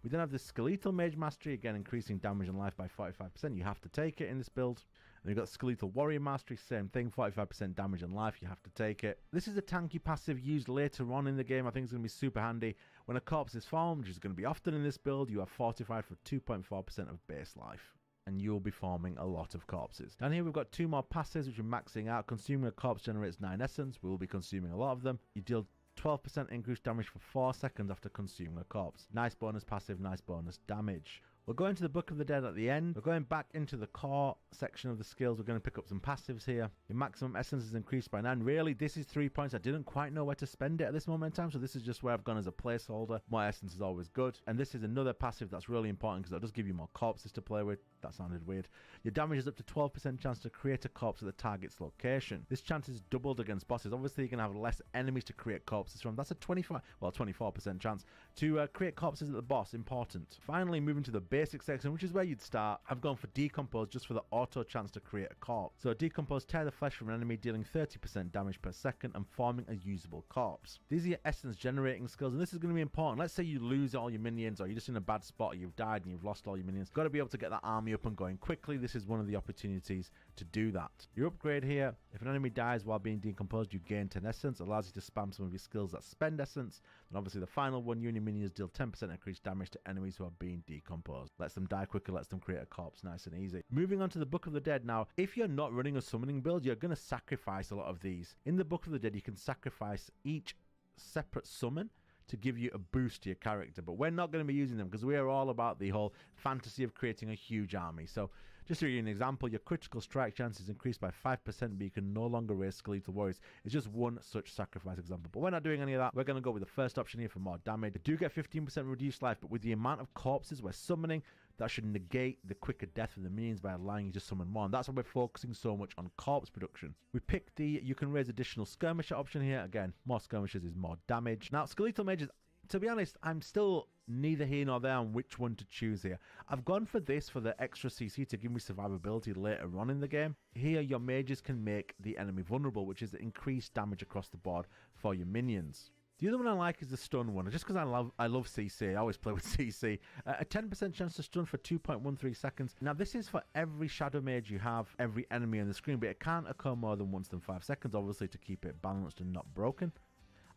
We then have the Skeletal Mage Mastery, again increasing damage and life by 45%. You have to take it in this build. And you've got Skeletal Warrior Mastery, same thing, 45% damage and life, you have to take it. This is a tanky passive used later on in the game. I think it's going to be super handy. When a corpse is formed, which is going to be often in this build, you are fortified for 2.4% of base life. and you'll be forming a lot of corpses. Down here we've got 2 more passives which we're maxing out. Consuming a corpse generates 9 essence. We will be consuming a lot of them. You deal 12% increased damage for 4 seconds after consuming a corpse. Nice bonus passive, nice bonus damage. We'll go into the Book of the Dead at the end. We're going back into the core section of the skills. We're going to pick up some passives here. Your maximum essence is increased by 9. Really, this is 3 points. I didn't quite know where to spend it at this moment in time, so this is just where I've gone as a placeholder. More essence is always good. And this is another passive that's really important because it does give you more corpses to play with. That sounded weird. Your damage is up to 12% chance to create a corpse at the target's location. This chance is doubled against bosses. Obviously, you can have less enemies to create corpses from. That's a 24% chance to create corpses at the boss. Important. Finally, moving to the basic section, which is where you'd start. I've gone for Decompose just for the auto chance to create a corpse. So Decompose, tear the flesh from an enemy, dealing 30% damage per second and forming a usable corpse. These are your essence generating skills, and this is going to be important. Let's say you lose all your minions, or you're just in a bad spot, or you've died and you've lost all your minions. Got to be able to get that army up and going quickly. This is one of the opportunities to do that. Your upgrade here, if an enemy dies while being decomposed, you gain 10 essence. Allows you to spam some of your skills that spend essence. And obviously the final one, you and your minions deal 10% increased damage to enemies who are being decomposed. Lets them die quicker, lets them create a corpse nice and easy. Moving on to the Book of the Dead now. If you're not running a summoning build, you're going to sacrifice a lot of these. In the Book of the Dead, you can sacrifice each separate summon to give you a boost to your character, but we're not going to be using them because we are all about the whole fantasy of creating a huge army. So just to give you an example, your critical strike chance is increased by 5%, but you can no longer raise skeletal warriors. It's just one such sacrifice example, but we're not doing any of that. We're going to go with the first option here for more damage. You do get 15% reduced life, but with the amount of corpses we're summoning, that should negate the quicker death of the minions by allowing you to summon more, and that's why we're focusing so much on corpse production. We picked the you can raise additional skirmisher option here. Again, more skirmishers is more damage. Now skeletal mages, to be honest, I'm still neither here nor there on which one to choose here. I've gone for this for the extra CC to give me survivability later on in the game. Here your mages can make the enemy vulnerable, which is increased damage across the board for your minions. The other one I like is the stun one, just because I love CC. I always play with CC. A 10% chance to stun for 2.13 seconds. Now this is for every shadow mage you have, every enemy on the screen, but it can't occur more than once in 5 seconds, obviously to keep it balanced and not broken.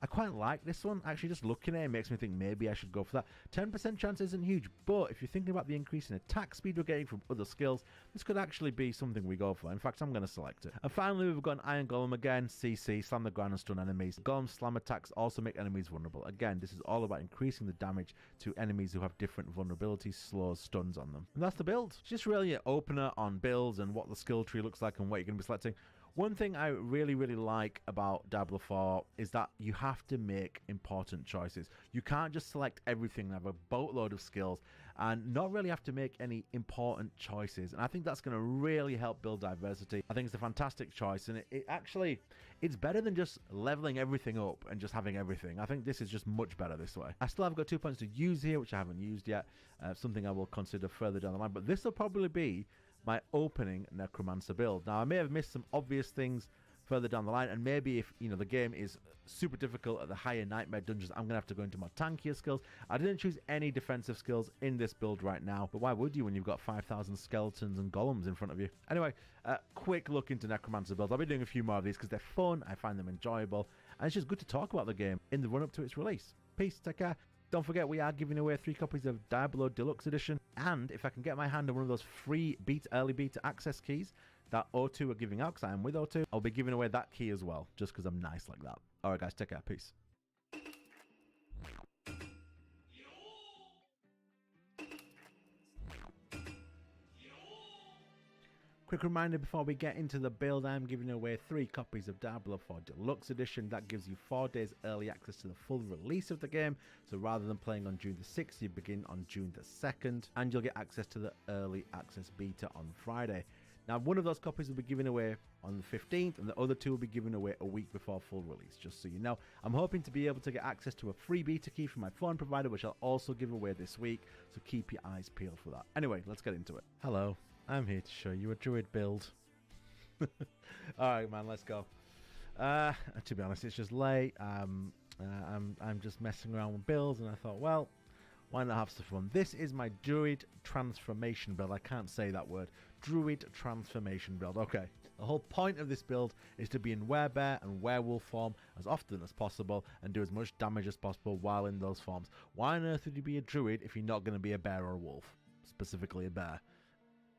I quite like this one. Actually, just looking at it makes me think maybe I should go for that. 10% chance isn't huge, but if you're thinking about the increase in attack speed we're getting from other skills, this could actually be something we go for. In fact, I'm going to select it. And finally, we've got an Iron Golem again. CC, slam the ground and stun enemies. Golem slam attacks also make enemies vulnerable. Again, this is all about increasing the damage to enemies who have different vulnerabilities, slows, stuns on them. And that's the build. It's just really an opener on builds and what the skill tree looks like and what you're going to be selecting. One thing I really like about Diablo 4 is that you have to make important choices. You can't just select everything and have a boatload of skills and not really have to make any important choices. And I think that's going to really help build diversity. I think it's a fantastic choice, and it's better than just leveling everything up and just having everything. I think this is just much better this way. I still have got 2 points to use here, which I haven't used yet. Something I will consider further down the line, but this will probably be my opening Necromancer build. Now, I may have missed some obvious things further down the line, and maybe if, you know, the game is super difficult at the higher nightmare dungeons, I'm going to have to go into more tankier skills. I didn't choose any defensive skills in this build right now, but why would you when you've got 5,000 skeletons and golems in front of you? Anyway, quick look into Necromancer builds. I'll be doing a few more of these because they're fun, I find them enjoyable, and it's just good to talk about the game in the run-up to its release. Peace, take care. Don't forget, we are giving away 3 copies of Diablo Deluxe Edition, and if I can get my hand on one of those free early beta access keys that O2 are giving out, because I am with O2, I'll be giving away that key as well, just because I'm nice like that. Alright guys, take care, peace. Quick reminder before we get into the build, I'm giving away 3 copies of Diablo 4 Deluxe Edition. That gives you 4 days early access to the full release of the game. So rather than playing on June the 6th, you begin on June the 2nd, and you'll get access to the early access beta on Friday. Now, one of those copies will be given away on the 15th, and the other 2 will be given away a week before full release, just so you know. I'm hoping to be able to get access to a free beta key from my phone provider, which I'll also give away this week, so keep your eyes peeled for that. Anyway, let's get into it. Hello. I'm here to show you a druid build. Alright man, let's go. To be honest, it's just late. I'm just messing around with builds, and I thought, well, why not have some fun? This is my druid transformation build. I can't say that word. Druid transformation build. Okay. The whole point of this build is to be in werebear and werewolf form as often as possible and do as much damage as possible while in those forms. Why on earth would you be a druid if you're not going to be a bear or a wolf? Specifically a bear.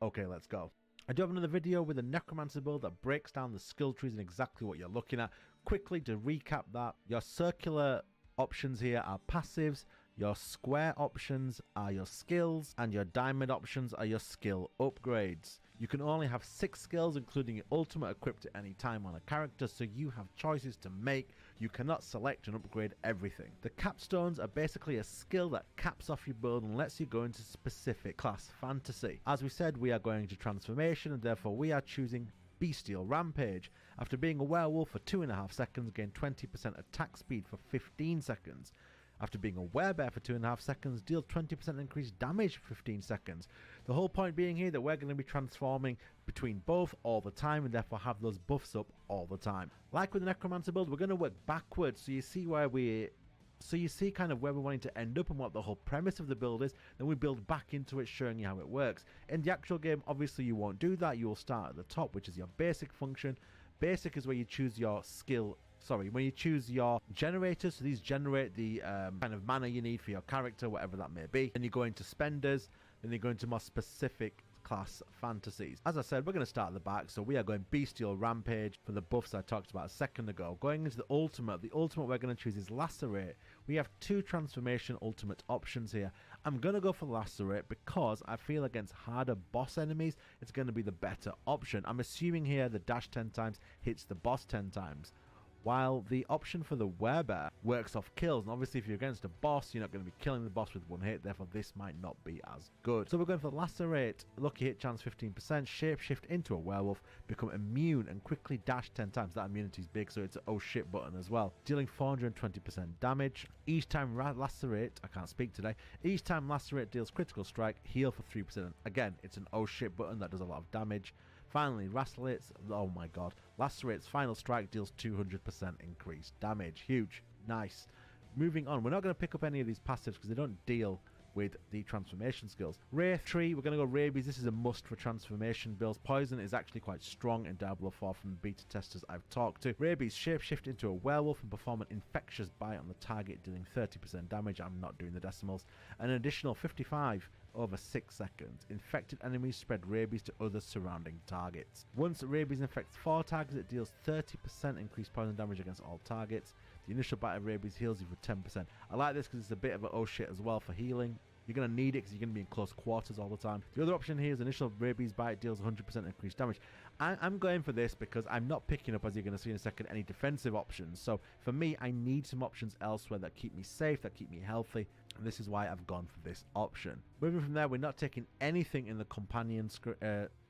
Okay, let's go. I do have another video with a necromancer build that breaks down the skill trees and exactly what you're looking at. Quickly to recap that, your circular options here are passives, your square options are your skills, and your diamond options are your skill upgrades. You can only have 6 skills, including your ultimate, equipped at any time on a character, so you have choices to make. You cannot select and upgrade everything. The capstones are basically a skill that caps off your build and lets you go into specific class fantasy. As we said, we are going to transformation, and therefore we are choosing Bestial Rampage. After being a werewolf for 2.5 seconds, gain 20% attack speed for 15 seconds. After being a werebear for 2.5 seconds, deal 20% increased damage for 15 seconds. The whole point being here that we're going to be transforming between both all the time and therefore have those buffs up all the time. Like with the Necromancer build, we're going to work backwards, so you see kind of where we're wanting to end up and what the whole premise of the build is. Then we build back into it, showing you how it works. In the actual game, obviously you won't do that. You will start at the top, which is your basic function. Basic is where you choose your skill. When you choose your generators, so these generate the kind of mana you need for your character, whatever that may be. Then you go into spenders, then you go into more specific class fantasies. As I said, we're going to start at the back, so we are going Bestial Rampage for the buffs I talked about a second ago. Going into the ultimate we're going to choose is Lacerate. We have 2 transformation ultimate options here. I'm going to go for Lacerate because I feel against harder boss enemies, it's going to be the better option. I'm assuming here the dash 10 times hits the boss 10 times. While the option for the werebear works off kills, and obviously if you're against a boss, you're not going to be killing the boss with 1 hit, therefore this might not be as good. So we're going for Lacerate, lucky hit chance 15%, shapeshift into a werewolf, become immune and quickly dash 10 times. That immunity is big, so it's an oh shit button as well. Dealing 420% damage. Each time Lacerate, I can't speak today, each time Lacerate deals critical strike, heal for 3%. Again, it's an oh shit button that does a lot of damage. Finally, Lacerate's final strike deals 200% increased damage. Huge. Nice. Moving on, we're not going to pick up any of these passives because they don't deal with the transformation skills. Wraith Tree, we're going to go Rabies. This is a must for transformation builds. Poison is actually quite strong in Diablo 4 from the beta testers I've talked to. Rabies, shapeshift into a werewolf and perform an infectious bite on the target, dealing 30% damage. I'm not doing the decimals. An additional 55 over 6 seconds. Infected enemies spread rabies to other surrounding targets. Once rabies infects 4 targets, it deals 30% increased poison damage against all targets. The initial bite of rabies heals you for 10%. I like this because it's a bit of an oh shit as well for healing. You're going to need it because you're going to be in close quarters all the time. The other option here is initial rabies bite deals 100% increased damage. I'm going for this because I'm not picking up, as you're going to see in a second, any defensive options. So for me, I need some options elsewhere that keep me safe, that keep me healthy. And this is why I've gone for this option. Moving from there, we're not taking anything in the companion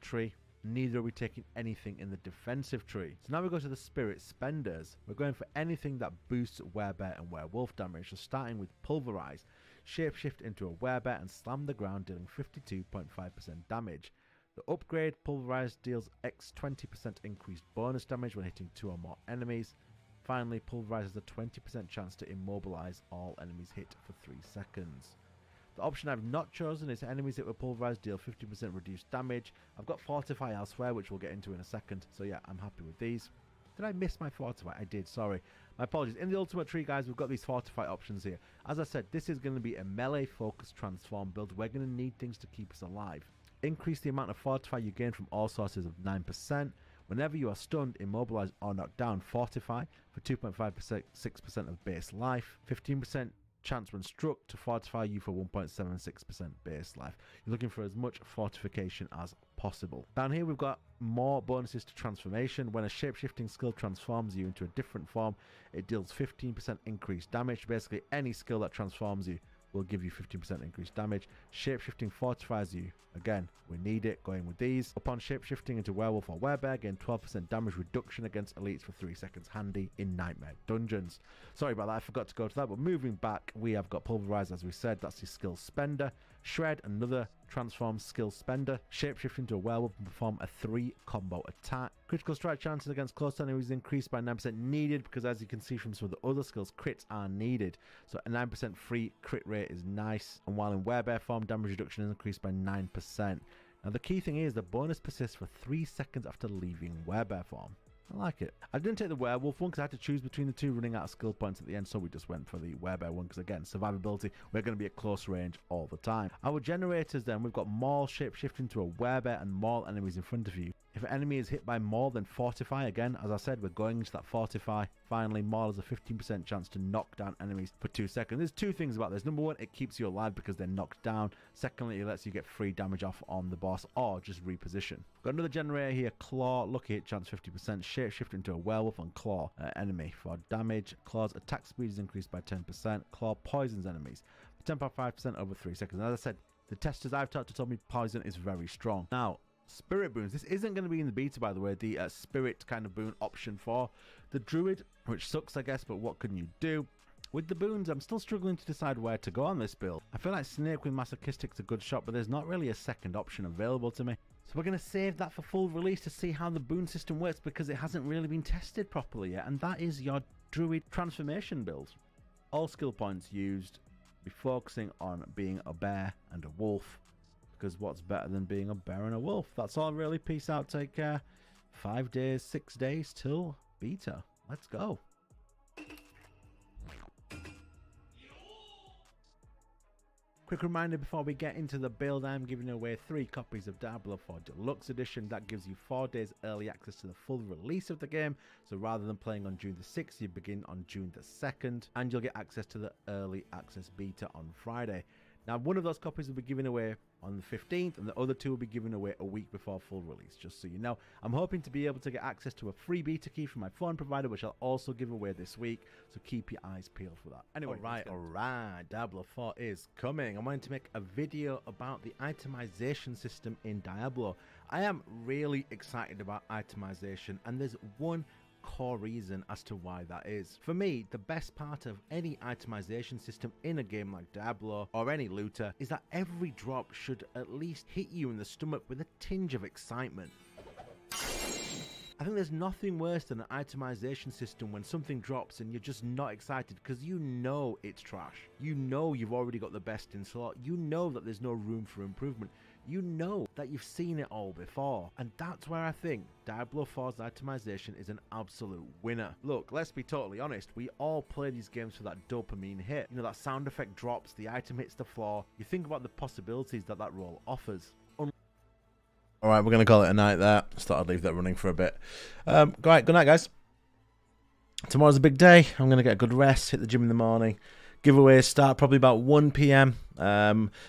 tree. Neither are we taking anything in the defensive tree. So now we go to the spirit spenders. We're going for anything that boosts werebear and werewolf damage. So starting with pulverize, shapeshift into a werebear and slam the ground, dealing 52.5% damage. The upgrade pulverize deals X 20% increased bonus damage when hitting 2 or more enemies. Finally, pulverize has a 20% chance to immobilize all enemies hit for 3 seconds. The option I've not chosen is enemies that were pulverized deal 50% reduced damage. I've got Fortify elsewhere, which we'll get into in a second. So yeah, I'm happy with these. Did I miss my Fortify? I did, sorry. My apologies. In the Ultimate Tree, guys, we've got these Fortify options here. As I said, this is going to be a melee-focused transform build. We're going to need things to keep us alive. Increase the amount of Fortify you gain from all sources of 9%. Whenever you are stunned, immobilized, or knocked down, Fortify for 2.56% of base life. 15% chance when struck to fortify you for 1.76% base life. You're looking for as much fortification as possible. Down here we've got more bonuses to transformation. When a shapeshifting skill transforms you into a different form, it deals 15% increased damage. Basically any skill that transforms you will give you 15% increased damage. Shapeshifting fortifies you. Again, we need it, going with these. Upon shapeshifting into werewolf or werebear, gain 12% damage reduction against elites for 3 seconds, handy in nightmare dungeons. Sorry about that, I forgot to go to that, but moving back, we have got pulverize, as we said, that's the skill spender. Shred, another transform skill spender. Shapeshift into a werewolf and perform a 3 combo attack. Critical strike chances against close enemies increased by 9% needed, because as you can see from some of the other skills, crits are needed. So a 9% free crit rate is nice. And while in werebear form, damage reduction is increased by 9%. Now the key thing is the bonus persists for 3 seconds after leaving werebear form. I like it. I didn't take the werewolf one because I had to choose between the two, running out of skill points at the end, so we just went for the werebear one because, again, survivability, we're going to be at close range all the time. Our generators then, we've got Maul shape-shift into a werebear and Maul enemies in front of you. If an enemy is hit by Maul, then Fortify. Again, as I said, we're going into that Fortify. Finally, Maul has a 15% chance to knock down enemies for 2 seconds. There's two things about this. Number one, it keeps you alive because they're knocked down. Secondly, it lets you get free damage off on the boss or just reposition. Got another generator here, Claw. Lucky hit chance 50%. Shape-shift into a werewolf and Claw enemy. For damage, Claw's attack speed is increased by 10%. Claw poisons enemies for 10.5% over 3 seconds. As I said, the testers I've talked to told me poison is very strong. Now, Spirit boons. This isn't going to be in the beta, by the way, the spirit kind of boon option for the druid, which sucks, I guess, but what can you do? With the boons, I'm still struggling to decide where to go on this build. I feel like Snake with Masochistic's a good shot, but there's not really a second option available to me. So we're going to save that for full release to see how the boon system works, because it hasn't really been tested properly yet, and that is your druid transformation build. All skill points used, be focusing on being a bear and a wolf, because what's better than being a bear and a wolf? That's all really. Peace out, take care. 5 days, 6 days till beta. Let's go. Quick reminder before we get into the build, I'm giving away 3 copies of Diablo 4 Deluxe Edition. That gives you 4 days early access to the full release of the game. So rather than playing on June the 6th, you begin on June the 2nd. And you'll get access to the early access beta on Friday. Now, one of those copies will be given away on the 15th, and the other 2 will be given away a week before full release, just so you know. I'm hoping to be able to get access to a free beta key from my phone provider, which I'll also give away this week, so keep your eyes peeled for that. Anyway, alright, Diablo 4 is coming. I'm going to make a video about the itemization system in Diablo. I am really excited about itemization, and there's one core reason as to why that is. For me, the best part of any itemization system in a game like Diablo or any looter is that every drop should at least hit you in the stomach with a tinge of excitement. I think there's nothing worse than an itemization system when something drops and you're just not excited because you know it's trash. You know you've already got the best in slot. You know that there's no room for improvement. You know that you've seen it all before. And that's where I think Diablo 4's itemization is an absolute winner. Look, let's be totally honest. We all play these games for that dopamine hit. You know, that sound effect drops, the item hits the floor. You think about the possibilities that that role offers. Alright, we're going to call it a night there. Just thought I'd leave that running for a bit. Good night, guys. Tomorrow's a big day. I'm going to get a good rest, hit the gym in the morning. Giveaways start probably about 1 PM.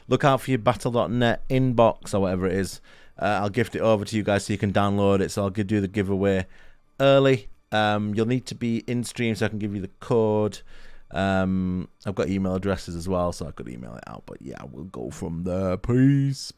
Look out for your battle.net inbox or whatever it is. I'll gift it over to you guys so you can download it. So I'll do the giveaway early. You'll need to be in stream so I can give you the code. I've got email addresses as well, so I could email it out. But yeah, we'll go from there. Peace.